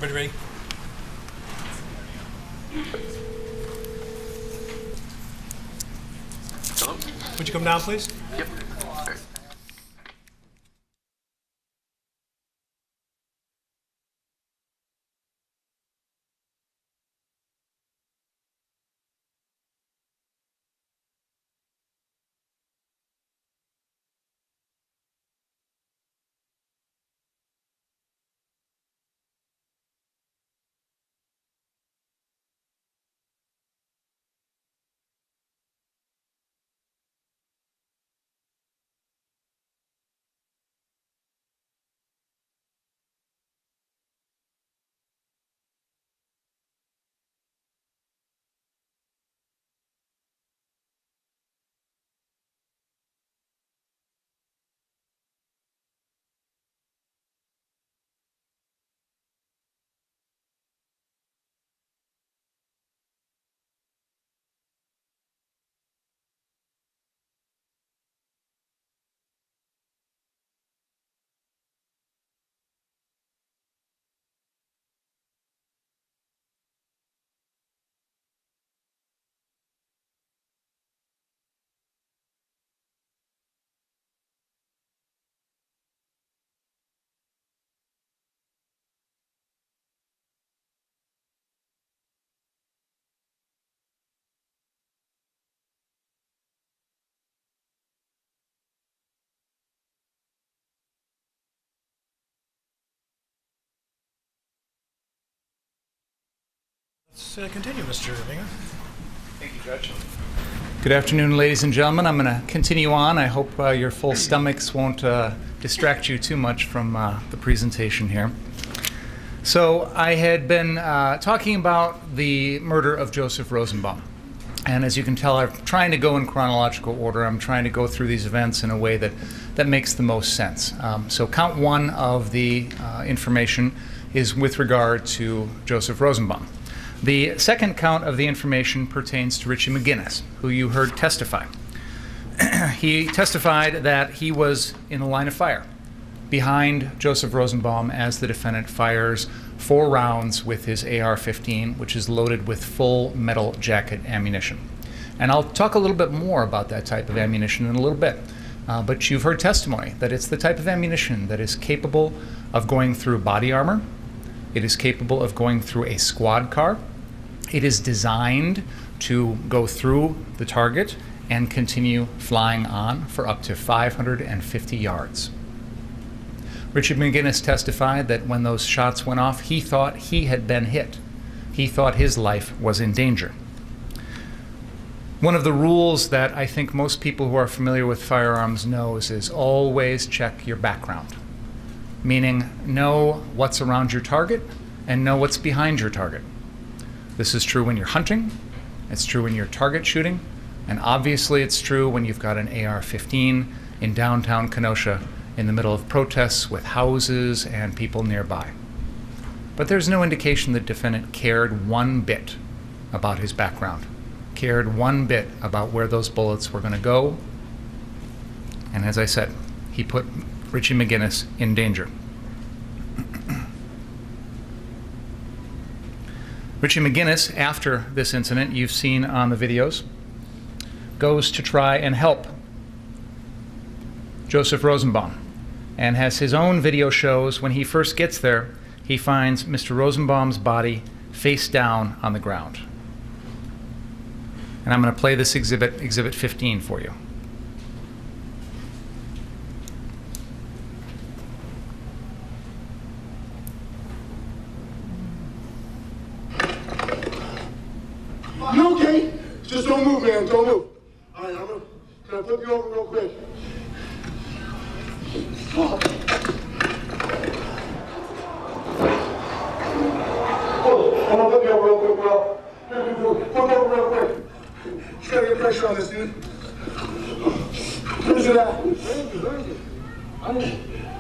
Everybody ready? Hello? Would you come down, please? Yep. Let's continue, Mr. Vinger. Thank you, Judge. Good afternoon, ladies and gentlemen. I'm going to continue on. I hope your full stomachs won't distract you too much from the presentation here. So I had been talking about the murder of Joseph Rosenbaum. And as you can tell, I'm trying to go in chronological order. I'm trying to go through these events in a way that makes the most sense. So count one of the information is with regard to Joseph Rosenbaum. The second count of the information pertains to Richie McGinnis, who you heard testify. He testified that he was in the line of fire behind Joseph Rosenbaum as the defendant fires 4 rounds with his AR-15, which is loaded with full metal jacket ammunition. And I'll talk a little bit more about that type of ammunition in a little bit. But you've heard testimony that it's the type of ammunition that is capable of going through body armor. It is capable of going through a squad car. It is designed to go through the target and continue flying on for up to 550 yards. Richard McGinnis testified that when those shots went off, he thought he had been hit. He thought his life was in danger. One of the rules that I think most people who are familiar with firearms knows is always check your background. Meaning, know what's around your target and know what's behind your target. This is true when you're hunting, it's true when you're target shooting, and obviously it's true when you've got an AR-15 in downtown Kenosha in the middle of protests with houses and people nearby. But there's no indication the defendant cared one bit about his background, cared one bit about where those bullets were going to go, and as I said, he put Richie McGinnis in danger. Richie McGinnis, after this incident you've seen on the videos, goes to try and help Joseph Rosenbaum and has his own video shows when he first gets there, he finds Mr. Rosenbaum's body face down on the ground. And I'm going to play this exhibit 15 for you. You okay? Just don't move, man. Don't move. All right, can I flip you over real quick? Oh. I'm gonna flip you over real quick, bro. Flip over real quick. Just gotta get pressure on this, dude. Where's it at?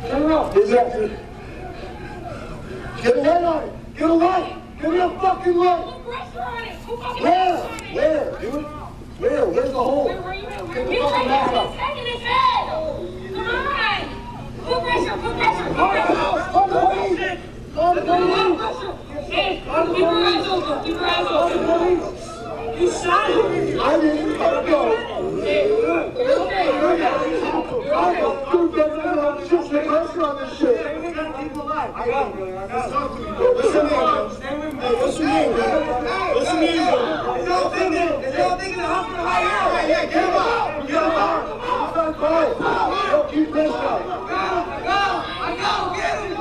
Turn it off. Where's that, dude? Get a light on it. Get a light. Give me a fucking light. Put pressure on it. Where, dude? Where's the hole? He's right here. He's taking his head. Come on. Put pressure. Hold on. Hey, keep your eyes open. Keep your eyes open. You shot him. I didn't let go. Hey, Dude, get rid of this shit. Pressure on this shit. I got it, brother. Let's talk to me, bro. What's your name, bro? What's your name, bro? What's your name, bro? Is y'all thinking the hospital right here? Yeah, get him out. Get him out. He's not quiet. Yo, keep pressure on him. I got him. Get him.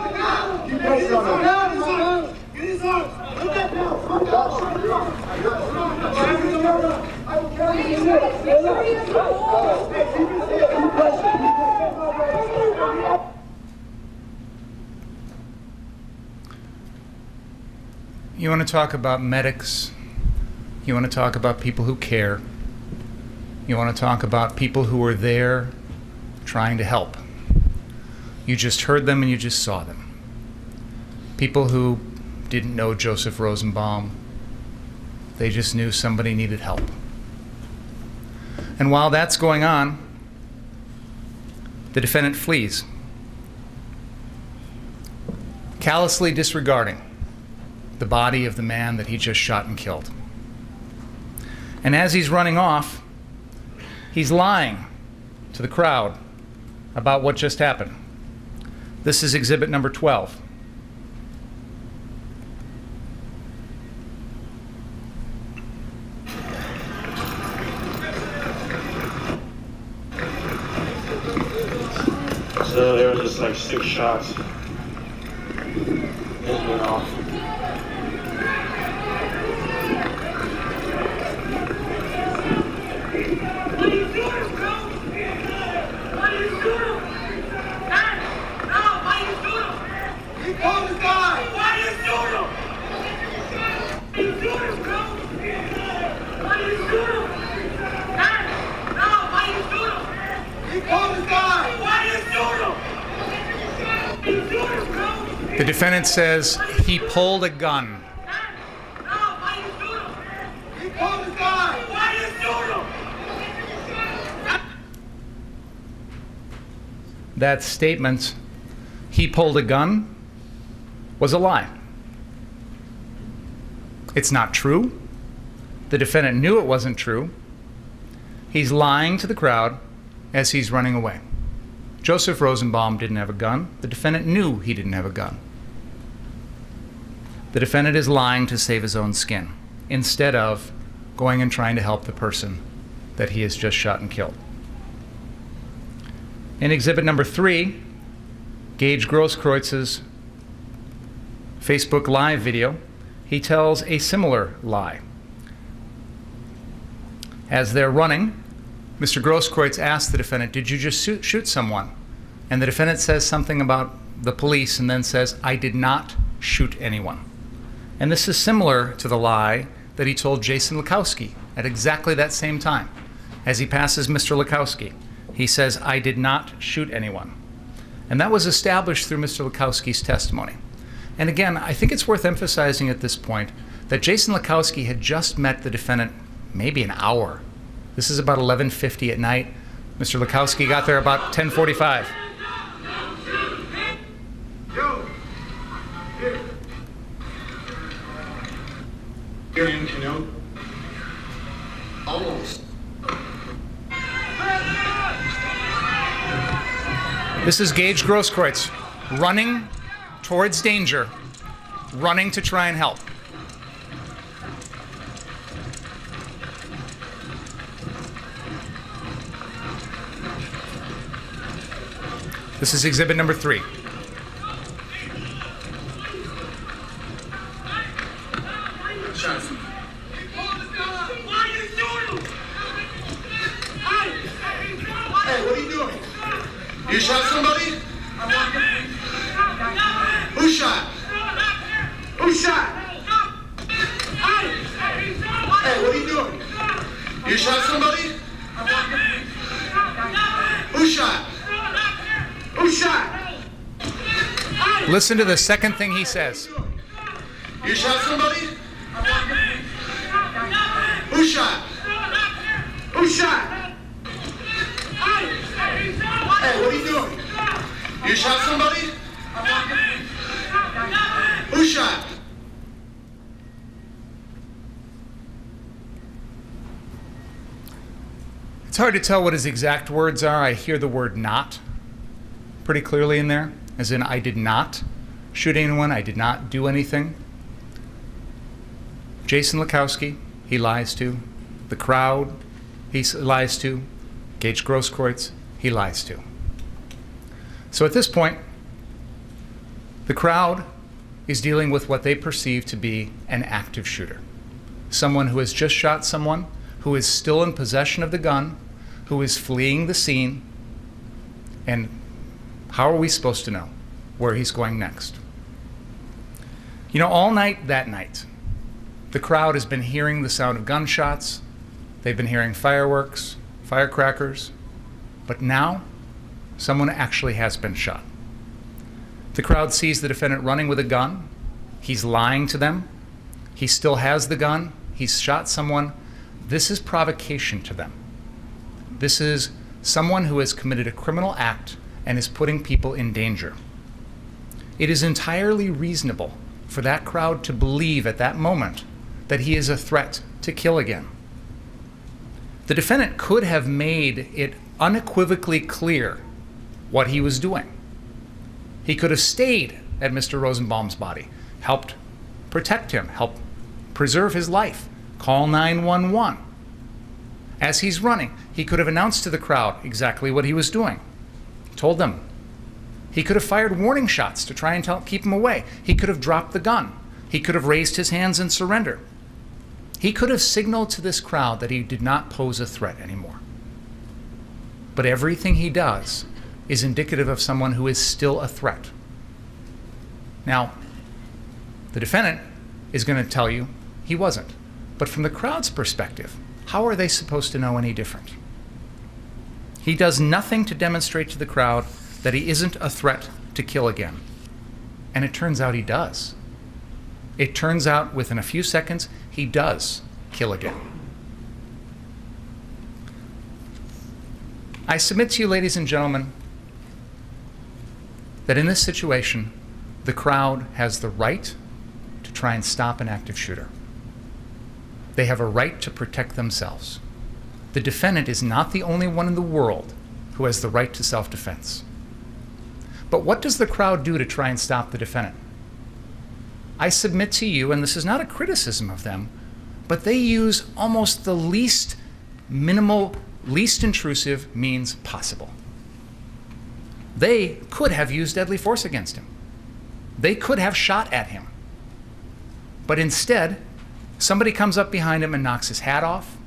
Keep pressure on him. Get his arms. Put that down. I got you. I will carry you. Keep pressure. You want to talk about medics. You want to talk about people who care. You want to talk about people who are there trying to help. You just heard them and you just saw them. People who didn't know Joseph Rosenbaum. They just knew somebody needed help. And while that's going on, the defendant flees, callously disregarding the body of the man that he just shot and killed. And as he's running off, he's lying to the crowd about what just happened. This is exhibit number 12. So there was just like 6 shots. It went off. What are you doing, bro? What are you doing? Hey, no, why are you doing? He called the guy. Why are you doing? What are you doing, bro? What are you doing? Hey, no, why are you doing? He called the guy. Why are you doing? What are you doing, bro? The defendant says he pulled a gun. Hey, no, why are you doing? He called the guy. Why are you doing? That statement, he pulled a gun, was a lie. It's not true. The defendant knew it wasn't true. He's lying to the crowd as he's running away. Joseph Rosenbaum didn't have a gun. The defendant knew he didn't have a gun. The defendant is lying to save his own skin instead of going and trying to help the person that he has just shot and killed. In exhibit number 3, Gage Grosskreuz's Facebook Live video, he tells a similar lie. As they're running, Mr. Grosskreutz asks the defendant, "Did you just shoot someone?" And the defendant says something about the police and then says, "I did not shoot anyone." And this is similar to the lie that he told Jason Lukowski at exactly that same time. As he passes Mr. Lukowski, he says, "I did not shoot anyone." And that was established through Mr. Lukowski's testimony. And again, I think it's worth emphasizing at this point that Jason Lukowski had just met the defendant maybe an hour. This is about 11:50 at night. Mr. Lukowski got there about 10:45. Yo. Here. You're in Kenosha. Almost. This is Gage Grosskreutz running towards danger, running to try and help. This is exhibit number 3. Shots. Hey, what are you doing? You shot somebody? Who shot? Who shot? Hey, what are you doing? You shot somebody? Who shot? Who shot? Listen to the second thing he says. You shot somebody? Who shot? Who shot? Hey, what are you doing? You shot somebody? It's hard to tell what his exact words are. I hear the word not pretty clearly in there, as in I did not shoot anyone, I did not do anything. Jason Lukowski, he lies to. The crowd, he lies to. Gage Grosskreutz, he lies to. So at this point, the crowd is dealing with what they perceive to be an active shooter. Someone who has just shot someone, who is still in possession of the gun, who is fleeing the scene, and how are we supposed to know where he's going next? You know, all night that night, the crowd has been hearing the sound of gunshots, they've been hearing fireworks, firecrackers, but now someone actually has been shot. The crowd sees the defendant running with a gun. He's lying to them. He still has the gun. He's shot someone. This is provocation to them. This is someone who has committed a criminal act and is putting people in danger. It is entirely reasonable for that crowd to believe at that moment that he is a threat to kill again. The defendant could have made it unequivocally clear what he was doing. He could have stayed at Mr. Rosenbaum's body, helped protect him, helped preserve his life, call 911. As he's running, he could have announced to the crowd exactly what he was doing, told them. He could have fired warning shots to try and keep him away. He could have dropped the gun. He could have raised his hands in surrender. He could have signaled to this crowd that he did not pose a threat anymore. But everything he does is indicative of someone who is still a threat. Now, the defendant is going to tell you he wasn't. But from the crowd's perspective, how are they supposed to know any different? He does nothing to demonstrate to the crowd that he isn't a threat to kill again. And it turns out he does. It turns out within a few seconds, he does kill again. I submit to you, ladies and gentlemen, that in this situation, the crowd has the right to try and stop an active shooter. They have a right to protect themselves. The defendant is not the only one in the world who has the right to self-defense. But what does the crowd do to try and stop the defendant? I submit to you, and this is not a criticism of them, but they use almost the least minimal, least intrusive means possible. They could have used deadly force against him. They could have shot at him. But instead, somebody comes up behind him and knocks his hat off.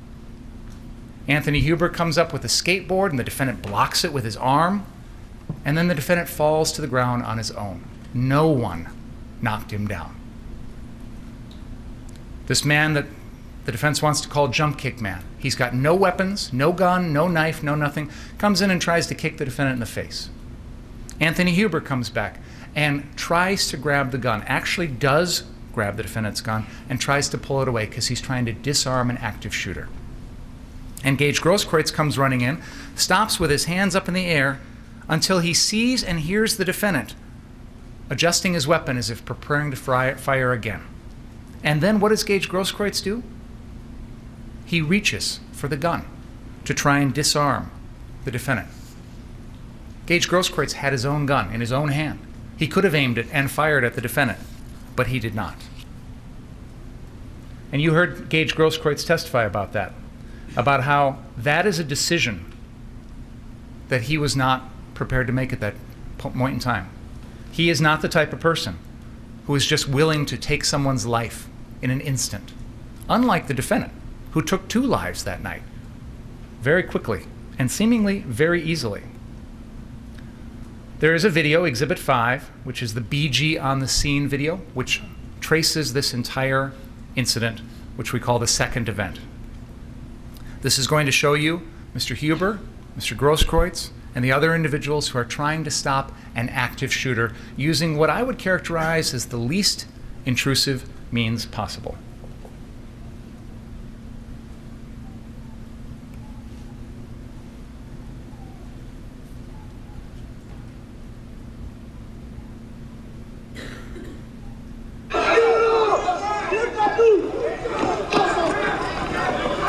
Anthony Huber comes up with a skateboard and the defendant blocks it with his arm. And then the defendant falls to the ground on his own. No one knocked him down. This man that the defense wants to call Jump Kick Man, he's got no weapons, no gun, no knife, no nothing, comes in and tries to kick the defendant in the face. Anthony Huber comes back and tries to grab the gun, actually does grab the defendant's gun and tries to pull it away because he's trying to disarm an active shooter. And Gage Grosskreutz comes running in, stops with his hands up in the air until he sees and hears the defendant adjusting his weapon as if preparing to fire again. And then what does Gage Grosskreutz do? He reaches for the gun to try and disarm the defendant. Gage Grosskreutz had his own gun in his own hand. He could have aimed it and fired at the defendant, but he did not. And you heard Gage Grosskreutz testify about that, about how that is a decision that he was not prepared to make at that point in time. He is not the type of person who is just willing to take someone's life in an instant, unlike the defendant, who took 2 lives that night, very quickly and seemingly very easily. There is a video, Exhibit 5, which is the BG on the scene video, which traces this entire incident, which we call the second event. This is going to show you Mr. Huber, Mr. Grosskreutz, and the other individuals who are trying to stop an active shooter using what I would characterize as the least intrusive means possible.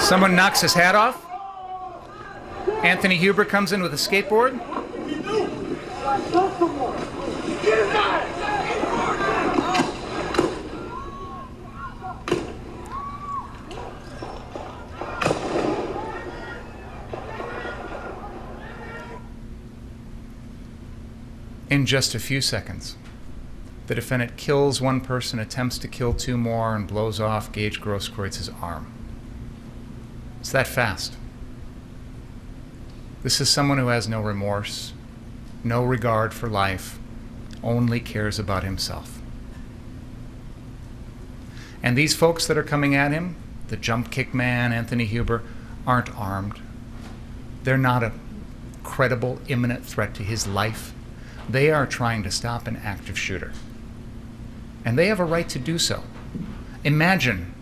Someone knocks his hat off. Anthony Huber comes in with a skateboard. In just a few seconds, the defendant kills one person, attempts to kill two more, and blows off Gage Grosskreuz's arm. It's that fast. This is someone who has no remorse, no regard for life, only cares about himself. And these folks that are coming at him, the jump kick man, Anthony Huber, aren't armed. They're not a credible, imminent threat to his life. They are trying to stop an active shooter. And they have a right to do so. Imagine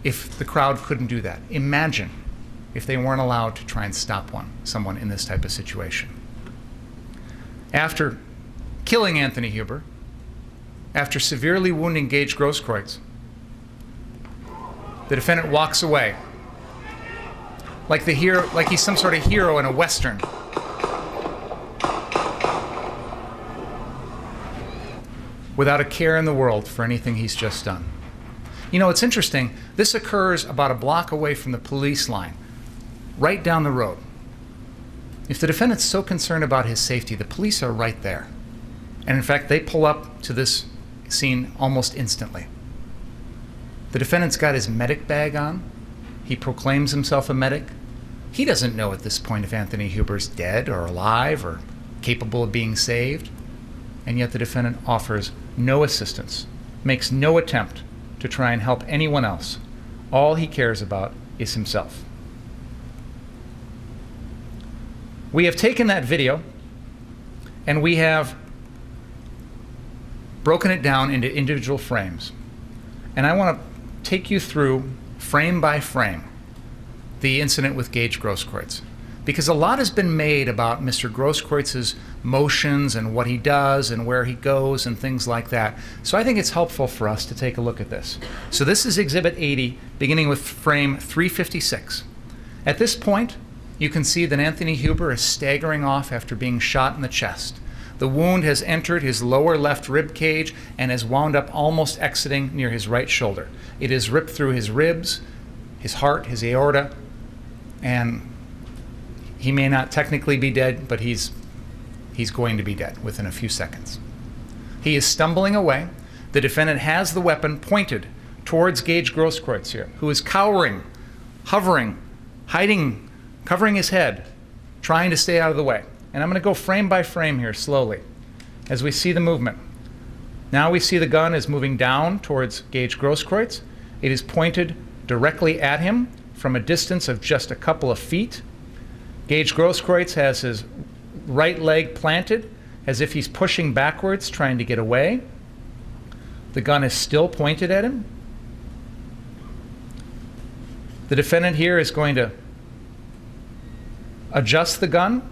if the crowd couldn't do that. Imagine if they weren't allowed to try and stop someone in this type of situation. After killing Anthony Huber, after severely wounding Gage Grosskreutz, the defendant walks away like he's some sort of hero in a Western. Without a care in the world for anything he's just done. You know, it's interesting. This occurs about a block away from the police line, right down the road. If the defendant's so concerned about his safety, the police are right there. And in fact, they pull up to this scene almost instantly. The defendant's got his medic bag on. He proclaims himself a medic. He doesn't know at this point if Anthony Huber's dead or alive or capable of being saved. And yet the defendant offers no assistance, makes no attempt to try and help anyone else. All he cares about is himself. We have taken that video and we have broken it down into individual frames. And I want to take you through, frame by frame, the incident with Gage Grosskreutz. Because a lot has been made about Mr. Grosskreuz's motions and what he does and where he goes and things like that. So I think it's helpful for us to take a look at this. So this is Exhibit 80, beginning with frame 356. At this point, you can see that Anthony Huber is staggering off after being shot in the chest. The wound has entered his lower left rib cage and has wound up almost exiting near his right shoulder. It has ripped through his ribs, his heart, his aorta, and he may not technically be dead, but he's going to be dead within a few seconds. He is stumbling away. The defendant has the weapon pointed towards Gage Grosskreutz here, who is cowering, hovering, hiding, covering his head, trying to stay out of the way. And I'm going to go frame by frame here slowly as we see the movement. Now we see the gun is moving down towards Gage Grosskreutz. It is pointed directly at him from a distance of just a couple of feet. Gage Grosskreutz has his right leg planted as if he's pushing backwards, trying to get away. The gun is still pointed at him. The defendant here is going to adjust the gun,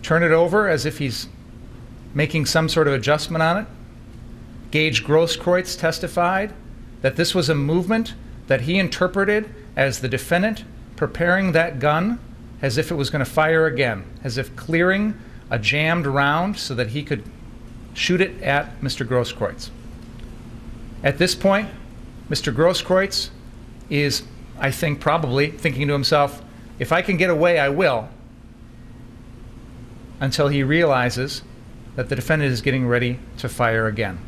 turn it over as if he's making some sort of adjustment on it. Gage Grosskreutz testified that this was a movement that he interpreted as the defendant preparing that gun as if it was going to fire again, as if clearing a jammed round so that he could shoot it at Mr. Grosskreutz. At this point, Mr. Grosskreutz is, I think, probably thinking to himself, if I can get away, I will, until he realizes that the defendant is getting ready to fire again.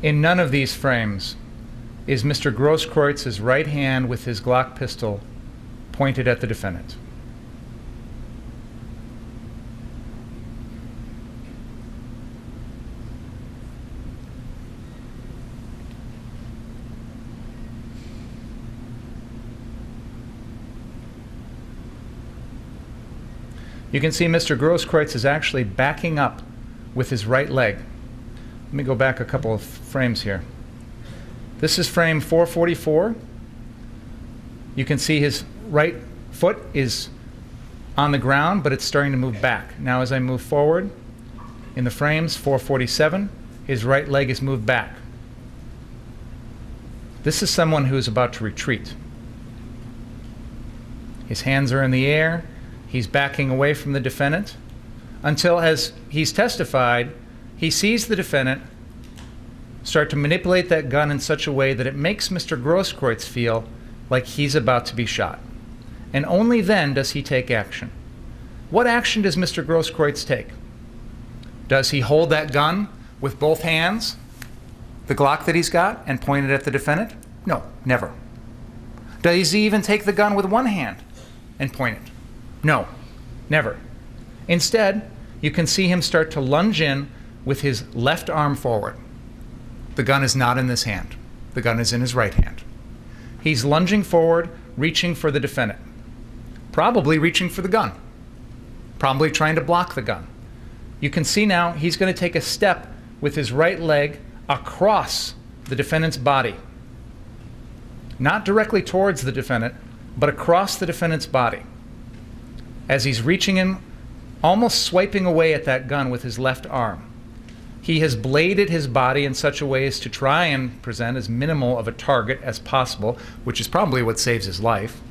In none of these frames is Mr. Grosskreuz's right hand with his Glock pistol pointed at the defendant. You can see Mr. Grosskreutz is actually backing up with his right leg. Let me go back a couple of frames here. This is frame 444. You can see his right foot is on the ground, but it's starting to move back. Now as I move forward in the frames, 447, his right leg is moved back. This is someone who is about to retreat. His hands are in the air. He's backing away from the defendant until, as he's testified, he sees the defendant start to manipulate that gun in such a way that it makes Mr. Grosskreutz feel like he's about to be shot. And only then does he take action. What action does Mr. Grosskreutz take? Does he hold that gun with both hands, the Glock that he's got, and point it at the defendant? No, never. Does he even take the gun with one hand and point it? No, never. Instead, you can see him start to lunge in with his left arm forward. The gun is not in this hand. The gun is in his right hand. He's lunging forward, reaching for the defendant. Probably reaching for the gun. Probably trying to block the gun. You can see now he's going to take a step with his right leg across the defendant's body. Not directly towards the defendant, but across the defendant's body. As he's reaching in, almost swiping away at that gun with his left arm. He has bladed his body in such a way as to try and present as minimal of a target as possible, which is probably what saves his life.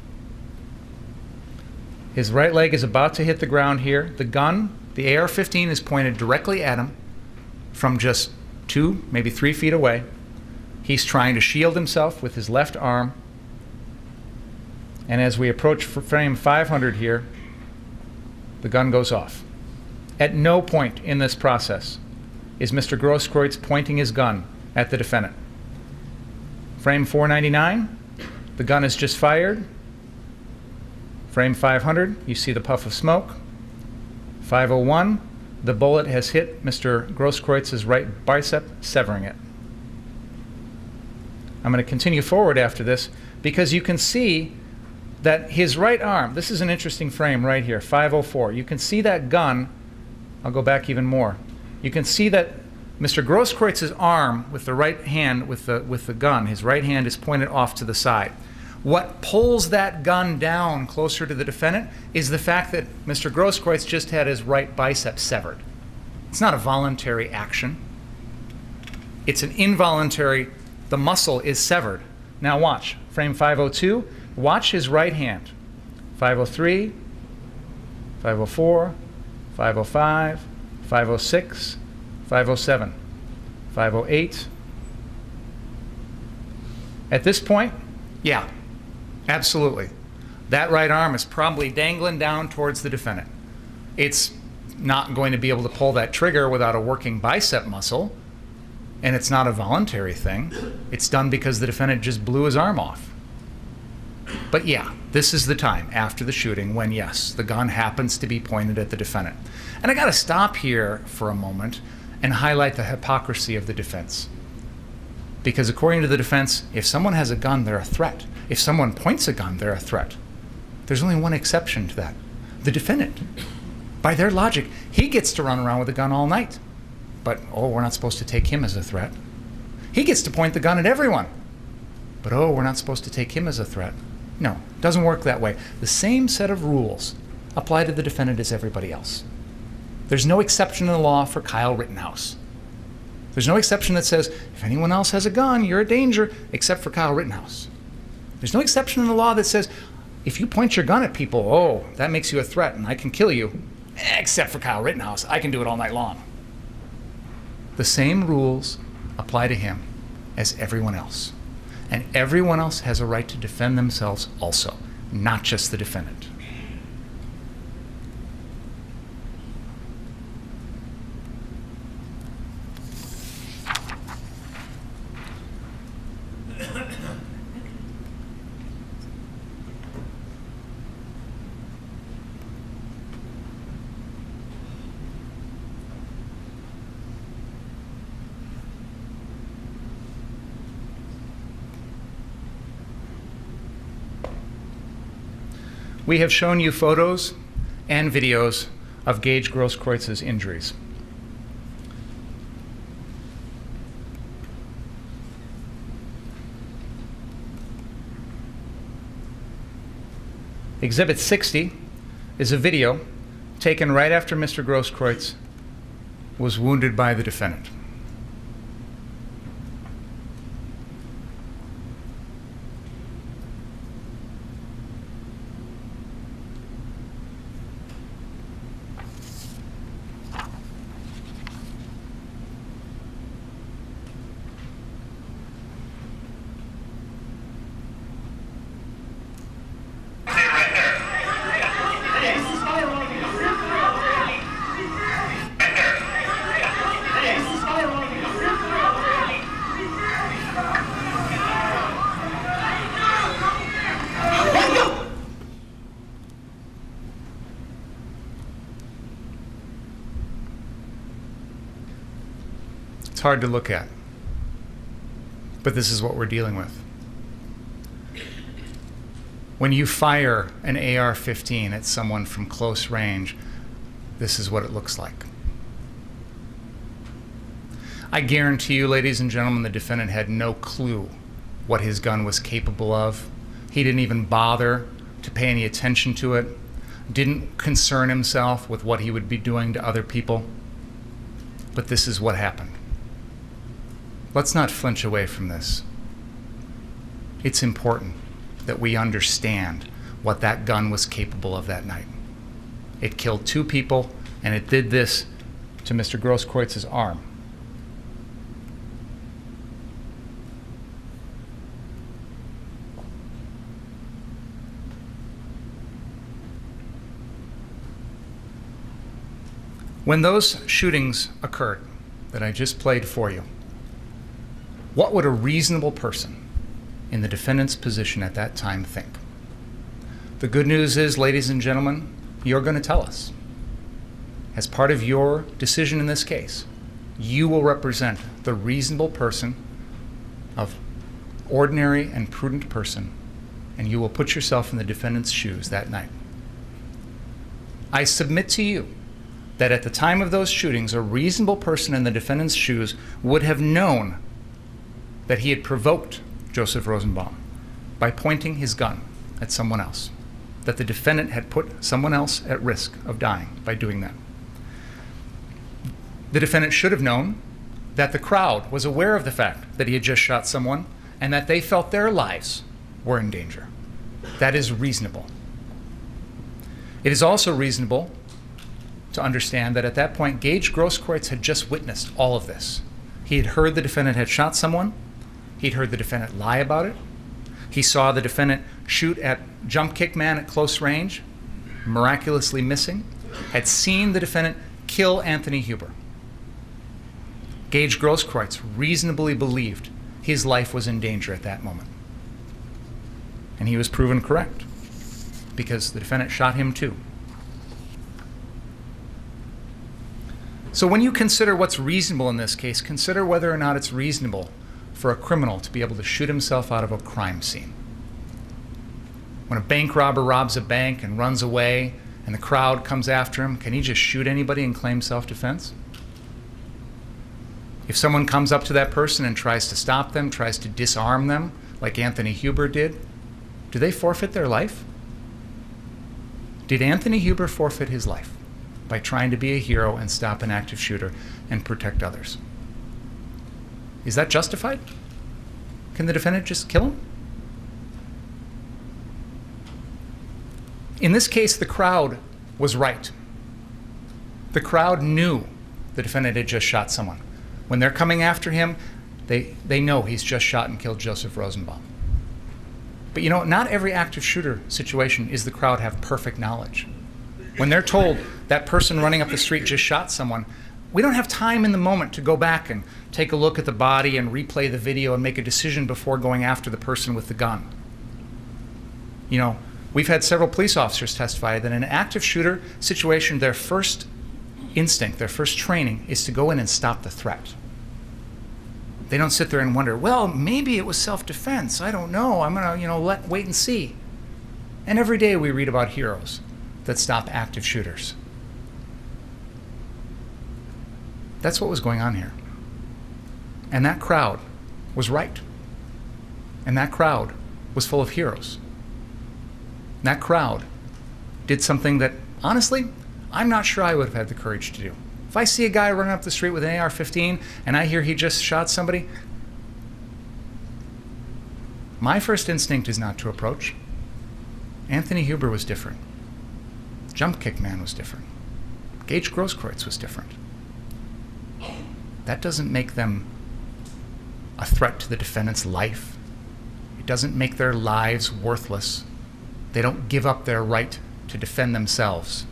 His right leg is about to hit the ground here. The gun, the AR-15, is pointed directly at him from just 2, maybe 3 feet away. He's trying to shield himself with his left arm. And as we approach frame 500 here, the gun goes off. At no point in this process is Mr. Grosskreutz pointing his gun at the defendant. Frame 499, the gun is just fired. Frame 500, you see the puff of smoke. 501, the bullet has hit Mr. Grosskreutz's right bicep, severing it. I'm going to continue forward after this because you can see that his right arm, this is an interesting frame right here, 504. You can see that gun. I'll go back even more. You can see that Mr. Grosskreutz's arm with the right hand, with the gun, his right hand is pointed off to the side. What pulls that gun down closer to the defendant is the fact that Mr. Grosskreutz just had his right bicep severed. It's not a voluntary action. It's an involuntary, the muscle is severed. Now watch, frame 502, watch his right hand. 503, 504, 505, 506, 507, 508. At this point, yeah, absolutely. That right arm is probably dangling down towards the defendant. It's not going to be able to pull that trigger without a working bicep muscle, and it's not a voluntary thing. It's done because the defendant just blew his arm off. But yeah, this is the time after the shooting when, yes, the gun happens to be pointed at the defendant. And I got to stop here for a moment and highlight the hypocrisy of the defense. Because according to the defense, if someone has a gun, they're a threat. If someone points a gun, they're a threat. There's only one exception to that. The defendant. By their logic, he gets to run around with a gun all night. But, oh, we're not supposed to take him as a threat. He gets to point the gun at everyone. But, oh, we're not supposed to take him as a threat. No, it doesn't work that way. The same set of rules apply to the defendant as everybody else. There's no exception in the law for Kyle Rittenhouse. There's no exception that says, if anyone else has a gun, you're a danger, except for Kyle Rittenhouse. There's no exception in the law that says, if you point your gun at people, oh, that makes you a threat and I can kill you, except for Kyle Rittenhouse. I can do it all night long. The same rules apply to him as everyone else. And everyone else has a right to defend themselves also, not just the defendant. We have shown you photos and videos of Gage Grosskreuz's injuries. Exhibit 60 is a video taken right after Mr. Grosskreutz was wounded by the defendant. It's hard to look at, but this is what we're dealing with. When you fire an AR-15 at someone from close range, this is what it looks like. I guarantee you, ladies and gentlemen, the defendant had no clue what his gun was capable of. He didn't even bother to pay any attention to it, didn't concern himself with what he would be doing to other people. But this is what happened. Let's not flinch away from this. It's important that we understand what that gun was capable of that night. It killed 2 people, and it did this to Mr. Grosskreuz's arm. When those shootings occurred that I just played for you, what would a reasonable person in the defendant's position at that time think? The good news is, ladies and gentlemen, you're going to tell us. As part of your decision in this case, you will represent the reasonable person, of ordinary and prudent person, and you will put yourself in the defendant's shoes that night. I submit to you that at the time of those shootings, a reasonable person in the defendant's shoes would have known that he had provoked Joseph Rosenbaum by pointing his gun at someone else, that the defendant had put someone else at risk of dying by doing that. The defendant should have known that the crowd was aware of the fact that he had just shot someone and that they felt their lives were in danger. That is reasonable. It is also reasonable to understand that at that point, Gage Grosskreutz had just witnessed all of this. He had heard the defendant had shot someone. He'd heard the defendant lie about it. He saw the defendant shoot at Jump Kick Man at close range, miraculously missing. Had seen the defendant kill Anthony Huber. Gage Grosskreutz reasonably believed his life was in danger at that moment. And he was proven correct, because the defendant shot him too. So when you consider what's reasonable in this case, consider whether or not it's reasonable for a criminal to be able to shoot himself out of a crime scene. When a bank robber robs a bank and runs away and the crowd comes after him, can he just shoot anybody and claim self-defense? If someone comes up to that person and tries to stop them, tries to disarm them, like Anthony Huber did, do they forfeit their life? Did Anthony Huber forfeit his life by trying to be a hero and stop an active shooter and protect others? Is that justified? Can the defendant just kill him? In this case, the crowd was right. The crowd knew the defendant had just shot someone. When they're coming after him, they know he's just shot and killed Joseph Rosenbaum. But you know, not every active shooter situation is the crowd have perfect knowledge. When they're told that person running up the street just shot someone, we don't have time in the moment to go back and take a look at the body and replay the video and make a decision before going after the person with the gun. You know, we've had several police officers testify that in an active shooter situation, their first instinct, their first training is to go in and stop the threat. They don't sit there and wonder, well, maybe it was self-defense. I don't know. I'm going to, wait and see. And every day we read about heroes that stop active shooters. That's what was going on here. And that crowd was right. And that crowd was full of heroes. That crowd did something that, honestly, I'm not sure I would have had the courage to do. If I see a guy running up the street with an AR-15 and I hear he just shot somebody, my first instinct is not to approach. Anthony Huber was different. Jump Kick Man was different. Gage Grosskreutz was different. That doesn't make them a threat to the defendant's life. It doesn't make their lives worthless. They don't give up their right to defend themselves.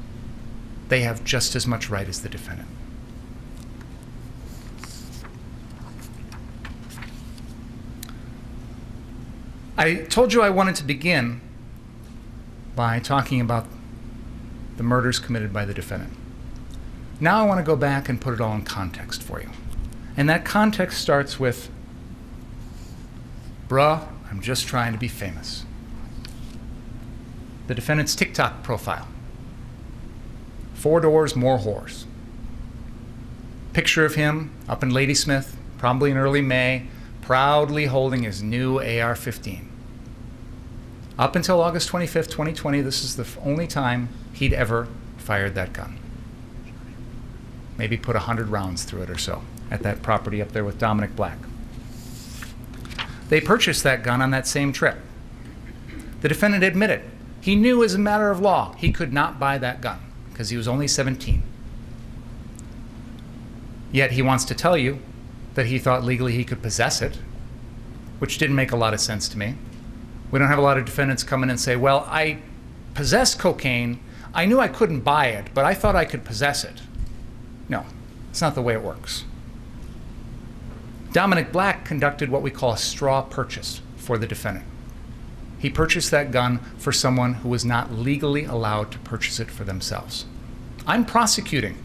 They have just as much right as the defendant. I told you I wanted to begin by talking about the murders committed by the defendant. Now I want to go back and put it all in context for you. And that context starts with, bruh, I'm just trying to be famous. The defendant's TikTok profile. 4 doors, more whores. Picture of him up in Ladysmith, probably in early May, proudly holding his new AR-15. Up until August 25th, 2020, this is the only time he'd ever fired that gun. Maybe put 100 rounds through it or so at that property up there with Dominic Black. They purchased that gun on that same trip. The defendant admitted he knew as a matter of law he could not buy that gun because he was only 17. Yet he wants to tell you that he thought legally he could possess it, which didn't make a lot of sense to me. We don't have a lot of defendants come in and say, well, I possess cocaine. I knew I couldn't buy it, but I thought I could possess it. No, it's not the way it works. Dominic Black conducted what we call a straw purchase for the defendant. He purchased that gun for someone who was not legally allowed to purchase it for themselves. I'm prosecuting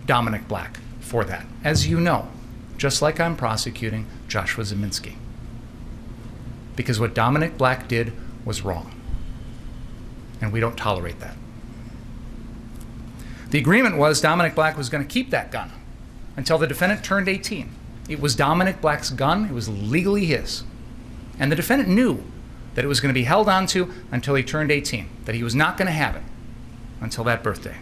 Dominic Black for that, as you know, just like I'm prosecuting Joshua Zeminski. Because what Dominic Black did was wrong, and we don't tolerate that. The agreement was Dominic Black was going to keep that gun until the defendant turned 18. It was Dominic Black's gun. It was legally his. And the defendant knew that it was going to be held onto until he turned 18, that he was not going to have it until that birthday.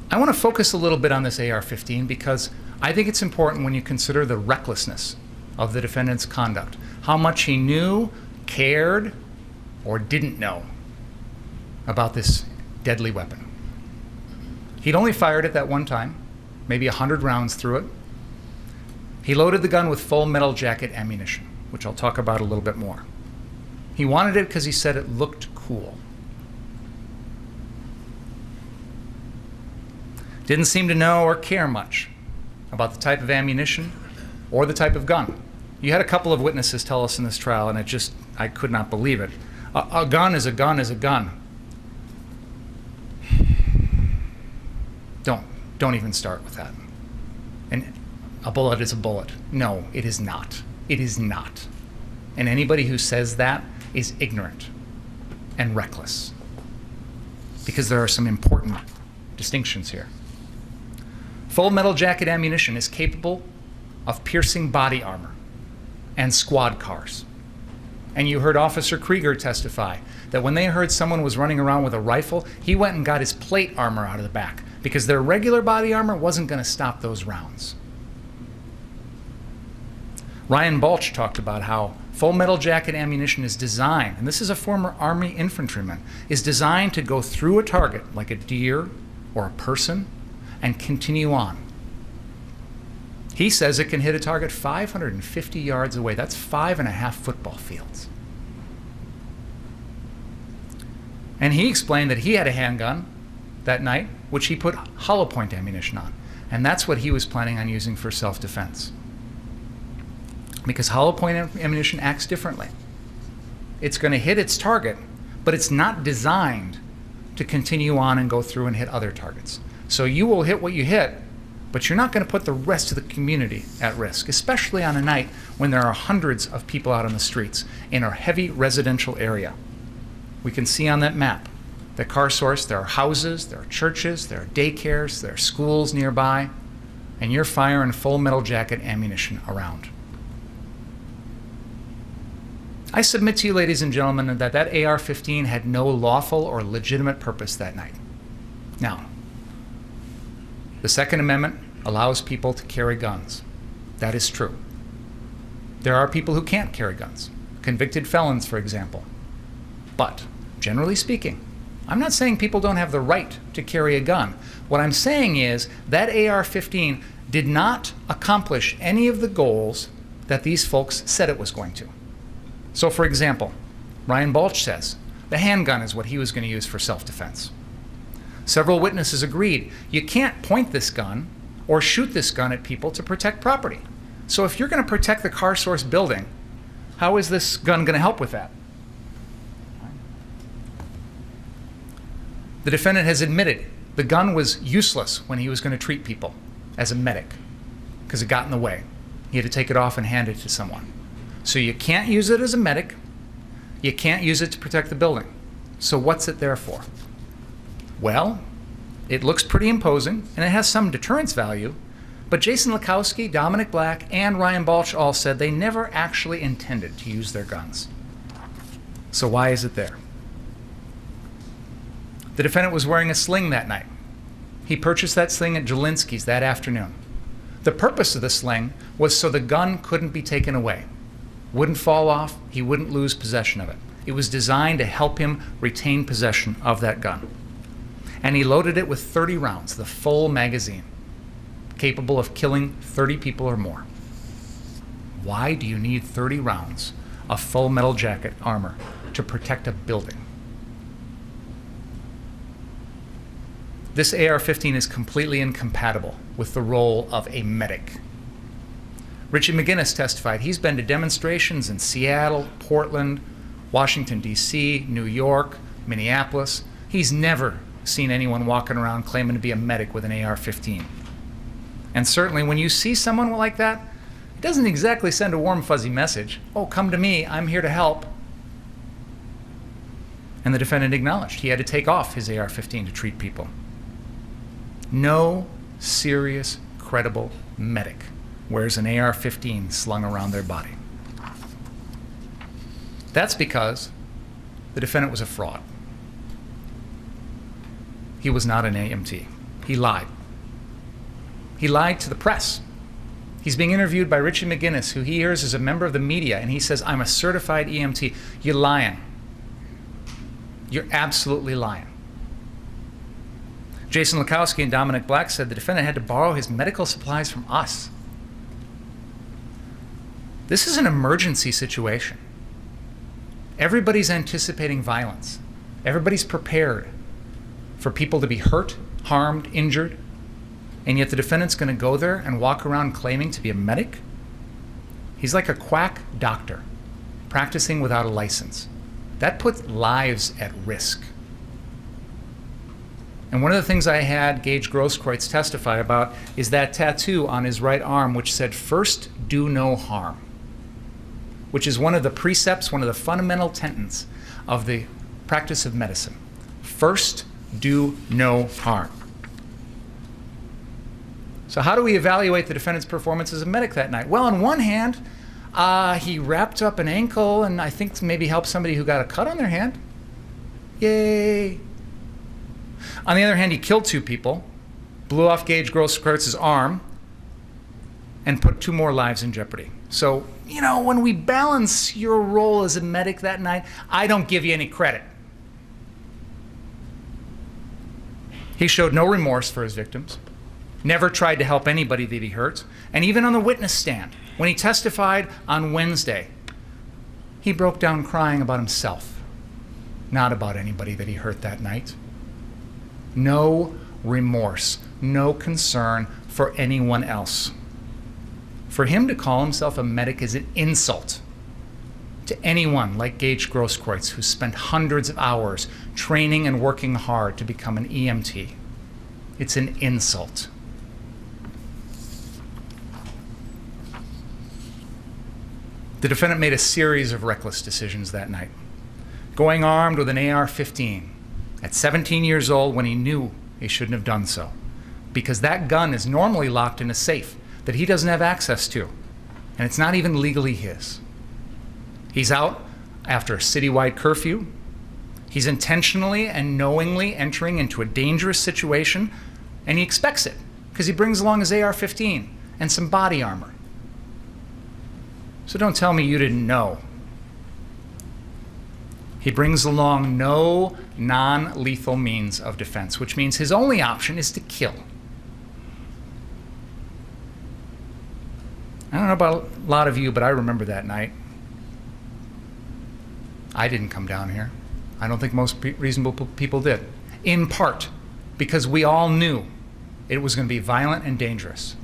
I want to focus a little bit on this AR-15 because I think it's important when you consider the recklessness of the defendant's conduct, how much he knew, cared, or didn't know about this deadly weapon. He'd only fired it that one time, maybe 100 rounds through it. He loaded the gun with full metal jacket ammunition, which I'll talk about a little bit more. He wanted it because he said it looked cool. Didn't seem to know or care much about the type of ammunition or the type of gun. You had a couple of witnesses tell us in this trial, and I could not believe it. A gun is a gun is a gun. Don't even start with that. And a bullet is a bullet. No, it is not. It is not. And anybody who says that is ignorant and reckless, because there are some important distinctions here. Full metal jacket ammunition is capable of piercing body armor and squad cars. And you heard Officer Krieger testify that when they heard someone was running around with a rifle, he went and got his plate armor out of the back because their regular body armor wasn't going to stop those rounds. Ryan Balch talked about how full metal jacket ammunition is designed, and this is a former Army infantryman, is designed to go through a target like a deer or a person and continue on. He says it can hit a target 550 yards away. That's 5.5 football fields. And he explained that he had a handgun that night, which he put hollow point ammunition on. And that's what he was planning on using for self-defense. Because hollow point ammunition acts differently. It's going to hit its target, but it's not designed to continue on and go through and hit other targets. So you will hit what you hit, but you're not going to put the rest of the community at risk, especially on a night when there are hundreds of people out on the streets in a heavy residential area. We can see on that map that CarSource, there are houses, there are churches, there are daycares, there are schools nearby, and you're firing full metal jacket ammunition around. I submit to you, ladies and gentlemen, that that AR-15 had no lawful or legitimate purpose that night. Now, the Second Amendment allows people to carry guns. That is true. There are people who can't carry guns, convicted felons, for example. But, generally speaking, I'm not saying people don't have the right to carry a gun. What I'm saying is that AR-15 did not accomplish any of the goals that these folks said it was going to. So, for example, Ryan Balch says the handgun is what he was going to use for self-defense. Several witnesses agreed you can't point this gun or shoot this gun at people to protect property. So if you're going to protect the CarSource building, how is this gun going to help with that? The defendant has admitted the gun was useless when he was going to treat people as a medic because it got in the way. He had to take it off and hand it to someone. So you can't use it as a medic. You can't use it to protect the building. So what's it there for? Well, it looks pretty imposing and it has some deterrence value, but Jason Lakowski, Dominic Black, and Ryan Balch all said they never actually intended to use their guns. So why is it there? The defendant was wearing a sling that night. He purchased that sling at Jelinski's that afternoon. The purpose of the sling was so the gun couldn't be taken away. Wouldn't fall off, he wouldn't lose possession of it. It was designed to help him retain possession of that gun. And he loaded it with 30 rounds, the full magazine, capable of killing 30 people or more. Why do you need 30 rounds of full metal jacket armor to protect a building? This AR-15 is completely incompatible with the role of a medic. Richie McGinnis testified he's been to demonstrations in Seattle, Portland, Washington, D.C., New York, Minneapolis. He's never seen anyone walking around claiming to be a medic with an AR-15. And certainly when you see someone like that, it doesn't exactly send a warm, fuzzy message. Oh, come to me, I'm here to help. And the defendant acknowledged he had to take off his AR-15 to treat people. No serious, credible medic wears an AR-15 slung around their body. That's because the defendant was a fraud. He was not an EMT. He lied. He lied to the press. He's being interviewed by Richie McGinnis, who he hears is a member of the media, and he says, I'm a certified EMT. You're lying. You're absolutely lying. Jason Lakowski and Dominic Black said the defendant had to borrow his medical supplies from us. This is an emergency situation. Everybody's anticipating violence. Everybody's prepared for people to be hurt, harmed, injured, and yet the defendant's going to go there and walk around claiming to be a medic? He's like a quack doctor practicing without a license. That puts lives at risk. And one of the things I had Gage Grosskreutz testify about is that tattoo on his right arm which said, "First, do no harm," which is one of the precepts, one of the fundamental tenets of the practice of medicine. First, do no harm. So how do we evaluate the defendant's performance as a medic that night? Well, on one hand, he wrapped up an ankle and I think maybe helped somebody who got a cut on their hand. Yay. On the other hand, he killed 2 people, blew off Gage Grosskreitz's arm, and put 2 more lives in jeopardy. So, you know, when we balance your role as a medic that night, I don't give you any credit. He showed no remorse for his victims, never tried to help anybody that he hurt, and even on the witness stand, when he testified on Wednesday, he broke down crying about himself, not about anybody that he hurt that night. No remorse, no concern for anyone else. For him to call himself a medic is an insult to anyone like Gage Grosskreutz, who spent hundreds of hours training and working hard to become an EMT. It's an insult. The defendant made a series of reckless decisions that night. going armed with an AR-15 at 17 years old when he knew he shouldn't have done so, because that gun is normally locked in a safe that he doesn't have access to, and it's not even legally his. He's out after a citywide curfew. He's intentionally and knowingly entering into a dangerous situation, and he expects it because he brings along his AR-15 and some body armor. So don't tell me you didn't know. He brings along no non-lethal means of defense, which means his only option is to kill. I don't know about a lot of you, but I remember that night. I didn't come down here. I don't think most reasonable people did. In part because we all knew it was going to be violent and dangerous.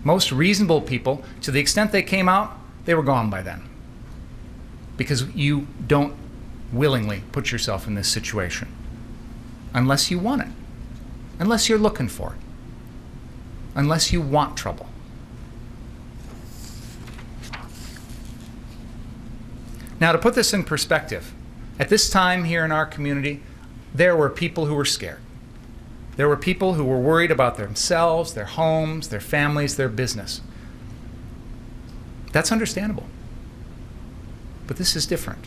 Most reasonable people, to the extent they came out, they were gone by then. Because you don't willingly put yourself in this situation unless you want it, unless you're looking for it, unless you want trouble. Now, to put this in perspective, at this time here in our community, there were people who were scared. There were people who were worried about themselves, their homes, their families, their business. That's understandable. But this is different.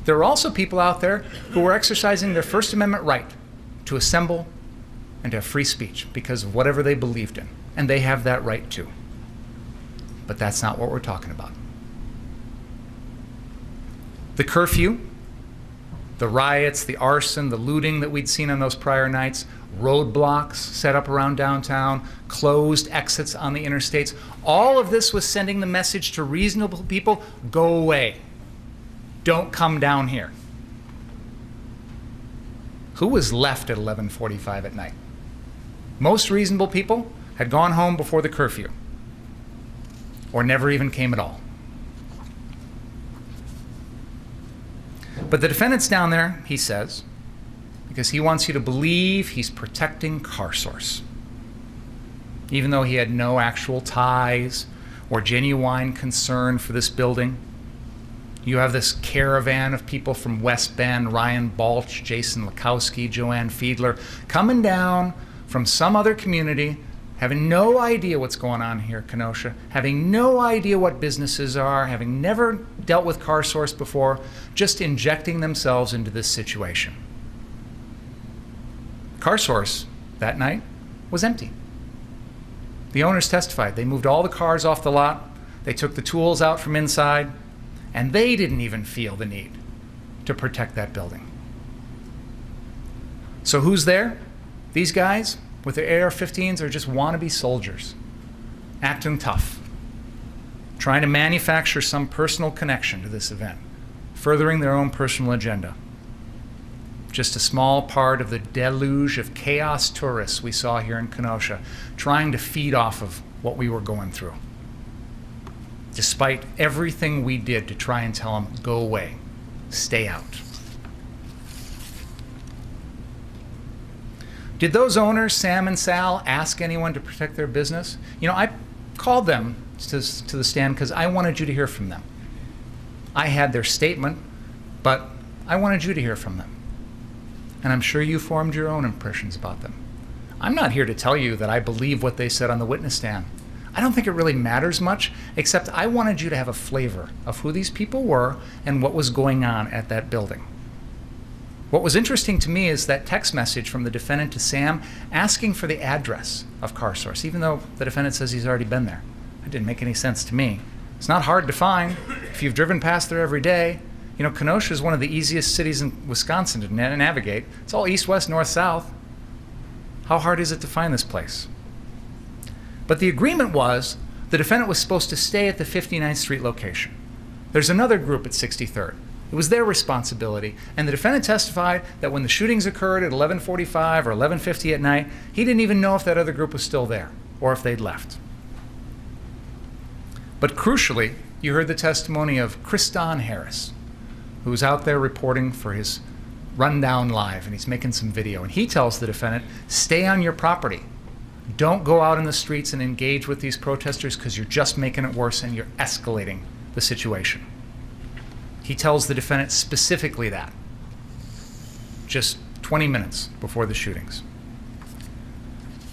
There are also people out there who were exercising their First Amendment right to assemble and to have free speech because of whatever they believed in. And they have that right too. But that's not what we're talking about. The curfew, the riots, the arson, the looting that we'd seen on those prior nights, roadblocks set up around downtown, closed exits on the interstates, all of this was sending the message to reasonable people, go away. Don't come down here. Who was left at 11:45 at night? Most reasonable people had gone home before the curfew, or never even came at all. But the defendant's down there, he says, because he wants you to believe he's protecting CarSource, even though he had no actual ties or genuine concern for this building. You have this caravan of people from West Bend, Ryan Balch, Jason Lukowski, Joanne Fiedler, coming down from some other community, having no idea what's going on here at Kenosha, having no idea what businesses are, having never dealt with CarSource before, just injecting themselves into this situation. CarSource that night was empty. The owners testified. They moved all the cars off the lot, they took the tools out from inside, and they didn't even feel the need to protect that building. So who's there? These guys with their AR-15s are just wannabe soldiers, acting tough, trying to manufacture some personal connection to this event, furthering their own personal agenda. Just a small part of the deluge of chaos tourists we saw here in Kenosha, trying to feed off of what we were going through, despite everything we did to try and tell them, go away, stay out. Did those owners, Sam and Sal, ask anyone to protect their business? You know, I called them to the stand because I wanted you to hear from them. I had their statement, but I wanted you to hear from them. And I'm sure you formed your own impressions about them. I'm not here to tell you that I believe what they said on the witness stand. I don't think it really matters much, except I wanted you to have a flavor of who these people were and what was going on at that building. What was interesting to me is that text message from the defendant to Sam asking for the address of CarSource, even though the defendant says he's already been there. It didn't make any sense to me. It's not hard to find if you've driven past there every day. You know, Kenosha is one of the easiest cities in Wisconsin to navigate. It's all east, west, north, south. How hard is it to find this place? But the agreement was the defendant was supposed to stay at the 59th Street location. There's another group at 63rd. It was their responsibility, and the defendant testified that when the shootings occurred at 11:45 or 11:50 at night, he didn't even know if that other group was still there or if they'd left. But crucially, you heard the testimony of Kriston Harris, who was out there reporting for his Rundown Live, and he's making some video, and he tells the defendant, stay on your property. Don't go out in the streets and engage with these protesters because you're just making it worse and you're escalating the situation. He tells the defendant specifically that, just 20 minutes before the shootings.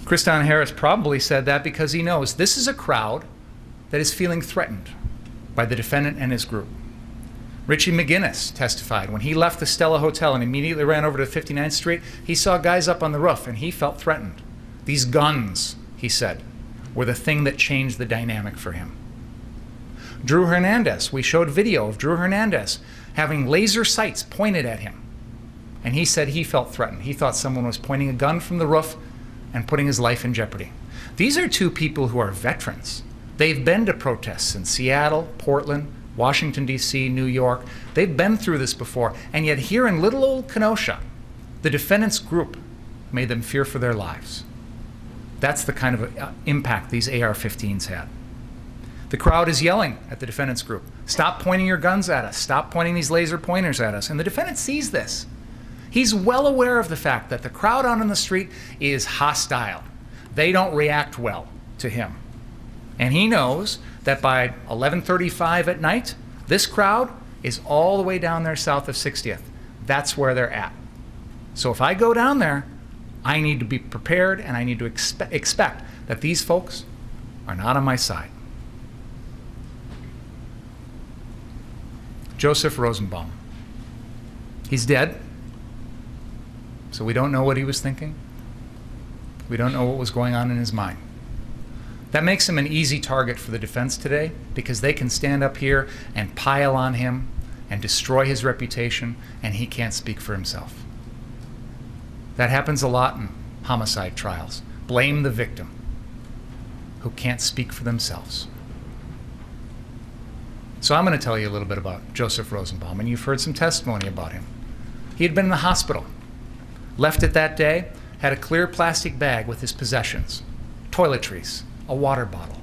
Kriston Harris probably said that because he knows this is a crowd that is feeling threatened by the defendant and his group. Richie McGinnis testified when he left the Stella Hotel and immediately ran over to 59th Street, he saw guys up on the roof and he felt threatened. These guns, he said, were the thing that changed the dynamic for him. Drew Hernandez, we showed video of Drew Hernandez having laser sights pointed at him. And he said he felt threatened. He thought someone was pointing a gun from the roof and putting his life in jeopardy. These are two people who are veterans. They've been to protests in Seattle, Portland, Washington, D.C., New York. They've been through this before. And yet here in little old Kenosha, the defendant's group made them fear for their lives. That's the kind of impact these AR-15s had. The crowd is yelling at the defendant's group, "Stop pointing your guns at us. Stop pointing these laser pointers at us." And the defendant sees this. He's well aware of the fact that the crowd out on the street is hostile. They don't react well to him. And he knows that by 11:35 at night, this crowd is all the way down there south of 60th. That's where they're at. So if I go down there, I need to be prepared and I need to expect that these folks are not on my side. Joseph Rosenbaum. He's dead. So we don't know what he was thinking. We don't know what was going on in his mind. That makes him an easy target for the defense today because they can stand up here and pile on him and destroy his reputation, and he can't speak for himself. That happens a lot in homicide trials. Blame the victim who can't speak for themselves. So I'm going to tell you a little bit about Joseph Rosenbaum, and you've heard some testimony about him. He had been in the hospital, left it that day, had a clear plastic bag with his possessions, toiletries, a water bottle.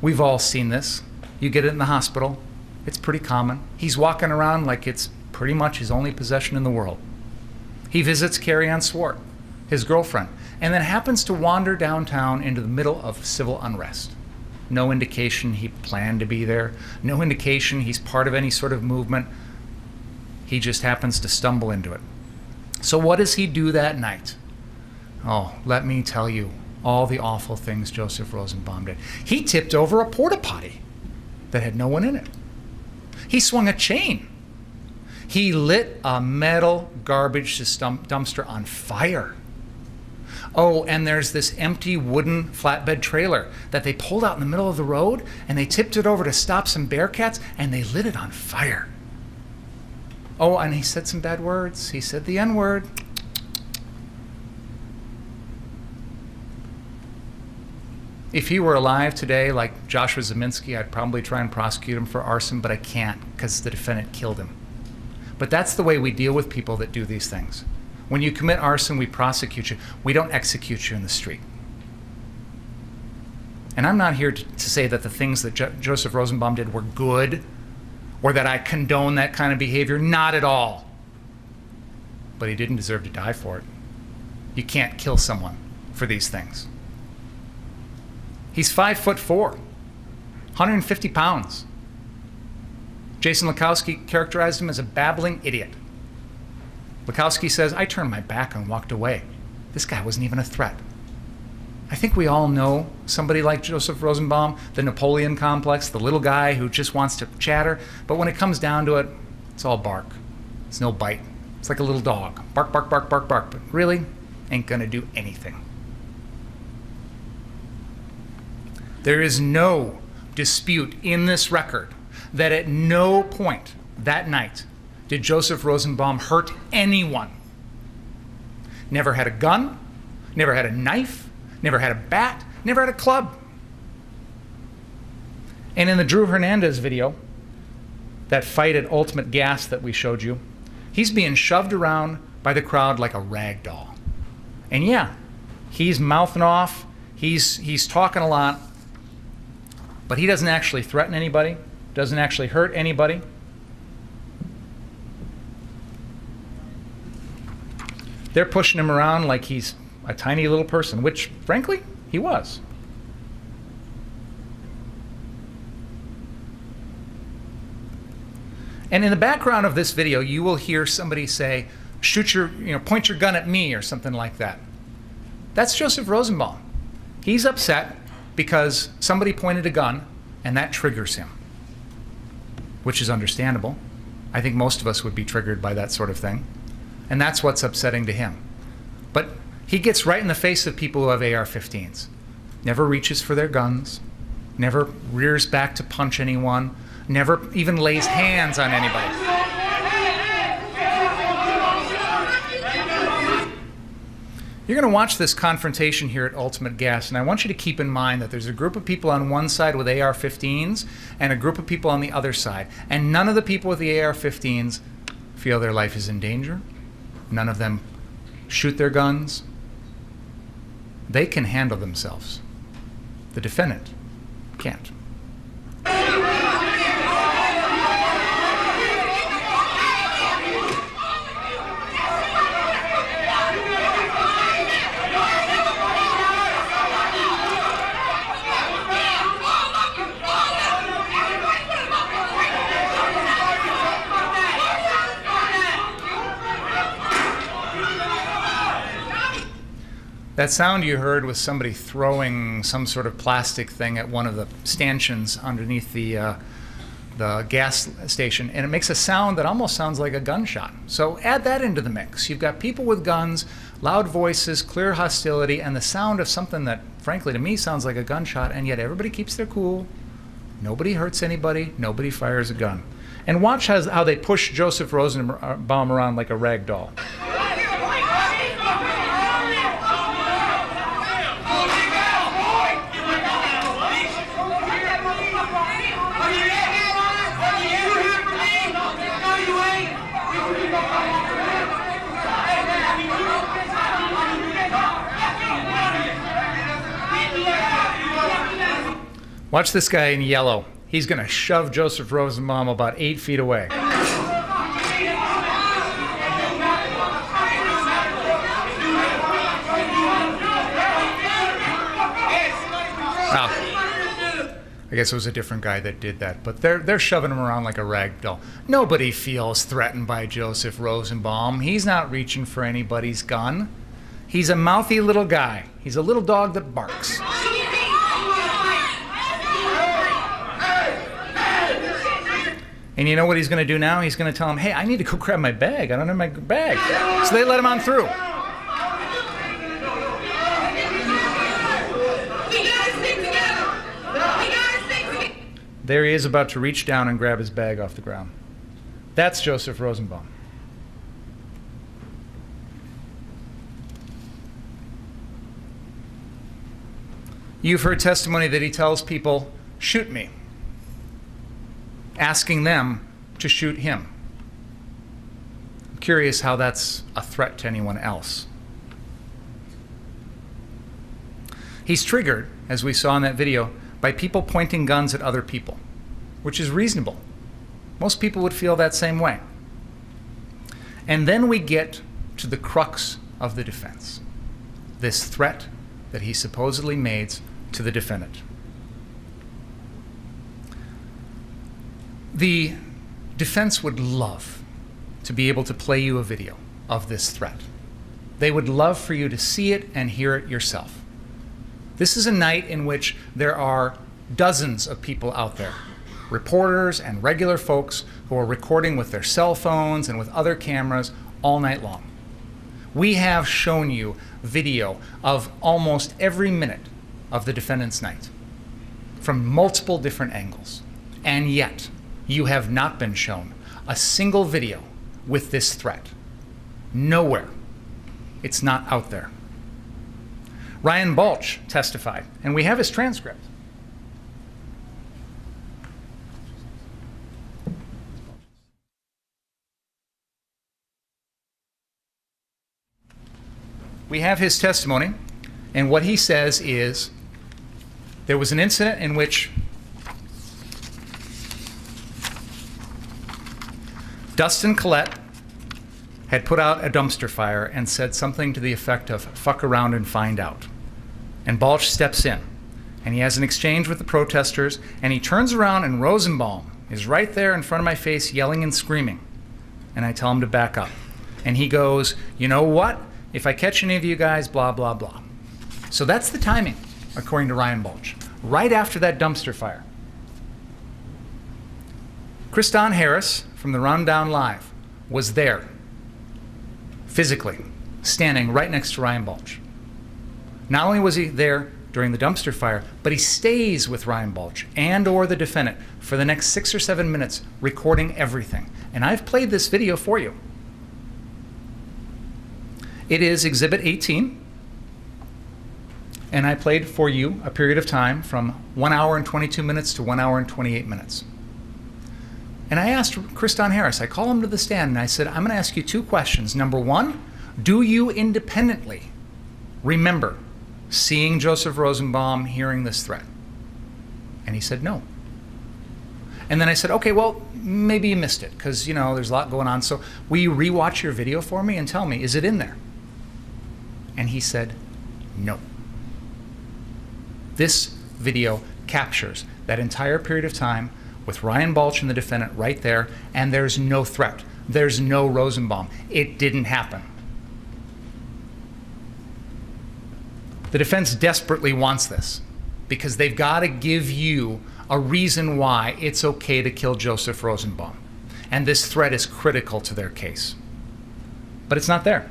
We've all seen this. You get it in the hospital. It's pretty common. He's walking around like it's pretty much his only possession in the world. He visits Carrie Ann Swart, his girlfriend, and then happens to wander downtown into the middle of civil unrest. No indication he planned to be there. No indication he's part of any sort of movement. He just happens to stumble into it. So what does he do that night? Oh, let me tell you all the awful things Joseph Rosenbaum did. He tipped over a porta potty that had no one in it. He swung a chain. He lit a metal garbage dumpster on fire. Oh, and there's this empty wooden flatbed trailer that they pulled out in the middle of the road, and they tipped it over to stop some bearcats, and they lit it on fire. Oh, and he said some bad words. He said the N-word. If he were alive today, like Joshua Zeminski, I'd probably try and prosecute him for arson, but I can't because the defendant killed him. But that's the way we deal with people that do these things. When you commit arson, we prosecute you. We don't execute you in the street. And I'm not here to say that the things that Joseph Rosenbaum did were good or that I condone that kind of behavior. Not at all. But he didn't deserve to die for it. You can't kill someone for these things. He's 5'4", 150 pounds. Jason Lukowski characterized him as a babbling idiot. Lukowski says, I turned my back and walked away. This guy wasn't even a threat. I think we all know somebody like Joseph Rosenbaum, the Napoleon complex, the little guy who just wants to chatter, but when it comes down to it, it's all bark. It's no bite. It's like a little dog. Bark, bark, bark, bark, bark, but really ain't gonna do anything. There is no dispute in this record that at no point that night did Joseph Rosenbaum hurt anyone. Never had a gun, never had a knife, never had a bat, never had a club. And in the Drew Hernandez video, that fight at Ultimate Gas that we showed you, he's being shoved around by the crowd like a rag doll. And yeah, he's mouthing off, he's talking a lot, but he doesn't actually threaten anybody, doesn't actually hurt anybody. They're pushing him around like he's a tiny little person, which, frankly, he was. And in the background of this video, you will hear somebody say, point your gun at me, or something like that. That's Joseph Rosenbaum. He's upset because somebody pointed a gun and that triggers him, which is understandable. I think most of us would be triggered by that sort of thing. And that's what's upsetting to him. But he gets right in the face of people who have AR-15s. Never reaches for their guns, never rears back to punch anyone, never even lays hands on anybody. You're going to watch this confrontation here at Ultimate Gas, and I want you to keep in mind that there's a group of people on one side with AR-15s and a group of people on the other side. And none of the people with the AR-15s feel their life is in danger. None of them shoot their guns. They can handle themselves. The defendant can't. That sound you heard was somebody throwing some sort of plastic thing at one of the stanchions underneath the gas station, and it makes a sound that almost sounds like a gunshot. So add that into the mix. You've got people with guns, loud voices, clear hostility, and the sound of something that, frankly, to me sounds like a gunshot, and yet everybody keeps their cool. Nobody hurts anybody. Nobody fires a gun. And watch how they push Joseph Rosenbaum around like a rag doll. Watch this guy in yellow. He's going to shove Joseph Rosenbaum about 8 feet away. Wow. I guess it was a different guy that did that, but they're shoving him around like a rag doll. Nobody feels threatened by Joseph Rosenbaum. He's not reaching for anybody's gun. He's a mouthy little guy. He's a little dog that barks. And you know what he's going to do now? He's going to tell him, hey, I need to go grab my bag. I don't have my bag. So they let him on through. There he is, about to reach down and grab his bag off the ground. That's Joseph Rosenbaum. You've heard testimony that he tells people, shoot me, asking them to shoot him. I'm curious how that's a threat to anyone else. He's triggered, as we saw in that video, by people pointing guns at other people, which is reasonable. Most people would feel that same way. And then we get to the crux of the defense, this threat that he supposedly made to the defendant. The defense would love to be able to play you a video of this threat. They would love for you to see it and hear it yourself. This is a night in which there are dozens of people out there, reporters and regular folks who are recording with their cell phones and with other cameras all night long. We have shown you video of almost every minute of the defendant's night from multiple different angles, and yet you have not been shown a single video with this threat. Nowhere. It's not out there. Ryan Balch testified, and we have his transcript. We have his testimony, and what he says is there was an incident in which Dustin Collette had put out a dumpster fire and said something to the effect of, fuck around and find out. And Balch steps in, and he has an exchange with the protesters, and he turns around, and Rosenbaum, is right there in front of my face yelling and screaming. And I tell him to back up. And he goes, you know what? If I catch any of you guys, blah, blah, blah. So that's the timing, according to Ryan Balch. Right after that dumpster fire. Kriston Harris from the Rundown Live was there, physically, standing right next to Ryan Balch. Not only was he there during the dumpster fire, but he stays with Ryan Balch and or the defendant for the next 6 or 7 minutes, recording everything. And I've played this video for you. It is Exhibit 18. And I played for you a period of time from 1 hour and 22 minutes to 1 hour and 28 minutes. And I asked Kriston Harris, I call him to the stand, and I said, I'm going to ask you 2 questions. Number 1, do you independently remember seeing Joseph Rosenbaum, hearing this threat? And he said no. And then I said, okay, well, maybe you missed it, because, you know, there's a lot going on. So will you rewatch your video for me and tell me, is it in there? And he said no. This video captures that entire period of time with Ryan Balch and the defendant right there, and there's no threat. There's no Rosenbaum. It didn't happen. The defense desperately wants this because they've got to give you a reason why it's okay to kill Joseph Rosenbaum. And this threat is critical to their case. But it's not there.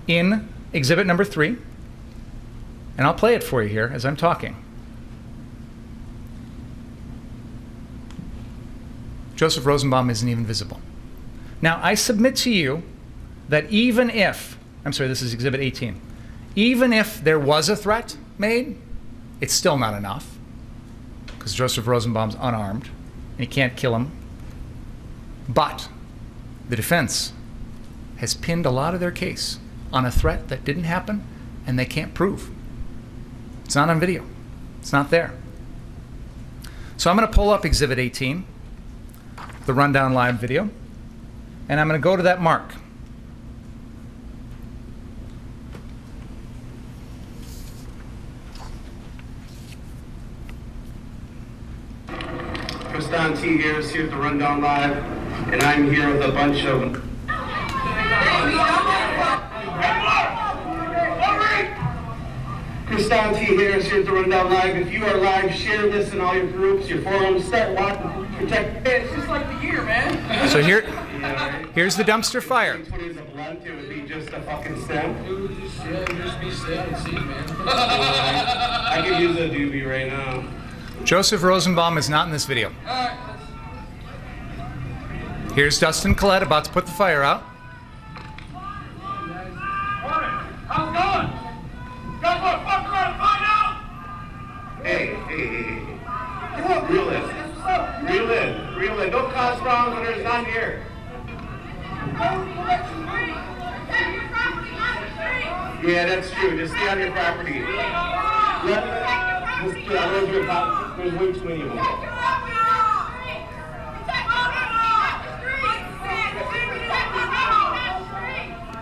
In exhibit number 3, and I'll play it for you here as I'm talking. Joseph Rosenbaum isn't even visible. Now, I submit to you that even if, I'm sorry, this is exhibit 18, even if there was a threat made, it's still not enough because Joseph Rosenbaum's unarmed and you can't kill him. But the defense has pinned a lot of their case on a threat that didn't happen and they can't prove. It's not on video. It's not there. So I'm going to pull up exhibit 18, the Rundown Live video, and I'm going to go to that mark. Kriston T. Harris here at the Rundown Live, and I'm here with a bunch of... Kriston T. Harris here at the Rundown Live. If you are live, share this in all your groups, your forums, start watching, protect... It's just like the year, man. So here, Yeah, right? here's the dumpster fire. 20 is a blunt, it would be just a fucking stem. It would just be sad and see, man. I could use a doobie right now. Joseph Rosenbaum is not in this video. Here's Dustin Collette about to put the fire out. How's it going? Guys want to fuck around and find out? Hey. Come on, reel in. Reel in. Don't cause problems when there's none here. Yeah, that's true. Just stay on your property. There's way too many of them.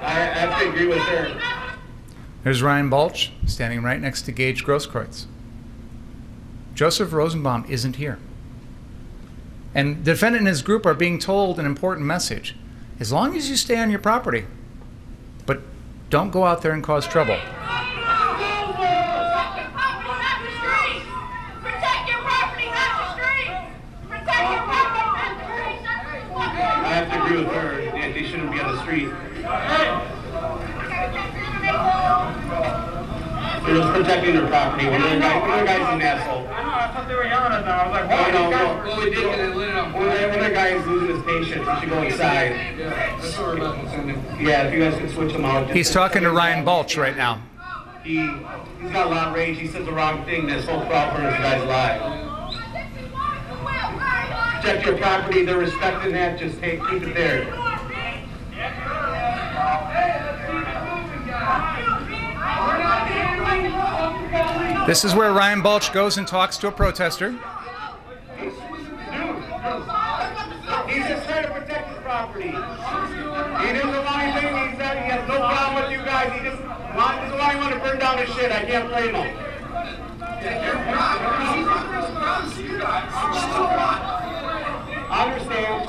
I have to agree with her. There's Ryan Balch standing right next to Gage Grosskreutz. Joseph Rosenbaum isn't here. And the defendant and his group are being told an important message. As long as you stay on your property, but don't go out there and cause trouble. I have to agree with her. Yeah, they shouldn't be on the street. They're just protecting their property. One of the guy's an asshole. I know, I thought they were yelling at them. I was like, No, what? Well, we did get it lit up. One of the guys losing his patience. He should go inside. Yeah, that's what we're about to send him. Yeah, if you guys can switch him out. He's talking to Ryan Balch right now. He's got a lot of rage. He says the wrong thing. That's whole problem for this guy's life. Protect your property. They're respecting that. Just keep it there. This is where Ryan Balch goes and talks to a protester. He's just trying to protect his property. He doesn't want anything. He has no problem with you guys. He just doesn't want to burn down his shit. I can't blame him. Understand?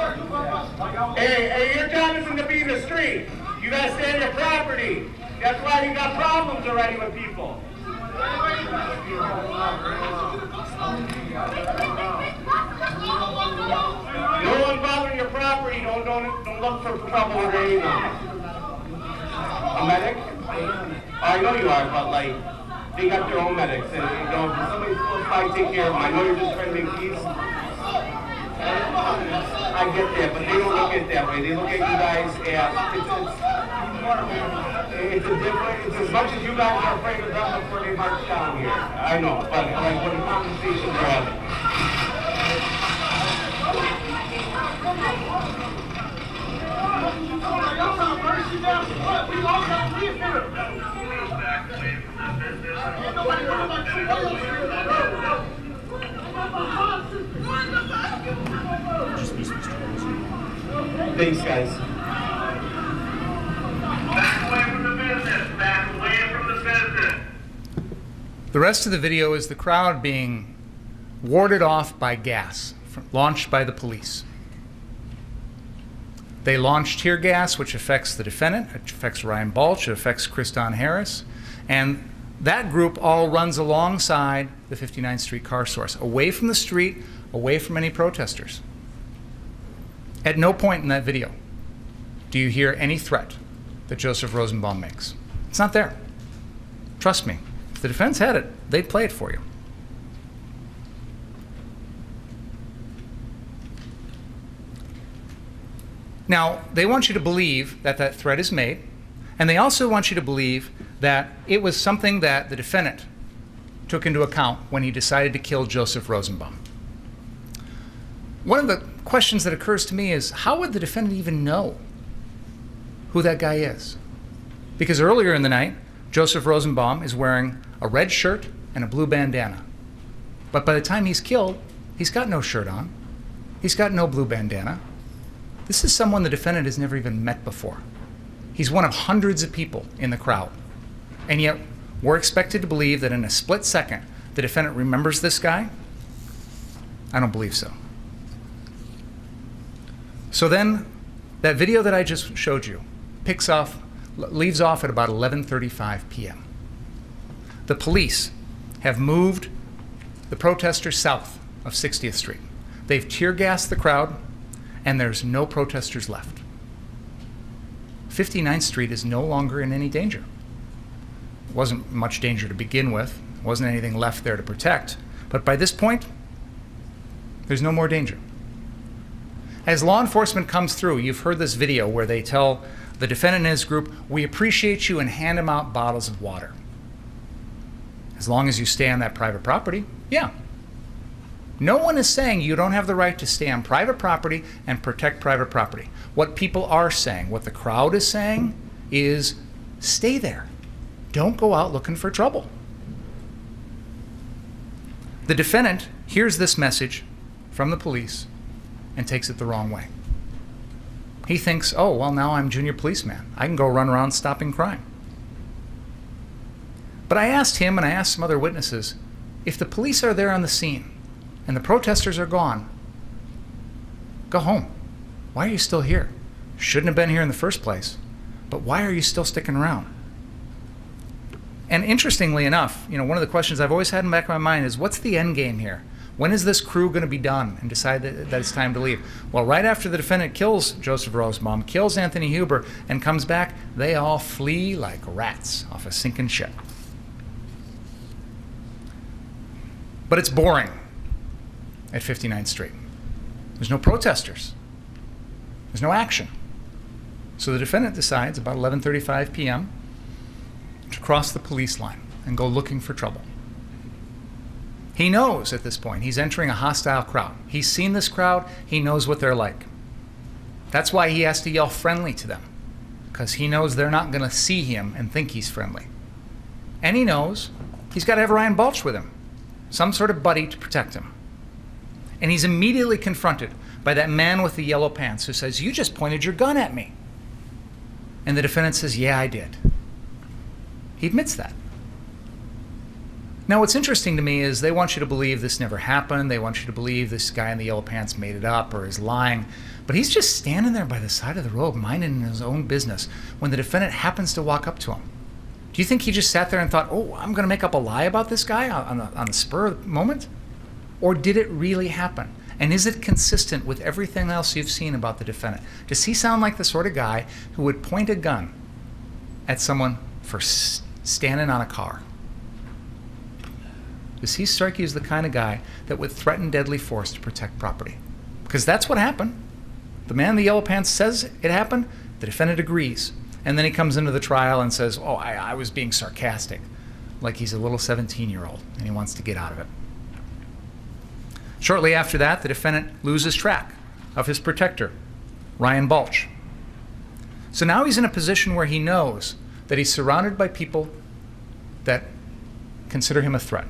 Hey, your job isn't to be in the street. You gotta stay on your property. That's why you got problems already with people. No one bothering your property. Don't look for trouble with anyone. A medic? I know you are, but like, they got their own medics, and you know, if somebody's close by, take care of them. I know you're just trying to make peace. I get that, but they don't look at it that way. They look at you guys as it's as much as you guys are afraid of them before they march down here. I know, but like when the conversations are having. Thanks, guys. Back away from the business. Back away from the business. The rest of the video is the crowd being warded off by gas launched by the police. They launch tear gas, which affects the defendant, which affects Ryan Balch, it affects Kriston Harris, and that group all runs alongside the 59th Street car source, away from the street, away from any protesters. At no point in that video do you hear any threat that Joseph Rosenbaum makes. It's not there. Trust me. If the defense had it, they'd play it for you. Now, they want you to believe that that threat is made, and they also want you to believe that it was something that the defendant took into account when he decided to kill Joseph Rosenbaum. One of the questions that occurs to me is, how would the defendant even know who that guy is? Because earlier in the night, Joseph Rosenbaum is wearing a red shirt and a blue bandana. But by the time he's killed, he's got no shirt on. He's got no blue bandana. This is someone the defendant has never even met before. He's one of hundreds of people in the crowd. And yet, we're expected to believe that in a split second, the defendant remembers this guy? I don't believe so. So then, that video that I just showed you leaves off at about 11:35 p.m. The police have moved the protesters south of 60th Street. They've tear gassed the crowd, and there's no protesters left. 59th Street is no longer in any danger. It wasn't much danger to begin with. There wasn't anything left there to protect. But by this point, there's no more danger. As law enforcement comes through, you've heard this video where they tell the defendant and his group, "We appreciate you," and hand him out bottles of water. As long as you stay on that private property, yeah. No one is saying you don't have the right to stay on private property and protect private property. What people are saying, what the crowd is saying, is stay there. Don't go out looking for trouble. The defendant hears this message from the police and takes it the wrong way. He thinks, oh, well, now I'm junior policeman. I can go run around stopping crime. But I asked him and I asked some other witnesses, if the police are there on the scene and the protesters are gone, go home. Why are you still here? Shouldn't have been here in the first place. But why are you still sticking around? And interestingly enough, one of the questions I've always had in the back of my mind is, what's the end game here? When is this crew going to be done and decide that it's time to leave? Well, right after the defendant kills Joseph Rosenbaum, kills Anthony Huber, and comes back, they all flee like rats off a sinking ship. But it's boring at 59th Street. There's no protesters. There's no action. So the defendant decides about 11:35 p.m. to cross the police line and go looking for trouble. He knows at this point he's entering a hostile crowd. He's seen this crowd. He knows what they're like. That's why he has to yell friendly to them, because he knows they're not going to see him and think he's friendly. And he knows he's got to have Ryan Balch with him, some sort of buddy to protect him. And he's immediately confronted by that man with the yellow pants who says, "You just pointed your gun at me." And the defendant says, "Yeah, I did." He admits that. Now, what's interesting to me is they want you to believe this never happened. They want you to believe this guy in the yellow pants made it up or is lying. But he's just standing there by the side of the road, minding his own business, when the defendant happens to walk up to him. Do you think he just sat there and thought, oh, I'm going to make up a lie about this guy on the spur of the moment? Or did it really happen? And is it consistent with everything else you've seen about the defendant? Does he sound like the sort of guy who would point a gun at someone for standing on a car? Does he strike you as the kind of guy that would threaten deadly force to protect property? Because that's what happened. The man in the yellow pants says it happened. The defendant agrees. And then he comes into the trial and says, oh, I was being sarcastic. Like he's a little 17-year-old and he wants to get out of it. Shortly after that, the defendant loses track of his protector, Ryan Balch. So now he's in a position where he knows that he's surrounded by people that consider him a threat.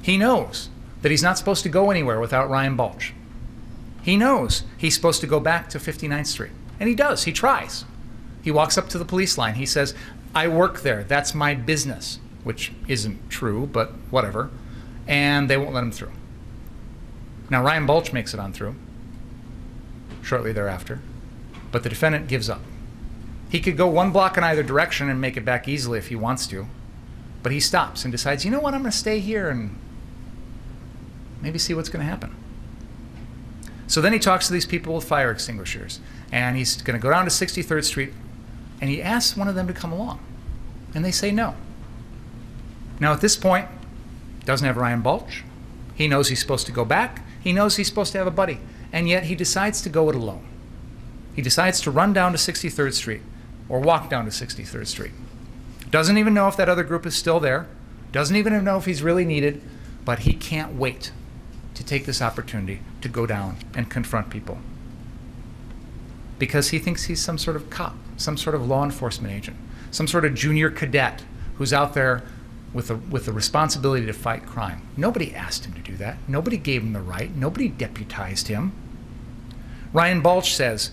He knows that he's not supposed to go anywhere without Ryan Balch. He knows he's supposed to go back to 59th Street. And he does. He tries. He walks up to the police line. He says, I work there. That's my business, which isn't true, but whatever. And they won't let him through. Now, Ryan Balch makes it on through shortly thereafter, but the defendant gives up. He could go one block in either direction and make it back easily if he wants to, but he stops and decides, you know what, I'm going to stay here and maybe see what's going to happen. So then he talks to these people with fire extinguishers, and he's going to go down to 63rd Street, and he asks one of them to come along, and they say no. Now at this point, doesn't have Ryan Balch. He knows he's supposed to go back. He knows he's supposed to have a buddy, and yet he decides to go it alone. He decides to run down to 63rd Street or walk down to 63rd Street. Doesn't even know if that other group is still there. Doesn't even know if he's really needed, but he can't wait to take this opportunity to go down and confront people. Because he thinks he's some sort of cop, some sort of law enforcement agent, some sort of junior cadet who's out there with the responsibility to fight crime. Nobody asked him to do that. Nobody gave him the right. Nobody deputized him. Ryan Balch says,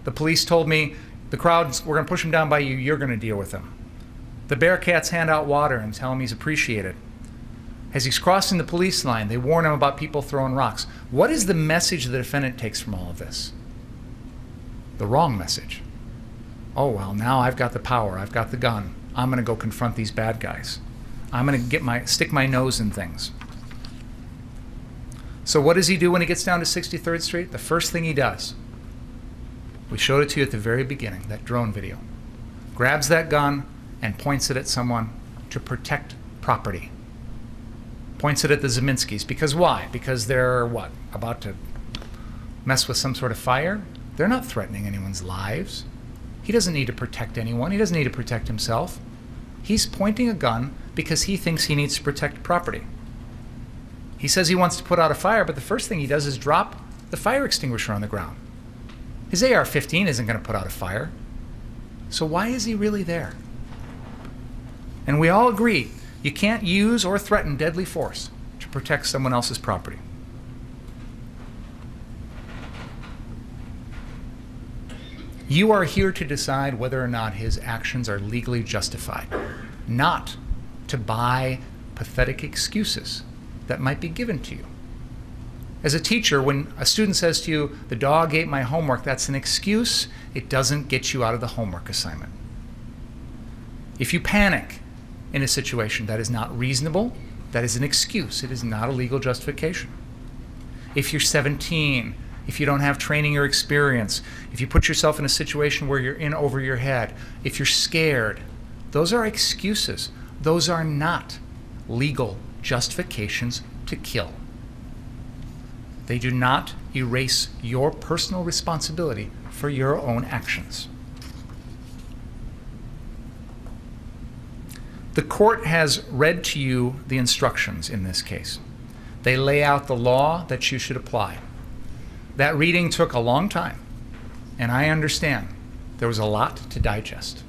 the police told me, the crowds, we're going to push him down by you, you're going to deal with him. The Bearcats hand out water and tell him he's appreciated. As he's crossing the police line, they warn him about people throwing rocks. What is the message the defendant takes from all of this? The wrong message. Oh, well, now I've got the power. I've got the gun. I'm going to go confront these bad guys. I'm going to stick my nose in things. So what does he do when he gets down to 63rd Street? The first thing he does, we showed it to you at the very beginning, that drone video. Grabs that gun and points it at someone to protect property. Points it at the Zeminskis. Because why? Because they're, what, about to mess with some sort of fire? They're not threatening anyone's lives. He doesn't need to protect anyone. He doesn't need to protect himself. He's pointing a gun because he thinks he needs to protect property. He says he wants to put out a fire, but the first thing he does is drop the fire extinguisher on the ground. His AR-15 isn't going to put out a fire. So why is he really there? And we all agree, you can't use or threaten deadly force to protect someone else's property. You are here to decide whether or not his actions are legally justified, not to buy pathetic excuses that might be given to you. As a teacher, when a student says to you, the dog ate my homework, that's an excuse. It doesn't get you out of the homework assignment. If you panic in a situation that is not reasonable, that is an excuse. It is not a legal justification. If you're 17, if you don't have training or experience, if you put yourself in a situation where you're in over your head, if you're scared, those are excuses. Those are not legal justifications to kill. They do not erase your personal responsibility for your own actions. The court has read to you the instructions in this case. They lay out the law that you should apply. That reading took a long time, and I understand there was a lot to digest.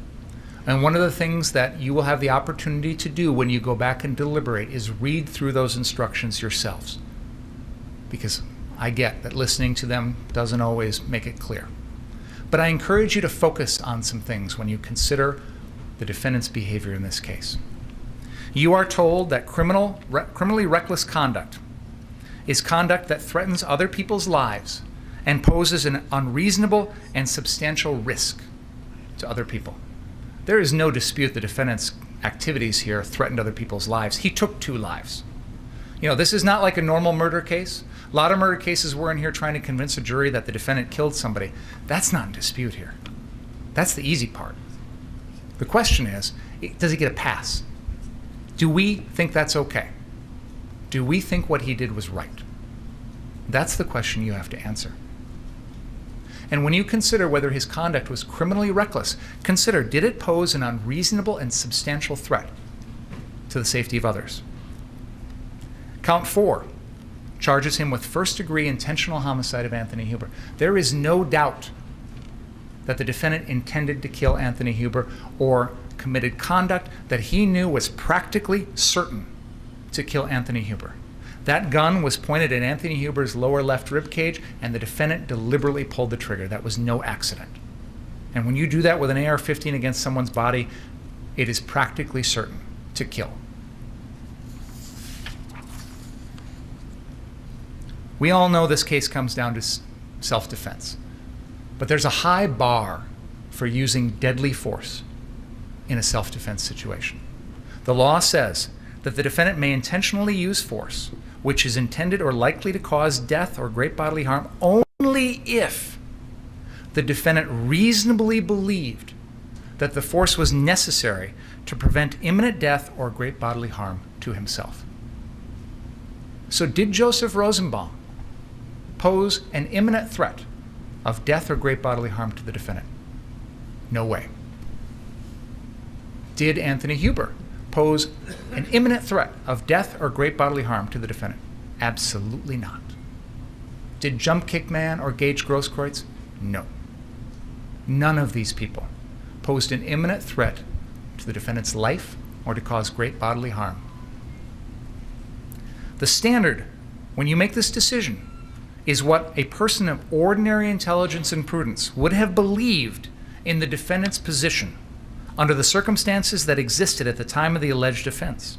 And one of the things that you will have the opportunity to do when you go back and deliberate is read through those instructions yourselves. Because I get that listening to them doesn't always make it clear. But I encourage you to focus on some things when you consider the defendant's behavior in this case. You are told that criminally reckless conduct is conduct that threatens other people's lives and poses an unreasonable and substantial risk to other people. There is no dispute the defendant's activities here threatened other people's lives. He took 2 lives. You know, this is not like a normal murder case. A lot of murder cases we're in here trying to convince a jury that the defendant killed somebody. That's not in dispute here. That's the easy part. The question is, does he get a pass? Do we think that's okay? Do we think what he did was right? That's the question you have to answer. And when you consider whether his conduct was criminally reckless, consider, did it pose an unreasonable and substantial threat to the safety of others? Count 4 charges him with first-degree intentional homicide of Anthony Huber. There is no doubt that the defendant intended to kill Anthony Huber or committed conduct that he knew was practically certain to kill Anthony Huber. That gun was pointed at Anthony Huber's lower left rib cage, and the defendant deliberately pulled the trigger. That was no accident. And when you do that with an AR-15 against someone's body, it is practically certain to kill. We all know this case comes down to self-defense, but there's a high bar for using deadly force in a self-defense situation. The law says that the defendant may intentionally use force which is intended or likely to cause death or great bodily harm only if the defendant reasonably believed that the force was necessary to prevent imminent death or great bodily harm to himself. So did Joseph Rosenbaum pose an imminent threat of death or great bodily harm to the defendant? No way. Did Anthony Huber pose an imminent threat of death or great bodily harm to the defendant? Absolutely not. Did Jump Kick Man or Gage Grosskreutz? No. None of these people posed an imminent threat to the defendant's life or to cause great bodily harm. The standard when you make this decision is what a person of ordinary intelligence and prudence would have believed in the defendant's position under the circumstances that existed at the time of the alleged offense.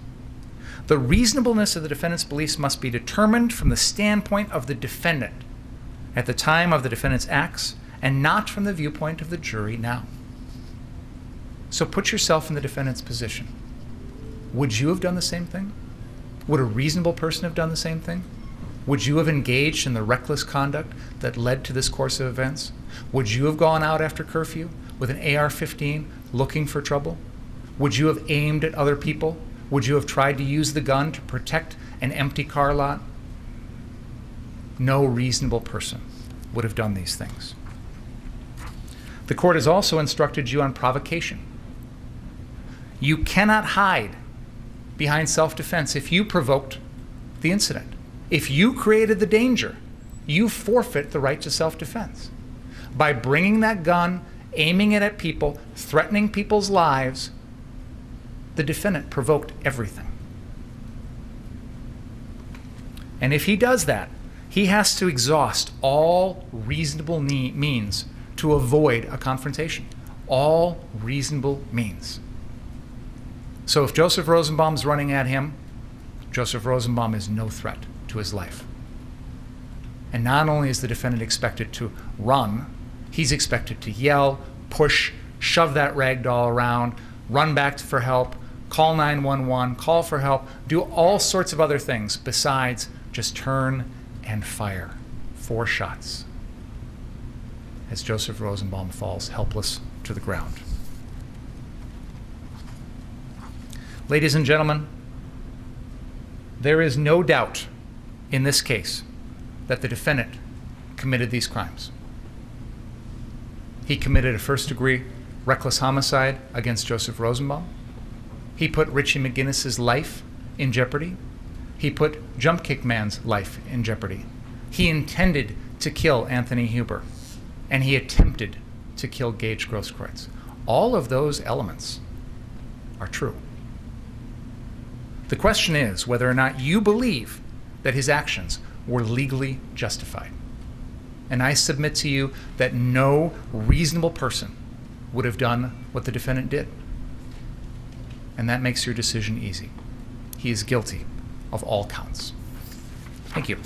The reasonableness of the defendant's beliefs must be determined from the standpoint of the defendant at the time of the defendant's acts and not from the viewpoint of the jury now. So put yourself in the defendant's position. Would you have done the same thing? Would a reasonable person have done the same thing? Would you have engaged in the reckless conduct that led to this course of events? Would you have gone out after curfew with an AR-15 looking for trouble? Would you have aimed at other people? Would you have tried to use the gun to protect an empty car lot? No reasonable person would have done these things. The court has also instructed you on provocation. You cannot hide behind self-defense if you provoked the incident. If you created the danger, you forfeit the right to self-defense. By bringing that gun, aiming it at people, threatening people's lives, the defendant provoked everything. And if he does that, he has to exhaust all reasonable means to avoid a confrontation. All reasonable means. So if Joseph Rosenbaum's running at him, Joseph Rosenbaum is no threat to his life. And not only is the defendant expected to run, he's expected to yell, push, shove that rag doll around, run back for help, call 911, call for help, do all sorts of other things besides just turn and fire 4 shots as Joseph Rosenbaum falls helpless to the ground. Ladies and gentlemen, there is no doubt in this case that the defendant committed these crimes. He committed a first-degree reckless homicide against Joseph Rosenbaum. He put Richie McGinnis's life in jeopardy. He put Jump Kick Man's life in jeopardy. He intended to kill Anthony Huber, and he attempted to kill Gage Grosskreutz. All of those elements are true. The question is whether or not you believe that his actions were legally justified. And I submit to you that no reasonable person would have done what the defendant did. And that makes your decision easy. he is guilty of all counts. Thank you.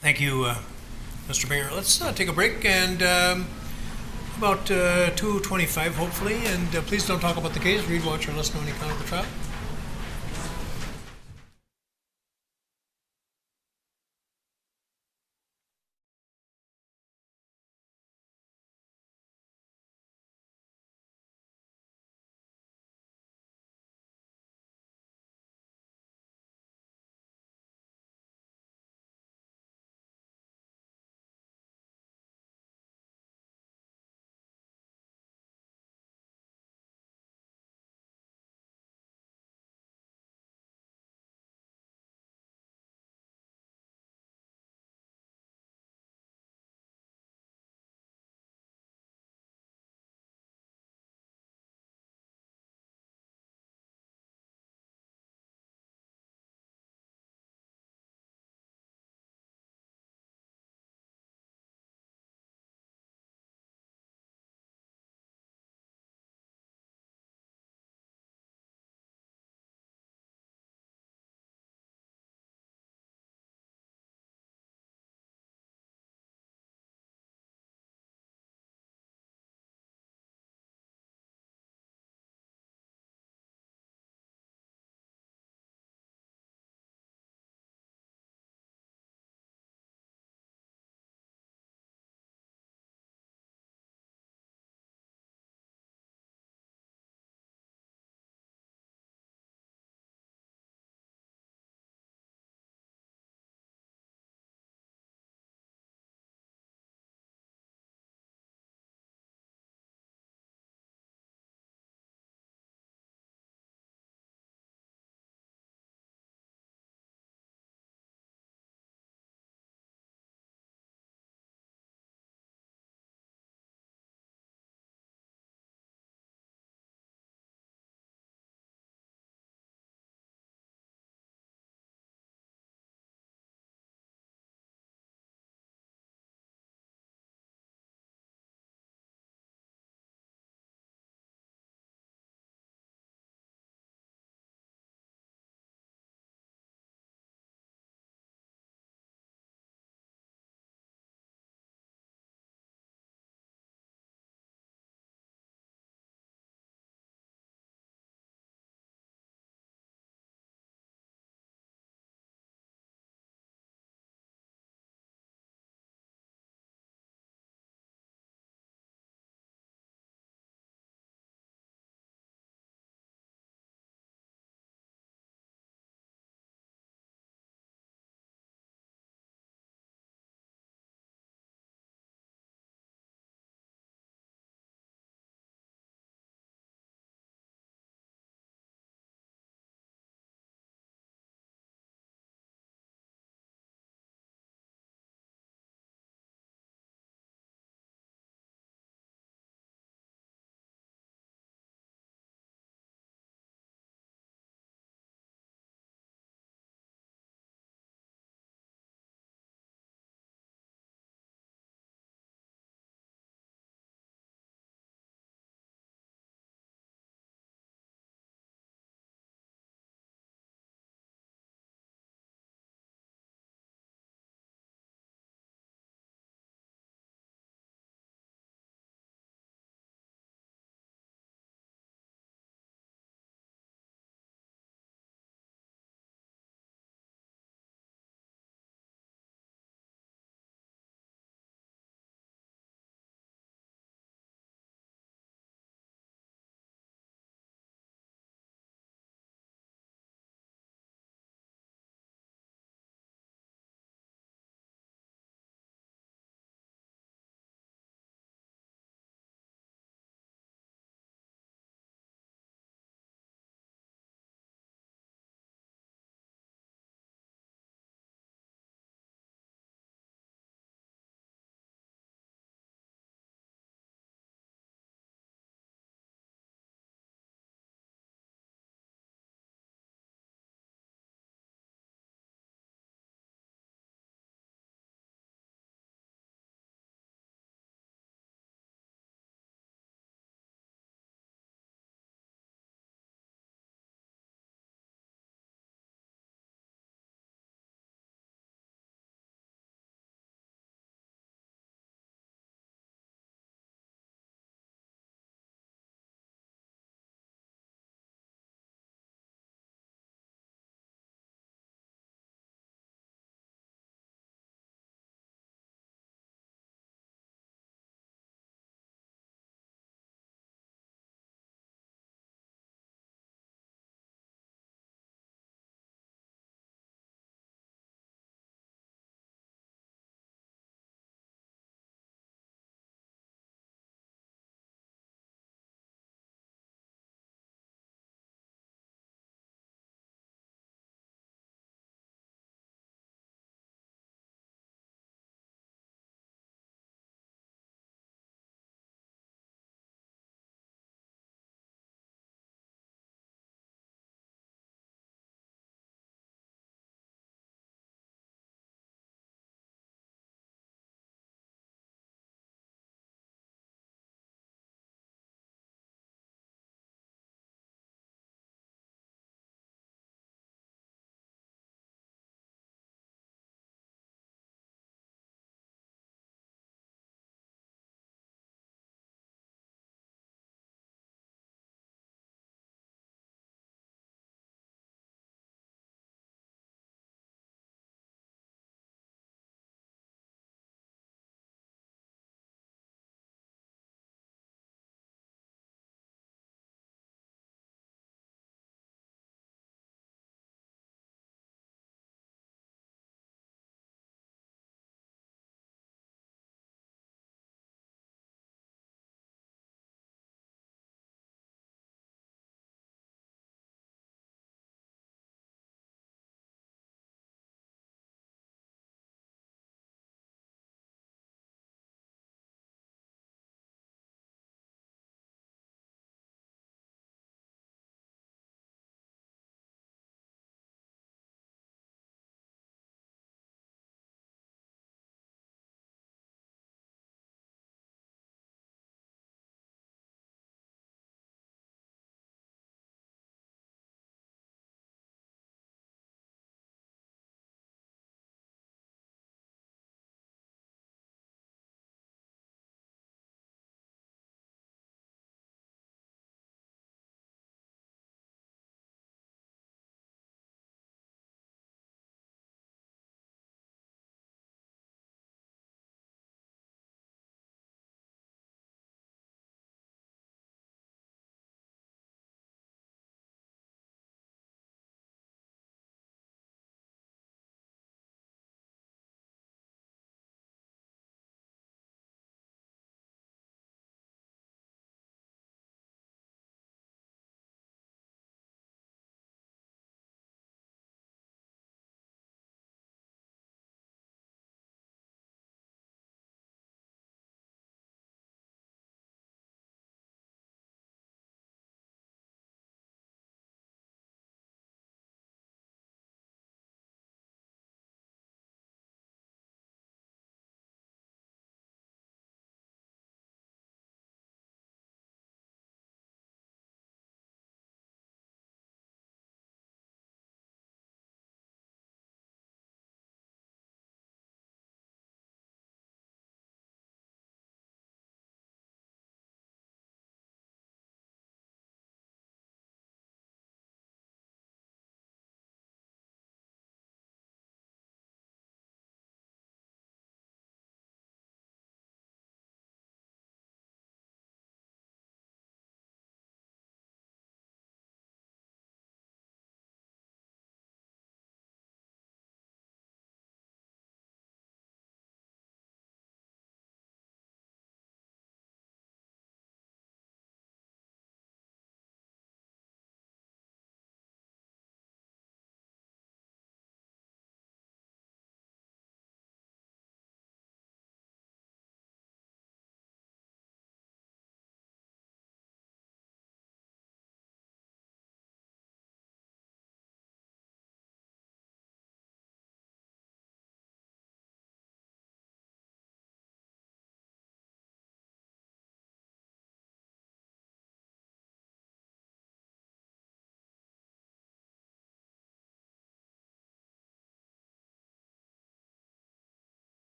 Thank you, Mr. Binger. Let's take a break and about 2:25 hopefully, and please don't talk about the case, read, watch, or listen to any account of the trial.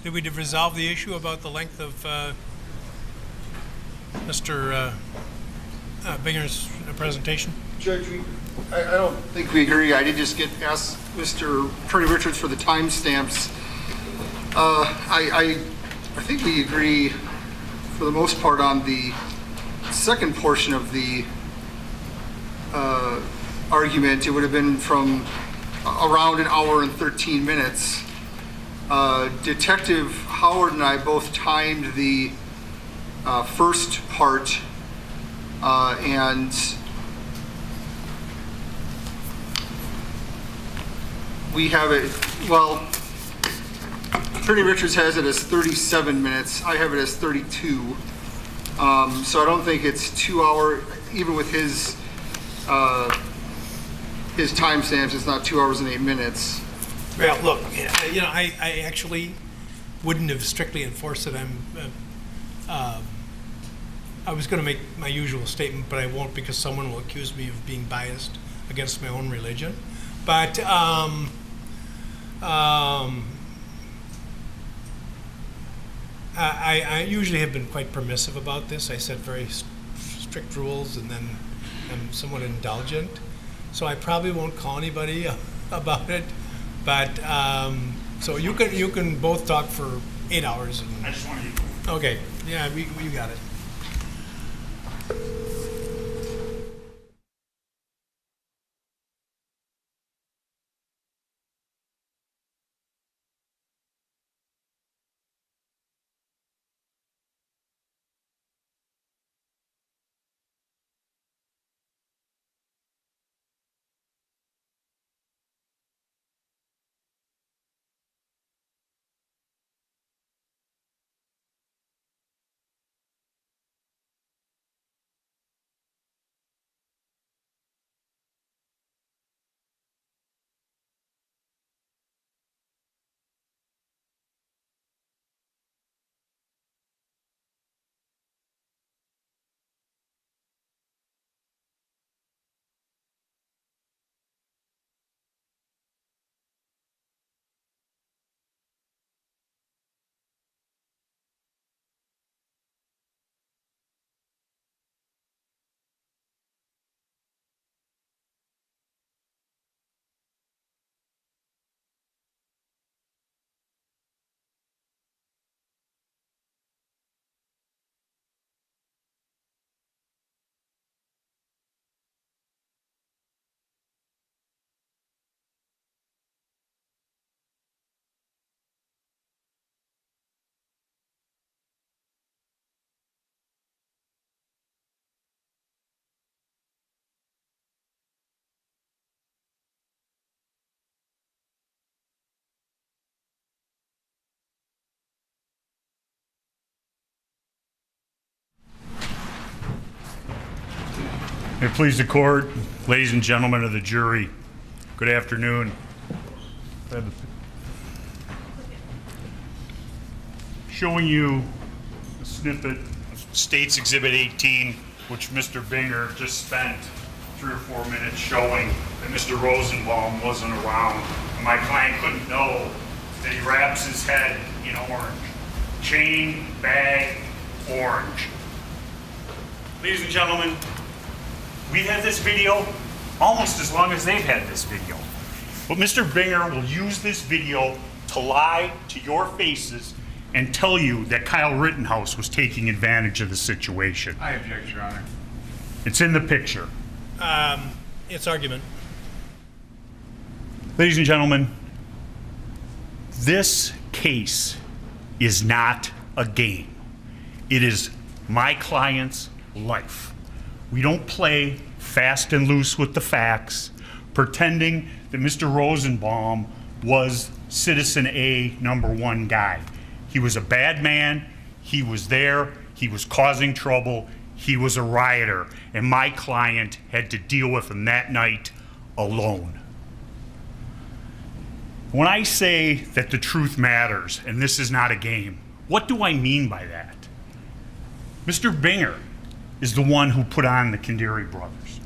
Did we resolve the issue about the length of Mr. Binger's presentation? Judge, I don't think we agree. I did just get asked Mr. Attorney Richards for the timestamps. I think we agree for the most part on the second portion of the argument. It would have been from around an hour and 13 minutes. Detective Howard and I both timed the first part and we have it, well, Attorney Richards has it as 37 minutes. I have it as 32. So I don't think it's 2 hour, even with his timestamps, it's not 2 hours and 8 minutes. Well, look, you know, I actually wouldn't have strictly enforced it. I was going to make my usual statement, but I won't because someone will accuse me of being biased against my own religion. But I usually have been quite permissive about this. I set very strict rules, and then I'm somewhat indulgent. So I probably won't call anybody about it. But so you can both talk for 8 hours. I just want you. Okay. Yeah, you got it. May it please the court, ladies and gentlemen of the jury, good afternoon. Showing you a snippet of State's Exhibit 18, which Mr. Binger just spent 3 or 4 minutes showing that Mr. Rosenbaum wasn't around. And my client couldn't know that he wraps his head in orange. Chain, bag, orange. Ladies and gentlemen, we've had this video almost as long as they've had this video. But Mr. Binger will use this video to lie to your faces and tell you that Kyle Rittenhouse was taking advantage of the situation. I object, Your Honor. It's in the picture. It's argument. Ladies and gentlemen, this case is not a game. It is my client's life. We don't play fast and loose with the facts, pretending that Mr. Rosenbaum was Citizen A #1 guy. He was a bad man, he was there, he was causing trouble, he was a rioter, and my client had to deal with him that night alone. When I say that the truth matters and this is not a game, what do I mean by that? Mr. Binger is the one who put on the Kendary brothers.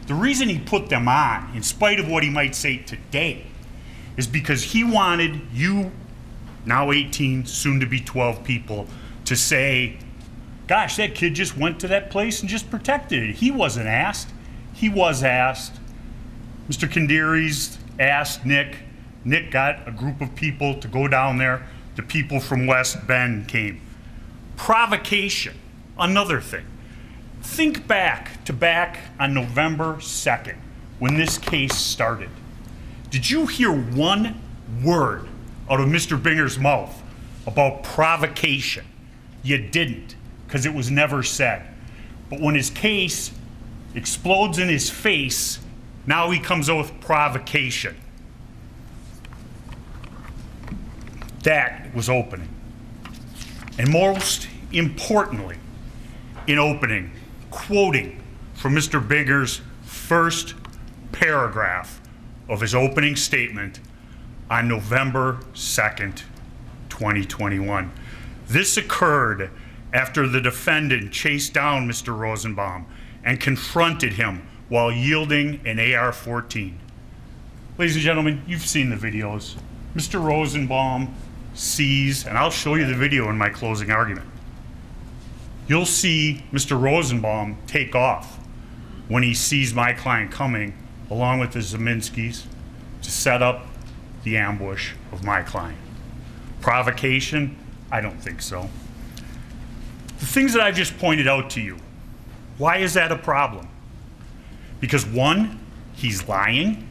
The reason he put them on, in spite of what he might say today, is because he wanted you now 18, soon to be 12 people, to say, gosh, that kid just went to that place and just protected it. He wasn't asked. He was asked. Mr. Kandiris asked Nick. Nick got a group of people to go down there. The people from West Bend came. Provocation, another thing. Think back on November 2nd, when this case started. Did you hear one word out of Mr. Binger's mouth about provocation? You didn't, because it was never said. But when his case explodes in his face, now he comes out with provocation. That was opening. And most importantly, in opening, quoting from Mr. Binger's first paragraph of his opening statement on November 2nd, 2021. This occurred after the defendant chased down Mr. Rosenbaum and confronted him while yielding an AR-14. Ladies and gentlemen, you've seen the videos. Mr. Rosenbaum sees, and I'll show you the video in my closing argument. You'll see Mr. Rosenbaum take off when he sees my client coming along with the Zeminskis to set up the ambush of my client. Provocation? I don't think so. The things that I've just pointed out to you, why is that a problem? Because one, he's lying.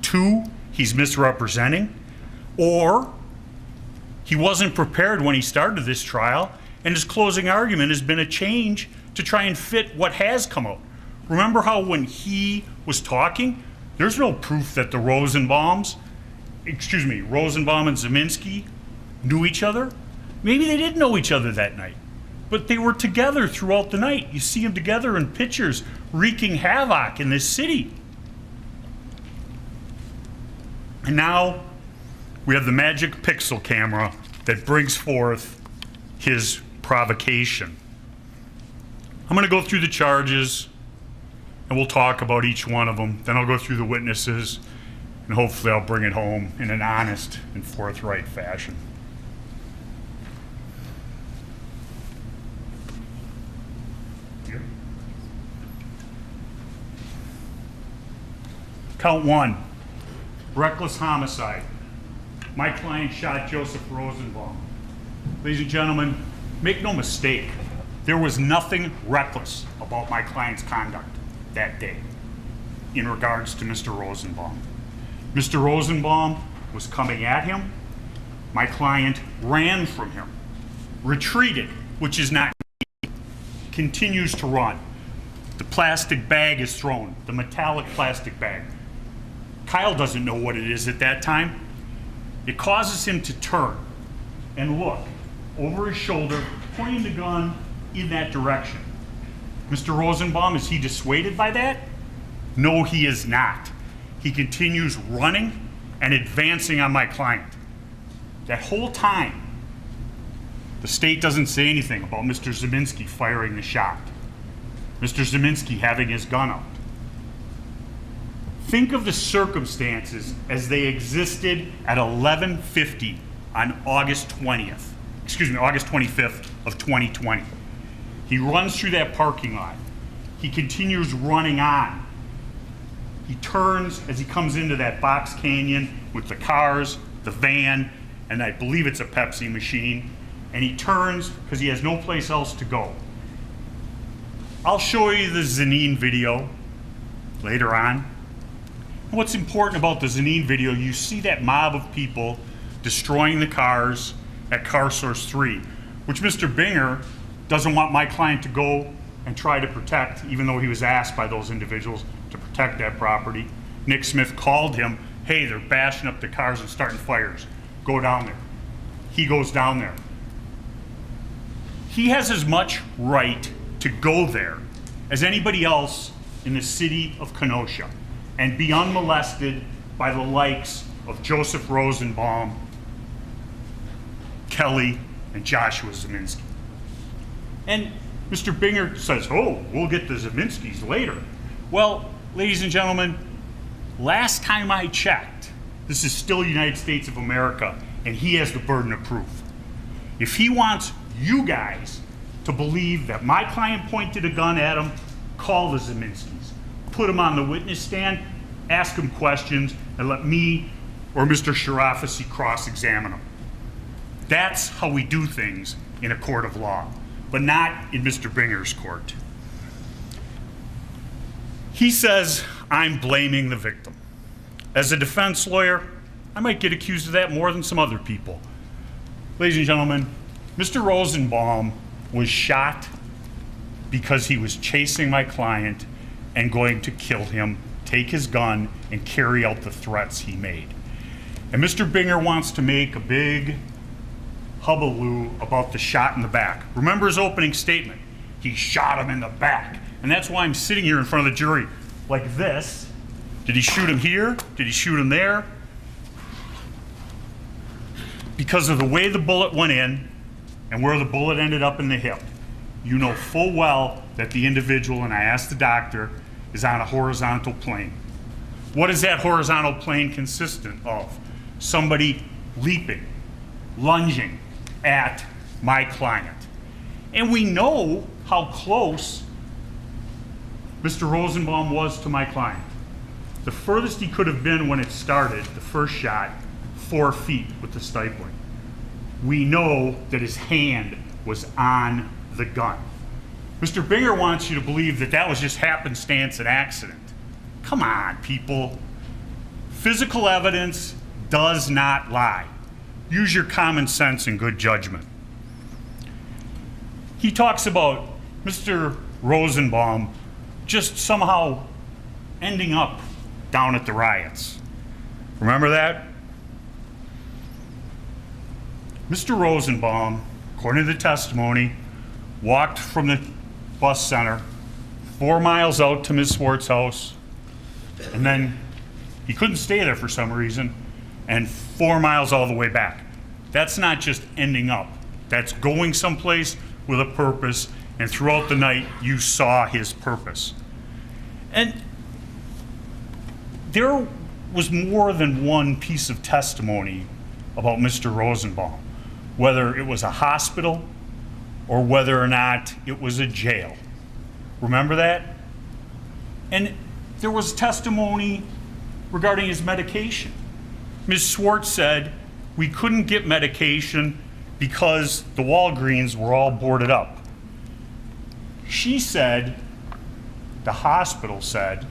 Two, he's misrepresenting. Or he wasn't prepared when he started this trial, and his closing argument has been a change to try and fit what has come out. Remember how when he was talking, there's no proof that the Rosenbaum and Zeminski knew each other? Maybe they did know each other that night, but they were together throughout the night. You see them together in pictures wreaking havoc in this city. And now we have the magic pixel camera that brings forth his provocation. I'm going to go through the charges and we'll talk about each one of them. Then I'll go through the witnesses and hopefully I'll bring it home in an honest and forthright fashion. Count one, reckless homicide. My client shot Joseph Rosenbaum. Ladies and gentlemen, make no mistake, there was nothing reckless about my client's conduct that day in regards to Mr. Rosenbaum. Mr. Rosenbaum was coming at him. My client ran from him, retreated, which is not, continues to run. The plastic bag is thrown, the metallic plastic bag. Kyle doesn't know what it is at that time. It causes him to turn and look over his shoulder, pointing the gun in that direction. Mr. Rosenbaum, is he dissuaded by that? No, he is not. He continues running and advancing on my client. That whole time, the state doesn't say anything about Mr. Zeminski firing the shot. Mr. Zeminski having his gun out. Think of the circumstances as they existed at 11:50 on August 25th of 2020. He runs through that parking lot. He continues running on. He turns as he comes into that box canyon with the cars, the van, and I believe it's a Pepsi machine. And he turns because he has no place else to go. I'll show you the Zanin video later on. What's important about the Zanin video, you see that mob of people destroying the cars at Car Source 3, which Mr. Binger doesn't want my client to go and try to protect, even though he was asked by those individuals to protect that property. Nick Smith called him, hey, they're bashing up the cars and starting fires. Go down there. He goes down there. He has as much right to go there as anybody else in the city of Kenosha and be unmolested by the likes of Joseph Rosenbaum, Kelly, and Joshua Zeminski. And Mr. Binger says, oh, we'll get the Zeminskis later. Well, ladies and gentlemen, last time I checked, this is still United States of America, and he has the burden of proof. If he wants you guys to believe that my client pointed a gun at him, call the Zeminskis, put them on the witness stand, ask them questions, and let me or Mr. Sharafasi cross-examine them. That's how we do things in a court of law, but not in Mr. Binger's court. He says, I'm blaming the victim. As a defense lawyer, I might get accused of that more than some other people. Ladies and gentlemen, Mr. Rosenbaum was shot because he was chasing my client and going to kill him, take his gun, and carry out the threats he made. And Mr. Binger wants to make a big hullabaloo about the shot in the back. Remember his opening statement? He shot him in the back. And that's why I'm sitting here in front of the jury like this. Did he shoot him here? Did he shoot him there? Because of the way the bullet went in and where the bullet ended up in the hip, you know full well that the individual, and I asked the doctor, is on a horizontal plane. What is that horizontal plane consistent of? Somebody leaping, lunging at my client. And we know how close Mr. Rosenbaum was to my client. The furthest he could have been when it started, the first shot, 4 feet with the stipling. We know that his hand was on the gun. Mr. Binger wants you to believe that that was just happenstance and accident. Come on, people. Physical evidence does not lie. Use your common sense and good judgment. He talks about Mr. Rosenbaum just somehow ending up down at the riots. Remember that? Mr. Rosenbaum, according to the testimony, walked from the bus center 4 miles out to Ms. Swartz's house, and then he couldn't stay there for some reason, and 4 miles all the way back. That's not just ending up. That's going someplace with a purpose, and throughout the night, you saw his purpose. And there was more than one piece of testimony about Mr. Rosenbaum, whether it was a hospital or whether or not it was a jail. Remember that? And there was testimony regarding his medication. Ms. Swartz said we couldn't get medication because the Walgreens were all boarded up. She said, the hospital said,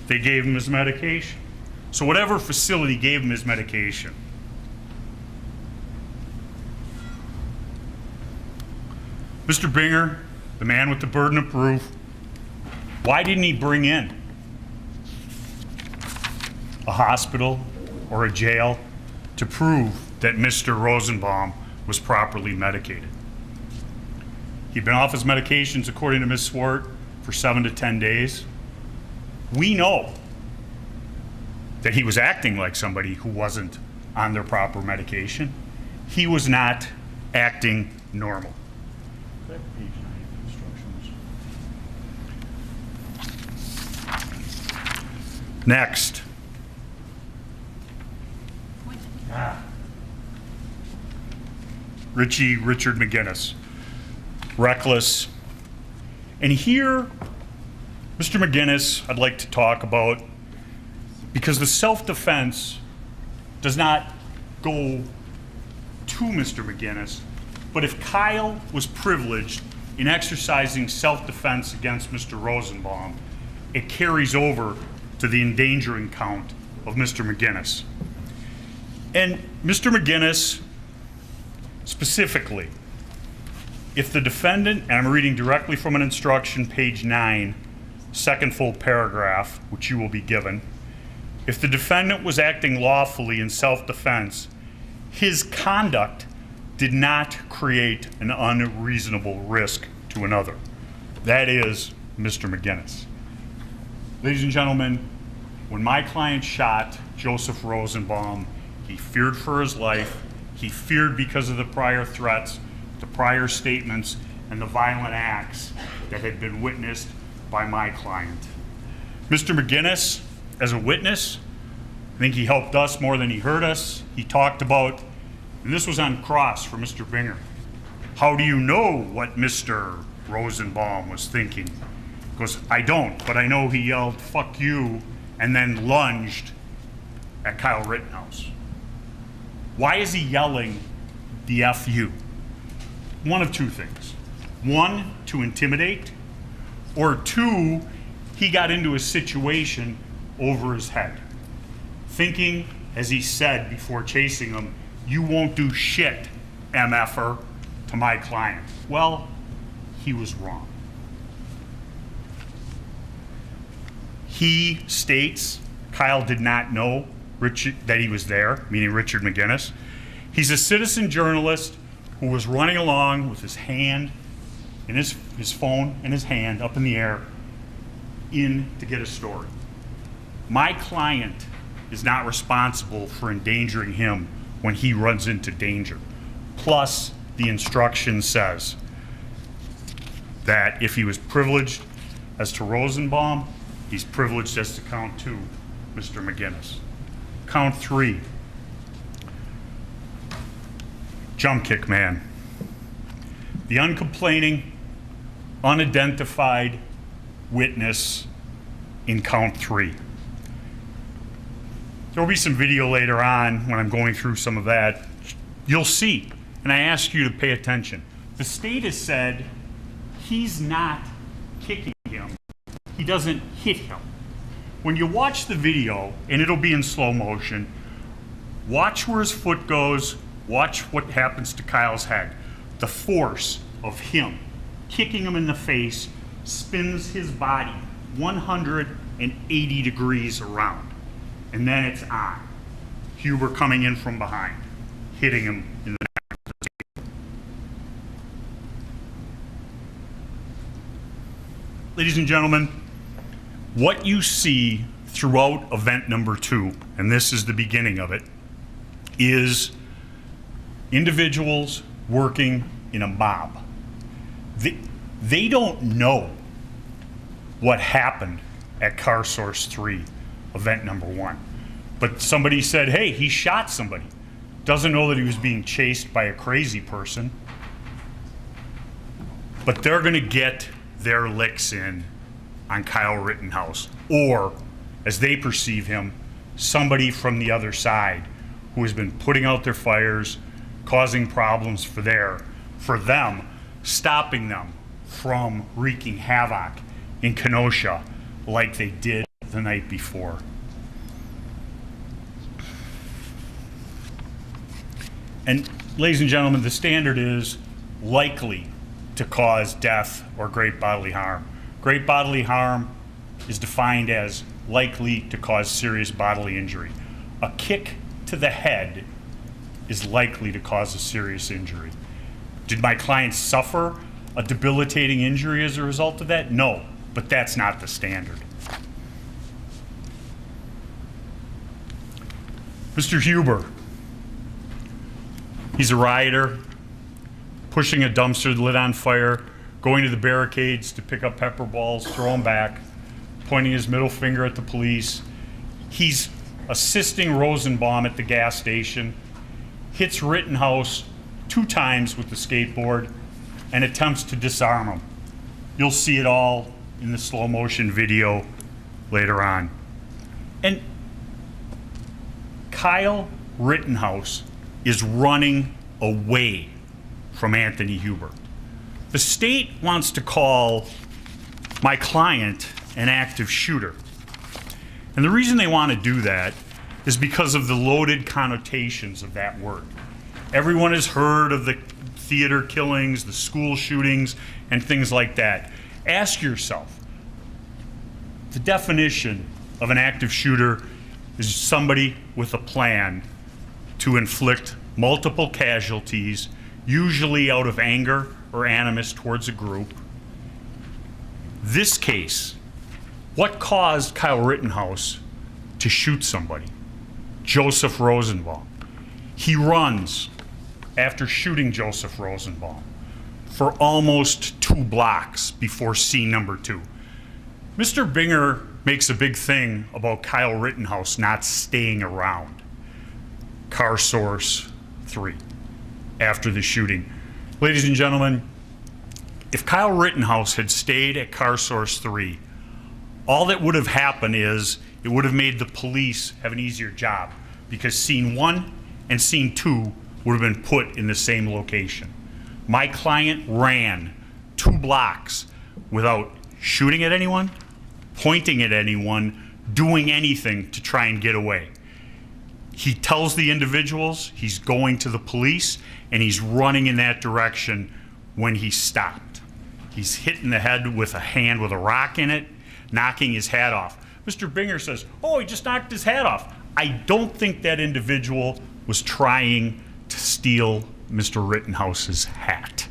they gave him his medication. So whatever facility gave him his medication. Mr. Binger, the man with the burden of proof, why didn't he bring in a hospital or a jail to prove that Mr. Rosenbaum was properly medicated? He'd been off his medications, according to Ms. Swart, for 7 to 10 days. We know that he was acting like somebody who wasn't on their proper medication. He was not acting normal. Next. Richard McGinnis. Reckless. And here, Mr. McGinnis, I'd like to talk about, because the self-defense does not go to Mr. McGinnis, but if Kyle was privileged in exercising self-defense against Mr. Rosenbaum, it carries over to the endangering count of Mr. McGinnis. And Mr. McGinnis, specifically, if the defendant, and I'm reading directly from an instruction, page 9, second full paragraph, which you will be given, if the defendant was acting lawfully in self-defense, his conduct did not create an unreasonable risk to another. That is Mr. McGinnis. Ladies and gentlemen, when my client shot Joseph Rosenbaum, he feared for his life. He feared because of the prior threats, the prior statements, and the violent acts that had been witnessed by my client. Mr. McGinnis, as a witness, I think he helped us more than he hurt us. He talked about And this was on cross for Mr. Binger. How do you know what Mr. Rosenbaum was thinking? He goes, I don't, but I know he yelled, fuck you, and then lunged at Kyle Rittenhouse. Why is he yelling the F you? One of two things. One, to intimidate, or two, he got into a situation over his head, thinking, as he said before chasing him, you won't do shit, MFer, to my client. Well, he was wrong. He states Kyle did not know that he was there, meaning Richard McGinnis. He's a citizen journalist who was running along with his hand in his phone in his hand up in the air in to get a story. My client is not responsible for endangering him when he runs into danger. Plus, the instruction says that if he was privileged as to Rosenbaum, he's privileged as to count 2, Mr. McGinnis. Count 3, jump kick man. The uncomplaining, unidentified witness in count 3. There will be some video later on when I'm going through some of that. You'll see, and I ask you to pay attention. The state has said he's not kicking him. He doesn't hit him. When you watch the video, and it'll be in slow motion, watch where his foot goes, watch what happens to Kyle's head. The force of him kicking him in the face spins his body 180 degrees around. And then it's on. Huber coming in from behind, hitting him in the neck. Ladies and gentlemen, what you see throughout event number 2, and this is the beginning of it, is individuals working in a mob. They don't know what happened at Car Source 3, event number 1. But somebody said, hey, he shot somebody. Doesn't know that he was being chased by a crazy person. But they're gonna get their licks in on Kyle Rittenhouse, or, as they perceive him, somebody from the other side who has been putting out their fires, causing problems for them, stopping them from wreaking havoc in Kenosha like they did the night before. And ladies and gentlemen, the standard is likely to cause death or great bodily harm. Great bodily harm is defined as likely to cause serious bodily injury. A kick to the head is likely to cause a serious injury. Did my client suffer a debilitating injury as a result of that? No, but that's not the standard. Mr. Huber, he's a rioter, pushing a dumpster lit on fire, going to the barricades to pick up pepper balls, throw them back, pointing his middle finger at the police. He's assisting Rosenbaum at the gas station, hits Rittenhouse 2 times with the skateboard, and attempts to disarm him. You'll see it all in the slow motion video later on. And Kyle Rittenhouse is running away from Anthony Huber. The state wants to call my client an active shooter. And the reason they want to do that is because of the loaded connotations of that word. Everyone has heard of the theater killings, the school shootings, and things like that. Ask yourself, the definition of an active shooter is somebody with a plan to inflict multiple casualties, usually out of anger or animus towards a group. This case, what caused Kyle Rittenhouse to shoot somebody? Joseph Rosenbaum. He runs after shooting Joseph Rosenbaum for almost 2 blocks before scene number 2. Mr. Binger makes a big thing about Kyle Rittenhouse not staying around Car Source 3. after the shooting. Ladies and gentlemen, if Kyle Rittenhouse had stayed at Car Source 3, all that would have happened is it would have made the police have an easier job, because scene 1 and scene 2 would have been put in the same location. My client ran 2 blocks without shooting at anyone, pointing at anyone, doing anything to try and get away. He tells the individuals he's going to the police, and he's running in that direction when he stopped. He's hit in the head with a hand with a rock in it, knocking his hat off. Mr. Binger says, oh, he just knocked his hat off. I don't think that individual was trying to steal Mr. Rittenhouse's hat.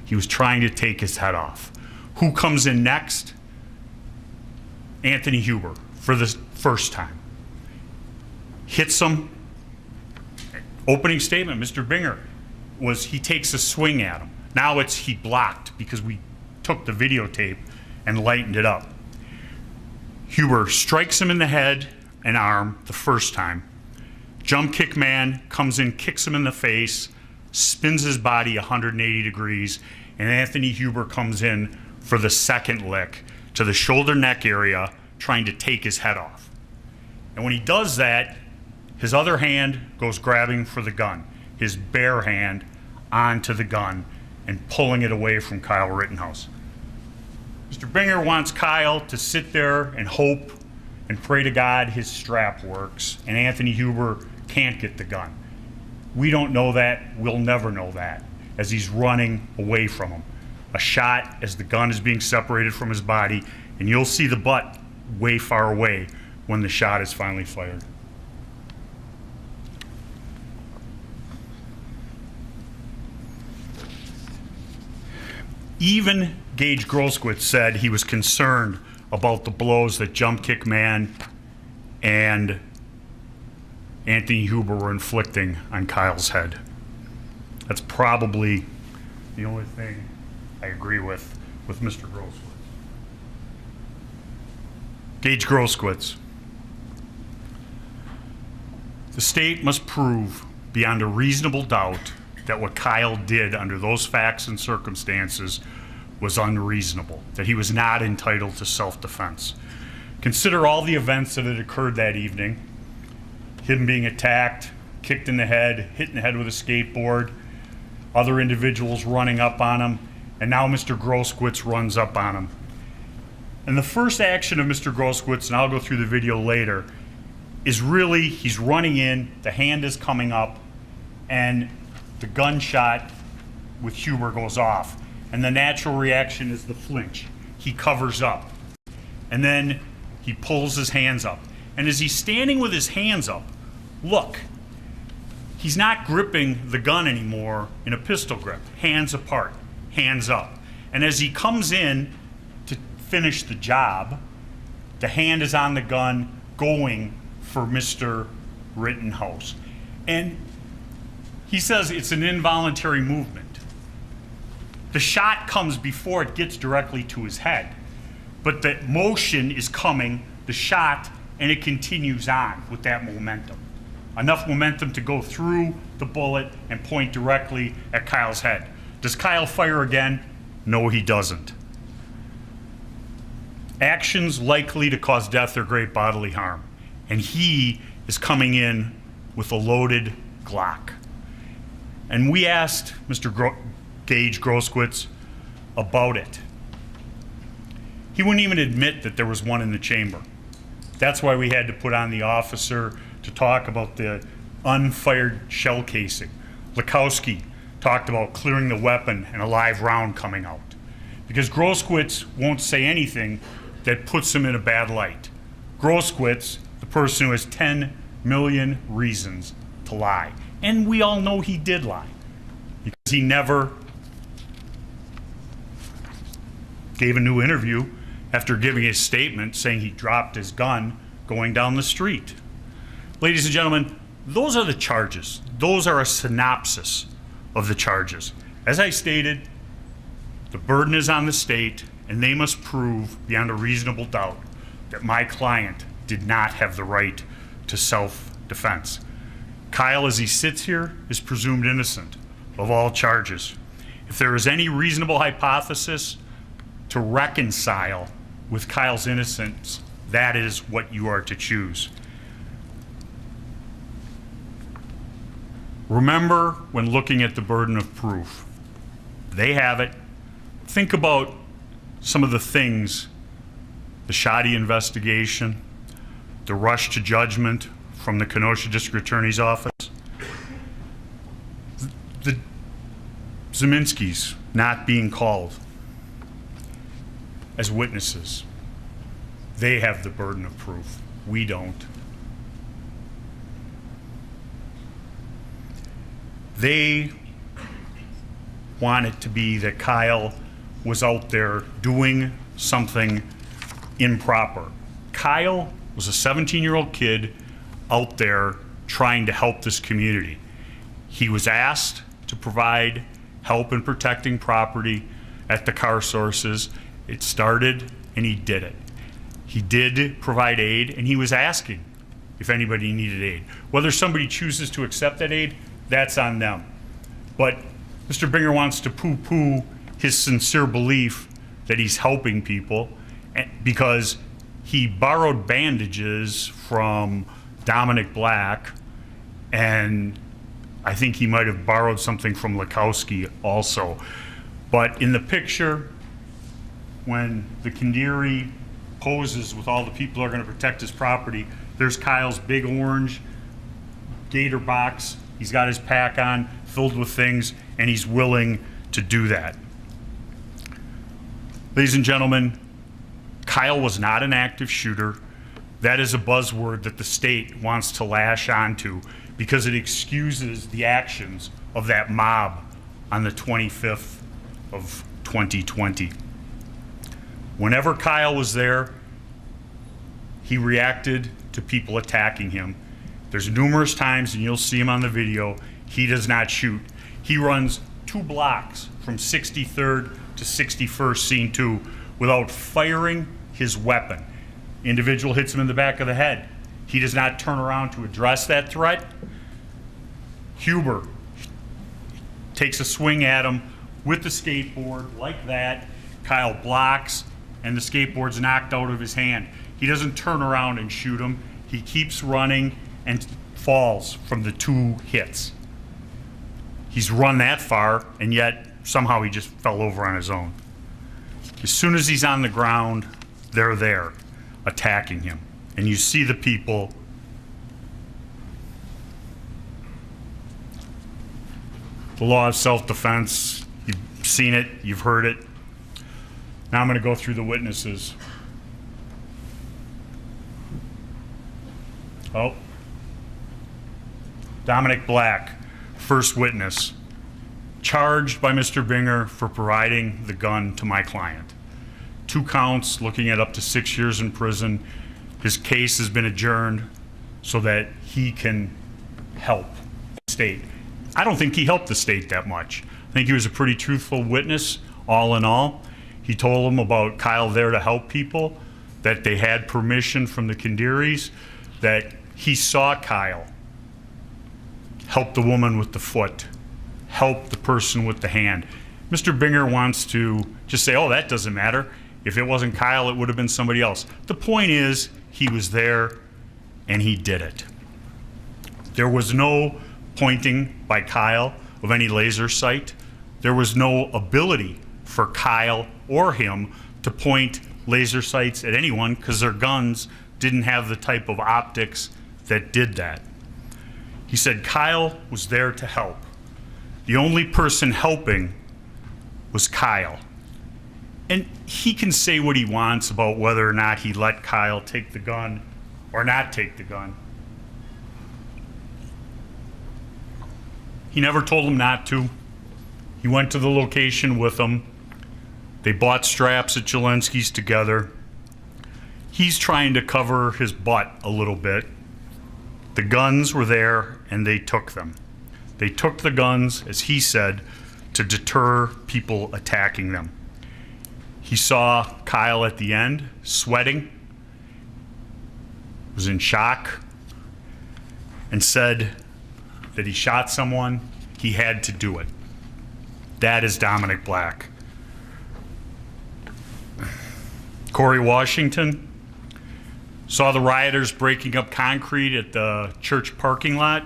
He was trying to take his head off. Who comes in next? Anthony Huber, for the first time. Hits him. Opening statement, Mr. Binger, was he takes a swing at him. Now it's he blocked, because we took the videotape and lightened it up. Huber strikes him in the head and arm the first time. Jump kick man comes in, kicks him in the face, spins his body 180 degrees, and Anthony Huber comes in for the second lick to the shoulder neck area, trying to take his head off. And when he does that, his other hand goes grabbing for the gun, his bare hand onto the gun and pulling it away from Kyle Rittenhouse. Mr. Binger wants Kyle to sit there and hope and pray to God his strap works, and Anthony Huber can't get the gun. We don't know that. We'll never know that, as he's running away from him. A shot as the gun is being separated from his body, and you'll see the butt way far away when the shot is finally fired. Even Gage Groskowitz said he was concerned about the blows that Jump Kick Man and Anthony Huber were inflicting on Kyle's head. That's probably the only thing I agree with Mr. Groskowitz. Gage Groskowitz. The state must prove beyond a reasonable doubt that what Kyle did under those facts and circumstances was unreasonable, that he was not entitled to self-defense. Consider all the events that had occurred that evening. Him being attacked, kicked in the head, hit in the head with a skateboard, other individuals running up on him, and now Mr. Groskowitz runs up on him. And the first action of Mr. Groskowitz, and I'll go through the video later, is really he's running in, the hand is coming up, and the gunshot with Huber goes off. And the natural reaction is the flinch. He covers up. And then he pulls his hands up. And as he's standing with his hands up, look, he's not gripping the gun anymore in a pistol grip. Hands apart, hands up. And as he comes in to finish the job, the hand is on the gun going for Mr. Rittenhouse. And he says it's an involuntary movement. The shot comes before it gets directly to his head, but the motion is coming, the shot, and it continues on with that momentum. Enough momentum to go through the bullet and point directly at Kyle's head. Does Kyle fire again? No, he doesn't. Actions likely to cause death or great bodily harm. And he is coming in with a loaded Glock. And we asked Mr. Gage Groskowitz about it. He wouldn't even admit that there was one in the chamber. That's why we had to put on the officer to talk about the unfired shell casing. Lukowski talked about clearing the weapon and a live round coming out. Because Groskowitz won't say anything that puts him in a bad light. Groskowitz, the person who has 10 million reasons to lie. And we all know he did lie, because he never gave a new interview after giving his statement saying he dropped his gun going down the street. Ladies and gentlemen, those are the charges. Those are a synopsis of the charges. As I stated, the burden is on the state, and they must prove beyond a reasonable doubt that my client did not have the right to self-defense. Kyle, as he sits here, is presumed innocent. of all charges. If there is any reasonable hypothesis to reconcile with Kyle's innocence, that is what you are to choose. Remember, when looking at the burden of proof, they have it. Think about some of the things: the shoddy investigation, the rush to judgment from the Kenosha District Attorney's Office, the Zeminskis not being called as witnesses. They have the burden of proof. We don't. They want it to be that Kyle was out there doing something improper. Kyle was a 17-year-old kid out there trying to help this community. He was asked to provide help in protecting property at the car sources. It started and he did it. He did provide aid, and he was asking if anybody needed aid. Whether somebody chooses to accept that aid, that's on them. But Mr. Binger wants to poo-poo his sincere belief that he's helping people because he borrowed bandages from Dominic Black, and I think he might have borrowed something from Lakowski also. But in the picture, when the Kindiri poses with all the people who are going to protect his property, there's Kyle's big orange gator box. He's got his pack on, filled with things, and he's willing to do that. Ladies and gentlemen, Kyle was not an active shooter. That is a buzzword that the state wants to lash onto because it excuses the actions of that mob on the 25th of 2020. Whenever Kyle was there, he reacted to people attacking him. There's numerous times, and you'll see him on the video, he does not shoot. He runs 2 blocks from 63rd to 61st scene 2 without firing his weapon. Individual hits him in the back of the head. He does not turn around to address that threat. Huber takes a swing at him with the skateboard like that. Kyle blocks, and the skateboard's knocked out of his hand. He doesn't turn around and shoot him. He keeps running and falls from the 2 hits. He's run that far, and yet somehow he just fell over on his own. As soon as he's on the ground, they're there attacking him. And you see the people. The law of self-defense, you've seen it, you've heard it. Now I'm going to go through the witnesses. Oh. Dominic Black, first witness, charged by Mr. Binger for providing the gun to my client. 2 counts, looking at up to 6 years in prison. His case has been adjourned so that he can help the state. I don't think he helped the state that much. I think he was a pretty truthful witness, all in all. He told them about Kyle there to help people, that they had permission from the Kindiris, that he saw Kyle help the woman with the foot, help the person with the hand. Mr. Binger wants to just say, oh, that doesn't matter. If it wasn't Kyle, it would have been somebody else. The point is, he was there and he did it. There was no pointing by Kyle of any laser sight. There was no ability for Kyle or him to point laser sights at anyone because their guns didn't have the type of optics that did that. He said Kyle was there to help. The only person helping was Kyle. And he can say what he wants about whether or not he let Kyle take the gun or not take the gun. He never told him not to. He went to the location with him. They bought straps at Jelensky's together. He's trying to cover his butt a little bit. The guns were there and they took them. They took the guns, as he said, to deter people attacking them. He saw Kyle at the end, sweating, was in shock, and said that he shot someone, he had to do it. That is Dominic Black. Corey Washington saw the rioters breaking up concrete at the church parking lot,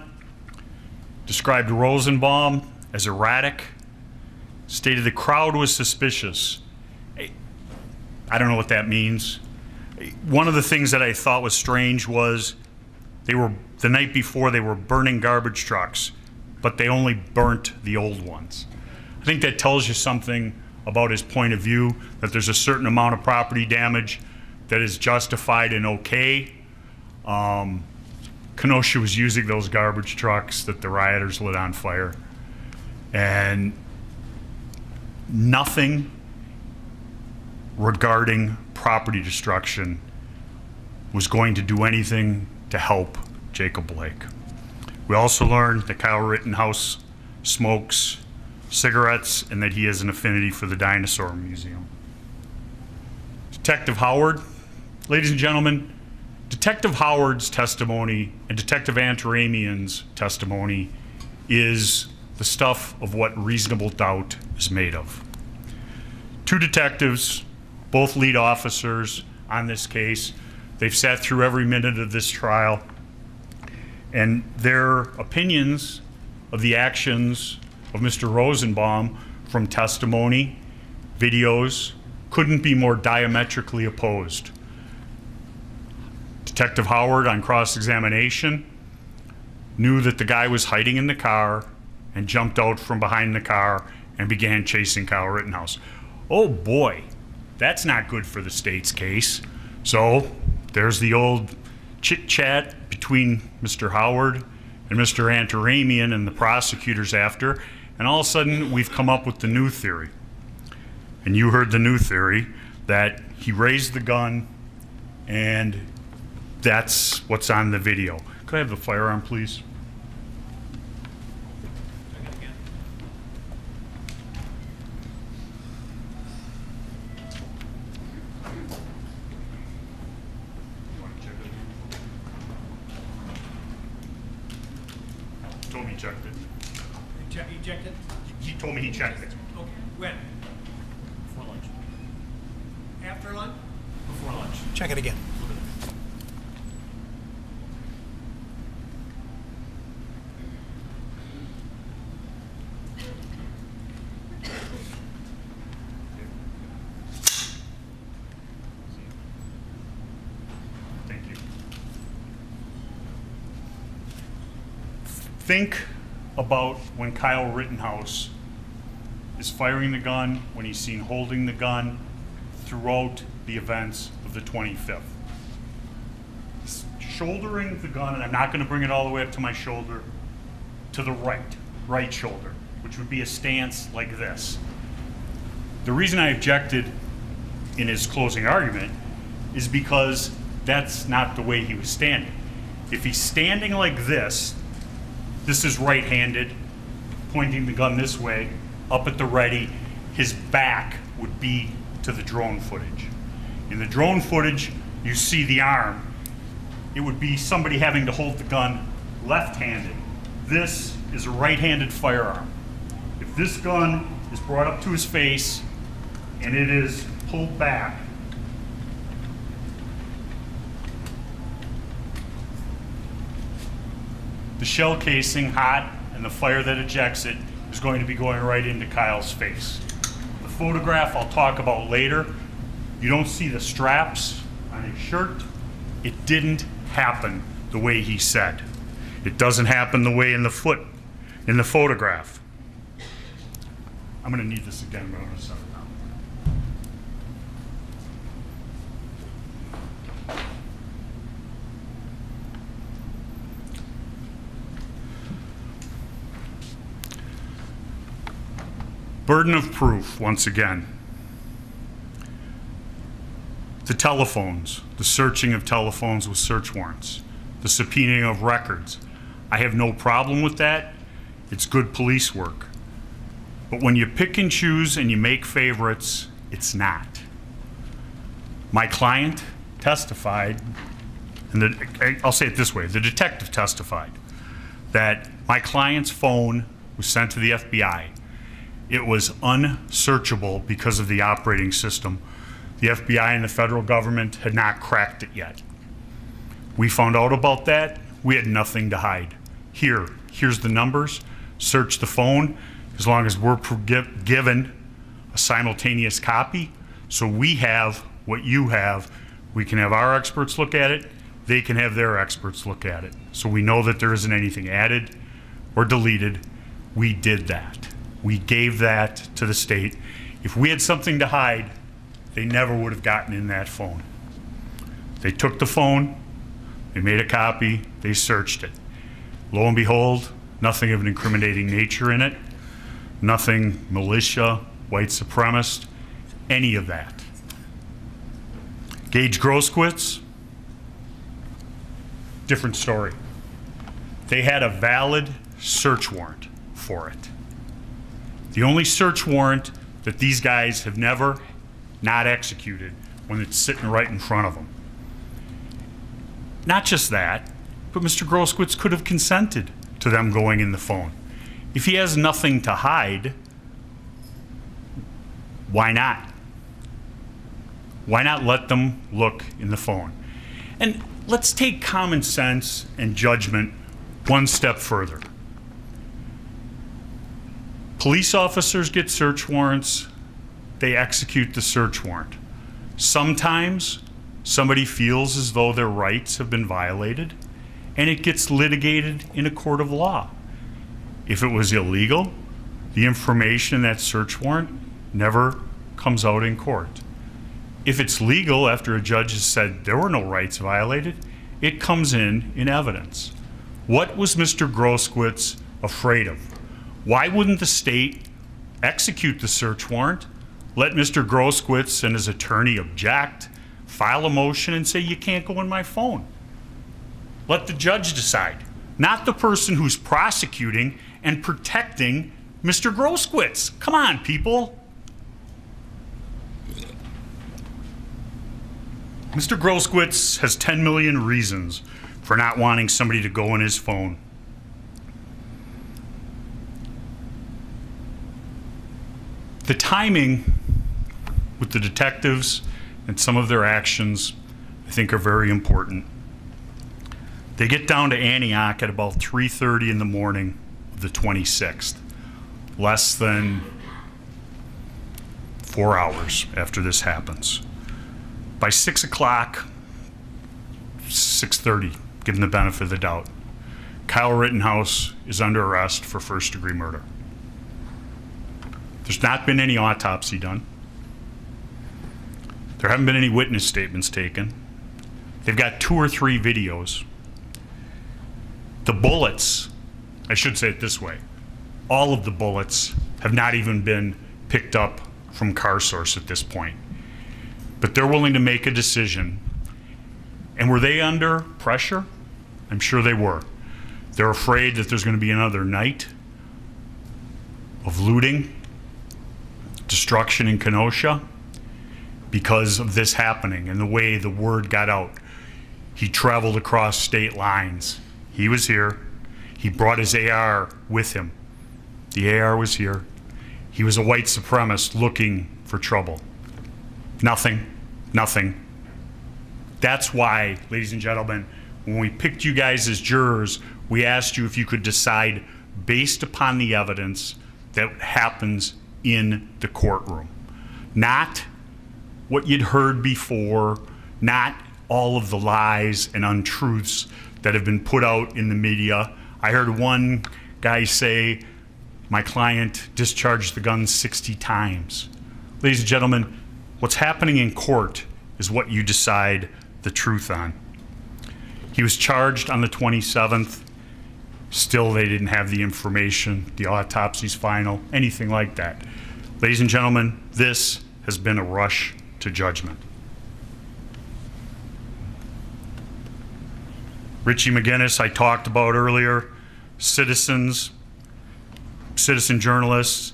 described Rosenbaum as erratic, stated the crowd was suspicious. I don't know what that means. One of the things that I thought was strange was the night before they were burning garbage trucks, but they only burnt the old ones. I think that tells you something about his point of view, that there's a certain amount of property damage that is justified and okay. Kenosha was using those garbage trucks that the rioters lit on fire, and nothing regarding property destruction was going to do anything to help Jacob Blake. We also learned that Kyle Rittenhouse smokes cigarettes and that he has an affinity for the Dinosaur Museum. Detective Howard, ladies and gentlemen, Detective Howard's testimony and Detective Antaramian's testimony is the stuff of what reasonable doubt is made of. Two detectives, both lead officers on this case. They've sat through every minute of this trial, and their opinions of the actions of Mr. Rosenbaum from testimony, videos, couldn't be more diametrically opposed. Detective Howard, on cross-examination, knew that the guy was hiding in the car and jumped out from behind the car and began chasing Kyle Rittenhouse. Oh boy, that's not good for the state's case. So there's the old chit-chat between Mr. Howard and Mr. Antaramian and the prosecutors after, and all of a sudden we've come up with the new theory. And you heard the new theory, that he raised the gun and that's what's on the video. Could I have the firearm, please? Told me he checked it. You checked it? He told me he checked it. Okay. When? Before lunch. After lunch? Before lunch. Check it again. Thank you. Think about when Kyle Rittenhouse is firing the gun, when he's seen holding the gun throughout the events of the 25th. He's shouldering the gun, and I'm not going to bring it all the way up to my shoulder, to the right shoulder, which would be a stance like this. The reason I objected in his closing argument is because that's not the way he was standing. If he's standing like this is right-handed, pointing the gun this way, up at the ready, his back would be to the drone footage. In the drone footage, you see the arm. It would be somebody having to hold the gun left-handed. This is a right-handed firearm. If this gun is brought up to his face and it is pulled back, the shell casing, hot, and the fire that ejects it is going to be going right into Kyle's face. The photograph I'll talk about later. You don't see the straps on his shirt. It didn't happen the way he said. It doesn't happen the way in the photograph. I'm gonna need this again, but I'm gonna set it down. Burden of proof, once again. The telephones, the searching of telephones with search warrants, the subpoenaing of records. I have no problem with that. It's good police work. But when you pick and choose and you make favorites, it's not. My client testified, and I'll say it this way, the detective testified that my client's phone was sent to the FBI. It was unsearchable because of the operating system. The FBI and the federal government had not cracked it yet. We found out about that. We had nothing to hide. Here's the numbers. Search the phone as long as we're given a simultaneous copy. So we have what you have. We can have our experts look at it. They can have their experts look at it. So we know that there isn't anything added or deleted. We did that. We gave that to the state. If we had something to hide, they never would have gotten in that phone. They took the phone, they made a copy, they searched it. Lo and behold, nothing of an incriminating nature in it, nothing militia, white supremacist, any of that. Gage Groskowitz, different story. They had a valid search warrant for it. The only search warrant that these guys have never not executed when it's sitting right in front of them. Not just that, but Mr. Groskowitz could have consented to them going in the phone. If he has nothing to hide, why not? Why not let them look in the phone? And let's take common sense and judgment one step further. Police officers get search warrants, they execute the search warrant. Sometimes somebody feels as though their rights have been violated, and it gets litigated in a court of law. If it was illegal, the information in that search warrant never comes out in court. If it's legal, after a judge has said there were no rights violated, it comes in evidence. What was Mr. Groskowitz afraid of? Why wouldn't the state execute the search warrant, let Mr. Groskowitz and his attorney object, file a motion and say, you can't go in my phone? Let the judge decide, not the person who's prosecuting and protecting Mr. Groskowitz. Come on, people. Mr. Groskowitz has 10 million reasons for not wanting somebody to go in his phone. The timing with the detectives and some of their actions, I think, are very important. They get down to Antioch at about 3:30 in the morning of the 26th, less than 4 hours after this happens. By 6 o'clock, 6:30, given the benefit of the doubt, Kyle Rittenhouse is under arrest for first-degree murder. There's not been any autopsy done. There haven't been any witness statements taken. They've got 2 or 3 videos. The bullets, I should say it this way, all of the bullets have not even been picked up from Car Source at this point. But they're willing to make a decision. And were they under pressure? I'm sure they were. They're afraid that there's going to be another night of looting, destruction in Kenosha because of this happening and the way the word got out. He traveled across state lines. He was here. He brought his AR with him. The AR was here. He was a white supremacist looking for trouble. Nothing. That's why, ladies and gentlemen, when we picked you guys as jurors, we asked you if you could decide based upon the evidence that happens in the courtroom. Not what you'd heard before, not all of the lies and untruths that have been put out in the media. I heard one guy say, my client discharged the gun 60 times. Ladies and gentlemen, what's happening in court is what you decide the truth on. He was charged on the 27th. Still, they didn't have the information, the autopsy's final, anything like that. Ladies and gentlemen, this has been a rush to judgment. Richie McGinnis, I talked about earlier, citizen journalists.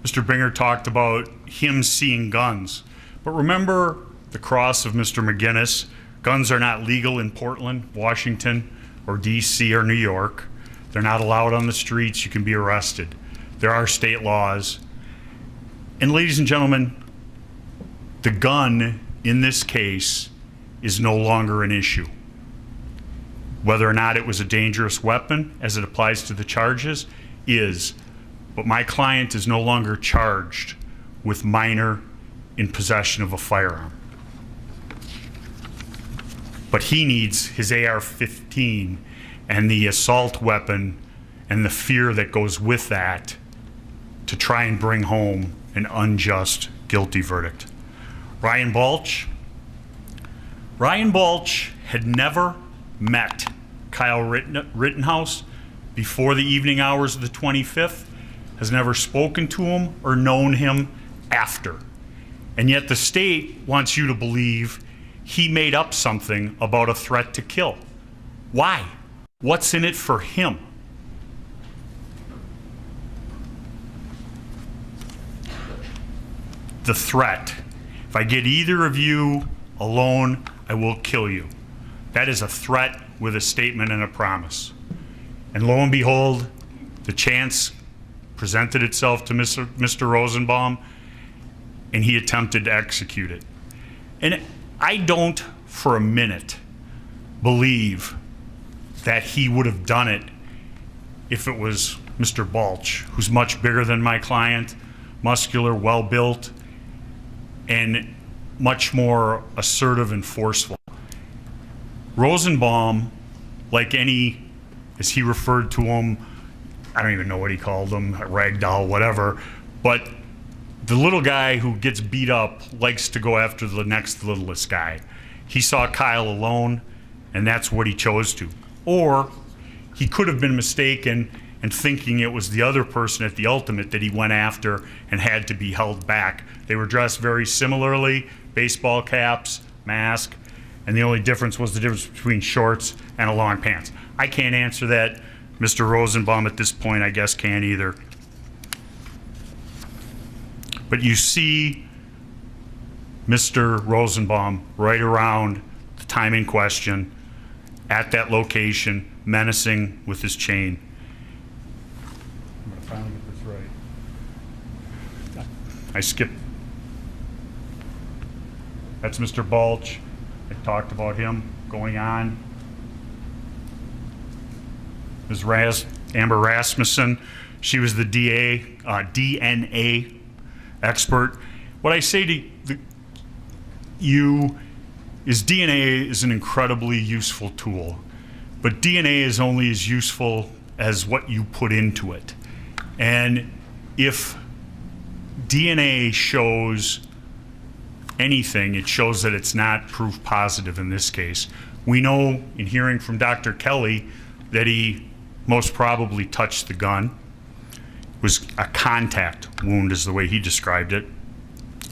Mr. Binger talked about him seeing guns. But remember the cross of Mr. McGinnis. Guns are not legal in Portland, Washington, or DC or New York. They're not allowed on the streets. You can be arrested. There are state laws. And ladies and gentlemen, the gun in this case is no longer an issue. Whether or not it was a dangerous weapon as it applies to the charges is, but my client is no longer charged with minor in possession of a firearm. But he needs his AR-15 and the assault weapon and the fear that goes with that to try and bring home an unjust guilty verdict. Ryan Balch had never met Kyle Rittenhouse before the evening hours of the 25th, has never spoken to him or known him after. And yet the state wants you to believe he made up something about a threat to kill. Why? What's in it for him? The threat. If I get either of you alone, I will kill you. That is a threat with a statement and a promise. And lo and behold, the chance presented itself to Mr. Rosenbaum, and he attempted to execute it. And I don't for a minute believe that he would have done it if it was Mr. Balch, who's much bigger than my client, muscular, well-built, and much more assertive and forceful. Rosenbaum, like any, as he referred to him, I don't even know what he called him, a ragdoll, whatever, but the little guy who gets beat up likes to go after the next littlest guy. He saw Kyle alone, and that's what he chose to. Or he could have been mistaken and thinking it was the other person at the ultimate that he went after and had to be held back. They were dressed very similarly, baseball caps, mask, and the only difference was the difference between shorts and a long pants. I can't answer that. Mr. Rosenbaum at this point, I guess, can't either. But you see Mr. Rosenbaum right around the time in question at that location, menacing with his chain. I'm gonna finally get this right. I skipped. That's Mr. Balch. I talked about him going on. Ms. Amber Rasmussen, she was the DNA expert. What I say to you is DNA is an incredibly useful tool, but DNA is only as useful as what you put into it. And if DNA shows anything, it shows that it's not proof positive in this case. We know in hearing from Dr. Kelly that he most probably touched the gun. It was a contact wound is the way he described it.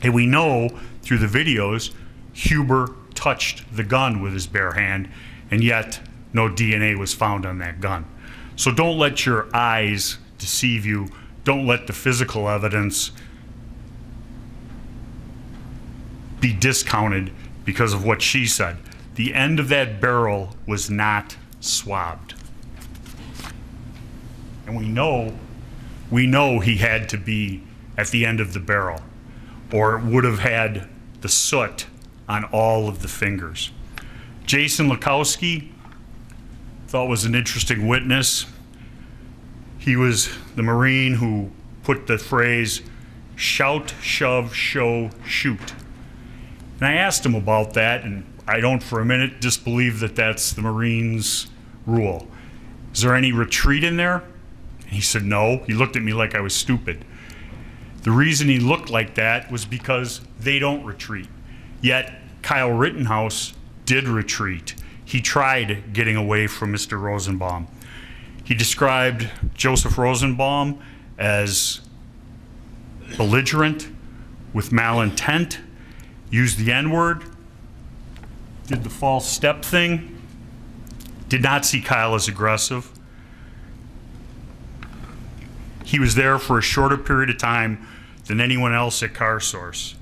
And we know through the videos, Huber touched the gun with his bare hand, and yet no DNA was found on that gun. So don't let your eyes deceive you. Don't let the physical evidence be discounted because of what she said. The end of that barrel was not swabbed. And we know he had to be at the end of the barrel, or it would have had the soot on all of the fingers. Jason Lukowski, thought was an interesting witness. He was the Marine who put the phrase, shout, shove, show, shoot. And I asked him about that, and I don't for a minute disbelieve that that's the Marines' rule. Is there any retreat in there? And he said no. He looked at me like I was stupid. The reason he looked like that was because they don't retreat. Yet Kyle Rittenhouse did retreat. He tried getting away from Mr. Rosenbaum. He described Joseph Rosenbaum as belligerent, with malintent, used the N-word, did the false step thing, did not see Kyle as aggressive. He was there for a shorter period of time than anyone else at CarSource.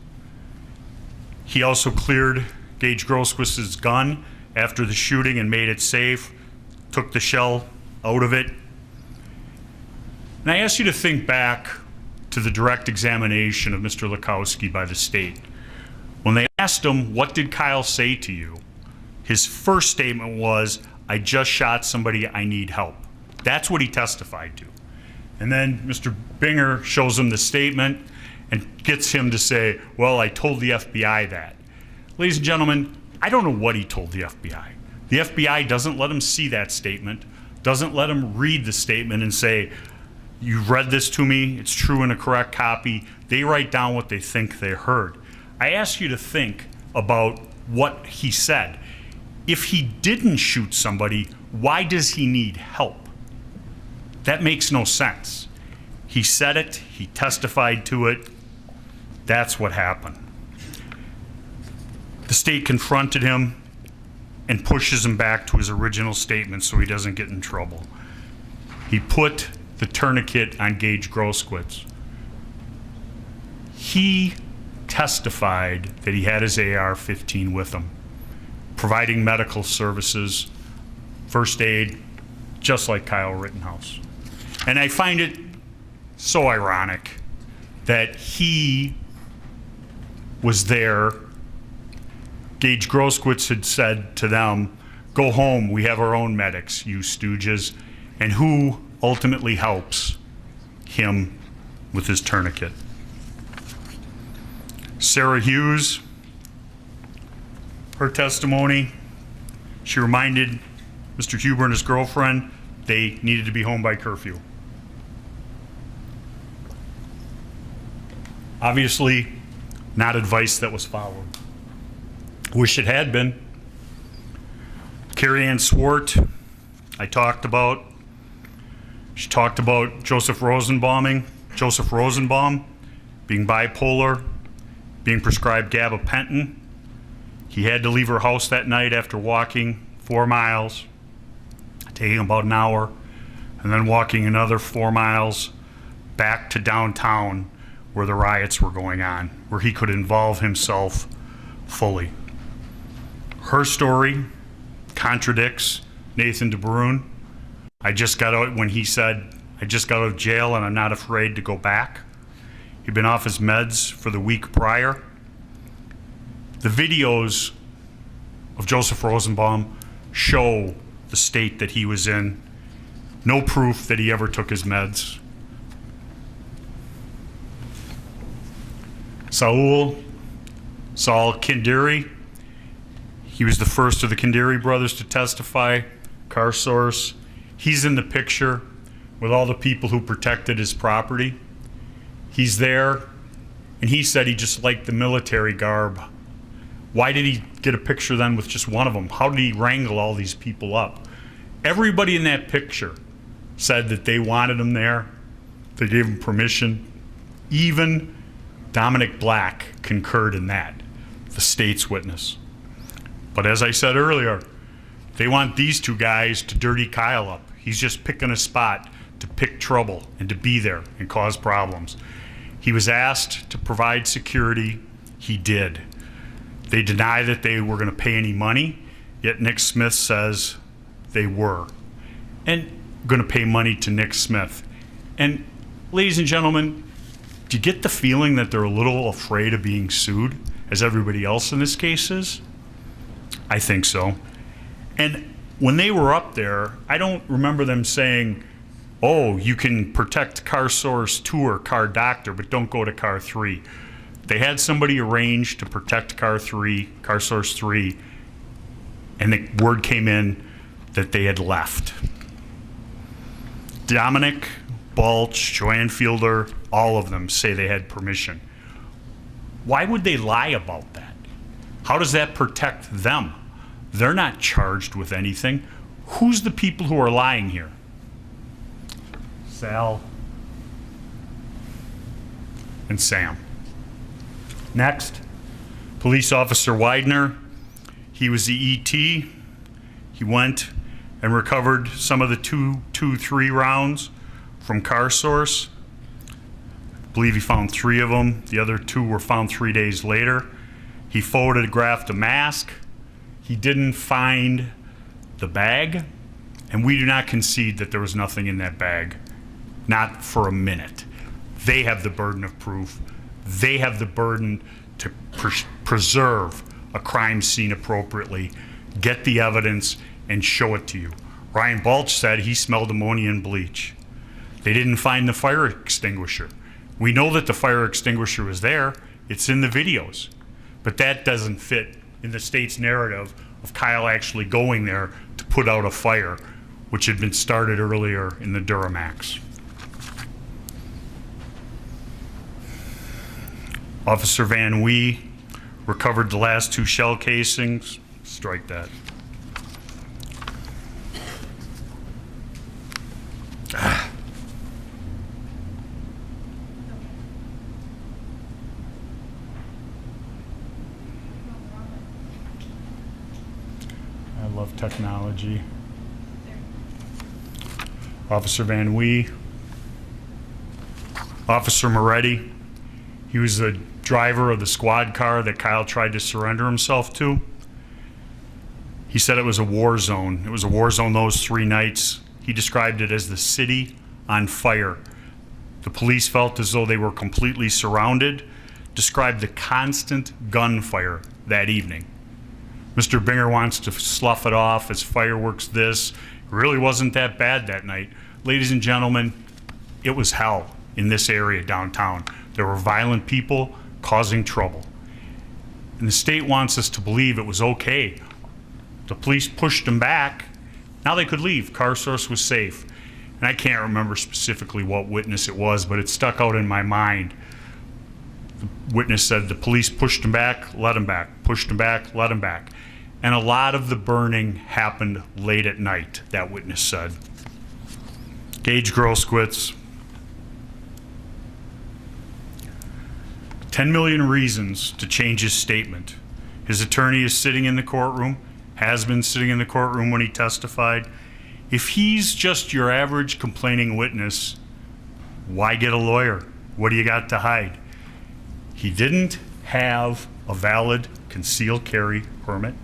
He also cleared Gage Grosquist's gun after the shooting and made it safe, took the shell out of it. And I ask you to think back to the direct examination of Mr. Lukowski by the state. When they asked him, what did Kyle say to you? His first statement was, I just shot somebody, I need help. That's what he testified to. And then Mr. Binger shows him the statement and gets him to say, well, I told the FBI that. Ladies and gentlemen, I don't know what he told the FBI. The FBI doesn't let him see that statement, doesn't let him read the statement and say, you've read this to me, it's true in a correct copy. They write down what they think they heard. I ask you to think about what he said. If he didn't shoot somebody, why does he need help? That makes no sense. He said it, he testified to it, that's what happened. The state confronted him and pushes him back to his original statement so he doesn't get in trouble. He put the tourniquet on Gage Grosskreutz. He testified that he had his AR-15 with him, providing medical services, first aid, just like Kyle Rittenhouse. And I find it so ironic that he was there. Gage Grosskreutz had said to them, go home, we have our own medics, you stooges. And who ultimately helps him with his tourniquet? Sarah Hughes, her testimony, she reminded Mr. Huber and his girlfriend they needed to be home by curfew. Obviously, not advice that was followed. Wish it had been. Carrie Ann Swart, I talked about. She talked about Joseph Rosenbaum being bipolar, being prescribed gabapentin. He had to leave her house that night after walking 4 miles, taking about an hour, and then walking another 4 miles back to downtown where the riots were going on, where he could involve himself fully. Her story contradicts Nathan DeBrune. I just got out when he said, I just got out of jail and I'm not afraid to go back. He'd been off his meds for the week prior. The videos of Joseph Rosenbaum show the state that he was in. No proof that he ever took his meds. Saul Kindiri, he was the first of the Kindiri brothers to testify. Car source, he's in the picture with all the people who protected his property. He's there, and he said he just liked the military garb. Why did he get a picture then with just one of them? How did he wrangle all these people up? Everybody in that picture said that they wanted him there. They gave him permission. Even Dominic Black concurred in that, the state's witness. But as I said earlier, they want these two guys to dirty Kyle up. He's just picking a spot to pick trouble and to be there and cause problems. He was asked to provide security. He did. They deny that they were going to pay any money, yet Nick Smith says they were. And going to pay money to Nick Smith. And ladies and gentlemen, do you get the feeling that they're a little afraid of being sued, as everybody else in this case is? I think so. And when they were up there, I don't remember them saying, oh, you can protect car source 2 or car doctor, but don't go to car 3. They had somebody arranged to protect car 3, car source 3, and the word came in that they had left. Dominic, Balch, Joanne Fielder, all of them say they had permission. Why would they lie about that? How does that protect them? They're not charged with anything. Who's the people who are lying here? Sal and Sam. Next, Police Officer Widener. He was the ET. He went and recovered some of the 2-3 rounds from car source. I believe he found 3 of them. The other 2 were found 3 days later. He photographed a mask. He didn't find the bag, and we do not concede that there was nothing in that bag. Not for a minute. They have the burden of proof. They have the burden to preserve a crime scene appropriately, get the evidence, and show it to you. Ryan Balch said he smelled ammonia and bleach. They didn't find the fire extinguisher. We know that the fire extinguisher was there. It's in the videos. But that doesn't fit in the state's narrative of Kyle actually going there to put out a fire, which had been started earlier in the Duramax. Officer Van Wee recovered the last 2 shell casings. Strike that. I love technology. Officer Van Wee. Officer Moretti. He was the driver of the squad car that Kyle tried to surrender himself to. He said it was a war zone. It was a war zone those 3 nights. He described it as the city on fire. The police felt as though they were completely surrounded, described the constant gunfire that evening. Mr. Binger wants to slough it off as fireworks this. It really wasn't that bad that night. Ladies and gentlemen, it was hell in this area downtown. There were violent people causing trouble. And the state wants us to believe it was okay. The police pushed them back. Now they could leave. Car Source was safe. And I can't remember specifically what witness it was, but it stuck out in my mind. The witness said the police pushed them back, let them back, pushed them back, let them back. And a lot of the burning happened late at night, that witness said. Gage Grosskreutz. 10 million reasons to change his statement. His attorney is sitting in the courtroom, has been sitting in the courtroom when he testified. If he's just your average complaining witness, why get a lawyer? What do you got to hide? He didn't have a valid concealed carry permit.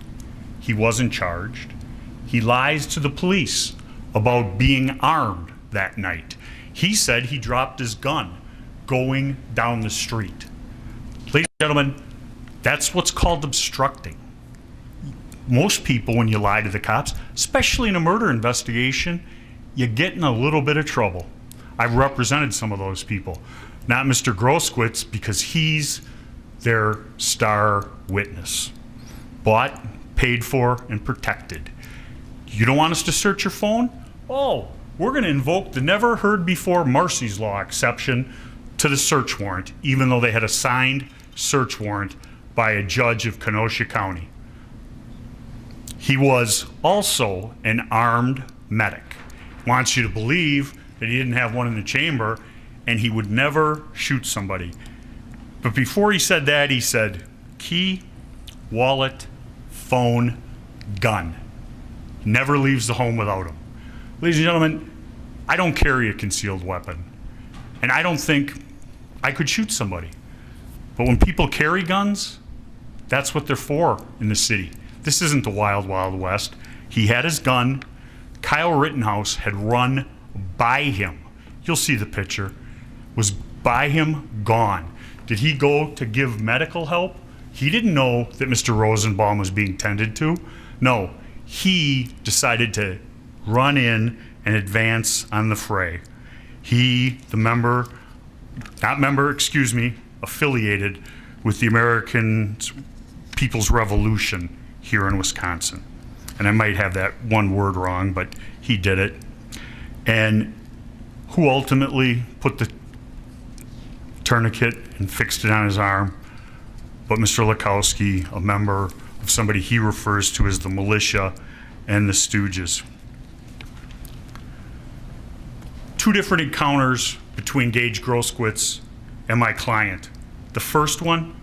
He wasn't charged. He lies to the police about being armed that night. He said he dropped his gun going down the street. Ladies and gentlemen, that's what's called obstructing. Most people, when you lie to the cops, especially in a murder investigation, you get in a little bit of trouble. I've represented some of those people. Not Mr. Grosskreutz, because he's their star witness. Bought, paid for, and protected. You don't want us to search your phone? Oh, we're going to invoke the never heard before Marsy's Law exception to the search warrant, even though they had a signed search warrant by a judge of Kenosha County. He was also an armed medic. Wants you to believe that he didn't have one in the chamber and he would never shoot somebody. But before he said that, he said, key, wallet, phone, gun. Never leaves the home without them. Ladies and gentlemen, I don't carry a concealed weapon. And I don't think I could shoot somebody. But when people carry guns, that's what they're for in the city. This isn't the Wild Wild West. He had his gun. Kyle Rittenhouse had run by him. You'll see the picture. Was by him, gone. Did he go to give medical help? He didn't know that Mr. Rosenbaum was being tended to. No, he decided to run in and advance on the fray. He, the member, affiliated with the American People's Revolution here in Wisconsin. And I might have that one word wrong, but he did it. And who ultimately put the tourniquet and fixed it on his arm? But Mr. Lukowski, a member of somebody he refers to as the militia and the Stooges. 2 different encounters between Gage Grosskreutz and my client. The first one,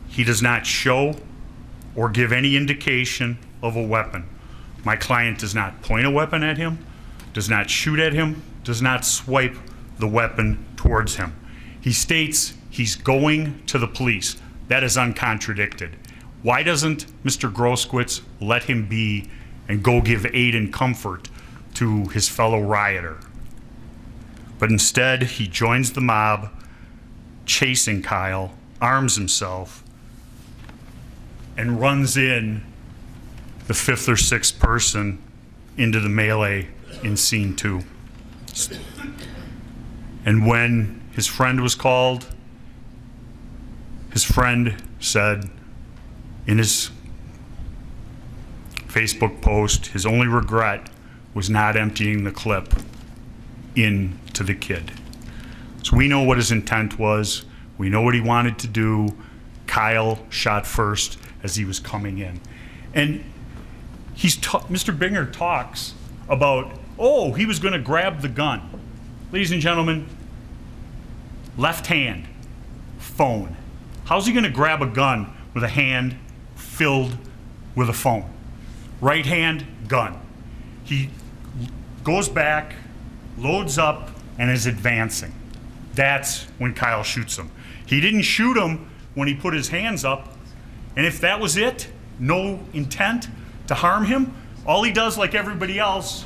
he does not show or give any indication of a weapon. My client does not point a weapon at him, does not shoot at him, does not swipe the weapon towards him. He states he's going to the police. That is uncontradicted. Why doesn't Mr. Grosskreutz let him be and go give aid and comfort to his fellow rioter? But instead, he joins the mob, chasing Kyle, arms himself, and runs in the fifth or sixth person into the melee in scene 2. And when his friend was called, his friend said in his Facebook post, his only regret was not emptying the clip into the kid. So we know what his intent was. We know what he wanted to do. Kyle shot first as he was coming in. And Mr. Binger talks about, oh, he was going to grab the gun. Ladies and gentlemen, left hand, phone. How's he going to grab a gun with a hand filled with a phone? Right hand, gun. He goes back, loads up, and is advancing. That's when Kyle shoots him. He didn't shoot him when he put his hands up, and if that was it, no intent to harm him, all he does, like everybody else,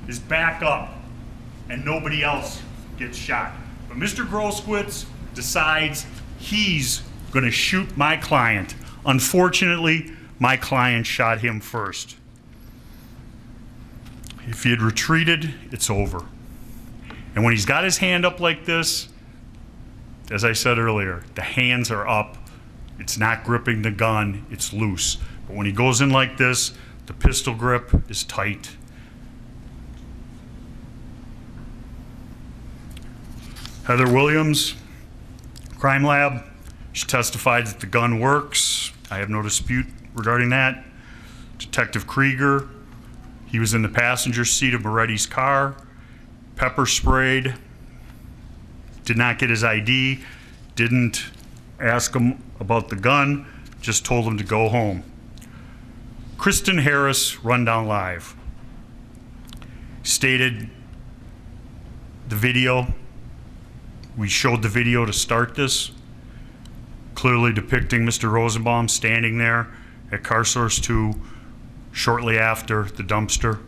is back up, and nobody else gets shot. But Mr. Groskowitz decides he's going to shoot my client. Unfortunately, my client shot him first. If he had retreated, it's over. And when he's got his hand up like this, as I said earlier, the hands are up. It's not gripping the gun, it's loose. But when he goes in like this, the pistol grip is tight. Heather Williams, Crime Lab, she testified that the gun works. I have no dispute regarding that. Detective Krieger, he was in the passenger seat of Moretti's car, pepper sprayed, did not get his ID, didn't ask him about the gun, just told him to go home. Kristen Harris, Rundown Live, stated the video, we showed the video to start this, clearly depicting Mr. Rosenbaum standing there at Car Source 2 shortly after the dumpster,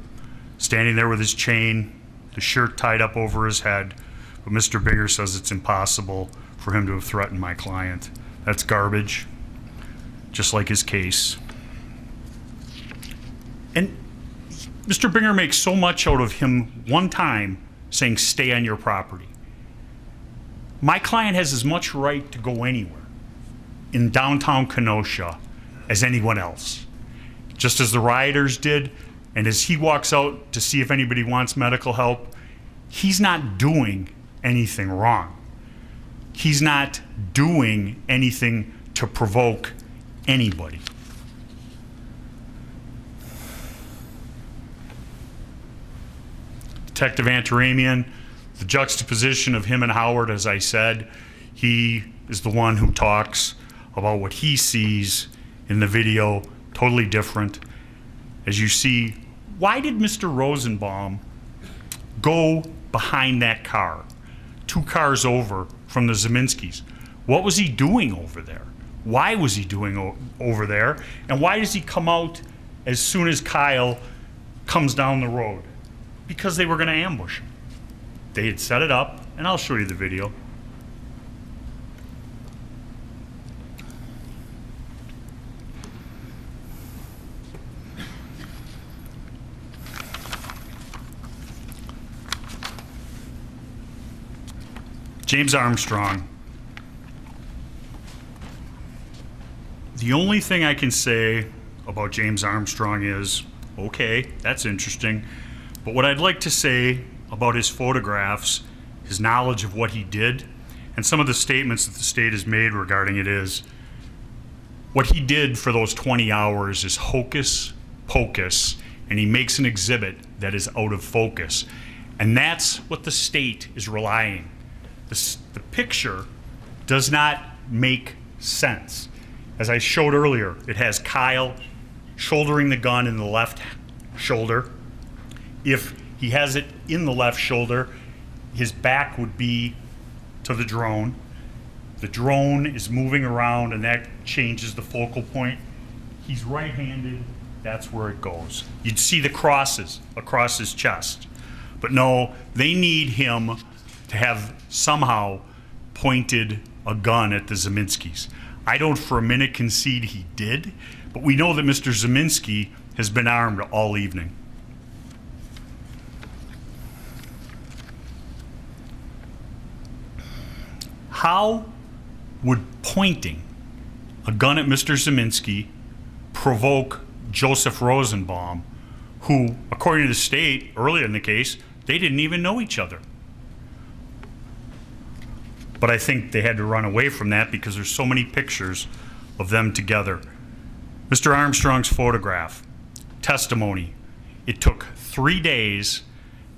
standing there with his chain, the shirt tied up over his head. But Mr. Binger says it's impossible for him to have threatened my client. That's garbage, just like his case. And Mr. Binger makes so much out of him one time saying, stay on your property. My client has as much right to go anywhere in downtown Kenosha as anyone else. Just as the rioters did, and as he walks out to see if anybody wants medical help, he's not doing anything wrong. He's not doing anything to provoke anybody. Detective Antaramian, the juxtaposition of him and Howard, as I said, he is the one who talks about what he sees in the video, totally different. As you see, why did Mr. Rosenbaum go behind that car, 2 cars over from the Zeminskis? What was he doing over there? Why was he doing over there? And why does he come out as soon as Kyle comes down the road? Because they were going to ambush him. They had set it up, and I'll show you the video. James Armstrong. The only thing I can say about James Armstrong is, okay, that's interesting. But what I'd like to say about his photographs, his knowledge of what he did, and some of the statements that the state has made regarding it is, what he did for those 20 hours is hocus pocus, and he makes an exhibit that is out of focus. And that's what the state is relying. The picture does not make sense. As I showed earlier, it has Kyle shouldering the gun in the left shoulder. If he has it in the left shoulder, his back would be to the drone. The drone is moving around, and that changes the focal point. He's right-handed, that's where it goes. You'd see the crosses across his chest. But no, they need him to have somehow pointed a gun at the Zeminskis. I don't for a minute concede he did, but we know that Mr. Zeminski has been armed all evening. How would pointing a gun at Mr. Zeminski provoke Joseph Rosenbaum, who, according to the state, earlier in the case, they didn't even know each other? But I think they had to run away from that because there's so many pictures of them together. Mr. Armstrong's photograph, testimony, it took 3 days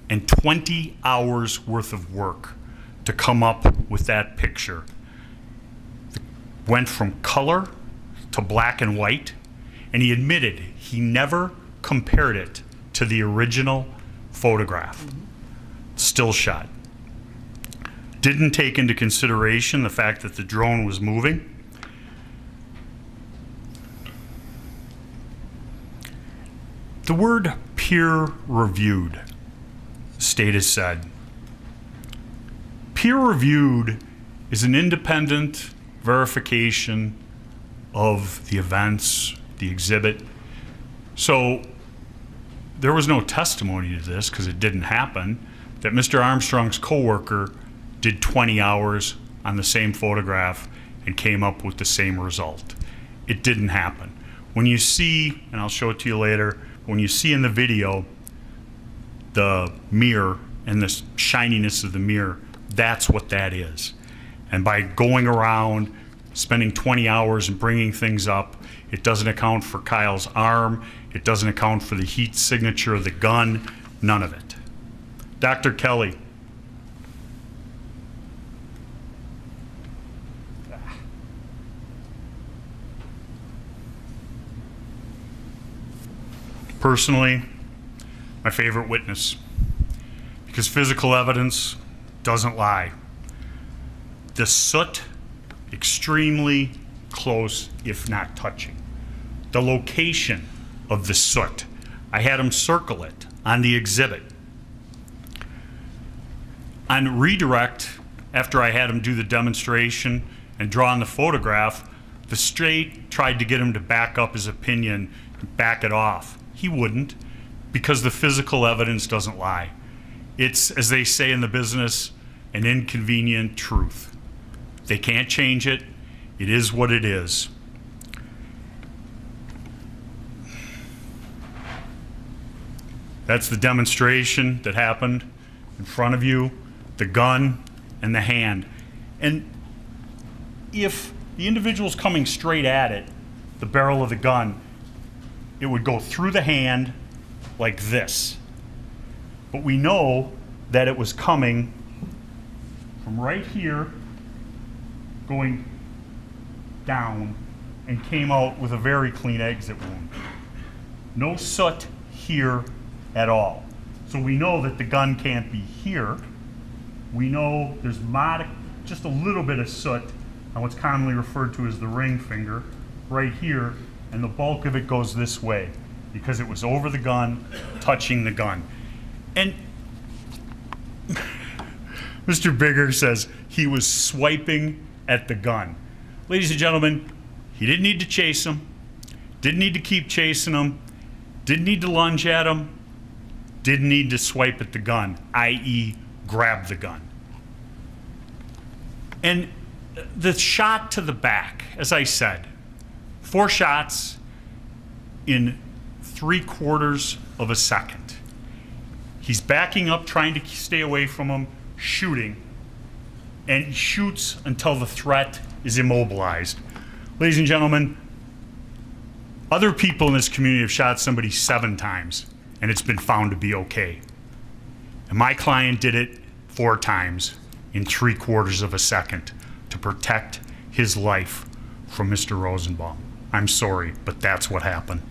and 20 hours worth of work to come up with that picture. It went from color to black and white, and he admitted he never compared it to the original photograph. Still shot. Didn't take into consideration the fact that the drone was moving. The word peer-reviewed, state has said. Peer-reviewed is an independent verification of the events, the exhibit. So there was no testimony to this because it didn't happen, that Mr. Armstrong's coworker did 20 hours on the same photograph and came up with the same result. It didn't happen. When you see, and I'll show it to you later, when you see in the video the mirror and the shininess of the mirror, that's what that is. And by going around, spending 20 hours and bringing things up, it doesn't account for Kyle's arm, it doesn't account for the heat signature of the gun, none of it. Dr. Kelly. Personally, my favorite witness, because physical evidence doesn't lie. The soot, extremely close, if not touching. The location of the soot, I had him circle it on the exhibit. On redirect, after I had him do the demonstration and draw on the photograph, the state tried to get him to back up his opinion, back it off. He wouldn't, because the physical evidence doesn't lie. It's, as they say in the business, an inconvenient truth. They can't change it. It is what it is. That's the demonstration that happened in front of you, the gun and the hand. And if the individual's coming straight at it, the barrel of the gun, it would go through the hand like this. But we know that it was coming from right here, going down, and came out with a very clean exit wound. No soot here at all. So we know that the gun can't be here. We know there's just a little bit of soot on what's commonly referred to as the ring finger right here, and the bulk of it goes this way because it was over the gun, touching the gun. And Mr. Bigger says he was swiping at the gun. Ladies and gentlemen, he didn't need to chase him, didn't need to keep chasing him, didn't need to lunge at him, didn't need to swipe at the gun, i.e. grab the gun. And the shot to the back, as I said, 4 shots in 3/4 of a second. He's backing up, trying to stay away from him, shooting, and he shoots until the threat is immobilized. Ladies and gentlemen, other people in this community have shot somebody 7 times, and it's been found to be okay. And my client did it 4 times in 3/4 of a second to protect his life from Mr. Rosenbaum. I'm sorry, but that's what happened.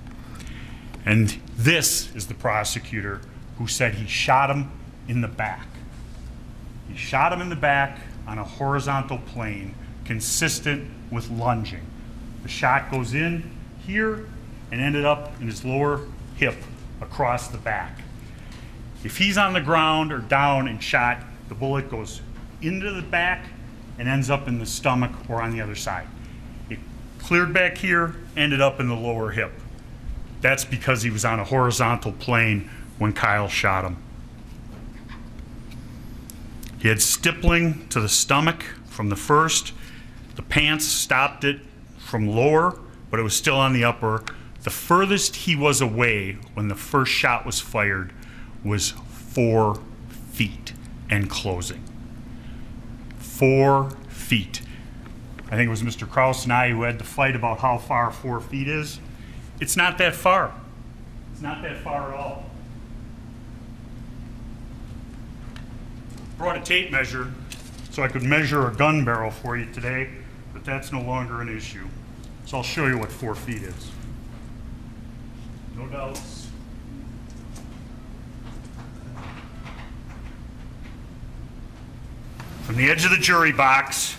And this is the prosecutor who said he shot him in the back. He shot him in the back on a horizontal plane consistent with lunging. The shot goes in here and ended up in his lower hip across the back. If he's on the ground or down and shot the bullet goes into the back and ends up in the stomach or on the other side. It cleared back here, ended up in the lower hip. That's because he was on a horizontal plane when Kyle shot him. He had stippling to the stomach from the first. The pants stopped it from lower, but it was still on the upper. The furthest he was away when the first shot was fired was 4 feet and closing. 4 feet. I think it was Mr. Kraus and I who had the fight about how far 4 feet is. It's not that far. It's not that far at all. Brought a tape measure so I could measure a gun barrel for you today, but that's no longer an issue. So I'll show you what 4 feet is. No doubts. From the edge of the jury box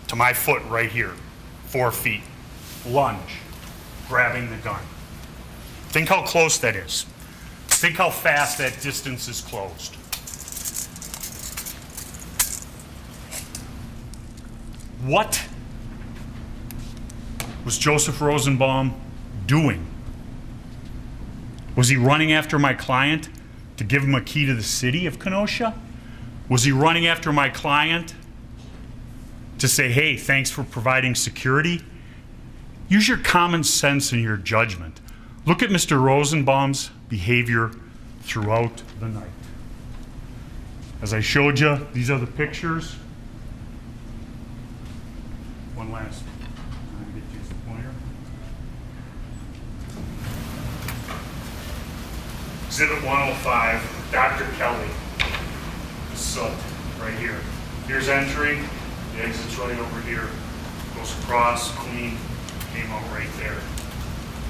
to my foot right here, 4 feet. Lunge, grabbing the gun. Think how close that is. Think how fast that distance is closed. What was Joseph Rosenbaum doing? Was he running after my client to give him a key to the city of Kenosha? Was he running after my client to say, hey, thanks for providing security? Use your common sense and your judgment. Look at Mr. Rosenbaum's behavior throughout the night. As I showed you, these are the pictures. One last. I'll get you some pointer. Exhibit 105, Dr. Kelly. So, right here. Here's entry. The exit's right over here. Goes across, clean, came out right there.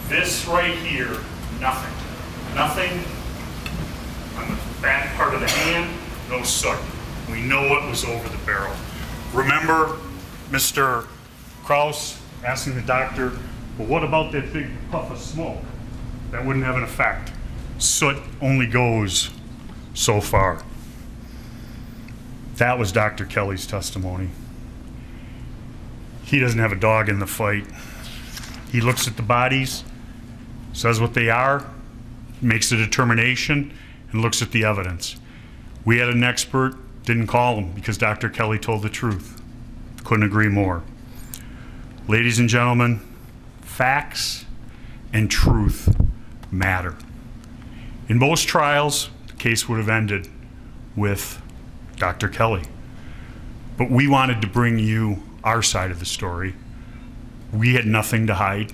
This right here, nothing. Nothing on the back part of the hand, no soot. We know what was over the barrel. Remember Mr. Kraus asking the doctor, well, what about that big puff of smoke? That wouldn't have an effect. Soot only goes so far. That was Dr. Kelly's testimony. He doesn't have a dog in the fight. He looks at the bodies, says what they are, makes a determination, and looks at the evidence. We had an expert, didn't call him because Dr. Kelly told the truth. Couldn't agree more. Ladies and gentlemen, facts and truth matter. In most trials, the case would have ended with Dr. Kelly. But we wanted to bring you our side of the story. We had nothing to hide.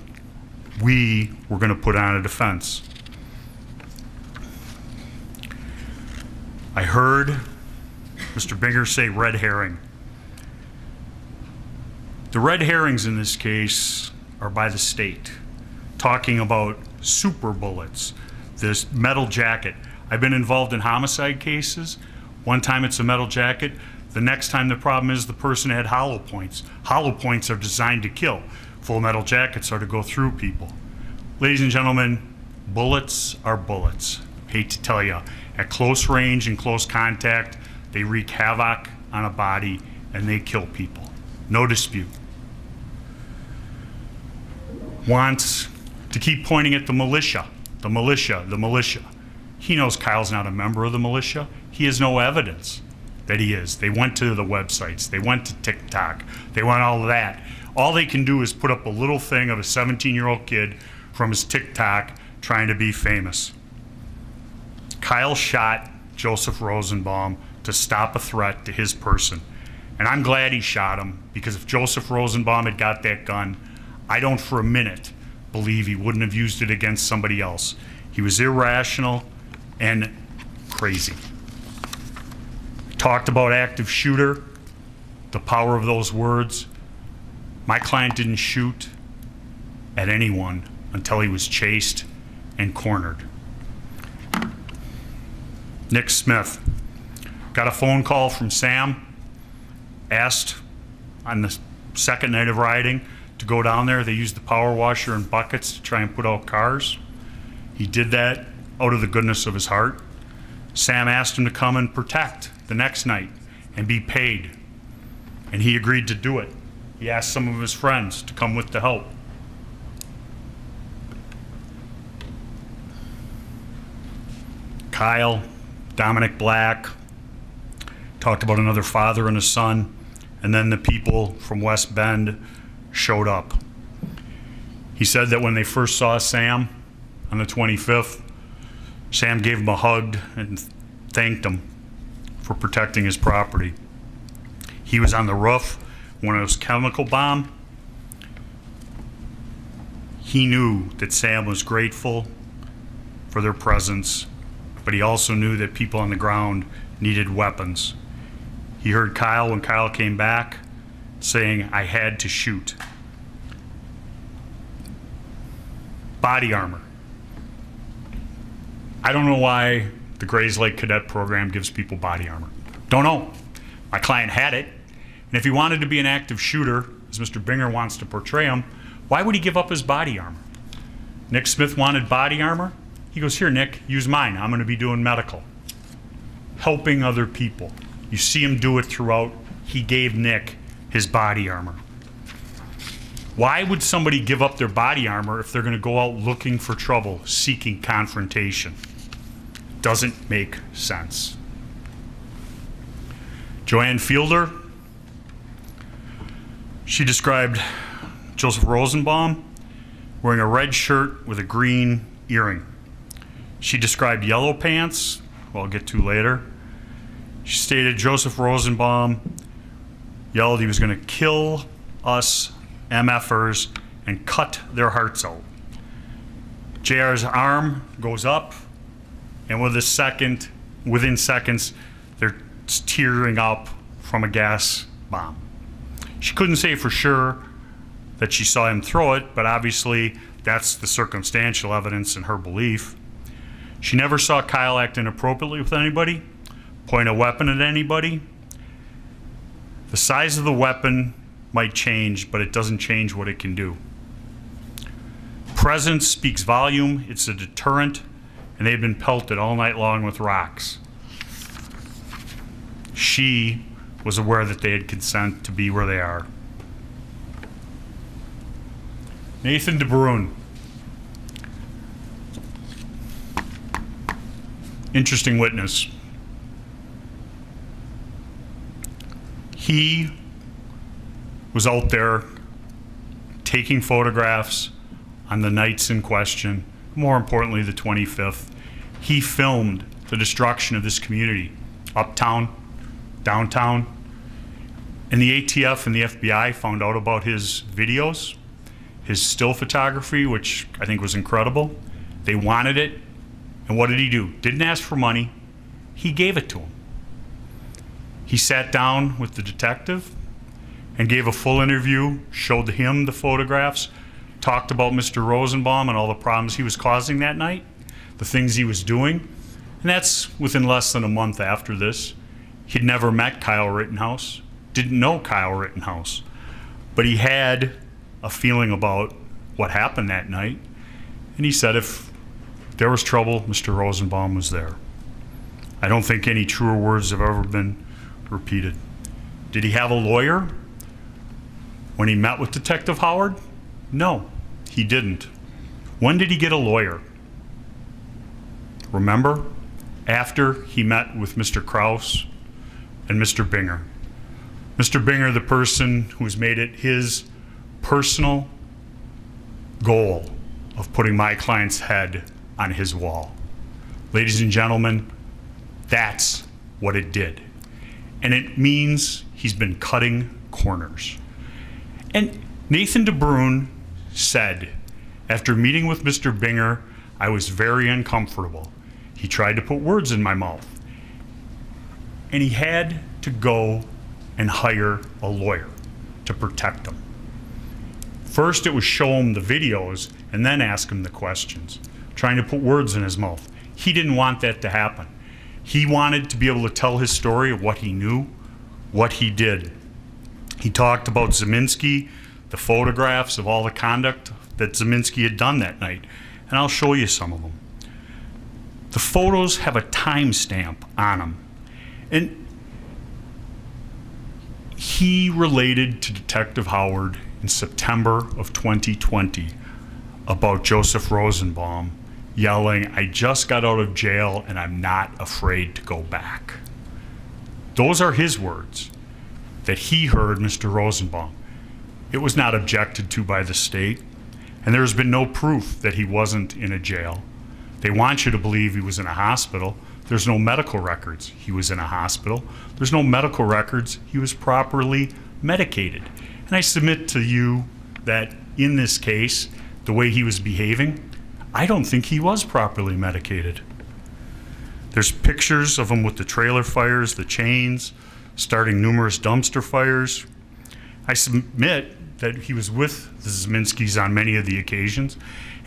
We were going to put on a defense. I heard Mr. Binger say red herring. The red herrings in this case are by the state, talking about super bullets, this metal jacket. I've been involved in homicide cases. One time it's a metal jacket. The next time the problem is the person had hollow points. Hollow points are designed to kill. Full metal jackets are to go through people. Ladies and gentlemen, bullets are bullets. Hate to tell you, at close range and close contact, they wreak havoc on a body and they kill people. No dispute. Wants to keep pointing at the militia, the militia, the militia. He knows Kyle's not a member of the militia. He has no evidence that he is. They went to the websites. They went to TikTok. They went all of that. All they can do is put up a little thing of a 17-year-old kid from his TikTok trying to be famous. Kyle shot Joseph Rosenbaum to stop a threat to his person. And I'm glad he shot him, because if Joseph Rosenbaum had got that gun, I don't for a minute believe he wouldn't have used it against somebody else. He was irrational and crazy. Talked about active shooter, the power of those words. My client didn't shoot at anyone until he was chased and cornered. Nick Smith got a phone call from Sam, asked on the second night of rioting to go down there. They used the power washer and buckets to try and put out cars. He did that out of the goodness of his heart. Sam asked him to come and protect the next night and be paid, and he agreed to do it. He asked some of his friends to come with to help. Kyle, Dominic Black, talked about another father and a son, and then the people from West Bend showed up. He said that when they first saw Sam on the 25th, Sam gave him a hug and thanked him for protecting his property. He was on the roof when it was chemical bomb. He knew that Sam was grateful for their presence, but he also knew that people on the ground needed weapons. He heard Kyle when Kyle came back saying, "I had to shoot." Body armor. I don't know why the Grays Lake Cadet Program gives people body armor. Don't know. My client had it, and if he wanted to be an active shooter, as Mr. Binger wants to portray him, why would he give up his body armor? Nick Smith wanted body armor. He goes, "Here, Nick, use mine. I'm going to be doing medical." Helping other people. You see him do it throughout. He gave Nick his body armor. Why would somebody give up their body armor if they're going to go out looking for trouble, seeking confrontation? Doesn't make sense. Joanne Fielder, she described Joseph Rosenbaum wearing a red shirt with a green earring. She described yellow pants, who I'll get to later. She stated Joseph Rosenbaum yelled he was going to kill us MFers and cut their hearts out. JR's arm goes up, and within seconds, they're tearing up from a gas bomb. She couldn't say for sure that she saw him throw it, but obviously that's the circumstantial evidence in her belief. She never saw Kyle act inappropriately with anybody, point a weapon at anybody. The size of the weapon might change, but it doesn't change what it can do. Presence speaks volume. It's a deterrent, and they've been pelted all night long with rocks. She was aware that they had consent to be where they are. Nathan DeBrune. Interesting witness. He was out there taking photographs on the nights in question, more importantly the 25th. He filmed the destruction of this community, uptown, downtown, and the ATF and the FBI found out about his videos, his still photography, which I think was incredible. They wanted it, and what did he do? Didn't ask for money, he gave it to them. He sat down with the detective and gave a full interview, showed him the photographs, talked about Mr. Rosenbaum and all the problems he was causing that night, the things he was doing, and that's within less than a month after this. He'd never met Kyle Rittenhouse, didn't know Kyle Rittenhouse, but he had a feeling about what happened that night, and he said if there was trouble, Mr. Rosenbaum was there. I don't think any truer words have ever been repeated. Did he have a lawyer when he met with Detective Howard? No, he didn't. When did he get a lawyer? Remember? After he met with Mr. Kraus and Mr. Binger. Mr. Binger, the person who's made it his personal goal of putting my client's head on his wall. Ladies and gentlemen, that's what it did. And it means he's been cutting corners. And Nathan DeBrune said, after meeting with Mr. Binger, I was very uncomfortable. He tried to put words in my mouth. And he had to go and hire a lawyer to protect him. First, it was show him the videos and then ask him the questions, trying to put words in his mouth. He didn't want that to happen. He wanted to be able to tell his story of what he knew, what he did. He talked about Zeminski, the photographs of all the conduct that Zeminski had done that night, and I'll show you some of them. The photos have a timestamp on them. And he related to Detective Howard in September of 2020 about Joseph Rosenbaum yelling, "I just got out of jail and I'm not afraid to go back." Those are his words that he heard Mr. Rosenbaum. It was not objected to by the state, and there's been no proof that he wasn't in a jail. They want you to believe he was in a hospital. There's no medical records he was in a hospital. There's no medical records he was properly medicated. And I submit to you that in this case, the way he was behaving, I don't think he was properly medicated. There's pictures of him with the trailer fires, the chains, starting numerous dumpster fires. I submit that he was with the Zeminskis on many of the occasions,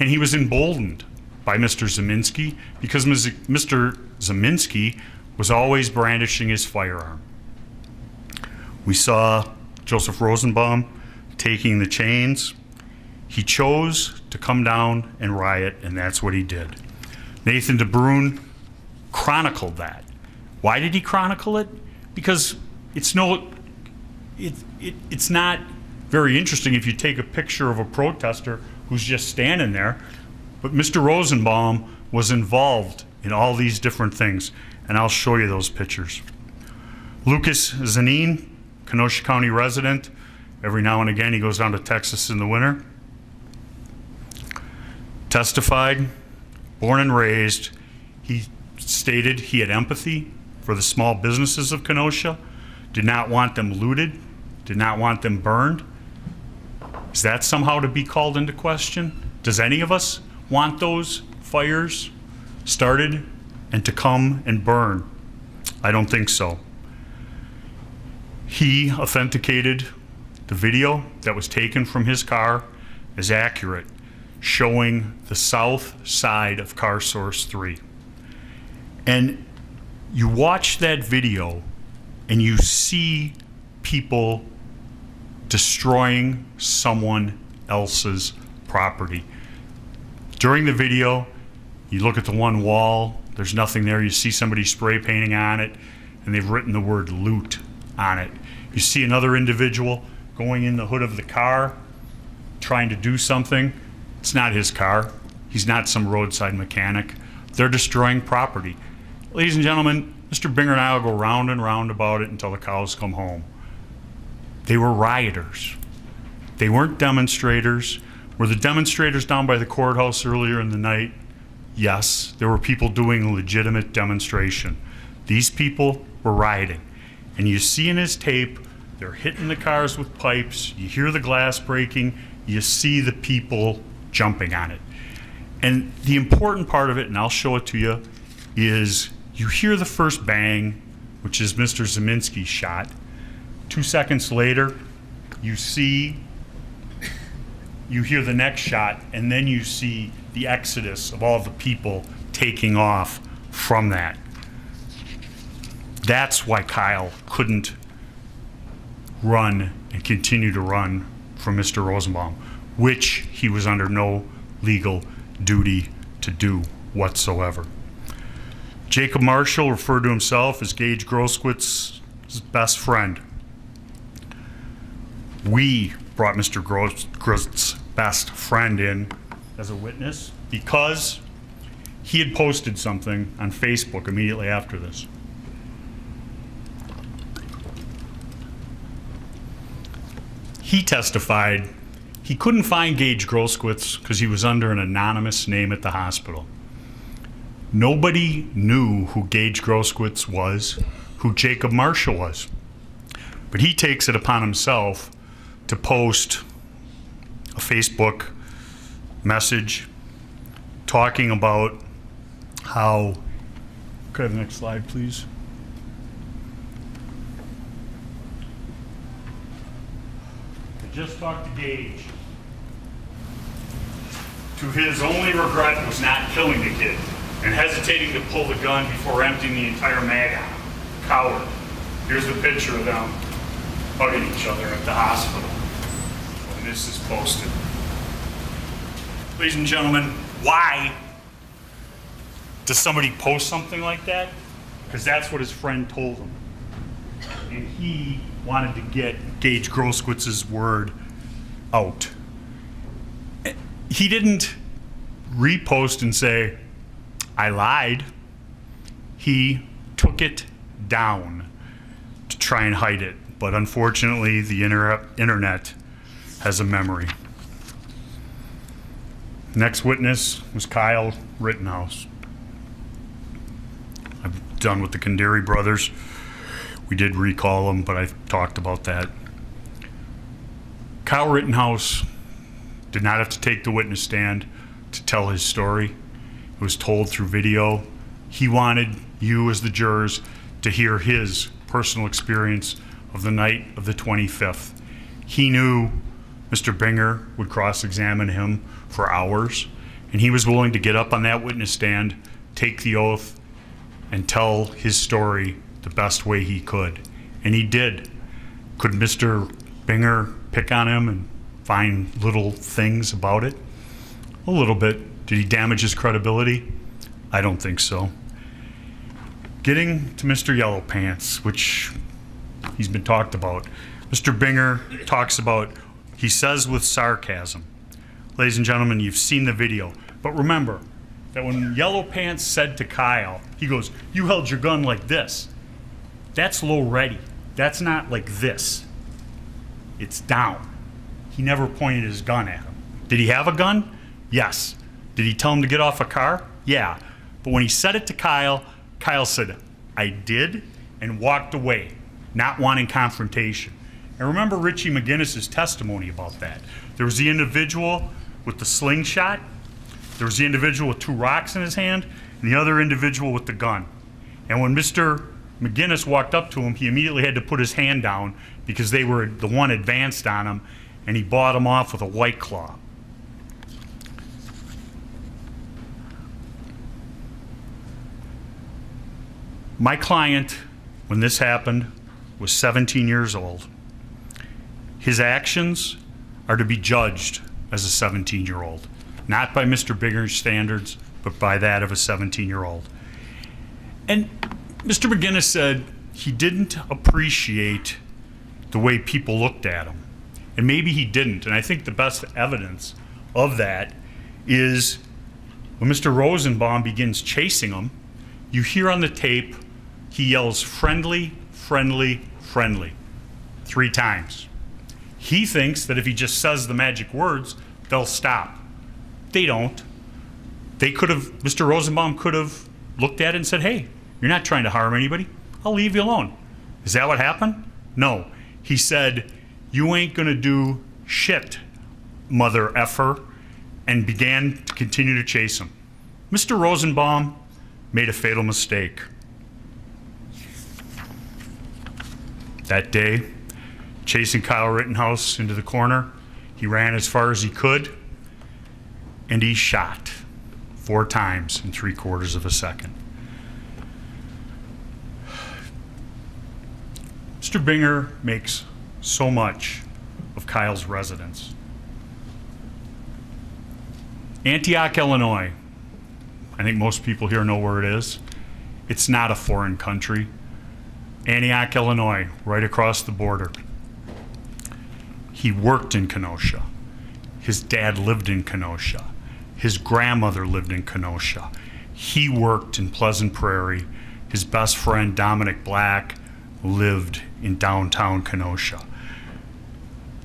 and he was emboldened by Mr. Zeminski because Mr. Zeminski was always brandishing his firearm. We saw Joseph Rosenbaum taking the chains. He chose to come down and riot, and that's what he did. Nathan DeBruin chronicled that. Why did he chronicle it? Because it's not very interesting if you take a picture of a protester who's just standing there, but Mr. Rosenbaum was involved in all these different things, and I'll show you those pictures. Lucas Zanin, Kenosha County resident. Every now and again he goes down to Texas in the winter. Testified, born and raised. He stated he had empathy for the small businesses of Kenosha, did not want them looted, did not want them burned. Is that somehow to be called into question? Does any of us want those fires started and to come and burn? I don't think so. He authenticated the video that was taken from his car as accurate, showing the south side of car source 3. And you watch that video and you see people destroying someone else's property. During the video, you look at the one wall, there's nothing there. You see somebody spray painting on it, and they've written the word loot on it. You see another individual going in the hood of the car, trying to do something. It's not his car. He's not some roadside mechanic. They're destroying property. Ladies and gentlemen, Mr. Binger and I will go round and round about it until the cows come home. They were rioters. They weren't demonstrators. Were the demonstrators down by the courthouse earlier in the night? Yes, there were people doing a legitimate demonstration. These people were rioting. And you see in his tape, they're hitting the cars with pipes, you hear the glass breaking, you see the people jumping on it. And the important part of it, and I'll show it to you, is you hear the first bang, which is Mr. Zeminski's shot. 2 seconds later, you hear the next shot, and then you see the exodus of all the people taking off from that. That's why Kyle couldn't run and continue to run from Mr. Rosenbaum, which he was under no legal duty to do whatsoever. Jacob Marshall referred to himself as Gage Groskwitz's best friend. We brought Mr. Groskwitz's best friend in as a witness because he had posted something on Facebook immediately after this. He testified he couldn't find Gage Groskwitz because he was under an anonymous name at the hospital. Nobody knew who Gage Groskwitz was, who Jacob Marshall was. But he takes it upon himself to post a Facebook message talking about how, could I have the next slide, please? I just talked to Gage. To his only regret was not killing the kid and hesitating to pull the gun before emptying the entire mag on him. Coward. Here's the picture of them hugging each other at the hospital. And this is posted. Ladies and gentlemen, why does somebody post something like that? Because that's what his friend told him. And he wanted to get Gage Groskwitz's word out. He didn't repost and say, I lied. He took it down to try and hide it. But unfortunately, the internet has a memory. Next witness was Kyle Rittenhouse. I've done with the Kandari brothers. We did recall them, but I talked about that. Kyle Rittenhouse did not have to take the witness stand to tell his story. It was told through video. He wanted you as the jurors to hear his personal experience of the night of the 25th. He knew Mr. Binger would cross-examine him for hours, and he was willing to get up on that witness stand, take the oath, and tell his story the best way he could. And he did. Could Mr. Binger pick on him and find little things about it? A little bit. Did he damage his credibility? I don't think so. Getting to Mr. Yellow Pants, which he's been talked about. Mr. Binger talks about, he says with sarcasm. Ladies and gentlemen, you've seen the video. But remember that when Yellow Pants said to Kyle, he goes, you held your gun like this. That's low ready. That's not like this. It's down. He never pointed his gun at him. Did he have a gun? Yes. Did he tell him to get off a car? Yeah. But when he said it to Kyle, Kyle said, I did, and walked away, not wanting confrontation. And remember Richie McGinnis's testimony about that. There was the individual with the slingshot, there was the individual with 2 rocks in his hand, and the other individual with the gun. And when Mr. McGinnis walked up to him, he immediately had to put his hand down because they were the one advanced on him, and he bought him off with a White Claw. My client, when this happened, was 17 years old. His actions are to be judged as a 17-year-old, not by Mr. Binger's standards, but by that of a 17-year-old. And Mr. McGinnis said he didn't appreciate the way people looked at him. And maybe he didn't. And I think the best evidence of that is when Mr. Rosenbaum begins chasing him, you hear on the tape, he yells, friendly, friendly, friendly, 3 times. He thinks that if he just says the magic words, they'll stop. They don't. They could have, Mr. Rosenbaum could have looked at it and said, hey, you're not trying to harm anybody. I'll leave you alone. Is that what happened? No. He said, you ain't gonna do shit, mother effer, and began to continue to chase him. Mr. Rosenbaum made a fatal mistake. That day, chasing Kyle Rittenhouse into the corner, he ran as far as he could, and he shot 4 times in 3/4 of a second. Mr. Binger makes so much of Kyle's residence. Antioch, Illinois. I think most people here know where it is. It's not a foreign country. Antioch, Illinois, right across the border. He worked in Kenosha. His dad lived in Kenosha. His grandmother lived in Kenosha. He worked in Pleasant Prairie. His best friend, Dominic Black, lived in downtown Kenosha.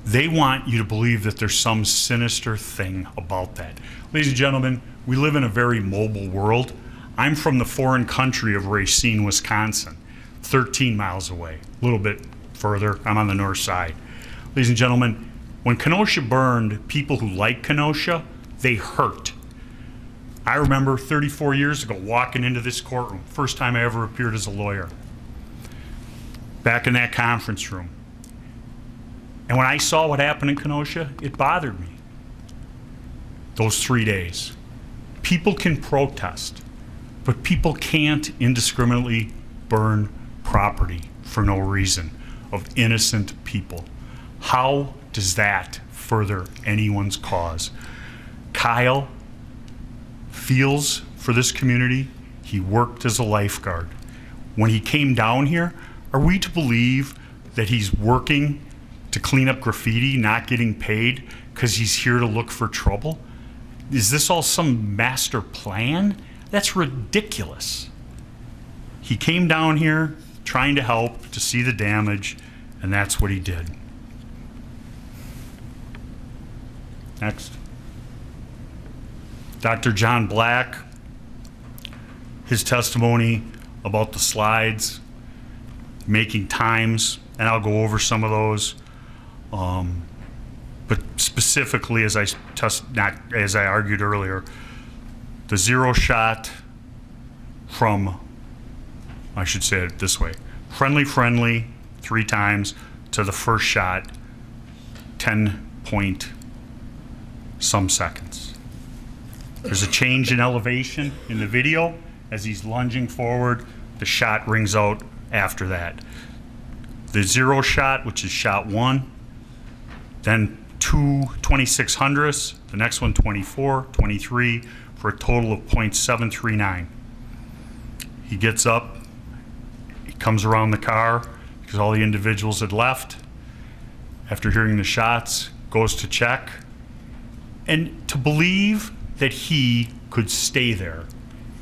They want you to believe that there's some sinister thing about that. Ladies and gentlemen, we live in a very mobile world. I'm from the foreign country of Racine, Wisconsin, 13 miles away, a little bit further. I'm on the north side. Ladies and gentlemen, when Kenosha burned, people who like Kenosha, they hurt. I remember 34 years ago walking into this courtroom, first time I ever appeared as a lawyer, back in that conference room. And when I saw what happened in Kenosha, it bothered me. Those 3 days. People can protest, but people can't indiscriminately burn property for no reason of innocent people. How does that further anyone's cause? Kyle feels for this community. He worked as a lifeguard. When he came down here, are we to believe that he's working to clean up graffiti, not getting paid because he's here to look for trouble? Is this all some master plan? That's ridiculous. He came down here trying to help, to see the damage, and that's what he did. Next. Dr. John Black, his testimony about the slides, making times, and I'll go over some of those. But specifically, as I argued earlier, the zero shot from, I should say it this way, friendly 3 times to the first shot, 10 point some seconds. There's a change in elevation in the video as he's lunging forward. The shot rings out after that. The zero shot, which is shot 1, then 2 2600ths, the next one 24, 23, for a total of .739. He gets up, he comes around the car because all the individuals had left. After hearing the shots, goes to check. And to believe that he could stay there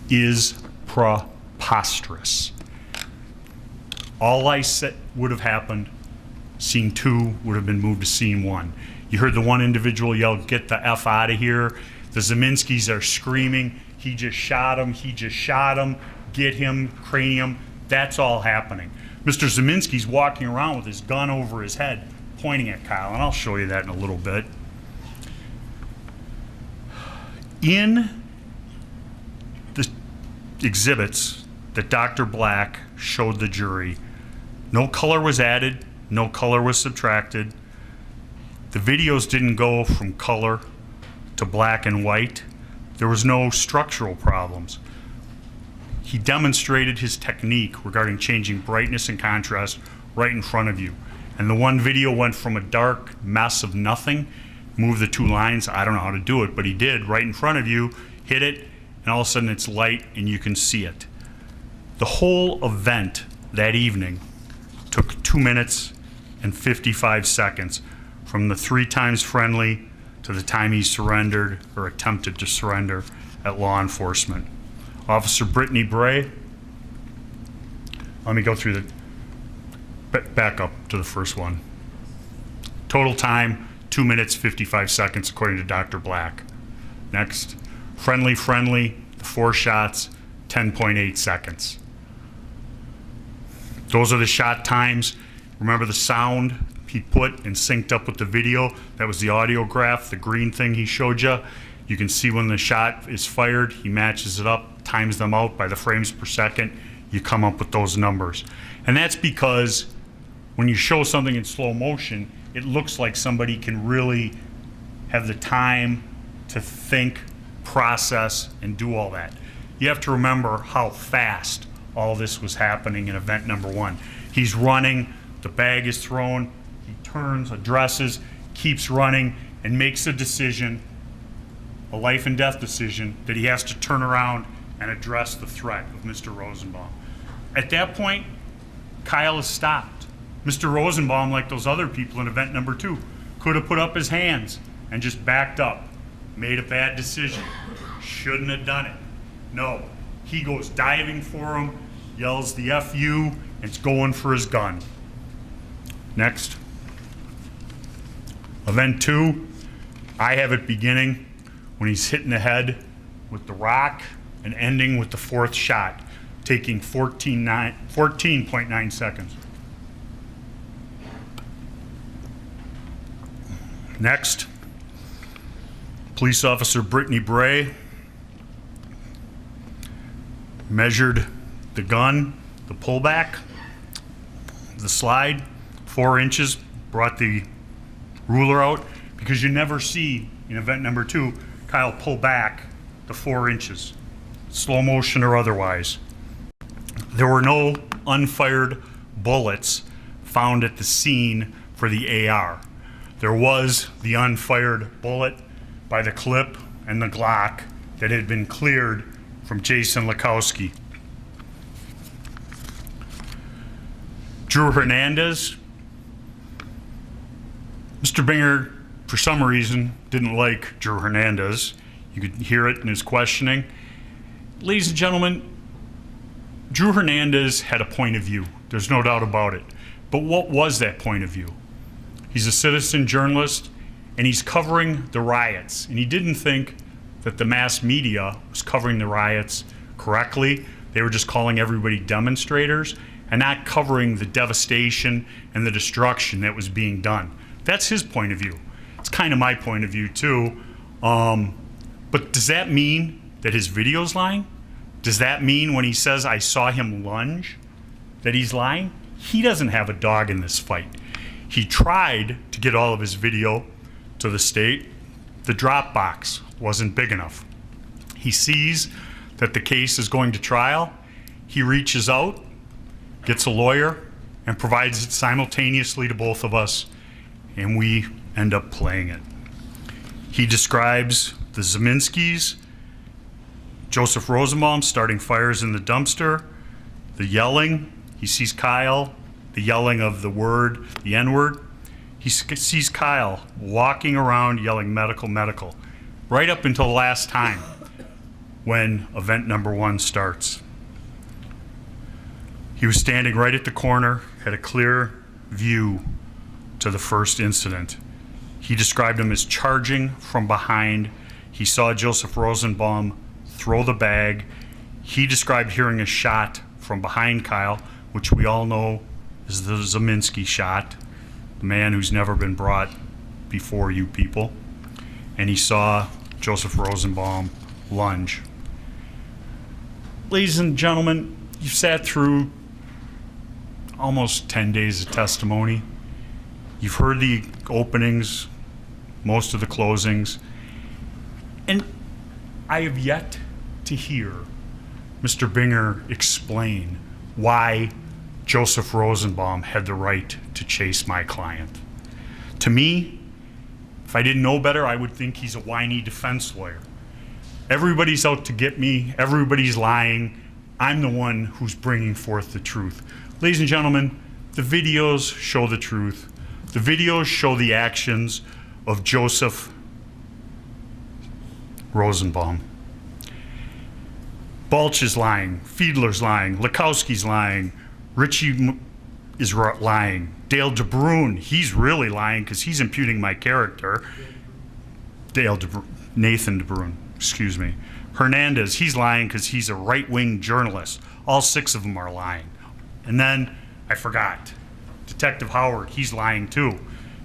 is preposterous. All I said would have happened, scene 2 would have been moved to scene 1. You heard the one individual yell, "Get the F out of here." The Zeminskis are screaming, "He just shot him, he just shot him, get him, cranium." That's all happening. Mr. Zeminski's walking around with his gun over his head, pointing at Kyle, and I'll show you that in a little bit. In the exhibits that Dr. Black showed the jury, no color was added, no color was subtracted. The videos didn't go from color to black and white. There was no structural problems. He demonstrated his technique regarding changing brightness and contrast right in front of you. And the one video went from a dark mess of nothing, moved the 2 lines, I don't know how to do it, but he did, right in front of you, hit it, and all of a sudden it's light and you can see it. The whole event that evening took 2 minutes and 55 seconds from the 3 times friendly to the time he surrendered or attempted to surrender at law enforcement. Officer Brittany Bray, let me go through the, back up to the first one. Total time, 2 minutes, 55 seconds, according to Dr. Black. Next, friendly, the 4 shots, 10.8 seconds. Those are the shot times. Remember the sound he put and synced up with the video? That was the audio graph, the green thing he showed you. You can see when the shot is fired, he matches it up, times them out by the frames per second. You come up with those numbers. And that's because when you show something in slow motion, it looks like somebody can really have the time to think, process, and do all that. You have to remember how fast all this was happening in event number 1. He's running, the bag is thrown, he turns, addresses, keeps running, and makes a decision, a life and death decision, that he has to turn around and address the threat of Mr. Rosenbaum. At that point, Kyle is stopped. Mr. Rosenbaum, like those other people in event number 2, could have put up his hands and just backed up, made a bad decision, shouldn't have done it. No, he goes diving for him, yells the FU, and is going for his gun. Next. Event 2, I have it beginning when he's hitting the head with the rock and ending with the 4th shot, taking 14.9 seconds. Next, police officer Brittany Bray measured the gun, the pullback, the slide, 4 inches, brought the ruler out, because you never see in event number 2 Kyle pull back the 4 inches, slow motion or otherwise. There were no unfired bullets found at the scene for the AR. There was the unfired bullet by the clip and the Glock that had been cleared from Jason Lakowski. Drew Hernandez. Mr. Binger, for some reason, didn't like Drew Hernandez. You could hear it in his questioning. Ladies and gentlemen, Drew Hernandez had a point of view. There's no doubt about it. But what was that point of view? He's a citizen journalist, and he's covering the riots. And he didn't think that the mass media was covering the riots correctly. They were just calling everybody demonstrators and not covering the devastation and the destruction that was being done. That's his point of view. It's kind of my point of view too. But does that mean that his video's lying? Does that mean when he says, I saw him lunge, that he's lying? He doesn't have a dog in this fight. He tried to get all of his video to the state. The drop box wasn't big enough. He sees that the case is going to trial. He reaches out, gets a lawyer, and provides it simultaneously to both of us, and we end up playing it. He describes the Zeminskis, Joseph Rosenbaum starting fires in the dumpster, the yelling. He sees Kyle, the yelling of the word, the N-word. He sees Kyle walking around yelling medical, medical, right up until the last time when event number 1 starts. He was standing right at the corner, had a clear view to the first incident. He described him as charging from behind. He saw Joseph Rosenbaum throw the bag. He described hearing a shot from behind Kyle, which we all know is the Zeminski shot, the man who's never been brought before you people. And he saw Joseph Rosenbaum lunge. Ladies and gentlemen, you've sat through almost 10 days of testimony. You've heard the openings, most of the closings, and I have yet to hear Mr. Binger explain why Joseph Rosenbaum had the right to chase my client. To me, if I didn't know better, I would think he's a whiny defense lawyer. Everybody's out to get me, everybody's lying. I'm the one who's bringing forth the truth. Ladies and gentlemen, the videos show the truth. The videos show the actions of Joseph Rosenbaum. Balch is lying, Fiedler's lying, Lakowski's lying, Richie is lying, Dale DeBruin, he's really lying because he's imputing my character. Nathan DeBruin, excuse me. Hernandez, he's lying because he's a right-wing journalist. All 6 of them are lying. And then, I forgot, Detective Howard, he's lying too,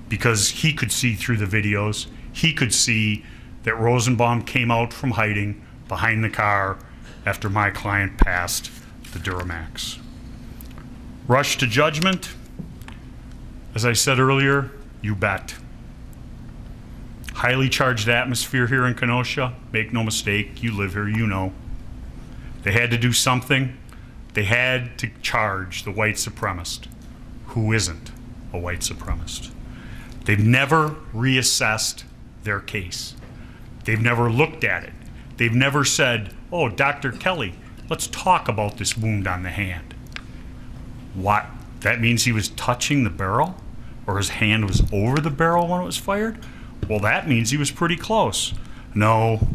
because he could see through the videos. He could see that Rosenbaum came out from hiding behind the car after my client passed the Duramax. Rush to judgment, as I said earlier, you bet. Highly charged atmosphere here in Kenosha. Make no mistake, you live here, you know. They had to do something. They had to charge the white supremacist, who isn't a white supremacist. They've never reassessed their case. They've never looked at it. They've never said, oh, Dr. Kelly, let's talk about this wound on the hand. What? That means he was touching the barrel? Or his hand was over the barrel when it was fired? Well, that means he was pretty close. No,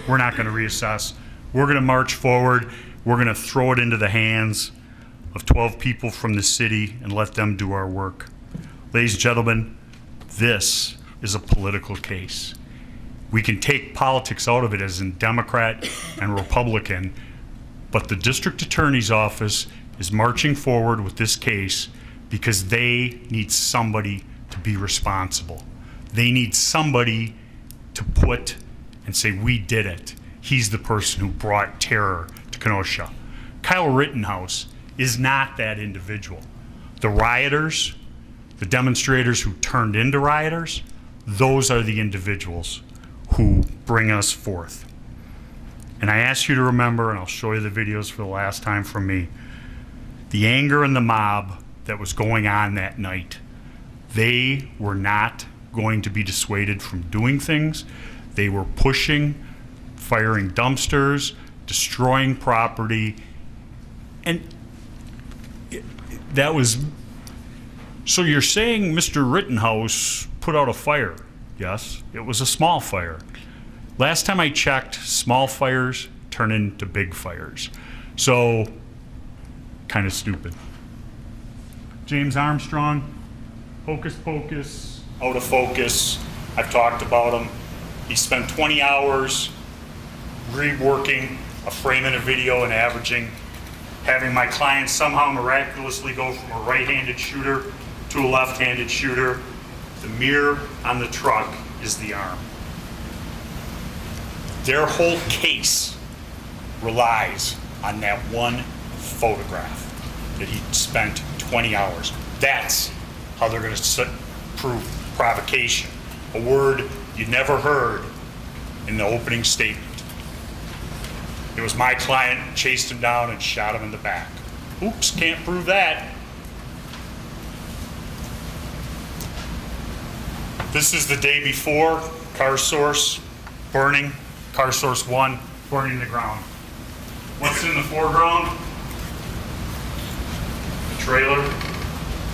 we're not going to reassess. We're going to march forward. We're going to throw it into the hands of 12 people from the city and let them do our work. Ladies and gentlemen, this is a political case. We can take politics out of it as in Democrat and Republican, but the district attorney's office is marching forward with this case because they need somebody to be responsible. They need somebody to put and say, we did it. He's the person who brought terror to Kenosha. Kyle Rittenhouse is not that individual. The rioters, the demonstrators who turned into rioters, those are the individuals who bring us forth. And I ask you to remember, and I'll show you the videos for the last time from me, the anger in the mob that was going on that night. They were not going to be dissuaded from doing things. They were pushing, firing dumpsters, destroying property, and that was, so you're saying Mr. Rittenhouse put out a fire? Yes, it was a small fire. Last time I checked, small fires turn into big fires. So, kind of stupid. James Armstrong, hocus pocus, out of focus. I've talked about him. He spent 20 hours reworking a frame in a video and averaging, having my client somehow miraculously go from a right-handed shooter to a left-handed shooter. The mirror on the truck is the arm. Their whole case relies on that one photograph that he spent 20 hours. That's how they're going to prove provocation, a word you never heard in the opening statement. It was my client chased him down and shot him in the back. Oops, can't prove that. This is the day before, car source burning, car source 1 burning the ground. What's in the foreground? The trailer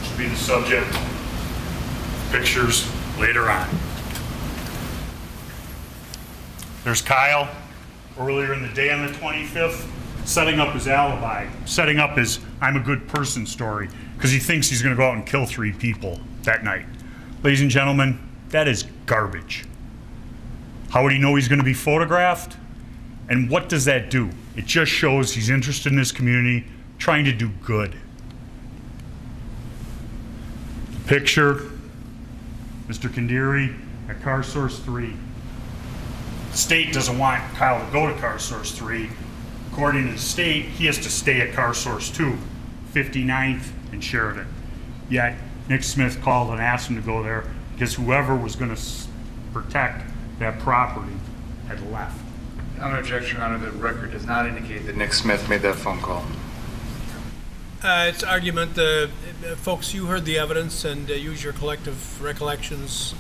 should be the subject. Pictures later on. There's Kyle earlier in the day on the 25th, setting up his alibi, setting up his I'm a good person story, because he thinks he's going to go out and kill 3 people that night. Ladies and gentlemen, that is garbage. How would he know he's going to be photographed? And what does that do? It just shows he's interested in his community, trying to do good. Picture, Mr. Kandiri at car source 3. The state doesn't want Kyle to go to car source 3. According to the state, he has to stay at car source 2, 59th and Sheridan. Yet, Nick Smith called and asked him to go there because whoever was going to protect that property had left. On objection, Your Honor, the record does not indicate that Nick Smith made that phone call. It's argument, folks, you heard the evidence and use your collective recollections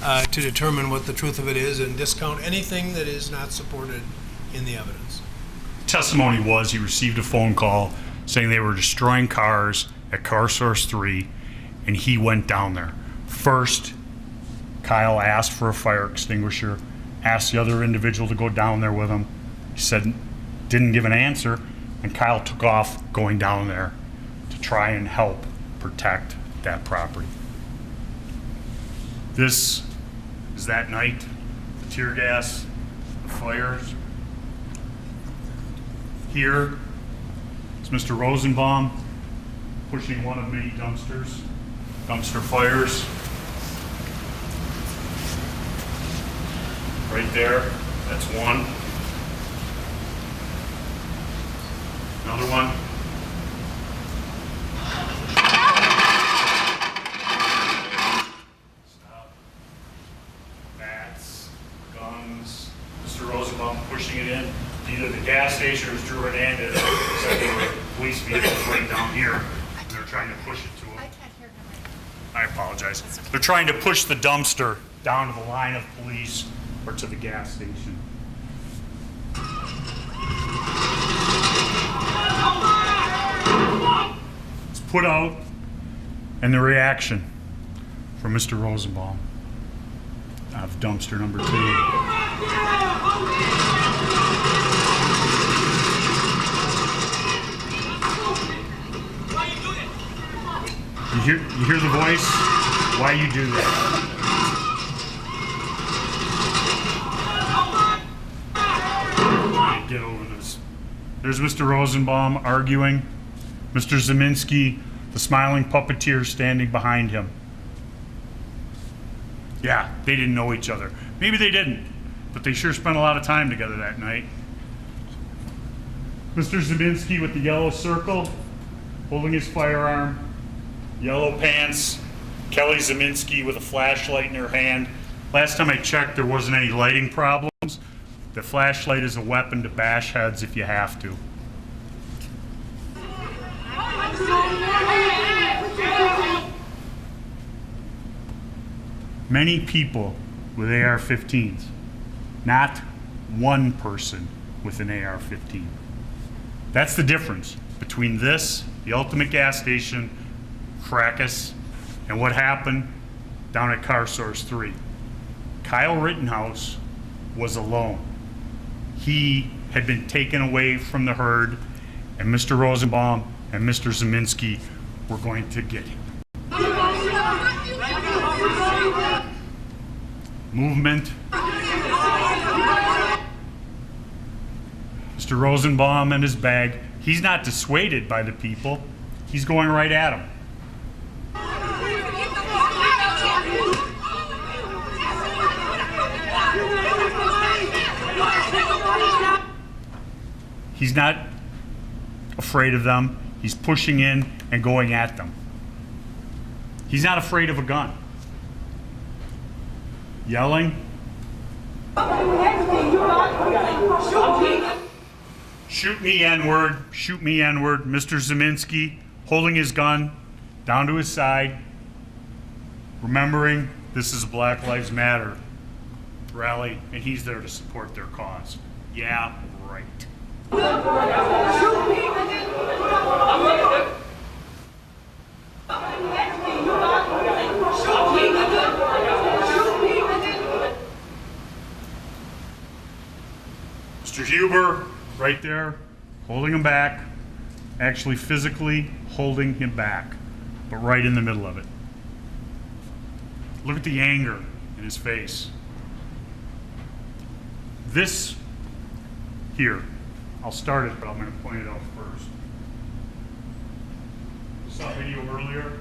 to determine what the truth of it is and discount anything that is not supported in the evidence. Testimony was he received a phone call saying they were destroying cars at car source 3, and he went down there. First, Kyle asked for a fire extinguisher, asked the other individual to go down there with him. He said, didn't give an answer, and Kyle took off going down there to try and help protect that property. This is that night, the tear gas, the fires. Here is Mr. Rosenbaum pushing one of many dumpsters, dumpster fires. Right there, that's one. Another one. Stop. Bats, guns, Mr. Rosenbaum pushing it in. Either the gas station or Drew Hernandez said there were police vehicles right down here. They're trying to push it to him. I can't hear him right I apologize. They're trying to push the dumpster down to the line of police or to the gas station. It's put out, and the reaction from Mr. Rosenbaum of dumpster number 2. You hear the voice? Why you do that? Get over this. There's Mr. Rosenbaum arguing. Mr. Zeminski, the smiling puppeteer, standing behind him. Yeah, they didn't know each other. Maybe they didn't, but they sure spent a lot of time together that night. Mr. Zeminski with the yellow circle, holding his firearm. Yellow pants, Kelly Zeminski with a flashlight in her hand. Last time I checked, there wasn't any lighting problems. The flashlight is a weapon to bash heads if you have to. Many people with AR-15s, not one person with an AR-15. That's the difference between this, the Ultimate Gas Station, fracas, and what happened down at Car Source 3. Kyle Rittenhouse was alone. He had been taken away from the herd, and Mr. Rosenbaum and Mr. Zeminski were going to get him. Movement. Mr. Rosenbaum and his bag. He's not dissuaded by the people. He's going right at them. He's not afraid of them. He's pushing in and going at them. He's not afraid of a gun. Yelling. Shoot me, N-word. Shoot me, N-word. Mr. Zeminski holding his gun down to his side, remembering this is a Black Lives Matter rally, and he's there to support their cause. Yeah, right. Mr. Huber, right there, holding him back, actually physically holding him back, but right in the middle of it. Look at the anger in his face. This here, I'll start it, but I'm going to point it out first. You saw a video earlier,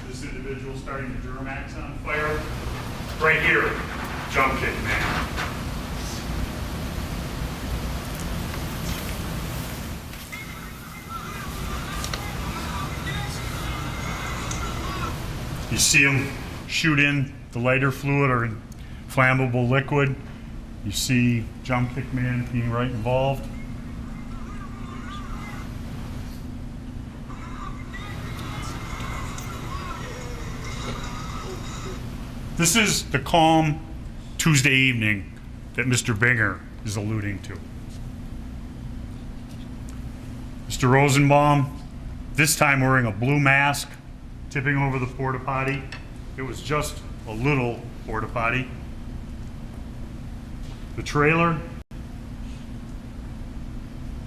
this individual starting the Duramax on fire. Right here, jump kick man. You see him shoot in the lighter fluid or flammable liquid. You see jump kick man being right involved. This is the calm Tuesday evening that Mr. Binger is alluding to. Mr. Rosenbaum, this time wearing a blue mask, tipping over the porta potty. It was just a little porta potty. The trailer.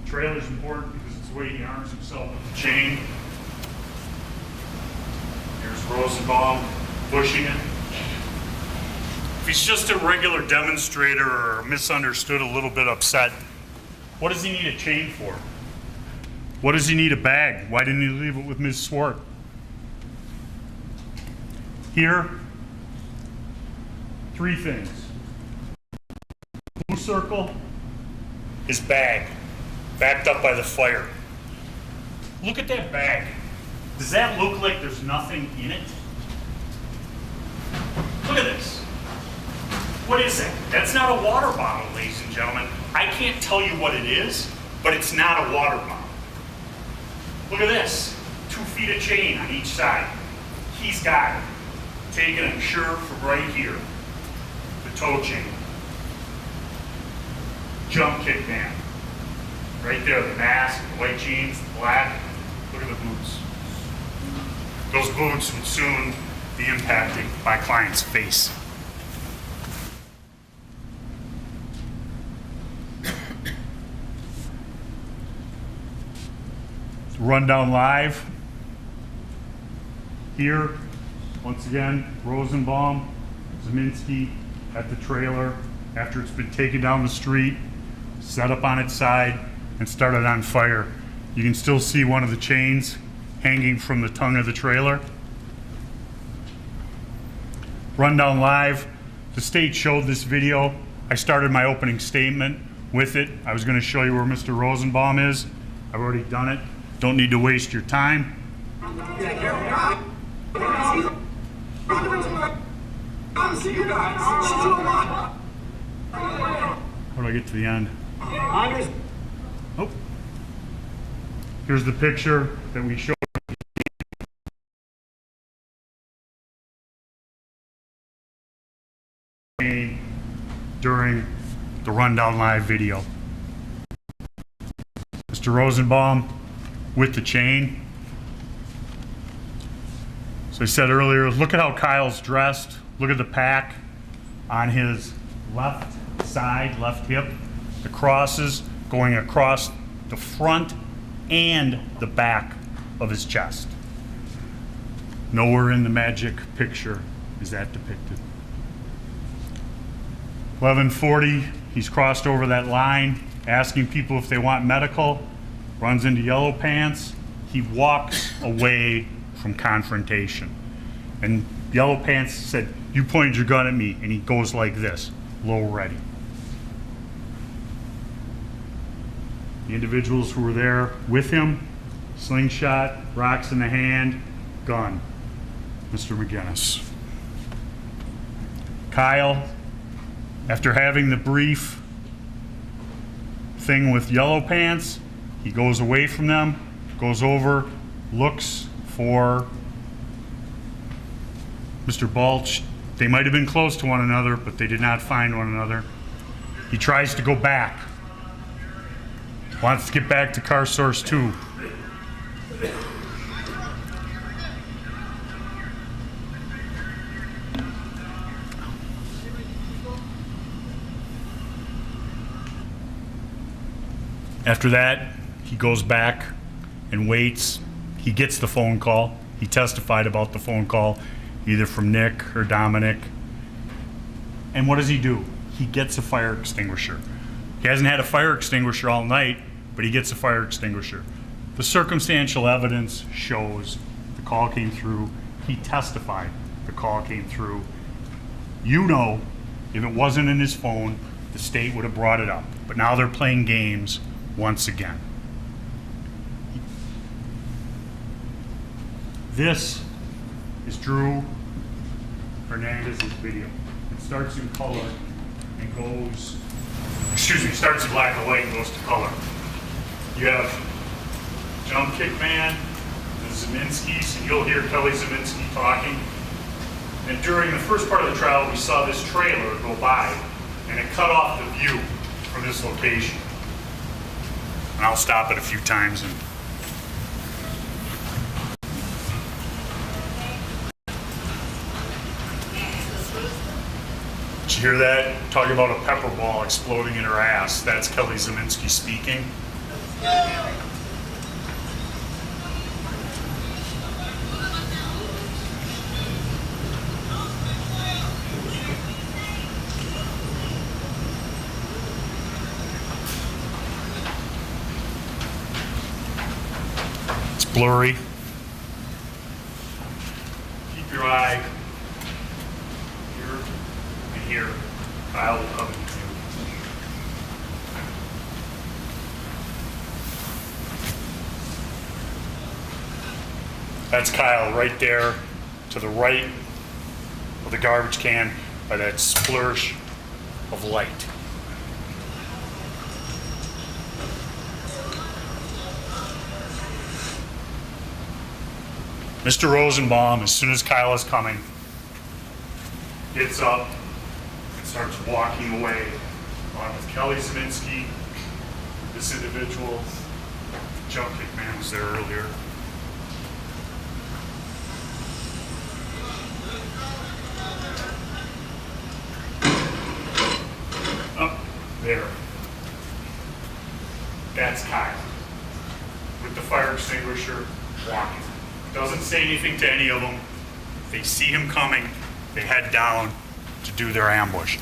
The trailer's important because it's the way he arms himself with the chain. Here's Rosenbaum pushing it. If he's just a regular demonstrator or misunderstood, a little bit upset, what does he need a chain for? What does he need a bag? Why didn't he leave it with Ms. Swart? Here, three things. Blue circle, his bag, backed up by the fire. Look at that bag. Does that look like there's nothing in it? Look at this. What is that? That's not a water bottle, ladies and gentlemen. I can't tell you what it is, but it's not a water bottle. Look at this. 2 feet of chain on each side. He's got it. Taken, I'm sure, from right here. The toe chain. Jump kick man. Right there, the mask, the white jeans, the black. Look at the boots. Those boots would soon be impacting my client's face. Rundown live. Here, once again, Rosenbaum, Zeminski at the trailer after it's been taken down the street, set up on its side, and started on fire. You can still see one of the chains hanging from the tongue of the trailer. Rundown live. The state showed this video. I started my opening statement with it. I was going to show you where Mr. Rosenbaum is. I've already done it. Don't need to waste your time. How do I get to the end? Oh. Here's the picture that we showed. During the Rundown Live video. Mr. Rosenbaum with the chain. So I said earlier, look at how Kyle's dressed. Look at the pack on his left side, left hip. The crosses going across the front and the back of his chest. Nowhere in the magic picture is that depicted. 11:40, he's crossed over that line, asking people if they want medical, runs into Yellow Pants. He walks away from confrontation. And Yellow Pants said, "You pointed your gun at me," and he goes like this, low ready. The individuals who were there with him, slingshot, rocks in the hand, gun. Mr. McGinnis. Kyle, after having the brief thing with Yellow Pants, he goes away from them, goes over, looks for Mr. Balch. They might have been close to one another, but they did not find one another. He tries to go back. Wants to get back to car source 2. After that, he goes back and waits. He gets the phone call. He testified about the phone call, either from Nick or Dominic. And what does he do? He gets a fire extinguisher. He hasn't had a fire extinguisher all night, but he gets a fire extinguisher. The circumstantial evidence shows the call came through. He testified the call came through. You know, if it wasn't in his phone, the state would have brought it up. But now they're playing games once again. This is Drew Hernandez's video. It starts in color and goes, starts in black and white and goes to color. You have Jump Kick Man, the Zeminskis, and you'll hear Kelly Zeminski talking. And during the first part of the trial, we saw this trailer go by, and it cut off the view from this location. And I'll stop it a few times and did you hear that? Talking about a pepper ball exploding in her ass. That's Kelly Zeminski speaking. It's blurry. Keep your eye here. Kyle will come to you. That's Kyle right there to the right of the garbage can by that splurge of light. Mr. Rosenbaum, as soon as Kyle is coming, gets up and starts walking away along with Kelly Zeminski, this individual. Jump Kick Man was there earlier. Up there. That's Kyle with the fire extinguisher walking. Doesn't say anything to any of them. If they see him coming, they head down to do their ambush.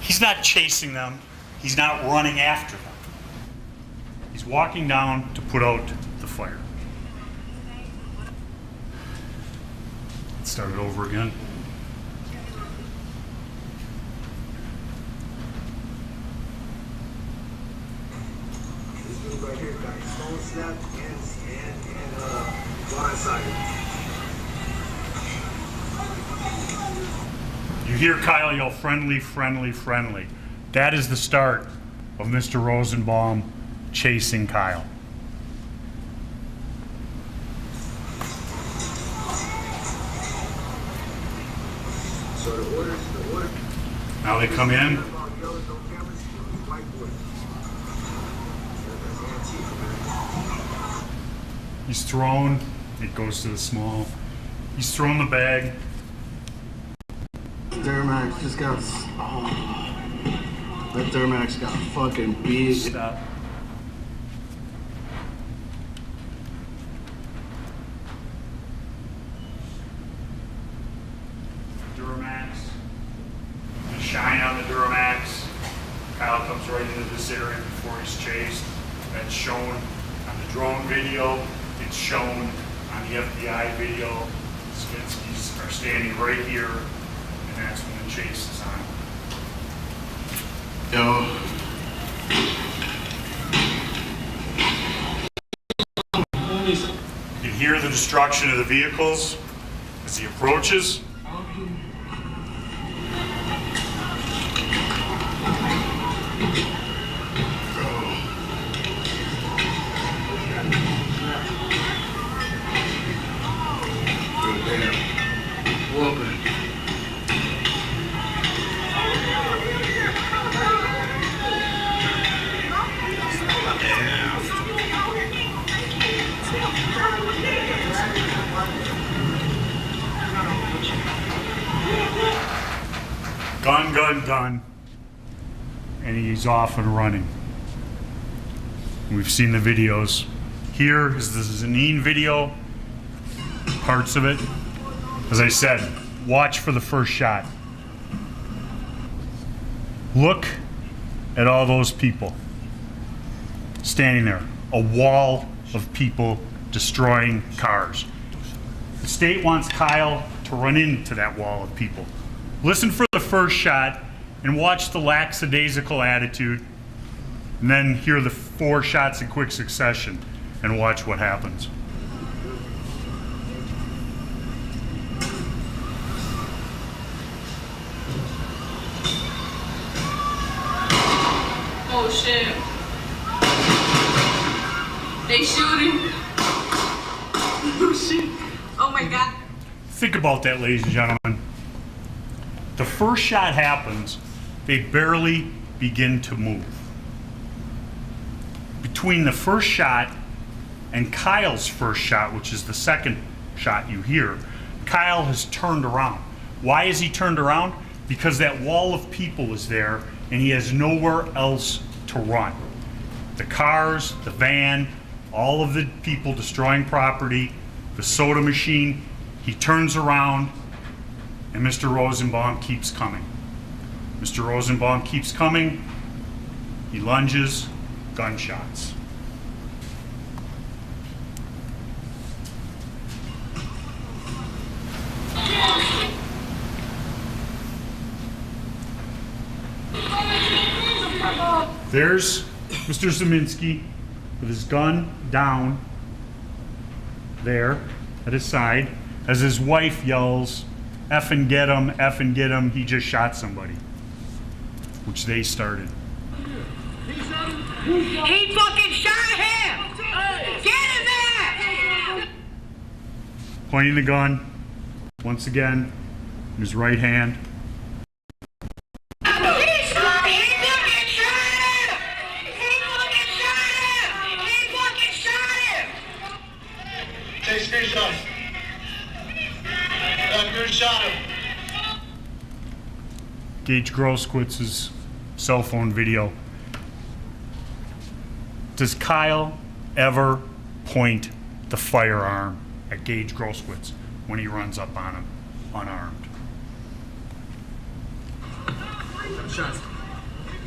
He's not chasing them. He's not running after them. He's walking down to put out the fire. Let's start it over again. Right here, got his phone snapped and blindsided. You hear Kyle yell, "Friendly, friendly, friendly." That is the start of Mr. Rosenbaum chasing Kyle. So the order. Now they come in. He's thrown, it goes to the small. He's thrown the bag. Duramax just got. Oh, that Duramax got fucking big. Stop. Duramax. The shine on the Duramax. Kyle comes right into this area before he's chased. That's shown on the drone video. It's shown on the FBI video. Skinskis are standing right here, and that's when the chase is on. Yo. You can hear the destruction of the vehicles as he approaches. Gun, gun, gun. And he's off and running. We've seen the videos. Here is the Zanin video, parts of it. As I said, watch for the first shot. Look at all those people standing there. A wall of people destroying cars. The state wants Kyle to run into that wall of people. Listen for the first shot and watch the lackadaisical attitude, and then hear the 4 shots in quick succession and watch what happens. Oh shit. They shooting. Oh shit. Oh my god. Think about that, ladies and gentlemen. The first shot happens, they barely begin to move. Between the first shot and Kyle's first shot, which is the second shot you hear, Kyle has turned around. Why is he turned around? Because that wall of people is there and he has nowhere else to run. The cars, the van, all of the people destroying property, the soda machine, he turns around and Mr. Rosenbaum keeps coming. Mr. Rosenbaum keeps coming, he lunges, gunshots. There's Mr. Zeminski with his gun down there at his side as his wife yells, "Effing get him, effing get him, he just shot somebody," which they started. He fucking shot him! Get him there! Pointing the gun, once again, in his right hand. Take screenshots. Good shot him. Gage Grosskitz's cell phone video. Does Kyle ever point the firearm at Gage Grosskitz when he runs up on him unarmed? Shots.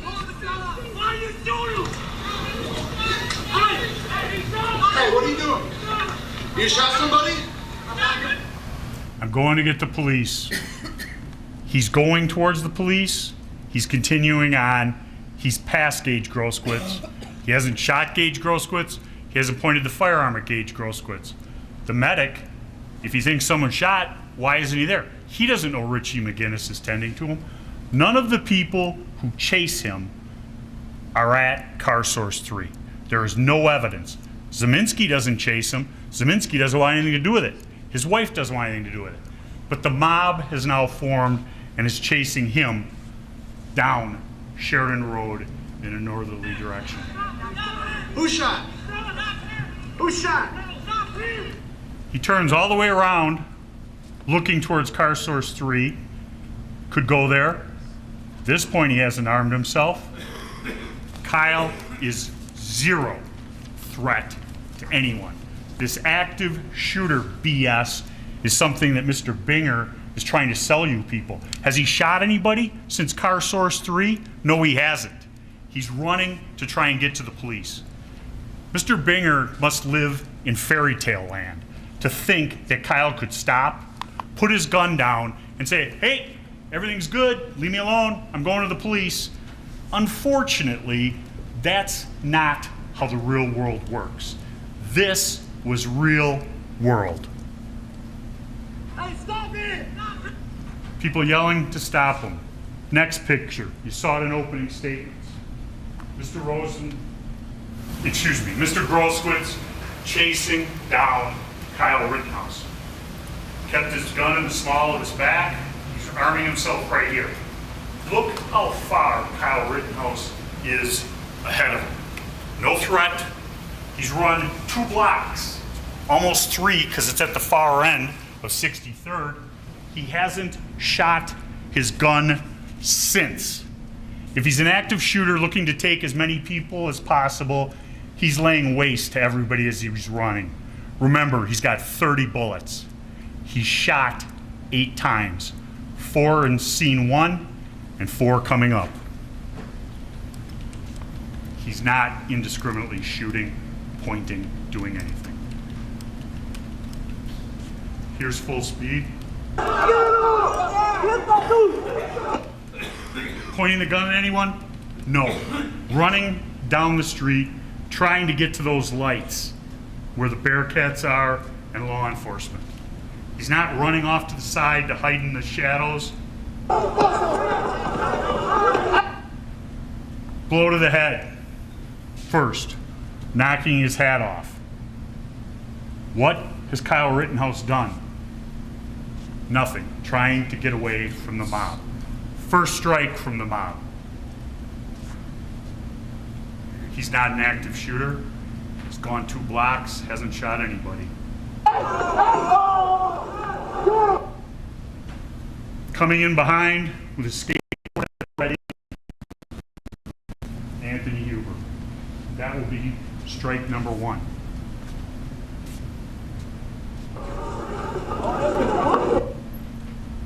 Why are you doing it? Hey, what are you doing? You shot somebody? I'm going to get the police. He's going towards the police. He's continuing on. He's past Gage Grosskitz. He hasn't shot Gage Grosskitz. He hasn't pointed the firearm at Gage Grosskitz. The medic, if he thinks someone shot, why isn't he there? He doesn't know Richie McGinnis is tending to him. None of the people who chase him are at Car Source 3. There is no evidence. Zeminski doesn't chase him. Zeminski doesn't want anything to do with it. His wife doesn't want anything to do with it. But the mob has now formed and is chasing him down Sheridan Road in a northerly direction. Who shot? Who shot? He turns all the way around, looking towards car source 3. Could go there. At this point, he hasn't armed himself. Kyle is zero threat to anyone. This active shooter BS is something that Mr. Binger is trying to sell you people. Has he shot anybody since car source 3? No, he hasn't. He's running to try and get to the police. Mr. Binger must live in fairy tale land to think that Kyle could stop, put his gun down, and say, hey, everything's good, leave me alone, I'm going to the police. Unfortunately, that's not how the real world works. This was real world. Hey, stop it! People yelling to stop him. Next picture, you saw it in opening statements. Mr. Groskowitz chasing down Kyle Rittenhouse. Kept his gun in the small of his back. He's arming himself right here. Look how far Kyle Rittenhouse is ahead of him. No threat. He's run 2 blocks, almost 3 because it's at the far end of 63rd. He hasn't shot his gun since. If he's an active shooter looking to take as many people as possible, he's laying waste to everybody as he's running. Remember, he's got 30 bullets. He's shot 8 times, 4 in scene 1 and 4 coming up. He's not indiscriminately shooting, pointing, doing anything. Here's full speed. Pointing the gun at anyone? No. Running down the street, trying to get to those lights where the Bearcats are and law enforcement. He's not running off to the side to hide in the shadows. Blow to the head. First, knocking his hat off. What has Kyle Rittenhouse done? Nothing. Trying to get away from the mob. First strike from the mob. He's not an active shooter. He's gone 2 blocks, hasn't shot anybody. Coming in behind with his skateboard ready, Anthony Huber. That will be strike number 1.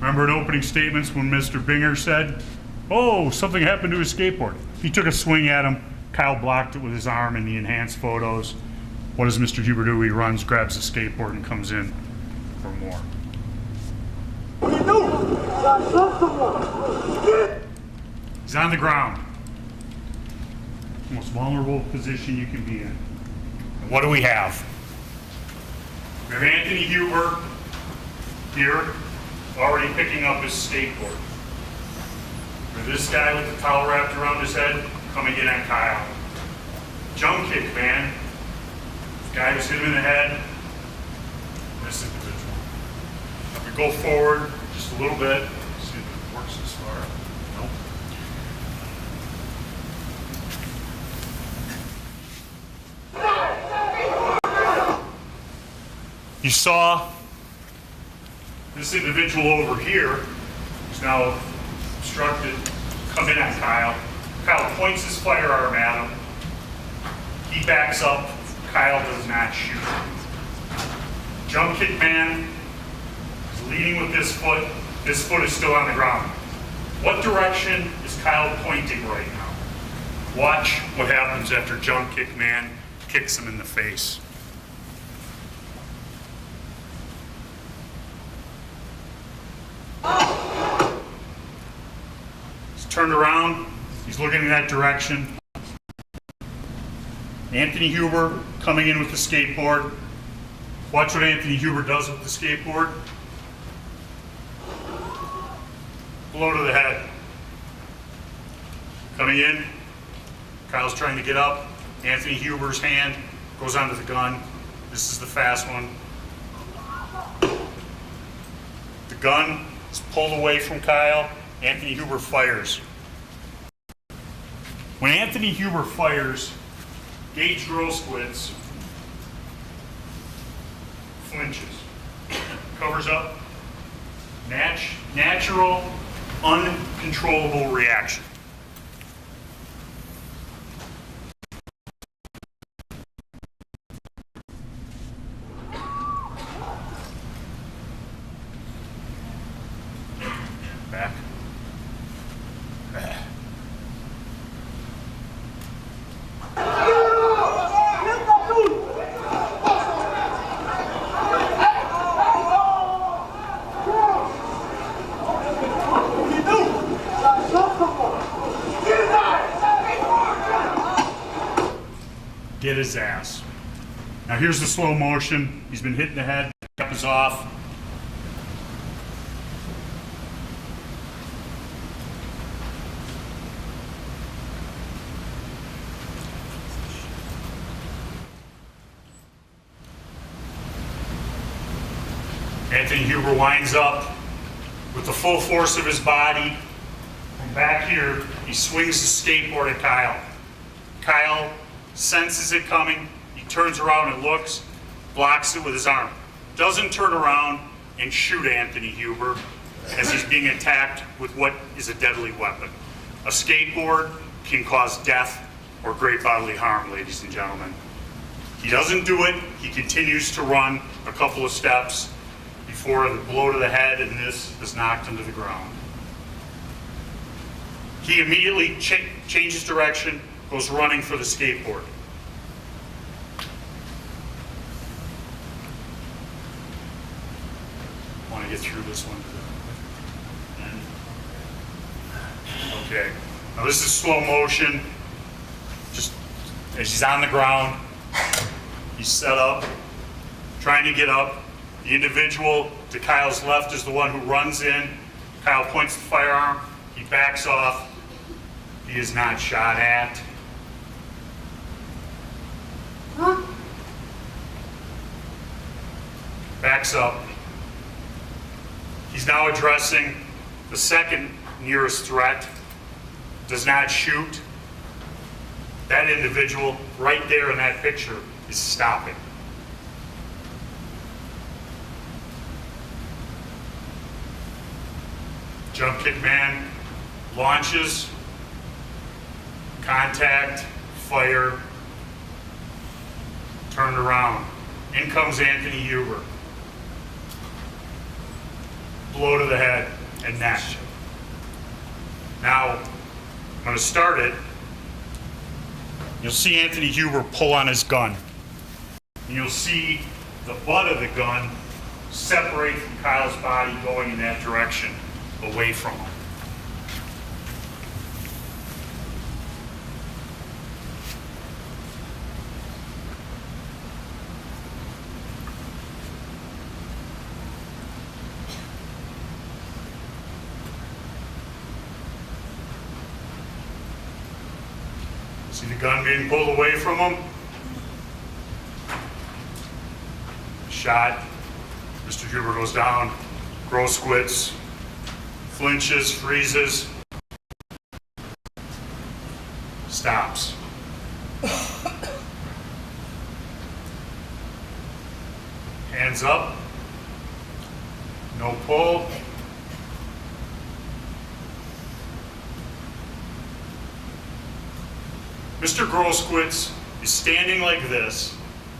Remember in opening statements when Mr. Binger said, oh, something happened to his skateboard. He took a swing at him. Kyle blocked it with his arm in the enhanced photos. What does Mr. Huber do? He runs, grabs the skateboard, and comes in for more. He's on the ground. The most vulnerable position you can be in. And what do we have? We have Anthony Huber here, already picking up his skateboard. For this guy with the towel wrapped around his head, coming in on Kyle. Jump kick, man. The guy who's hit him in the head. This individual. If we go forward just a little bit, see if it works this far. Nope. You saw this individual over here, who's now obstructed, come in on Kyle. Kyle points his firearm at him. He backs up. Kyle does not shoot. Jump kick man is leading with this foot. This foot is still on the ground. What direction is Kyle pointing right now? Watch what happens after jump kick man kicks him in the face. He's turned around. He's looking in that direction. Anthony Huber coming in with the skateboard. Watch what Anthony Huber does with the skateboard. Blow to the head. Coming in. Kyle's trying to get up. Anthony Huber's hand goes onto the gun. This is the fast one. The gun is pulled away from Kyle. Anthony Huber fires. When Anthony Huber fires, Gage Groskowitz flinches. Covers up. Natural, uncontrollable reaction. Back. Get his ass. Now here's the slow motion. He's been hit in the head, cap is off. Anthony Huber winds up with the full force of his body. From back here, he swings the skateboard at Kyle. Kyle senses it coming. He turns around and looks, blocks it with his arm. Doesn't turn around and shoot Anthony Huber as he's being attacked with what is a deadly weapon. A skateboard can cause death or great bodily harm, ladies and gentlemen. He doesn't do it. He continues to run a couple of steps before the blow to the head, and this is knocked him to the ground. He immediately changes direction, goes running for the skateboard. I want to get through this one. Okay. Now this is slow motion. Just as he's on the ground, he's set up, trying to get up. The individual to Kyle's left is the one who runs in. Kyle points the firearm. He backs off. He is not shot at. Backs up. He's now addressing the second nearest threat. Does not shoot. That individual right there in that picture is stopping. Jump kick man launches, contact, fire, turned around. In comes Anthony Huber. Blow to the head and neck. Now, I'm going to start it. You'll see Anthony Huber pull on his gun. And you'll see the butt of the gun separate from Kyle's body going in that direction, away from him. See the gun being pulled away from him? Shot. Mr. Huber goes down, gross quits, flinches, freezes, stops. Hands up, no pull. Mr. Grosquitz is standing like this,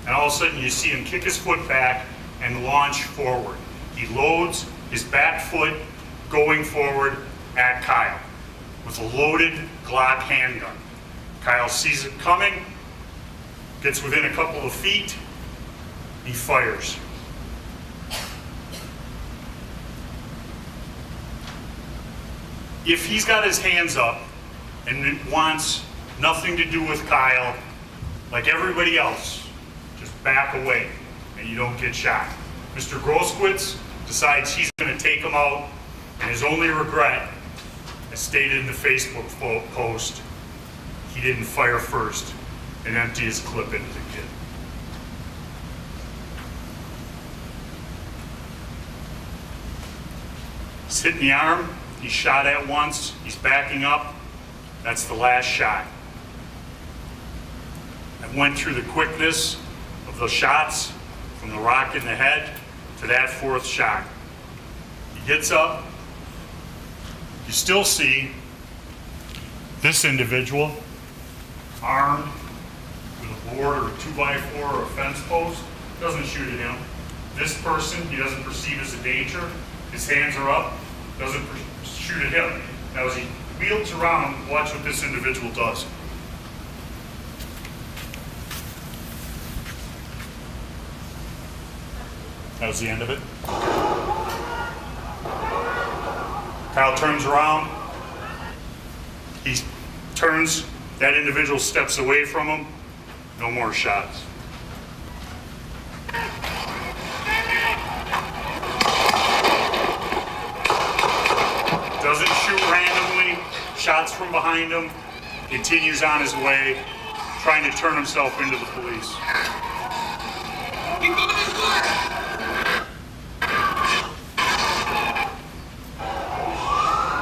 and all of a sudden you see him kick his foot back and launch forward. He loads his back foot going forward at Kyle with a loaded Glock handgun. Kyle sees it coming, gets within a couple of feet, he fires. If he's got his hands up and wants nothing to do with Kyle, like everybody else, just back away and you don't get shot. Mr. Grosquitz decides he's going to take him out, and his only regret, as stated in the Facebook post, he didn't fire first and empty his clip into the kid. He's hit in the arm, he's shot at once, he's backing up. That's the last shot. I went through the quickness of those shots from from the rock in the head to that fourth shot. He gets up. You still see this individual armed with a board or a 2x4 or a fence post. Doesn't shoot at him. This person he doesn't perceive as a danger. His hands are up. Doesn't shoot at him. Now as he wheels around, watch what this individual does. That was the end of it. Kyle turns around. He turns, that individual steps away from him. No more shots. Doesn't shoot randomly, shots from behind him, continues on his way, trying to turn himself into the police.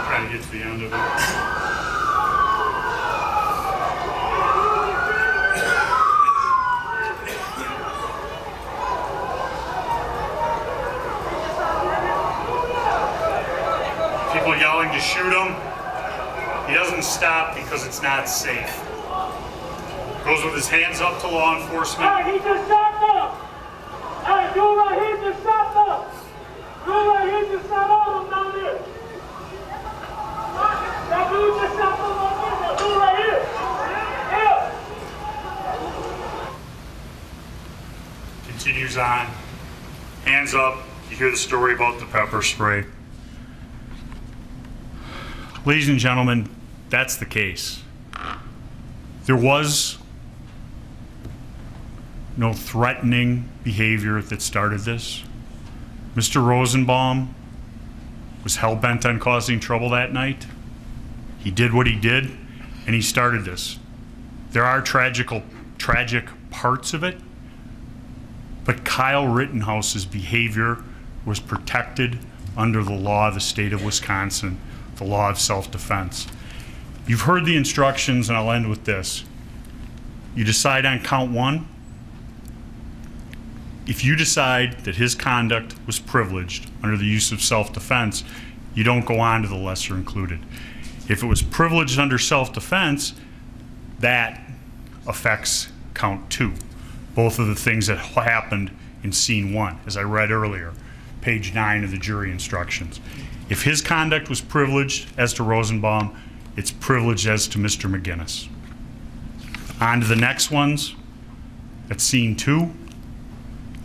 Trying to get to the end of it. People yelling to shoot him. He doesn't stop because it's not safe. Goes with his hands up to law enforcement. Hey, he just shot up! Hey, dude right here just shot up! Dude right here just shot all of them down there! That dude just shot them right there! That dude right here! Yeah! Continues on. Hands up. You hear the story about the pepper spray. Ladies and gentlemen, that's the case. There was no threatening behavior that started this. Mr. Rosenbaum was hell-bent on causing trouble that night. He did what he did, and he started this. There are tragic parts of it, but Kyle Rittenhouse's behavior was protected under the law of the state of Wisconsin, the law of self-defense. You've heard the instructions, and I'll end with this. You decide on count one. If you decide that his conduct was privileged under the use of self-defense, you don't go on to the lesser included. If it was privileged under self-defense, that affects count two. Both of the things that happened in scene one, as I read earlier, page 9 of the jury instructions. If his conduct was privileged as to Rosenbaum, it's privileged as to Mr. McGinnis. On to the next ones. At scene 2,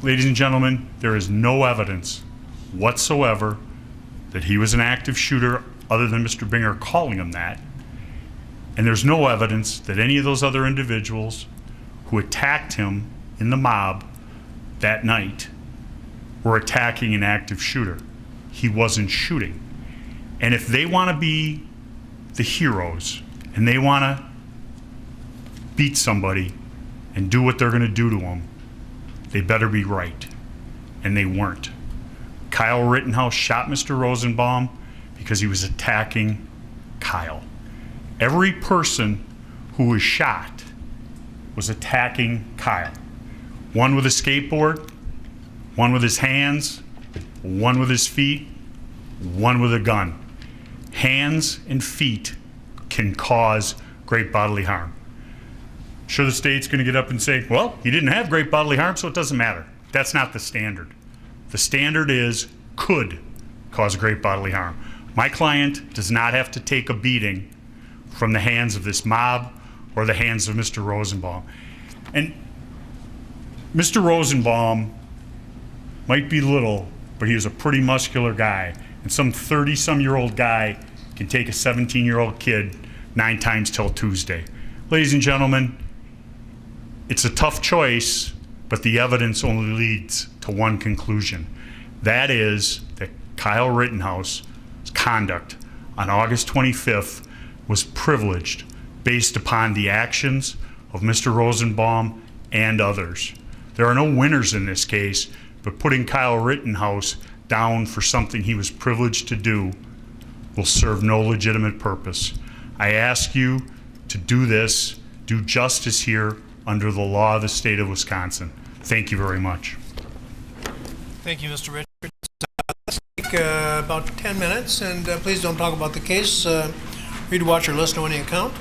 ladies and gentlemen, there is no evidence whatsoever that he was an active shooter other than Mr. Binger calling him that. And there's no evidence that any of those other individuals who attacked him in the mob that night were attacking an active shooter. He wasn't shooting. And if they want to be the heroes and they want to beat somebody and do what they're going to do to them, they better be right. And they weren't. Kyle Rittenhouse shot Mr. Rosenbaum because he was attacking Kyle. Every person who was shot was attacking Kyle. One with a skateboard, one with his hands, one with his feet, one with a gun. Hands and feet can cause great bodily harm. Sure, the state's going to get up and say, well, he didn't have great bodily harm, so it doesn't matter. That's not the standard. The standard is could cause great bodily harm. My client does not have to take a beating from the hands of this mob or the hands of Mr. Rosenbaum. And Mr. Rosenbaum might be little, but he was a pretty muscular guy. And some 30-some-year-old guy can take a 17-year-old kid 9 times till Tuesday. Ladies and gentlemen, it's a tough choice, but the evidence only leads to one conclusion. That is that Kyle Rittenhouse's conduct on August 25th was privileged based upon the actions of Mr. Rosenbaum and others. There are no winners in this case, but putting Kyle Rittenhouse down for something he was privileged to do will serve no legitimate purpose. I ask you to do this, do justice here under the law of the state of Wisconsin. Thank you very much. Thank you, Mr. Richards. Let's take about 10 minutes, and please don't talk about the case. Read, watch, or listen to any account.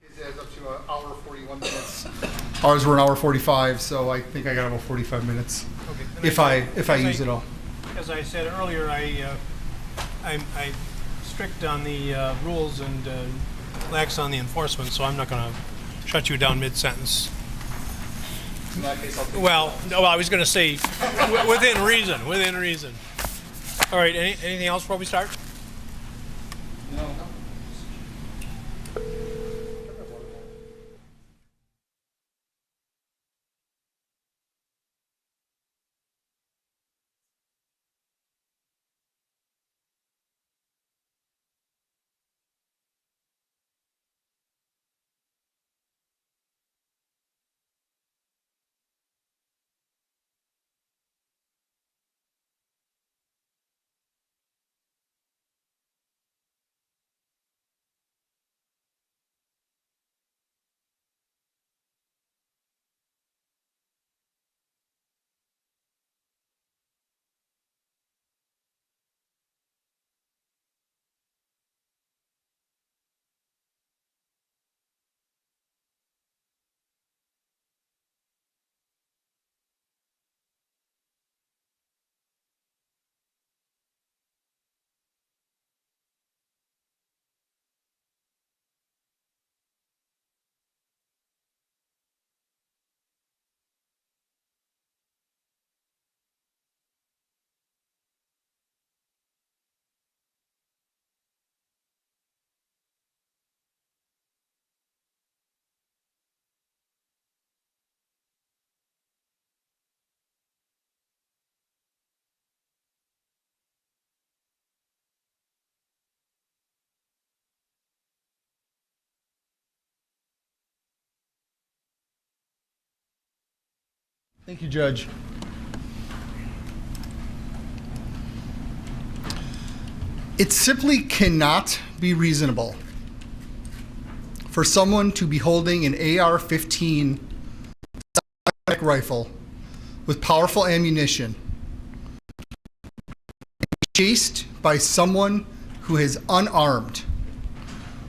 His adds up to an hour 41 minutes. Ours were an hour 45, so I think I got about 45 minutes. Okay. If I use it all. As I said earlier, I'm strict on the rules and lax on the enforcement, so I'm not going to shut you down mid-sentence. In that case, I'll take Well, no, I was going to say within reason. Within reason. All right. Anything else before we start? No. Thank you, Judge. It simply cannot be reasonable for someone to be holding an AR-15 rifle with powerful ammunition, chased by someone who is unarmed,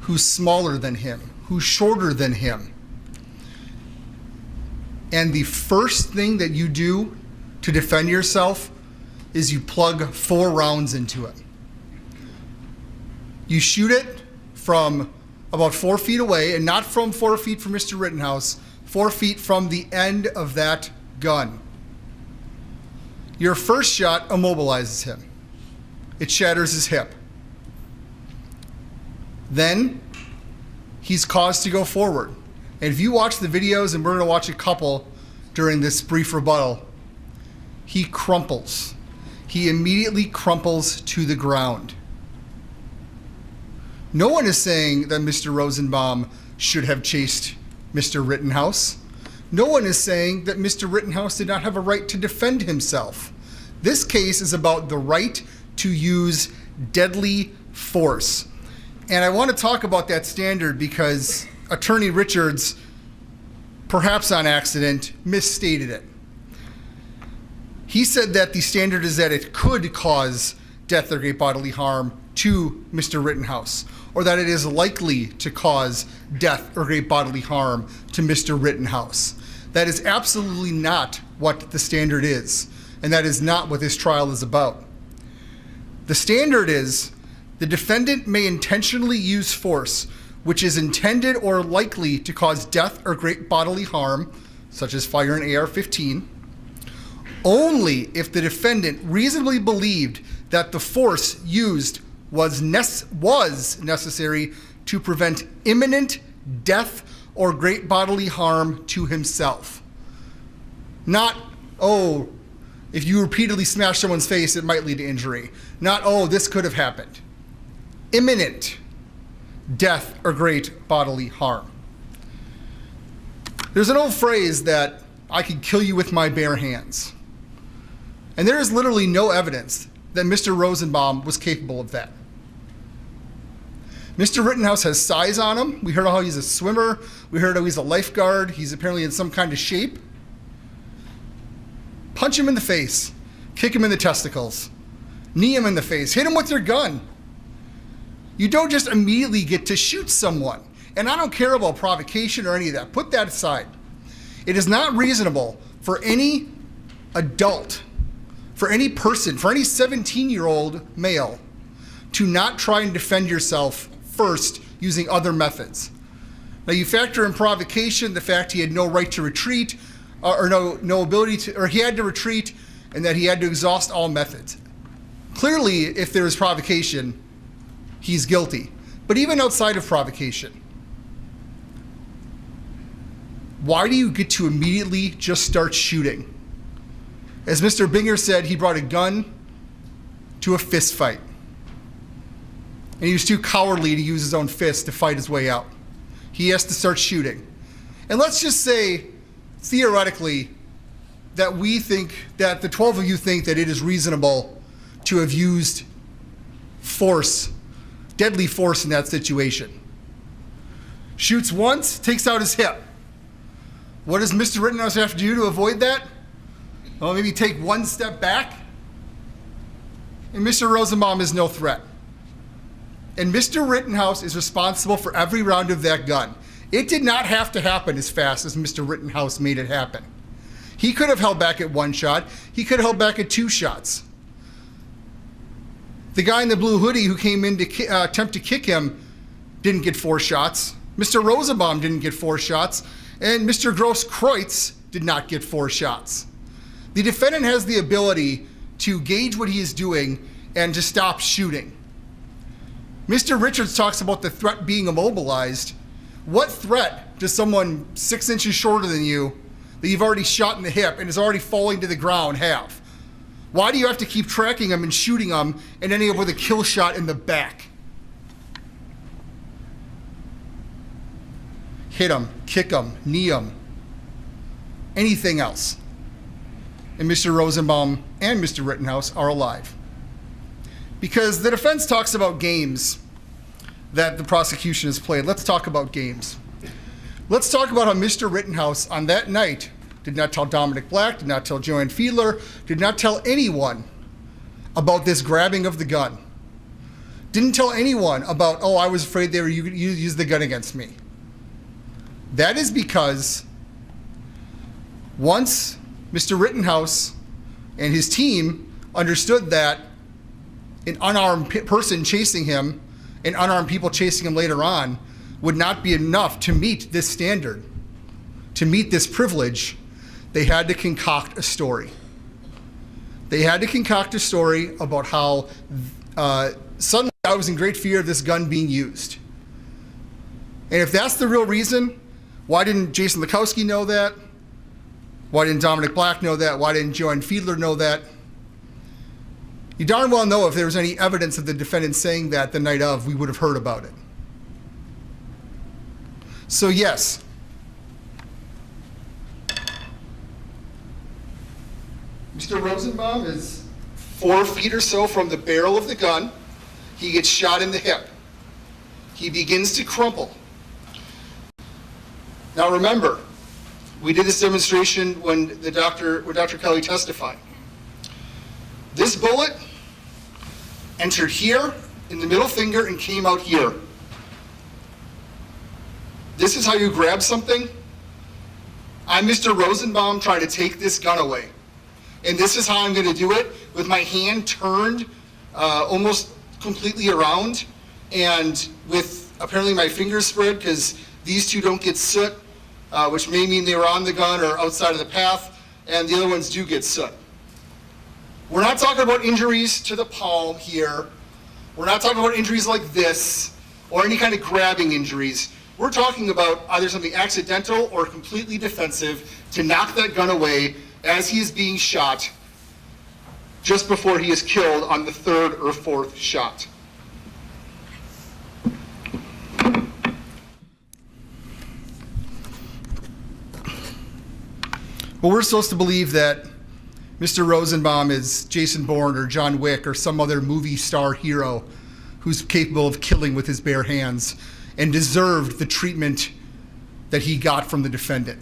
who's smaller than him, who's shorter than him. And the first thing that you do to defend yourself is you plug 4 rounds into it. You shoot it from about 4 feet away, and not from 4 feet from Mr. Rittenhouse, 4 feet from the end of that gun. Your first shot immobilizes him. It shatters his hip. Then he's caused to go forward. And if you watch the videos, and we're going to watch a couple during this brief rebuttal, he crumples. He immediately crumples to the ground. No one is saying that Mr. Rosenbaum should have chased Mr. Rittenhouse. No one is saying that Mr. Rittenhouse did not have a right to defend himself. This case is about the right to use deadly force. And I want to talk about that standard because Attorney Richards, perhaps on accident, misstated it. He said that the standard is that it could cause death or great bodily harm to Mr. Rittenhouse, or that it is likely to cause death or great bodily harm to Mr. Rittenhouse. That is absolutely not what the standard is, and that is not what this trial is about. The standard is the defendant may intentionally use force which is intended or likely to cause death or great bodily harm, such as fire an AR-15, only if the defendant reasonably believed that the force used was necessary to prevent imminent death or great bodily harm to himself. Not, oh, if you repeatedly smash someone's face, it might lead to injury. Not, oh, this could have happened. Imminent death or great bodily harm. There's an old phrase that I could kill you with my bare hands. And there is literally no evidence that Mr. Rosenbaum was capable of that. Mr. Rittenhouse has size on him. We heard how he's a swimmer. We heard how he's a lifeguard. He's apparently in some kind of shape. Punch him in the face. Kick him in the testicles. Knee him in the face. Hit him with your gun. You don't just immediately get to shoot someone. And I don't care about provocation or any of that. Put that aside. It is not reasonable for any adult, for any person, for any 17-year-old male to not try and defend yourself first using other methods. Now you factor in provocation, the fact he had no right to retreat, or no ability to, or he had to retreat, and that he had to exhaust all methods. Clearly, if there is provocation, he's guilty. But even outside of provocation, why do you get to immediately just start shooting? As Mr. Binger said, he brought a gun to a fist fight. And he was too cowardly to use his own fist to fight his way out. He has to start shooting. And let's just say, theoretically, that we think, that the 12 of you think that it is reasonable to have used force, deadly force in that situation. Shoots once, takes out his hip. What does Mr. Rittenhouse have to do to avoid that? Well, maybe take one step back. And Mr. Rosenbaum is no threat. And Mr. Rittenhouse is responsible for every round of that gun. It did not have to happen as fast as Mr. Rittenhouse made it happen. He could have held back at one shot. He could have held back at two shots. The guy in the blue hoodie who came in to attempt to kick him didn't get 4 shots. Mr. Rosenbaum didn't get 4 shots. And Mr. Gross-Kreutz did not get 4 shots. The defendant has the ability to gauge what he is doing and to stop shooting. Mr. Richards talks about the threat being immobilized. What threat does someone 6 inches shorter than you that you've already shot in the hip and is already falling to the ground have? Why do you have to keep tracking him and shooting him and ending up with a kill shot in the back? Hit him, kick him, knee him, anything else. And Mr. Rosenbaum and Mr. Rittenhouse are alive. Because the defense talks about games that the prosecution has played. Let's talk about games. Let's talk about how Mr. Rittenhouse on that night did not tell Dominic Black, did not tell Joanne Fiedler, did not tell anyone about this grabbing of the gun. Didn't tell anyone about, oh, I was afraid they were use the gun against me. That is because once Mr. Rittenhouse and his team understood that an unarmed person chasing him and unarmed people chasing him later on would not be enough to meet this standard, to meet this privilege, they had to concoct a story. They had to concoct a story about how suddenly I was in great fear of this gun being used. And if that's the real reason, why didn't Jason Lukowski know that? Why didn't Dominic Black know that? Why didn't Joanne Fiedler know that? You darn well know if there was any evidence of the defendant saying that the night of, we would have heard about it. So yes, Mr. Rosenbaum is 4 feet or so from the barrel of the gun. He gets shot in the hip. He begins to crumple. Now remember, we did this demonstration when Dr. Kelly testified. This bullet entered here in the middle finger and came out here. This is how you grab something. I'm Mr. Rosenbaum trying to take this gun away. And this is how I'm going to do it, with my hand turned almost completely around, and with apparently my fingers spread, because these two don't get soot, which may mean they were on the gun or outside of the path, and the other ones do get soot. We're not talking about injuries to the palm here. We're not talking about injuries like this, or any kind of grabbing injuries. We're talking about either something accidental or completely defensive to knock that gun away as he is being shot just before he is killed on the 3rd or 4th shot. Well, we're supposed to believe that Mr. Rosenbaum is Jason Bourne or John Wick or some other movie star hero who's capable of killing with his bare hands and deserved the treatment that he got from the defendant.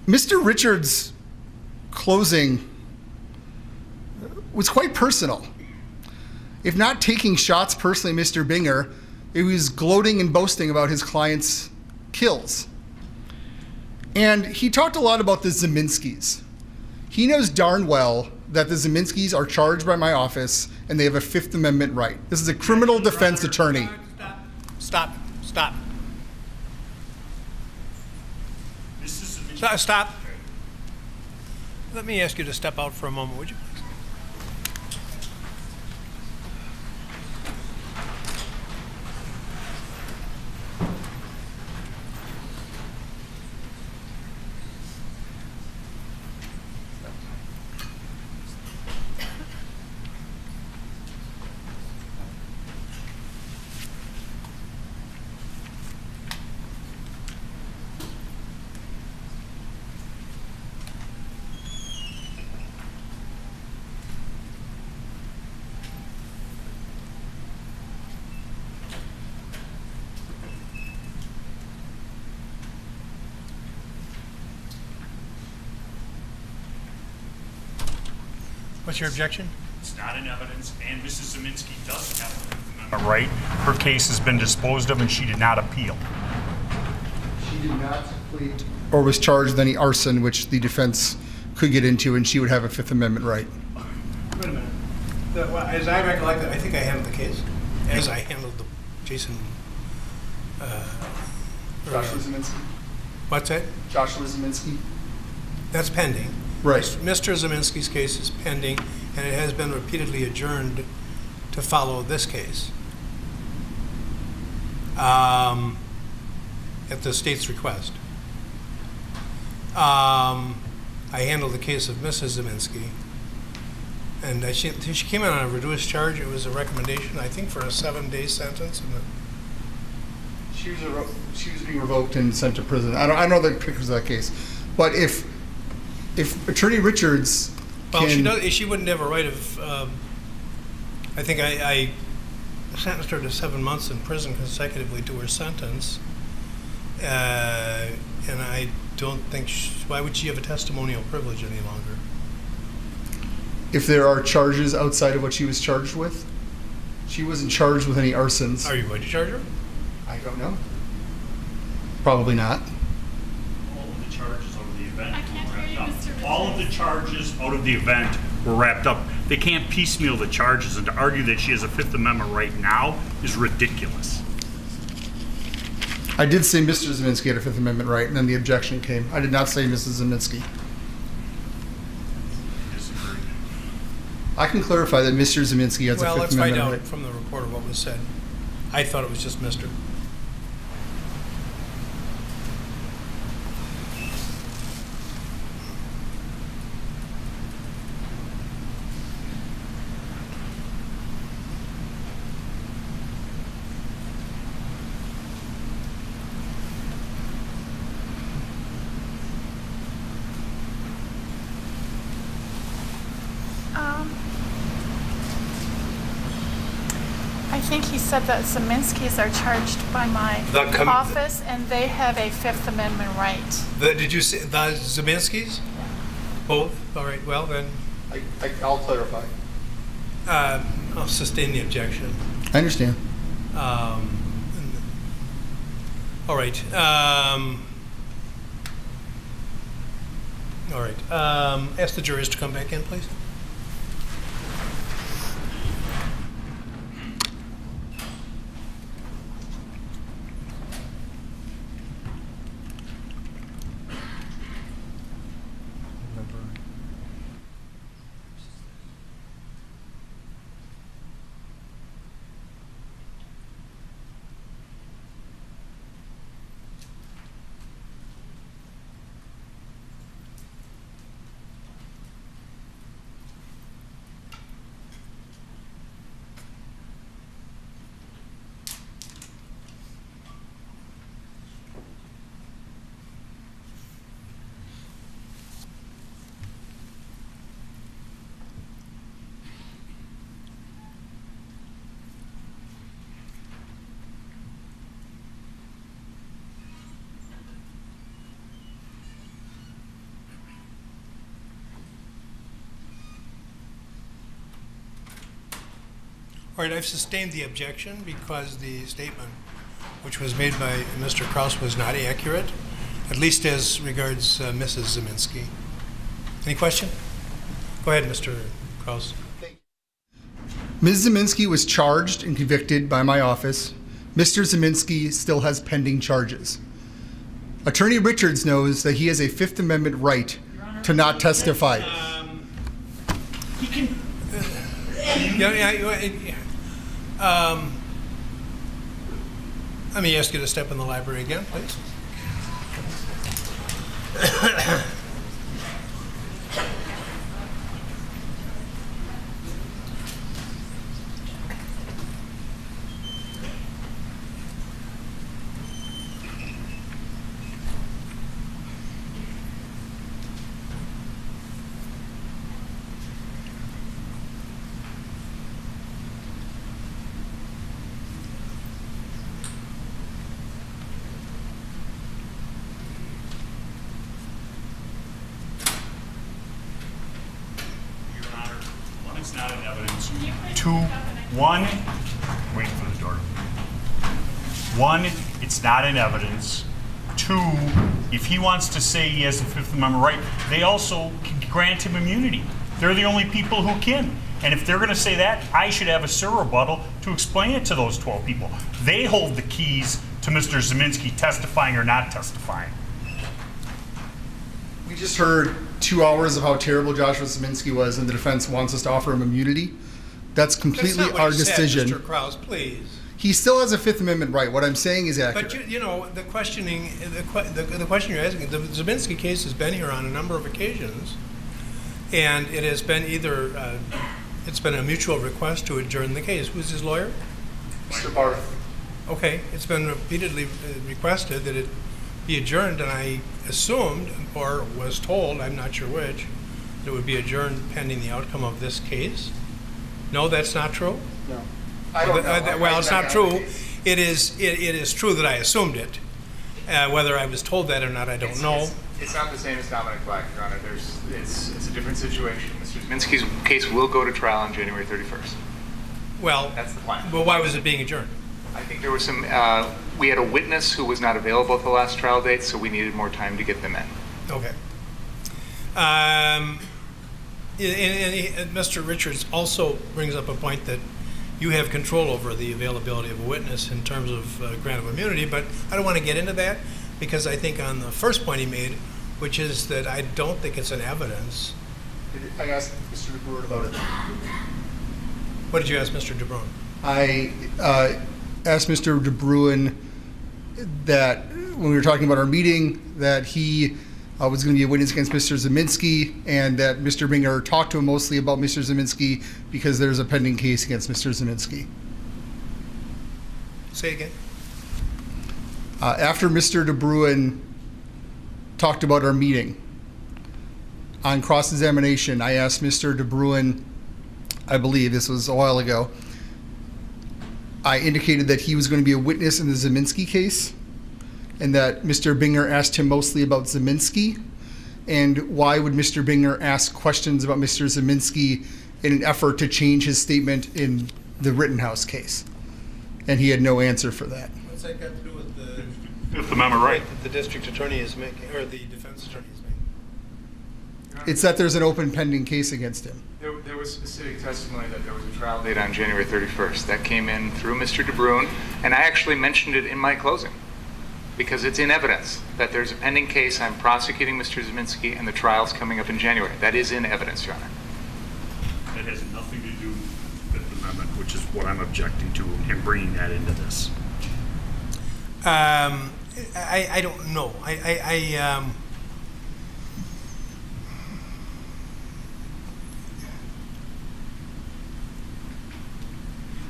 Mr. Richards' closing was quite personal. if not taking shots personally, Mr. Binger, he was gloating and boasting about his client's kills. And he talked a lot about the Zeminskis. He knows darn well that the Zeminskis are charged by my office and they have a Fifth Amendment right. This is a criminal defense attorney. Stop. This is Stop. Let me ask you to step out for a moment, would you? What's your objection? It's not in evidence, and Mrs. Zeminski doesn't have a Fifth Amendment right. Her case has been disposed of, and she did not appeal. She did not plead or was charged with any arson, which the defense could get into, and she would have a Fifth Amendment right. Wait a minute. As I recollect it, I think I handled the case. As I handled the Jason. Joshua Zeminski? What's that? Joshua Zeminski? That's pending. Right. Mr. Zeminski's case is pending, and it has been repeatedly adjourned to follow this case at the state's request. I handled the case of Mrs. Zeminski, and she came in on a reduced charge. It was a recommendation, I think, for a 7-day sentence. And She was being revoked and sent to prison. I don't know the particulars of that case, but if Attorney Richards she wouldn't have a right of. I think I sentenced her to 7 months in prison consecutively to her sentence, and I don't think. Why would she have a testimonial privilege any longer? if there are charges outside of what she was charged with. She wasn't charged with any arsons. Are you going to charge her? I don't know. Probably not. All of the charges out of the event I can't were hear you, wrapped Mr. up. All of the charges out of the event were wrapped up. They can't piecemeal the charges, and to argue that she has a Fifth Amendment right now is ridiculous. I did say Mr. Zeminski had a Fifth Amendment right, and then the objection came. I did not say Mrs. Zeminski. Disagree. I can clarify that Mr. Zeminski has a Well, Fifth let's find Amendment out right. from the report of what was said. I thought it was just Mr. I think he said that Zeminskis are charged by my office, and they have a Fifth Amendment right. Did you say the Zeminskis? Both? All right, well then, I'll clarify. I'll sustain the objection. I understand. All right. All right. Ask the jurors to come back in, please. All right, I've sustained the objection because the statement which was made by Mr. Kraus was not accurate, at least as regards Mrs. Zeminski. Any question? Go ahead, Mr. Kraus. Ms. Zeminski was charged and convicted by my office. Mr. Zeminski still has pending charges. Attorney Richards knows that he has a Fifth Amendment right to not testify. He can. Let me ask you to step in the library again, please. It's not in evidence. Wait for the door. One, it's not in evidence. Two, if he wants to say he has the Fifth Amendment right, they also can grant him immunity. They're the only people who can. And if they're going to say that, I should have a SIR rebuttal to explain it to those 12 people. They hold the keys to Mr. Zeminski testifying or not testifying. We just heard 2 hours of how terrible Joshua Zeminski was, and the defense wants us to offer him immunity. That's completely That's not what our you decision. said, Mr. Kraus, please. He still has a Fifth Amendment right. What I'm saying is accurate. But you know, the question you're asking, the Zeminski case has been here on a number of occasions, and it has been either it's been a mutual request to adjourn the case. Who's his lawyer? Mr. Parler. Okay, it's been repeatedly requested that it be adjourned, and I assumed, or was told, I'm not sure which, that it would be adjourned pending the outcome of this case. No, that's not true? No. I don't know. Well, it's not true. It is true that I assumed it. Whether I was told that or not, I don't know. It's not the same as Dominic Black, Your Honor. It's a different situation. Mr. Zeminski's case will go to trial on January 31st. Well, that's the plan. Well, why was it being adjourned? I think there was some, we had a witness who was not available at the last trial date, so we needed more time to get them in. Okay. And Mr. Richards also brings up a point that you have control over the availability of a witness in terms of grant of immunity, but I don't want to get into that because I think on the first point he made, which is that I don't think it's an evidence. I asked Mr. DeBruin about it. What did you ask Mr. DeBruin? I asked Mr. DeBruin that when we were talking about our meeting, that he was going to be a witness against Mr. Zeminski, and that Mr. Binger talked to him mostly about Mr. Zeminski because there's a pending case against Mr. Zeminski. Say again. After Mr. DeBruin talked about our meeting, on cross-examination, I asked Mr. DeBruin, I believe this was a while ago, I indicated that he was going to be a witness in the Zeminski case, and that Mr. Binger asked him mostly about Zeminski, and why would Mr. Binger ask questions about Mr. Zeminski in an effort to change his statement in the Rittenhouse case? And he had no answer for that. What's that got to do with the Fifth Amendment right that the district attorney is making, or the defense attorney is making? It's that there's an open pending case against him. There was specific testimony that there was a trial date on January 31st. That came in through Mr. DeBruin, and I actually mentioned it in my closing because it's in evidence that there's a pending case. I'm prosecuting Mr. Zeminski, and the trial's coming up in January. That is in evidence, Your Honor. That has nothing to do with the Fifth Amendment, which is what I'm objecting to, him bringing that into this. I don't know.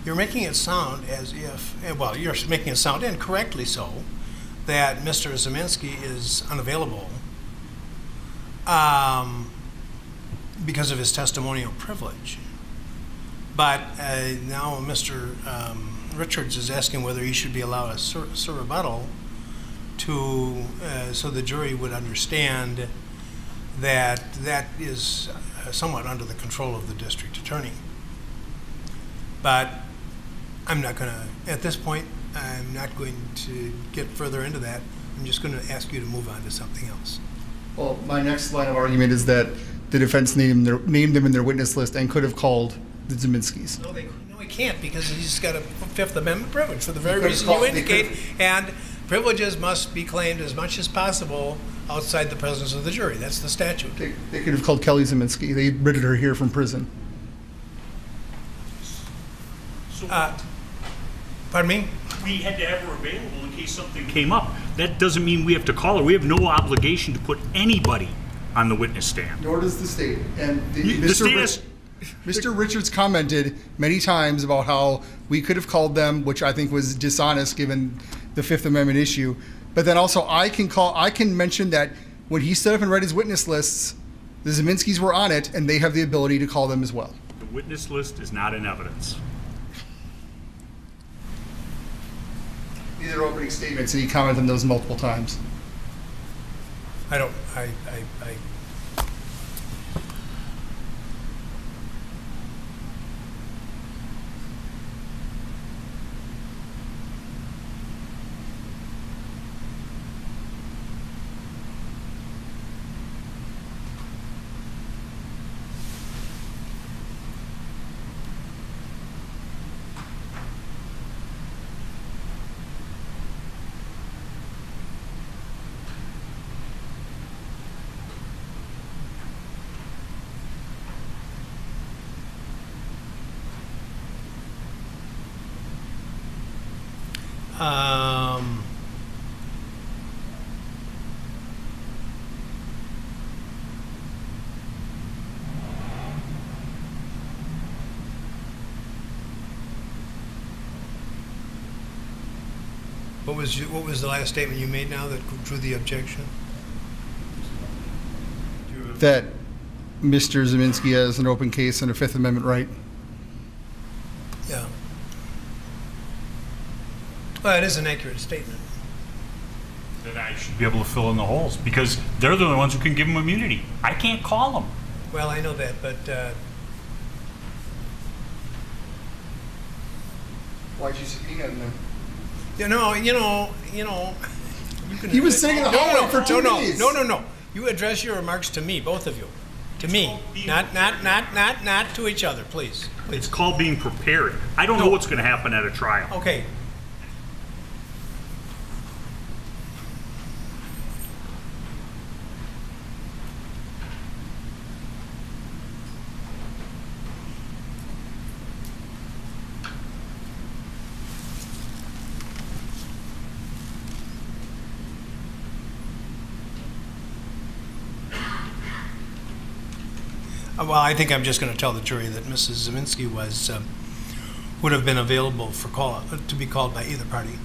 You're making it sound as if, well, you're making it sound, and correctly so, that Mr. Zeminski is unavailable because of his testimonial privilege. But now Mr. Richards is asking whether he should be allowed a SIR rebuttal to, so the jury would understand that that is somewhat under the control of the district attorney. But I'm not going to, at this point, I'm not going to get further into that. I'm just going to ask you to move on to something else. Well, my next line of argument is that the defense named them in their witness list and could have called the Zeminskis. No, he can't, because he's got a Fifth Amendment privilege for the very They reason could've you called- indicate, and privileges must be claimed as much as possible outside the presence of the jury. That's the statute. They could have called Kelly Zeminski. They written her here from prison. So Pardon me? we had to have her available in case something came up. That doesn't mean we have to call her. We have no obligation to put anybody on the witness stand. Nor does the state. And The state has, Mr. Richards commented many times about how we could have called them, which I think was dishonest given the Fifth Amendment issue. But then also I can mention that when he stood up and read his witness lists, the Zeminskis were on it, and they have the ability to call them as well. the witness list is not in evidence. These are opening statements, and he commented on those multiple times. I don't, what was the last statement you made now that drew the objection? That Mr. Zeminski has an open case and a Fifth Amendment right. Yeah. Well, it is an accurate statement. Then I should be able to fill in the holes because they're the only ones who can give them immunity. I can't call them. Well, I know that, but Why'd you subpoena them? you know. You can. He was sitting in the hallway for 2 days. No. You address your remarks to me, both of you. To me, not to each other, please. It's called being prepared. I don't know what's going to happen at a trial. Okay. Well, I think I'm just going to tell the jury that Mrs. Zeminski would have been available for to be called by either party.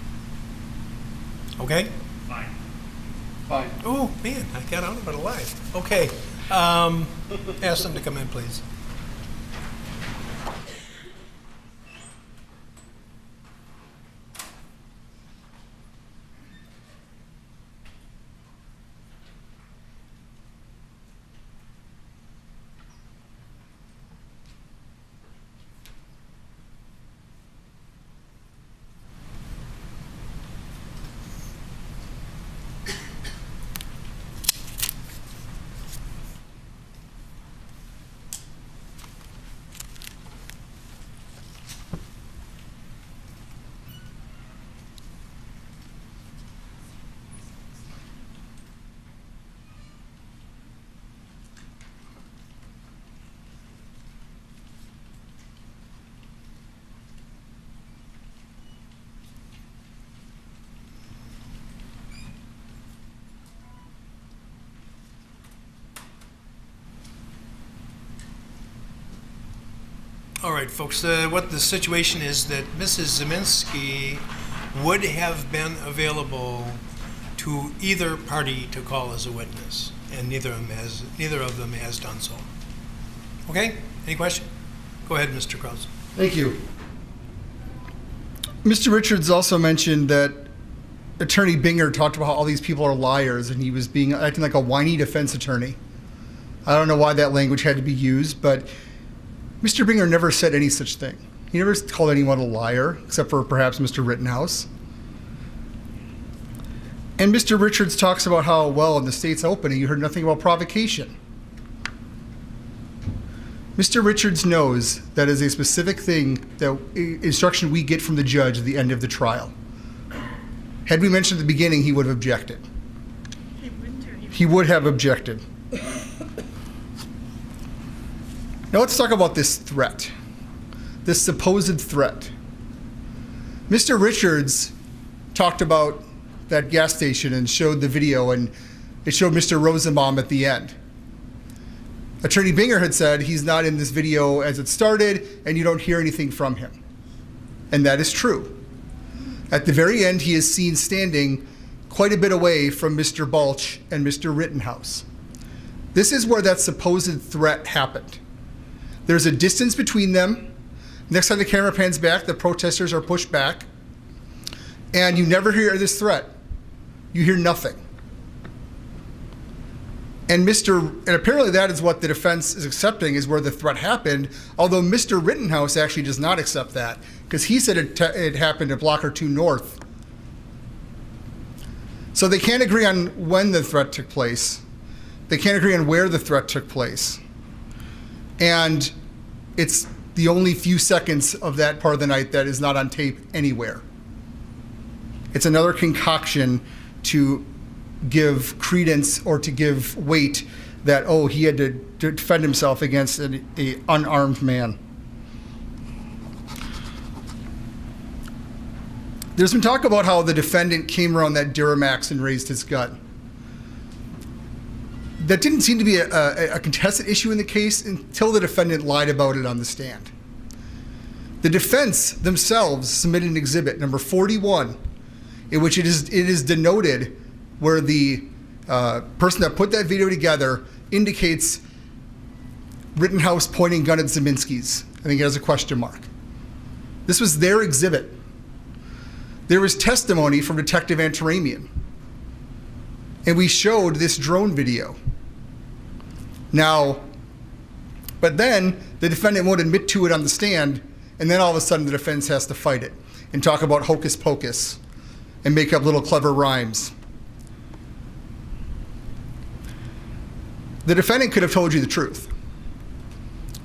Okay? Fine. Oh, man, I got out of it alive. Okay. Ask them to come in, please. All right, folks, what the situation is that Mrs. Zeminski would have been available to either party to call as a witness, and neither of them has done so. Okay? Any question? Go ahead, Mr. Krause. Thank you. Mr. Richards also mentioned that Attorney Binger talked about how all these people are liars, and he was acting like a whiny defense attorney. I don't know why that language had to be used, but Mr. Binger never said any such thing. He never called anyone a liar, except for perhaps Mr. Rittenhouse. And Mr. Richards talks about how, well, in the state's opening, you heard nothing about provocation. Mr. Richards knows that is a specific thing, that instruction we get from the judge at the end of the trial. Had we mentioned at the beginning, he would have objected. He would have objected. Now let's talk about this threat, this supposed threat. Mr. Richards talked about that gas station and showed the video, and it showed Mr. Rosenbaum at the end. Attorney Binger had said he's not in this video as it started, and you don't hear anything from him. And that is true. At the very end, he is seen standing quite a bit away from Mr. Balch and Mr. Rittenhouse. This is where that supposed threat happened. There's a distance between them. Next time the camera pans back, the protesters are pushed back. And you never hear this threat. You hear nothing. And apparently that is what the defense is accepting, is where the threat happened, although Mr. Rittenhouse actually does not accept that, because he said it happened at Block 2 North. So they can't agree on when the threat took place. They can't agree on where the threat took place. And it's the only few seconds of that part of the night that is not on tape anywhere. It's another concoction to give credence or to give weight that, oh, he had to defend himself against an unarmed man. There's been talk about how the defendant came around that Duramax and raised his gun. That didn't seem to be a contested issue in the case until the defendant lied about it on the stand. The defense themselves submitted an exhibit, number 41, in which it is denoted where the person that put that video together indicates Rittenhouse pointing gun at Zeminski's. I think it has a question mark. This was their exhibit. There was testimony from Detective Antaramian. And we showed this drone video. Now, but then the defendant won't admit to it on the stand, and then all of a sudden the defense has to fight it and talk about hocus pocus and make up little clever rhymes. The defendant could have told you the truth,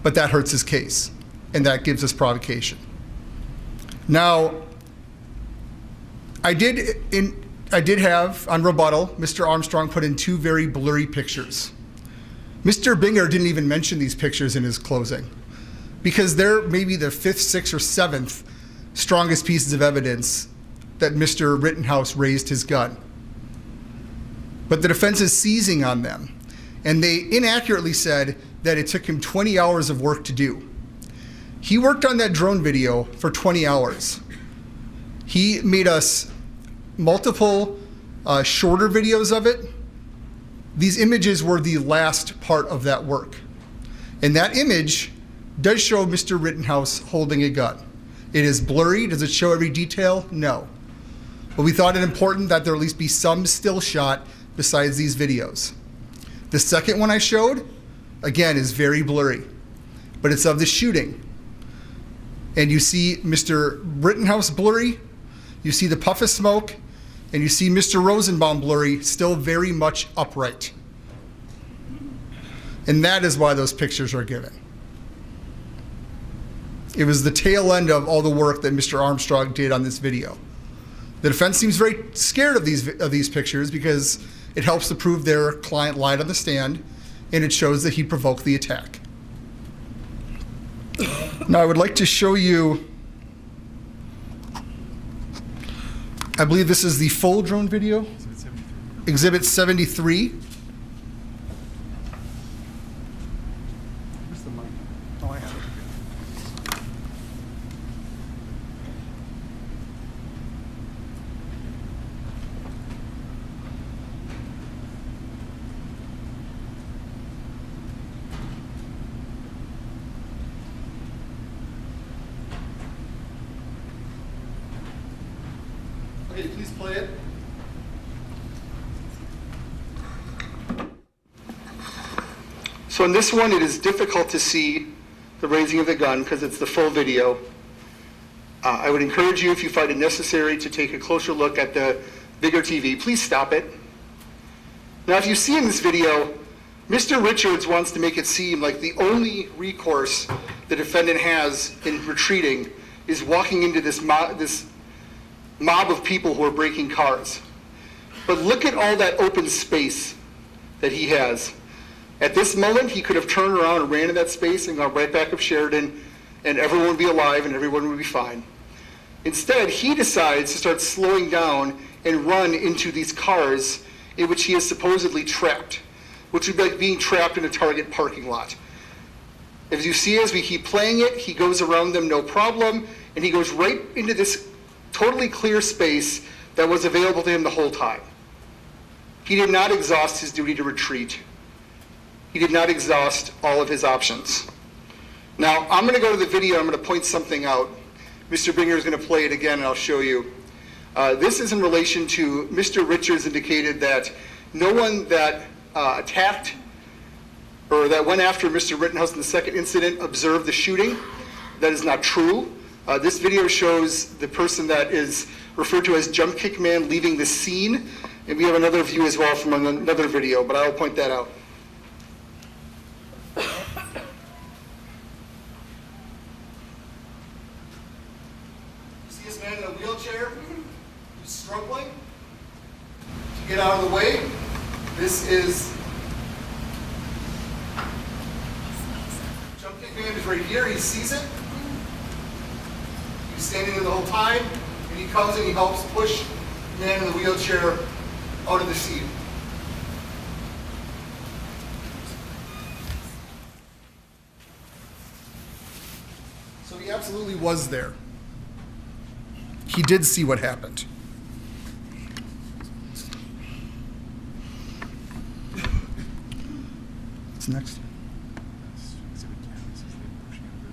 but that hurts his case, and that gives us provocation. Now, I did have, on rebuttal, Mr. Armstrong put in 2 very blurry pictures. Mr. Binger didn't even mention these pictures in his closing, because they're maybe the 5th, 6th, or 7th strongest pieces of evidence that Mr. Rittenhouse raised his gun. But the defense is seizing on them. And they inaccurately said that it took him 20 hours of work to do. He worked on that drone video for 20 hours. He made us multiple shorter videos of it. These images were the last part of that work. And that image does show Mr. Rittenhouse holding a gun. It is blurry. Does it show every detail? No. But we thought it important that there at least be some still shot besides these videos. The second one I showed, again, is very blurry, but it's of the shooting. And you see Mr. Rittenhouse blurry, you see the puff of smoke, and you see Mr. Rosenbaum blurry, still very much upright. And that is why those pictures are given. It was the tail end of all the work that Mr. Armstrong did on this video. The defense seems very scared of these pictures because it helps to prove their client lied on the stand, and it shows that he provoked the attack. Now, I would like to show you, I believe this is the full drone video, Exhibit 73. Where's the mic? Oh, I have it. Okay, please play it. So in this one, it is difficult to see the raising of the gun because it's the full video. I would encourage you, if you find it necessary, to take a closer look at the bigger TV. Please stop it. Now, if you see in this video, Mr. Richards wants to make it seem like the only recourse the defendant has in retreating is walking into this mob of people who are breaking cars. But look at all that open space that he has. At this moment, he could have turned around and ran in that space and gone right back up Sheridan, and everyone would be alive and everyone would be fine. Instead, he decides to start slowing down and run into these cars in which he is supposedly trapped, which would be like being trapped in a Target parking lot. As you see, as we keep playing it, he goes around them no problem, and he goes right into this totally clear space that was available to him the whole time. He did not exhaust his duty to retreat. He did not exhaust all of his options. Now, I'm going to go to the video. I'm going to point something out. Mr. Binger is going to play it again, and I'll show you. This is in relation to Mr. Richards indicated that no one that attacked or that went after Mr. Rittenhouse in the second incident observed the shooting. That is not true. This video shows the person that is referred to as Jump Kick Man leaving the scene. And we have another view as well from another video, but I will point that out. See this man in a wheelchair who's struggling to get out of the way? This is Jump Kick Man is right here. He sees it. He's standing there the whole time, and he comes and he helps push the man in the wheelchair out of the scene. So he absolutely was there. He did see what happened. What's next?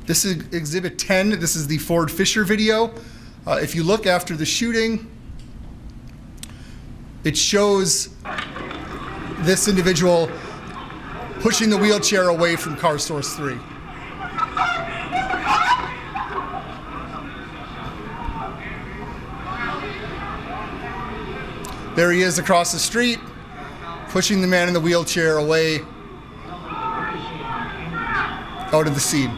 This is Exhibit 10. This is the Ford Fisher video. If you look after the shooting, it shows this individual pushing the wheelchair away from car source 3. There he is across the street, pushing the man in the wheelchair away out of the scene.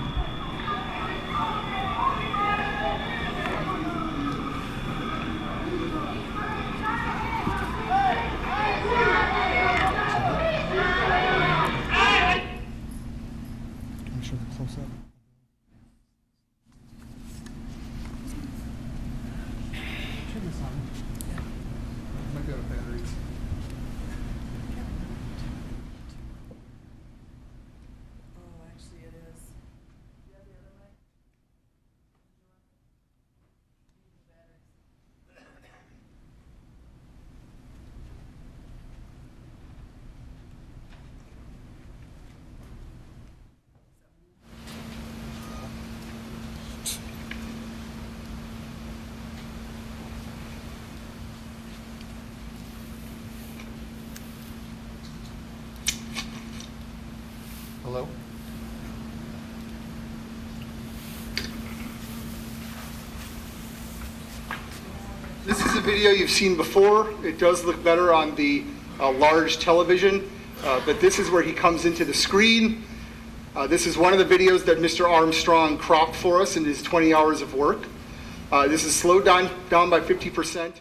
Hello? This is a video you've seen before. It does look better on the large television, but this is where he comes into the screen. This is one of the videos that Mr. Armstrong cropped for us in his 20 hours of work. This is slowed down by 50%,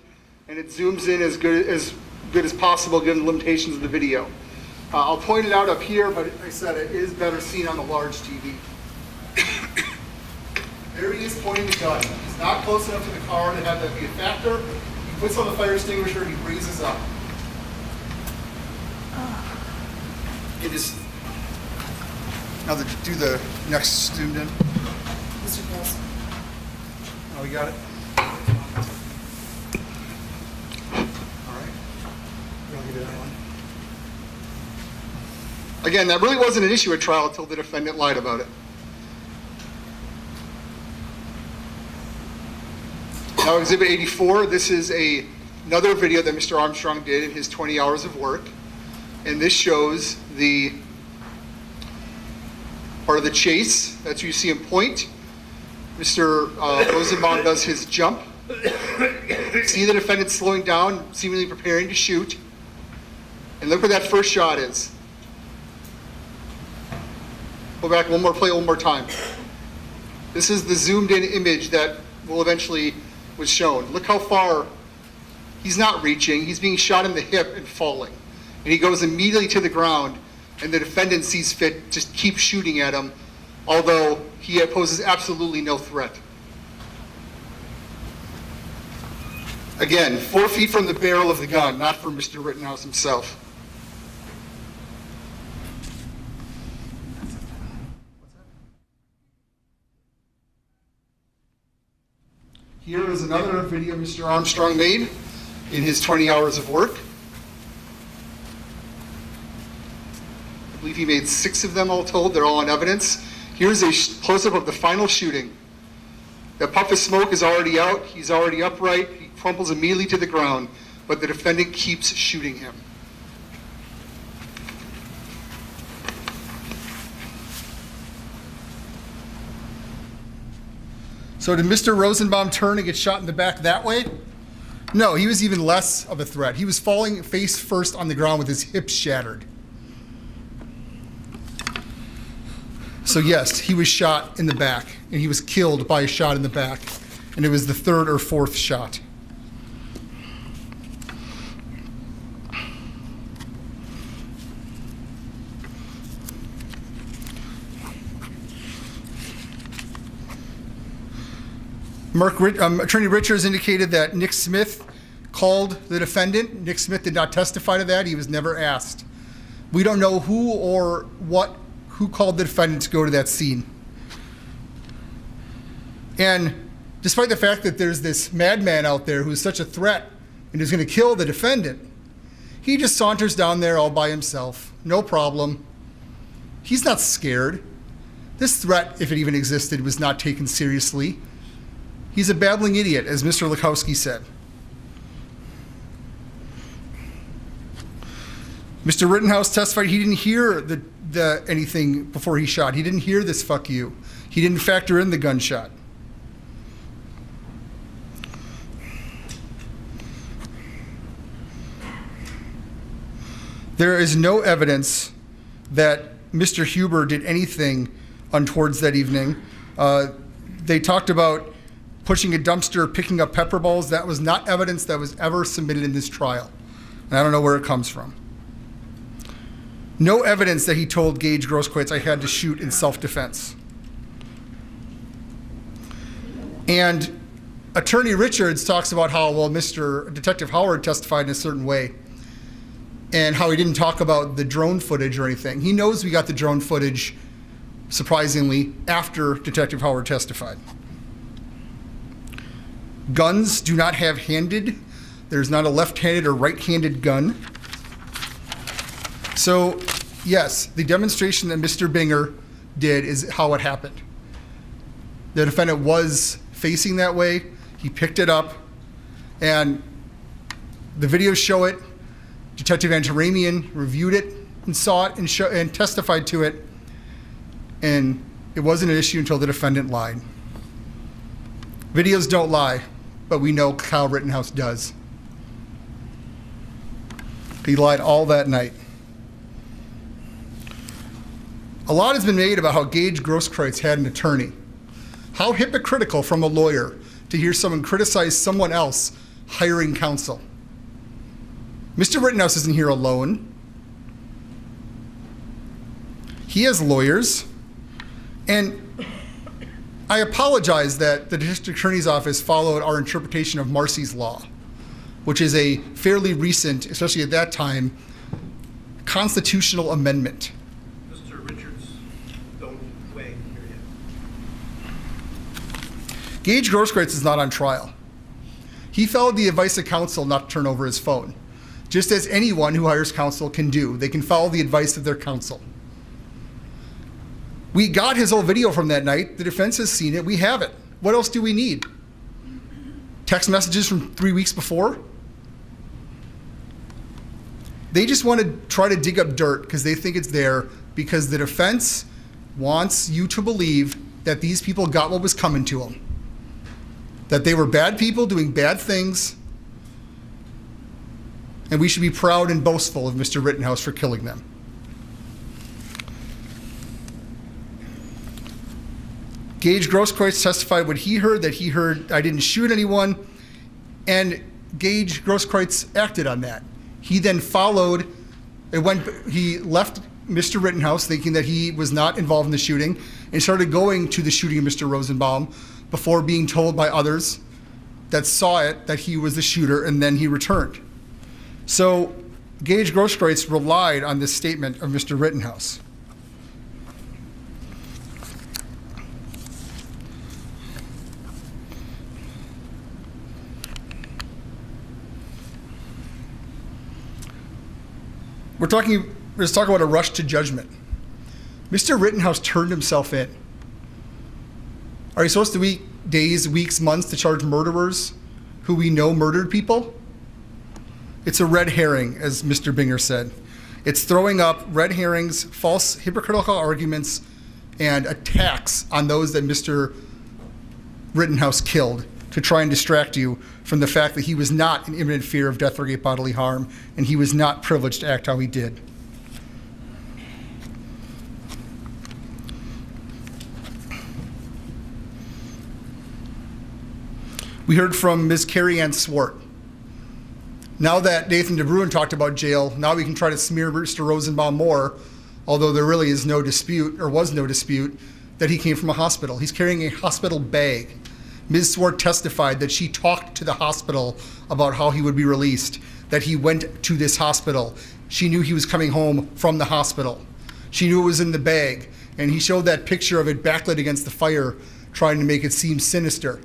and it zooms in as good as possible given the limitations of the video. I'll point it out up here, but I said it is better seen on the large TV. There he is pointing the gun. He's not close enough to the car to have that be a factor. He puts on the fire extinguisher, he raises up. It is. Now do the next zoomed in. Mr. Paulson. Oh, we got it? All right. I'll give you that one. Again, that really wasn't an issue at trial until the defendant lied about it. Now, Exhibit 84, this is another video that Mr. Armstrong did in his 20 hours of work. And this shows the part of the chase. That's where you see him point. Mr. Rosenbaum does his jump. See the defendant slowing down, seemingly preparing to shoot. And look where that first shot is. Go back one more, play one more time. This is the zoomed in image that will eventually was shown. Look how far he's not reaching. He's being shot in the hip and falling. And he goes immediately to the ground, and the defendant sees fit to keep shooting at him, although he poses absolutely no threat. Again, 4 feet from the barrel of the gun, not from Mr. Rittenhouse himself. Here is another video Mr. Armstrong made in his 20 hours of work. I believe he made 6 of them all told. They're all on evidence. Here's a close-up of the final shooting. The puff of smoke is already out. He's already upright. He crumples immediately to the ground, but the defendant keeps shooting him. So did Mr. Rosenbaum turn and get shot in the back that way? No, he was even less of a threat. He was falling face first on the ground with his hips shattered. So yes, he was shot in the back, and he was killed by a shot in the back, and it was the 3rd or 4th shot. Attorney Richards indicated that Nick Smith called the defendant. Nick Smith did not testify to that. He was never asked. We don't know who or who called the defendant to go to that scene. And despite the fact that there's this madman out there who's such a threat and who's going to kill the defendant, he just saunters down there all by himself. No problem. He's not scared. This threat, if it even existed, was not taken seriously. He's a babbling idiot, as Mr. Lukowski said. Mr. Rittenhouse testified he didn't hear anything before he shot. He didn't hear this "fuck you." He didn't factor in the gunshot. There is no evidence that Mr. Huber did anything untowards that evening. They talked about pushing a dumpster, picking up pepper balls. That was not evidence that was ever submitted in this trial. And I don't know where it comes from. No evidence that he told Gage Grosskreutz, "I had to shoot in self-defense." And Attorney Richards talks about how, well, Mr. Detective Howard testified in a certain way, and how he didn't talk about the drone footage or anything. He knows we got the drone footage, surprisingly, after Detective Howard testified. Guns do not have handed. There's not a left-handed or right-handed gun. So, yes, the demonstration that Mr. Binger did is how it happened. The defendant was facing that way. He picked it up, and the videos show it. Detective Antaramian reviewed it and saw it and testified to it, and it wasn't an issue until the defendant lied. Videos don't lie, but we know Kyle Rittenhouse does. He lied all that night. A lot has been made about how Gage Grosskreutz had an attorney. How hypocritical from a lawyer to hear someone criticize someone else hiring counsel. Mr. Rittenhouse isn't here alone. He has lawyers. And I apologize that the district attorney's office followed our interpretation of Marcy's Law, which is a fairly recent, especially at that time, constitutional amendment. Mr. Richards, don't wait here yet. Gage Grosskreutz is not on trial. He followed the advice of counsel not to turn over his phone, just as anyone who hires counsel can do. They can follow the advice of their counsel. We got his old video from that night. The defense has seen it. We have it. What else do we need? Text messages from 3 weeks before? They just want to try to dig up dirt because they think it's there, because the defense wants you to believe that these people got what was coming to them. That they were bad people doing bad things, and we should be proud and boastful of Mr. Rittenhouse for killing them. Gage Grosskreutz testified what he heard, that he heard, I didn't shoot anyone, and Gage Grosskreutz acted on that. He then followed, he left Mr. Rittenhouse thinking that he was not involved in the shooting and started going to the shooting of Mr. Rosenbaum before being told by others that saw it that he was the shooter, and then he returned. So Gage Grosskreutz relied on this statement of Mr. Rittenhouse. Let's talk about a rush to judgment. Mr. Rittenhouse turned himself in. Are you supposed to wait days, weeks, months to charge murderers who we know murdered people? It's a red herring, as Mr. Binger said. It's throwing up red herrings, false hypocritical arguments, and attacks on those that Mr. Rittenhouse killed to try and distract you from the fact that he was not in imminent fear of death or great bodily harm, and he was not privileged to act how he did. We heard from Ms. Carrie Ann Swart. Now that Nathan DeBruin talked about jail, now we can try to smear Mr. Rosenbaum more, although there really is no dispute, or was no dispute, that he came from a hospital. He's carrying a hospital bag. Ms. Swart testified that she talked to the hospital about how he would be released, that he went to this hospital. She knew he was coming home from the hospital. She knew it was in the bag, and he showed that picture of it backlit against the fire, trying to make it seem sinister.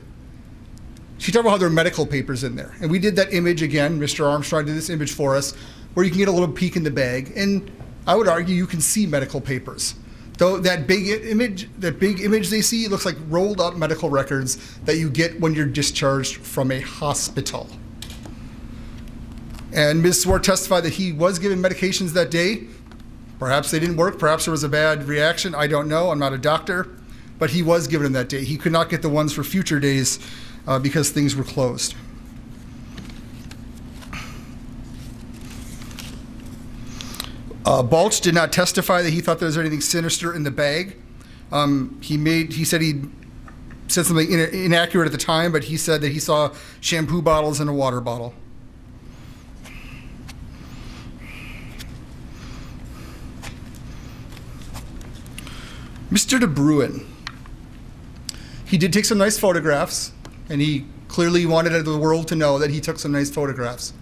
She talked about how there are medical papers in there. And we did that image again. Mr. Armstrong did this image for us, where you can get a little peek in the bag. And I would argue you can see medical papers. Though that big image they see, it looks like rolled up medical records that you get when you're discharged from a hospital. And Ms. Swart testified that he was given medications that day. Perhaps they didn't work. Perhaps there was a bad reaction. I don't know. I'm not a doctor. But he was given them that day. He could not get the ones for future days because things were closed. Balch did not testify that he thought there was anything sinister in the bag. He said he said something inaccurate at the time, but he said that he saw shampoo bottles and a water bottle. Mr. DeBruin, he did take some nice photographs, and he clearly wanted the world to know that he took some nice photographs.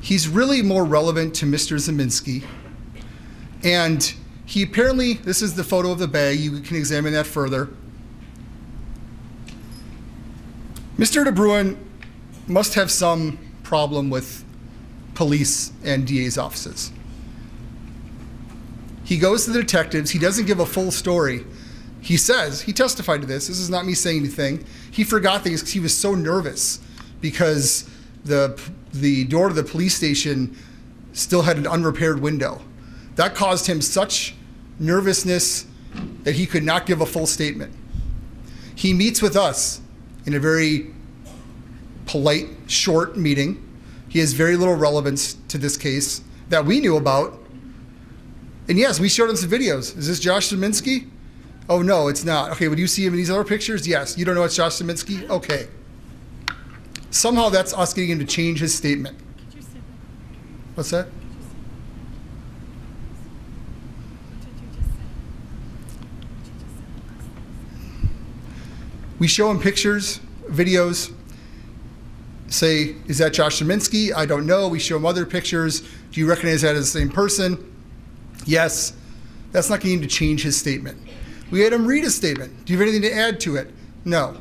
He's really more relevant to Mr. Zeminski, and he apparently, this is the photo of the bag, you can examine that further. Mr. DeBruin must have some problem with police and DA's offices. He goes to the detectives, he doesn't give a full story. He says, he testified to this is not me saying anything, he forgot things because he was so nervous because the door to the police station still had an unrepaired window. That caused him such nervousness that he could not give a full statement. He meets with us in a very polite, short meeting. He has very little relevance to this case that we knew about. And yes, we showed him some videos. Is this Josh Zeminski? Oh no, it's not. Okay, would you see him in these other pictures? Yes. You don't know it's Josh Zeminski? Okay. Somehow that's us getting him to change his statement. What's that? We show him pictures, videos, say, is that Josh Zeminski? I don't know. We show him other pictures. Do you recognize that as the same person? Yes. That's not getting him to change his statement. We had him read his statement. Do you have anything to add to it? No.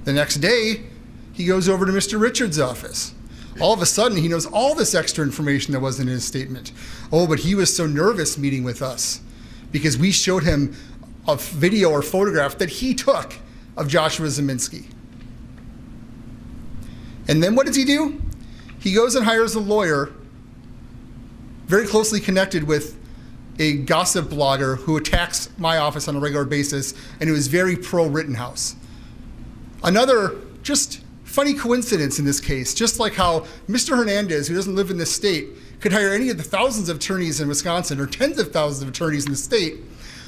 The next day, he goes over to Mr. Richards' office. All of a sudden, he knows all this extra information that wasn't in his statement. Oh, but he was so nervous meeting with us because we showed him a video or photograph that he took of Joshua Zeminski. And then what does he do? He goes and hires a lawyer very closely connected with a gossip blogger who attacks my office on a regular basis and who is very pro-Rittenhouse. Another just funny coincidence in this case, just like how Mr. Hernandez, who doesn't live in this state, could hire any of the thousands of attorneys in Wisconsin or tens of thousands of attorneys in the state.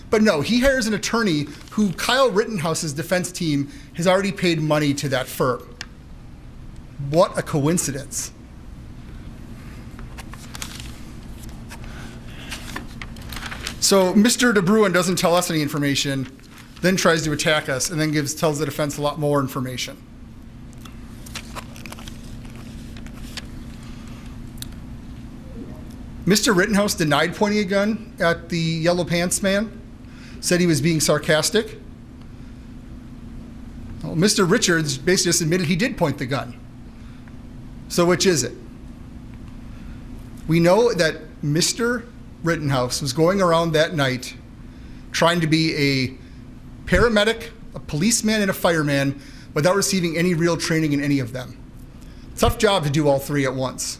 But no, he hires an attorney who Kyle Rittenhouse's defense team has already paid money to that firm. What a coincidence. So Mr. DeBruin doesn't tell us any information, then tries to attack us, and then tells the defense a lot more information. Mr. Rittenhouse denied pointing a gun at the yellow pants man, said he was being sarcastic. Well, Mr. Richards basically just admitted he did point the gun. So which is it? We know that Mr. Rittenhouse was going around that night trying to be a paramedic, a policeman, and a fireman without receiving any real training in any of them. Tough job to do all three at once.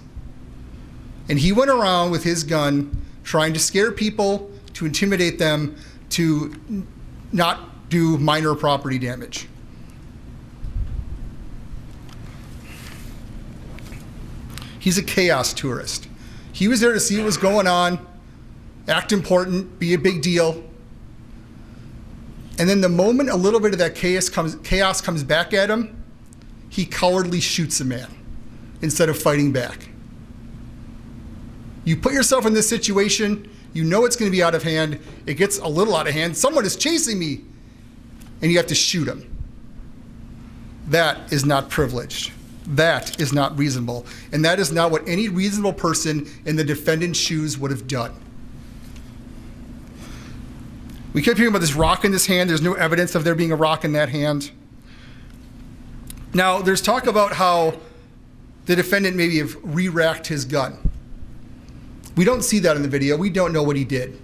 And he went around with his gun trying to scare people, to intimidate them, to not do minor property damage. He's a chaos tourist. He was there to see what was going on, act important, be a big deal. And then the moment a little bit of that chaos comes back at him, he cowardly shoots a man instead of fighting back. You put yourself in this situation, you know it's going to be out of hand, it gets a little out of hand, someone is chasing me, and you have to shoot him. That is not privileged. That is not reasonable. And that is not what any reasonable person in the defendant's shoes would have done. We kept hearing about this rock in his hand. There's no evidence of there being a rock in that hand. Now, there's talk about how the defendant maybe have re-racked his gun. We don't see that in the video. We don't know what he did.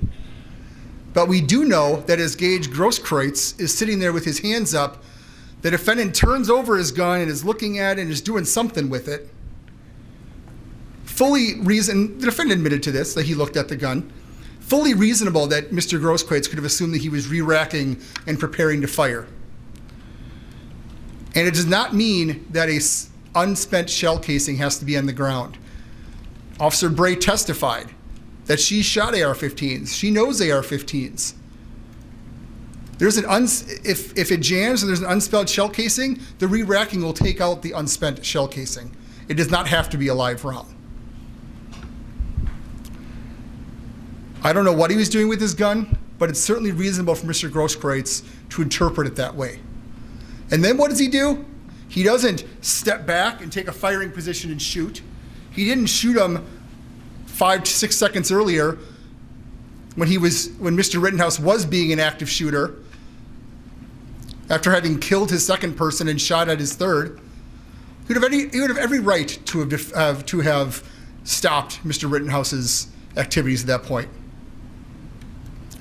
But we do know that as Gage Grosskreutz is sitting there with his hands up, the defendant turns over his gun and is looking at it and is doing something with it. The defendant admitted to this, that he looked at the gun. Fully reasonable that Mr. Grosskreutz could have assumed that he was re-racking and preparing to fire. And it does not mean that a unspent shell casing has to be on the ground. Officer Bray testified that she shot AR-15s. She knows AR-15s. If it jams and there's an unspent shell casing, the re-racking will take out the unspent shell casing. It does not have to be a live round. I don't know what he was doing with his gun, but it's certainly reasonable for Mr. Grosskreutz to interpret it that way. And then what does he do? He doesn't step back and take a firing position and shoot. He didn't shoot him 5 to 6 seconds earlier when Mr. Rittenhouse was being an active shooter, after having killed his second person and shot at his third. He would have every right to have stopped Mr. Rittenhouse's activities at that point.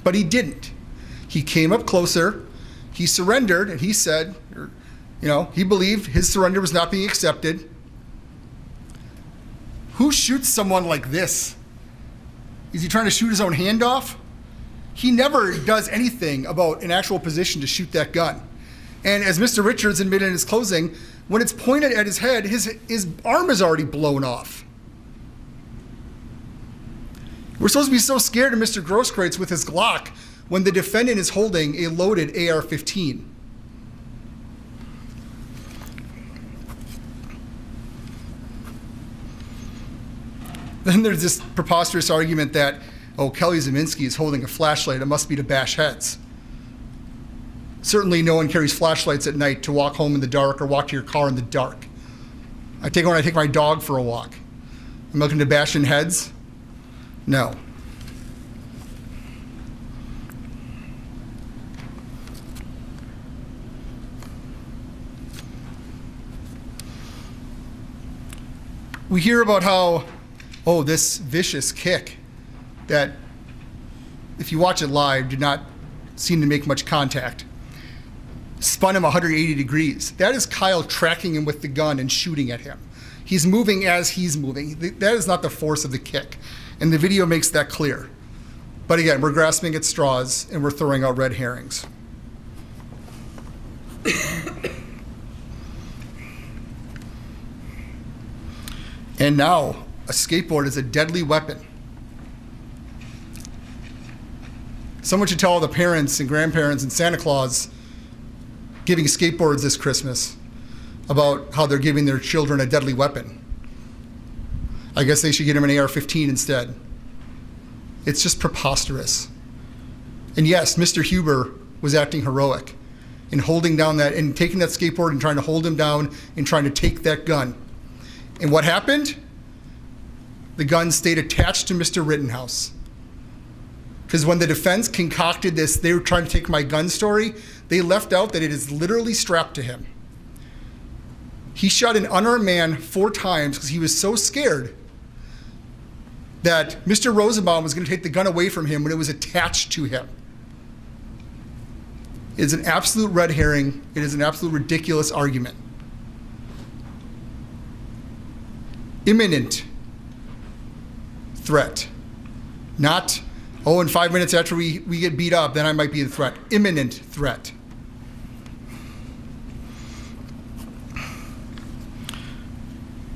But he didn't. He came up closer, he surrendered, and he said, he believed his surrender was not being accepted. Who shoots someone like this? Is he trying to shoot his own hand off? He never does anything about an actual position to shoot that gun. And as Mr. Richards admitted in his closing, when it's pointed at his head, his arm is already blown off. We're supposed to be so scared of Mr. Grosskreutz with his Glock when the defendant is holding a loaded AR-15. Then there's this preposterous argument that, Kelly Zeminski is holding a flashlight, it must be to bash heads. Certainly no one carries flashlights at night to walk home in the dark or walk to your car in the dark. I take my dog for a walk. I'm looking to bash in heads? No. We hear about how, this vicious kick that, if you watch it live, did not seem to make much contact, spun him 180 degrees. That is Kyle tracking him with the gun and shooting at him. He's moving as he's moving. That is not the force of the kick. And the video makes that clear. But again, we're grasping at straws and we're throwing out red herrings. And now, a skateboard is a deadly weapon. Someone should tell all the parents and grandparents and Santa Claus giving skateboards this Christmas about how they're giving their children a deadly weapon. I guess they should get them an AR-15 instead. It's just preposterous. And yes, Mr. Huber was acting heroic in holding down that and taking that skateboard and trying to hold him down and trying to take that gun. And what happened? The gun stayed attached to Mr. Rittenhouse. Because when the defense concocted this, they were trying to take my gun story, they left out that it is literally strapped to him. He shot an unarmed man 4 times because he was so scared that Mr. Rosenbaum was going to take the gun away from him when it was attached to him. It is an absolute red herring. It is an absolute ridiculous argument. Imminent threat. Not, oh, in 5 minutes after we get beat up, then I might be a threat. Imminent threat.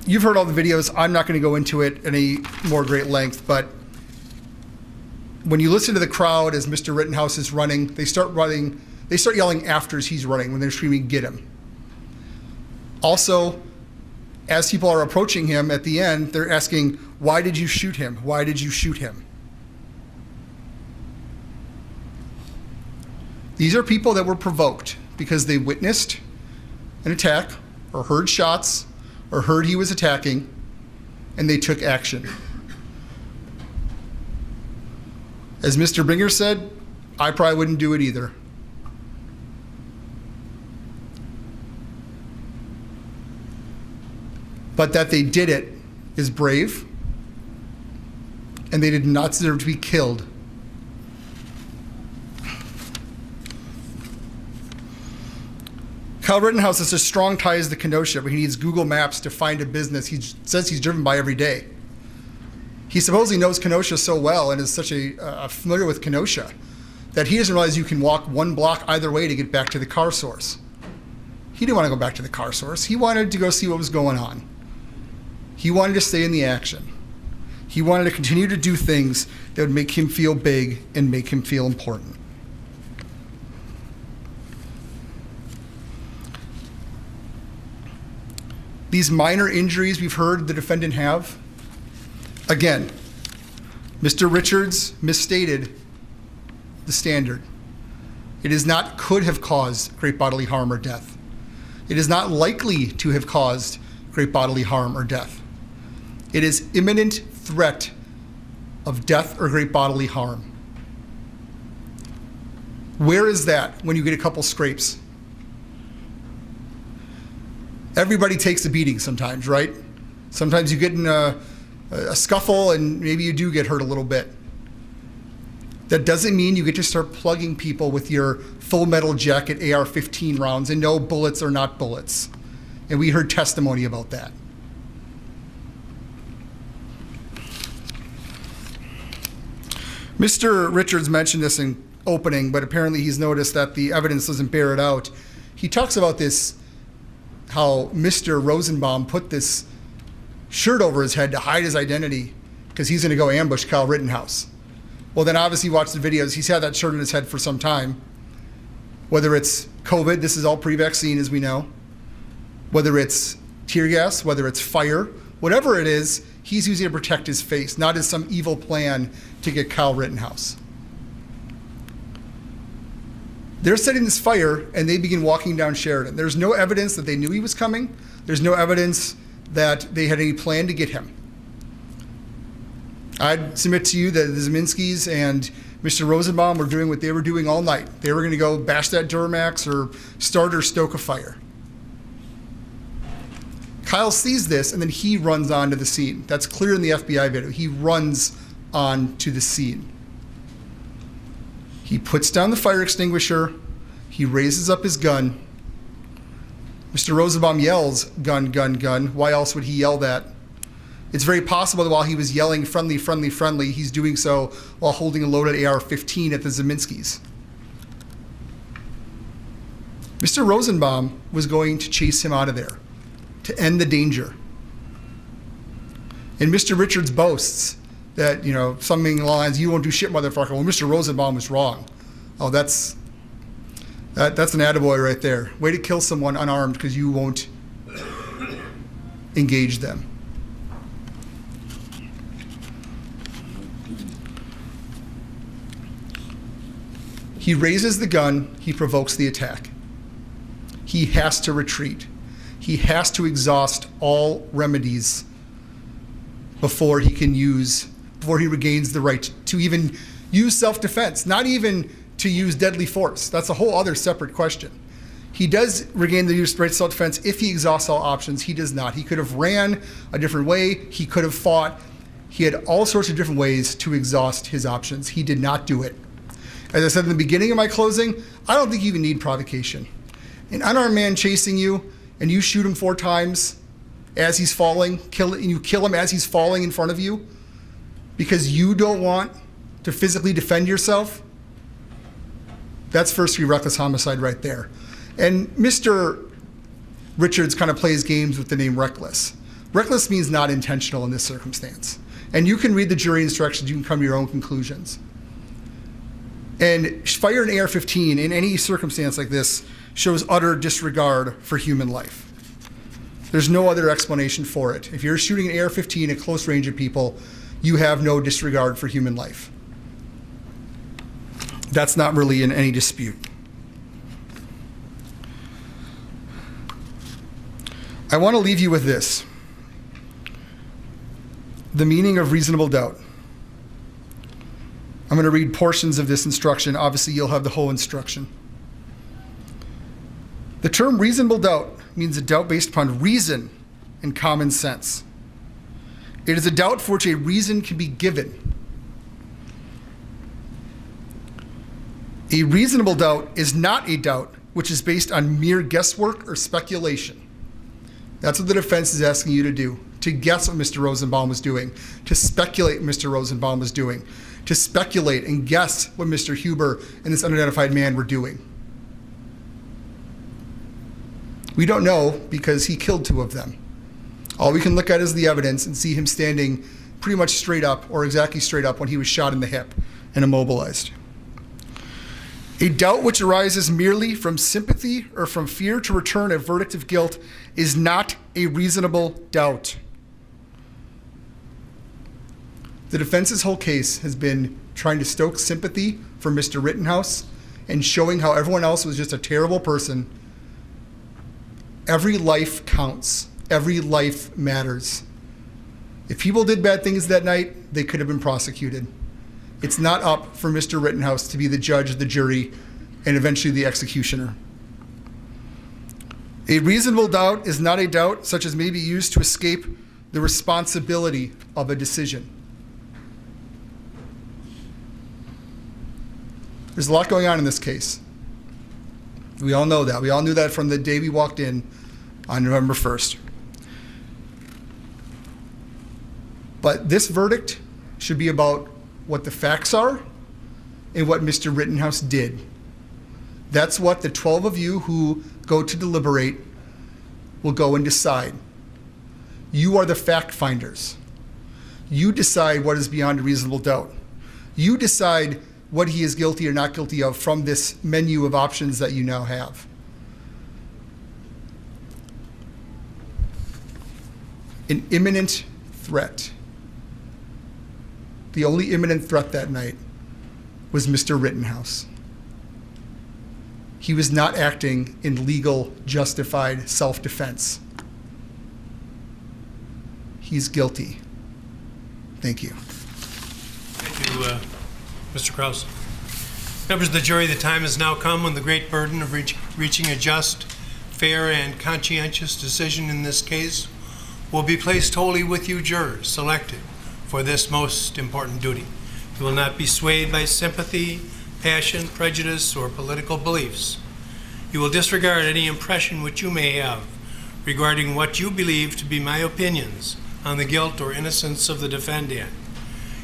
You've heard all the videos. I'm not going to go into it in any more great length, but when you listen to the crowd as Mr. Rittenhouse is running, they start yelling after as he's running when they're screaming, "Get him." Also, as people are approaching him at the end, they're asking, "Why did you shoot him? Why did you shoot him?" These are people that were provoked because they witnessed an attack or heard shots or heard he was attacking, and they took action. As Mr. Binger said, I probably wouldn't do it either. But that they did it is brave, and they did not deserve to be killed. Kyle Rittenhouse has such strong ties to Kenosha, but he needs Google Maps to find a business he says he's driven by every day. He supposedly knows Kenosha so well and is such familiar with Kenosha that he doesn't realize you can walk 1 block either way to get back to the car source. He didn't want to go back to the car source. He wanted to go see what was going on. He wanted to stay in the action. He wanted to continue to do things that would make him feel big and make him feel important. These minor injuries we've heard the defendant have, again, Mr. Richards misstated the standard. It is not could have caused great bodily harm or death. It is not likely to have caused great bodily harm or death. It is imminent threat of death or great bodily harm. Where is that when you get a couple scrapes? Everybody takes a beating sometimes, right? Sometimes you get in a scuffle and maybe you do get hurt a little bit. That doesn't mean you get to start plugging people with your full metal jacket AR-15 rounds, and no, bullets are not bullets. And we heard testimony about that. Mr. Richards mentioned this in opening, but apparently he's noticed that the evidence doesn't bear it out. He talks about this, how Mr. Rosenbaum put this shirt over his head to hide his identity because he's going to go ambush Kyle Rittenhouse. Well, then obviously watch the videos. He's had that shirt on his head for some time. Whether it's COVID, this is all pre-vaccine as we know. Whether it's tear gas, whether it's fire, whatever it is, he's using it to protect his face, not as some evil plan to get Kyle Rittenhouse. They're setting this fire and they begin walking down Sheridan. There's no evidence that they knew he was coming. There's no evidence that they had any plan to get him. I'd submit to you that the Zeminskis and Mr. Rosenbaum were doing what they were doing all night. They were going to go bash that Duramax or start or stoke a fire. Kyle sees this and then he runs onto the scene. That's clear in the FBI video. He runs onto the scene. He puts down the fire extinguisher. He raises up his gun. Mr. Rosenbaum yells, "Gun, gun, gun." Why else would he yell that? It's very possible that while he was yelling friendly, friendly, friendly, he's doing so while holding a loaded AR-15 at the Zeminskis. Mr. Rosenbaum was going to chase him out of there to end the danger. And Mr. Richards boasts that, something along the lines, you won't do shit, motherfucker. Well, Mr. Rosenbaum was wrong. Oh, that's an attaboy right there. Way to kill someone unarmed because you won't engage them. He raises the gun, he provokes the attack. He has to retreat. He has to exhaust all remedies before he regains the right to even use self-defense, not even to use deadly force. That's a whole other separate question. He does regain the use of right to self-defense if he exhausts all options. He does not. He could have ran a different way. He could have fought. He had all sorts of different ways to exhaust his options. He did not do it. As I said in the beginning of my closing, I don't think you even need provocation. An unarmed man chasing you and you shoot him 4 times as he's falling, you kill him as he's falling in front of you because you don't want to physically defend yourself, that's first-degree reckless homicide right there. And Mr. Richards kind of plays games with the name reckless. Reckless means not intentional in this circumstance. And you can read the jury instructions, you can come to your own conclusions. And fire an AR-15 in any circumstance like this shows utter disregard for human life. There's no other explanation for it. If you're shooting an AR-15 at close range of people, you have no disregard for human life. That's not really in any dispute. I want to leave you with this. The meaning of reasonable doubt. I'm going to read portions of this instruction. Obviously, you'll have the whole instruction. The term reasonable doubt means a doubt based upon reason and common sense. It is a doubt for which a reason can be given. A reasonable doubt is not a doubt which is based on mere guesswork or speculation. That's what the defense is asking you to do, to guess what Mr. Rosenbaum was doing, to speculate what Mr. Rosenbaum was doing, to speculate and guess what Mr. Huber and this unidentified man were doing. We don't know because he killed 2 of them. All we can look at is the evidence and see him standing pretty much straight up or exactly straight up when he was shot in the hip and immobilized. A doubt which arises merely from sympathy or from fear to return a verdict of guilt is not a reasonable doubt. The defense's whole case has been trying to stoke sympathy for Mr. Rittenhouse and showing how everyone else was just a terrible person. Every life counts. Every life matters. If people did bad things that night, they could have been prosecuted. It's not up for Mr. Rittenhouse to be the judge, the jury, and eventually the executioner. A reasonable doubt is not a doubt such as may be used to escape the responsibility of a decision. There's a lot going on in this case. We all know that. We all knew that from the day we walked in on November 1st. But this verdict should be about what the facts are and what Mr. Rittenhouse did. That's what the 12 of you who go to deliberate will go and decide. You are the fact finders. You decide what is beyond a reasonable doubt. You decide what he is guilty or not guilty of from this menu of options that you now have. An imminent threat. The only imminent threat that night was Mr. Rittenhouse. He was not acting in legal, justified self-defense. He's guilty. Thank you. Thank you, Mr. Krause. Members of the jury, the time has now come when the great burden of reaching a just, fair, and conscientious decision in this case will be placed wholly with you jurors selected for this most important duty. You will not be swayed by sympathy, passion, prejudice, or political beliefs. You will disregard any impression which you may have regarding what you believe to be my opinions on the guilt or innocence of the defendant.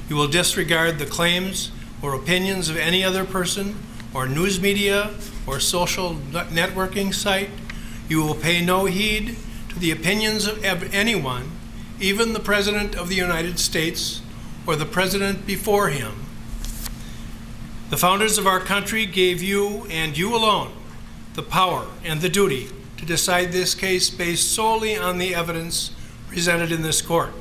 You will disregard the claims or opinions of any other person or news media or social networking site. You will pay no heed to the opinions of anyone, even the President of the United States or the President before him. The founders of our country gave you, and you alone, the power and the duty to decide this case based solely on the evidence presented in this court.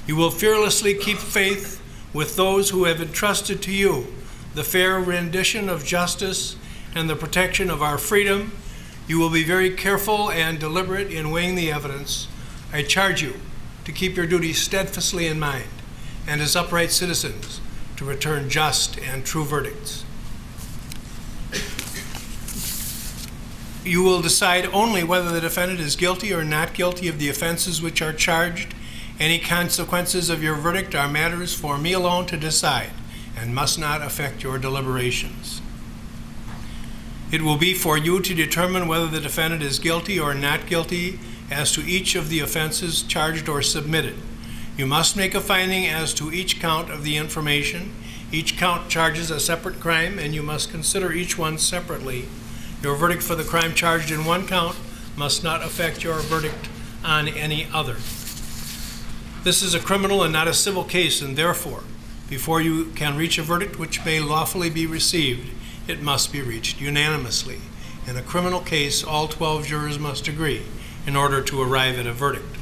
You will fearlessly keep faith with those who have entrusted to you the fair rendition of justice and the protection of our freedom. You will be very careful and deliberate in weighing the evidence. I charge you to keep your duties steadfastly in mind and as upright citizens to return just and true verdicts. You will decide only whether the defendant is guilty or not guilty of the offenses which are charged. Any consequences of your verdict are matters for me alone to decide and must not affect your deliberations. It will be for you to determine whether the defendant is guilty or not guilty as to each of the offenses charged or submitted. You must make a finding as to each count of the information. Each count charges a separate crime, and you must consider each one separately. Your verdict for the crime charged in one count must not affect your verdict on any other. This is a criminal and not a civil case, and therefore, before you can reach a verdict which may lawfully be received, it must be reached unanimously. In a criminal case, all 12 jurors must agree in order to arrive at a verdict.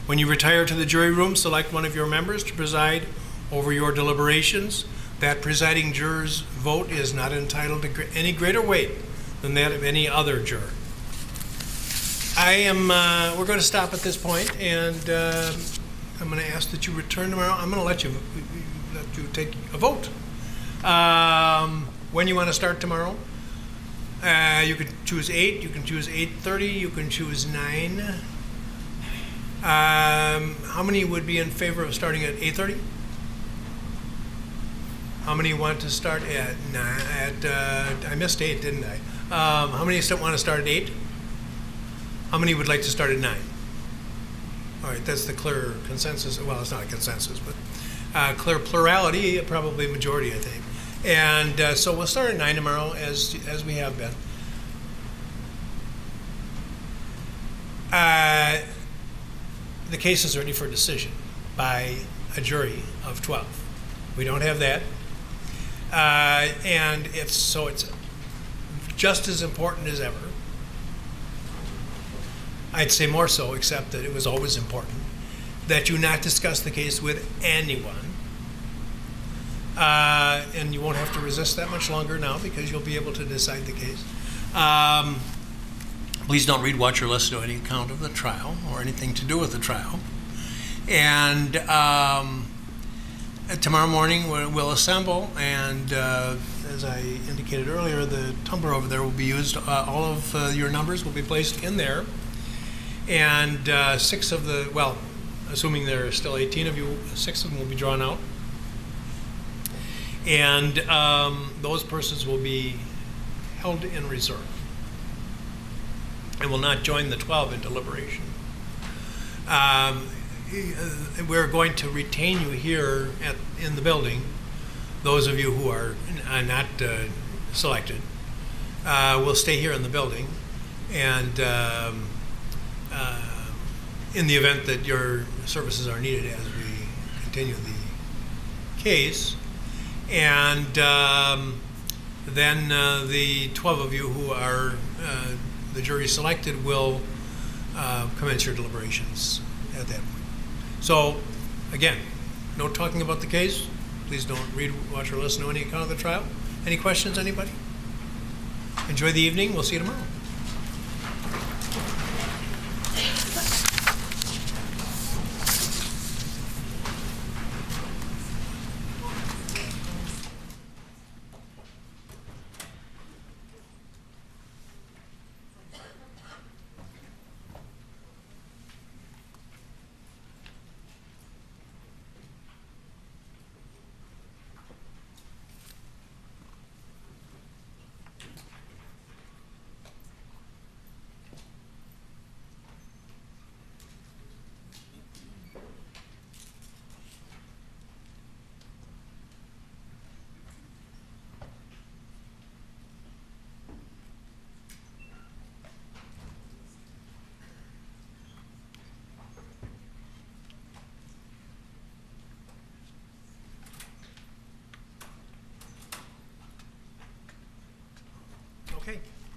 When you retire to the jury room, select one of your members to preside over your deliberations. That presiding juror's vote is not entitled to any greater weight than that of any other juror. We're going to stop at this point, and I'm going to ask that you return tomorrow. I'm going to let you take a vote. When you want to start tomorrow, you can choose 8, you can choose 8:30, you can choose 9. How many would be in favor of starting at 8:30? How many want to start at 9? I missed 8, didn't I? How many still want to start at 8? How many would like to start at 9? All right, that's the clear consensus. Well, it's not a consensus, but clear plurality, probably majority, I think. And so we'll start at 9 tomorrow, as we have been. The case is ready for decision by a jury of 12. We don't have that. And it's just as important as ever. I'd say more so, except that it was always important, that you not discuss the case with anyone. And you won't have to resist that much longer now because you'll be able to decide the case. Please don't read, watch, or listen to any account of the trial or anything to do with the trial. And tomorrow morning we'll assemble, and as I indicated earlier, the tumbler over there will be used. All of your numbers will be placed in there. And 6 of the, well, assuming there are still 18 of you, 6 of them will be drawn out. And those persons will be held in reserve and will not join the 12 in deliberation. We're going to retain you here in the building. Those of you who are not selected will stay here in the building, and in the event that your services are needed as we continue the case. And then the 12 of you who are the jury selected will commence your deliberations at that point. So, again, no talking about the case. Please don't read, watch, or listen to any account of the trial. Any questions, anybody? Enjoy the evening. We'll see you tomorrow.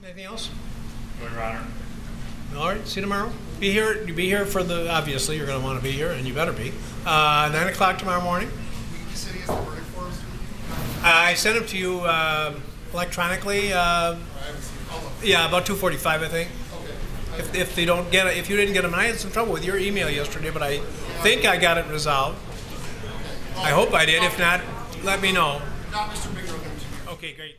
Anything else? No, Your Honor. All right, see you tomorrow. Be here. You be here for the, obviously, you're going to want to be here, and you better be. 9 o'clock tomorrow morning. You said he has the verdict forms? I sent them to you electronically. Yeah, about 2:45, I think. Okay. If they don't get it, if you didn't get them, I had some trouble with your email yesterday, but I think I got it resolved. I hope I did. If not, let me know. Not Mr. Binger. Okay, great.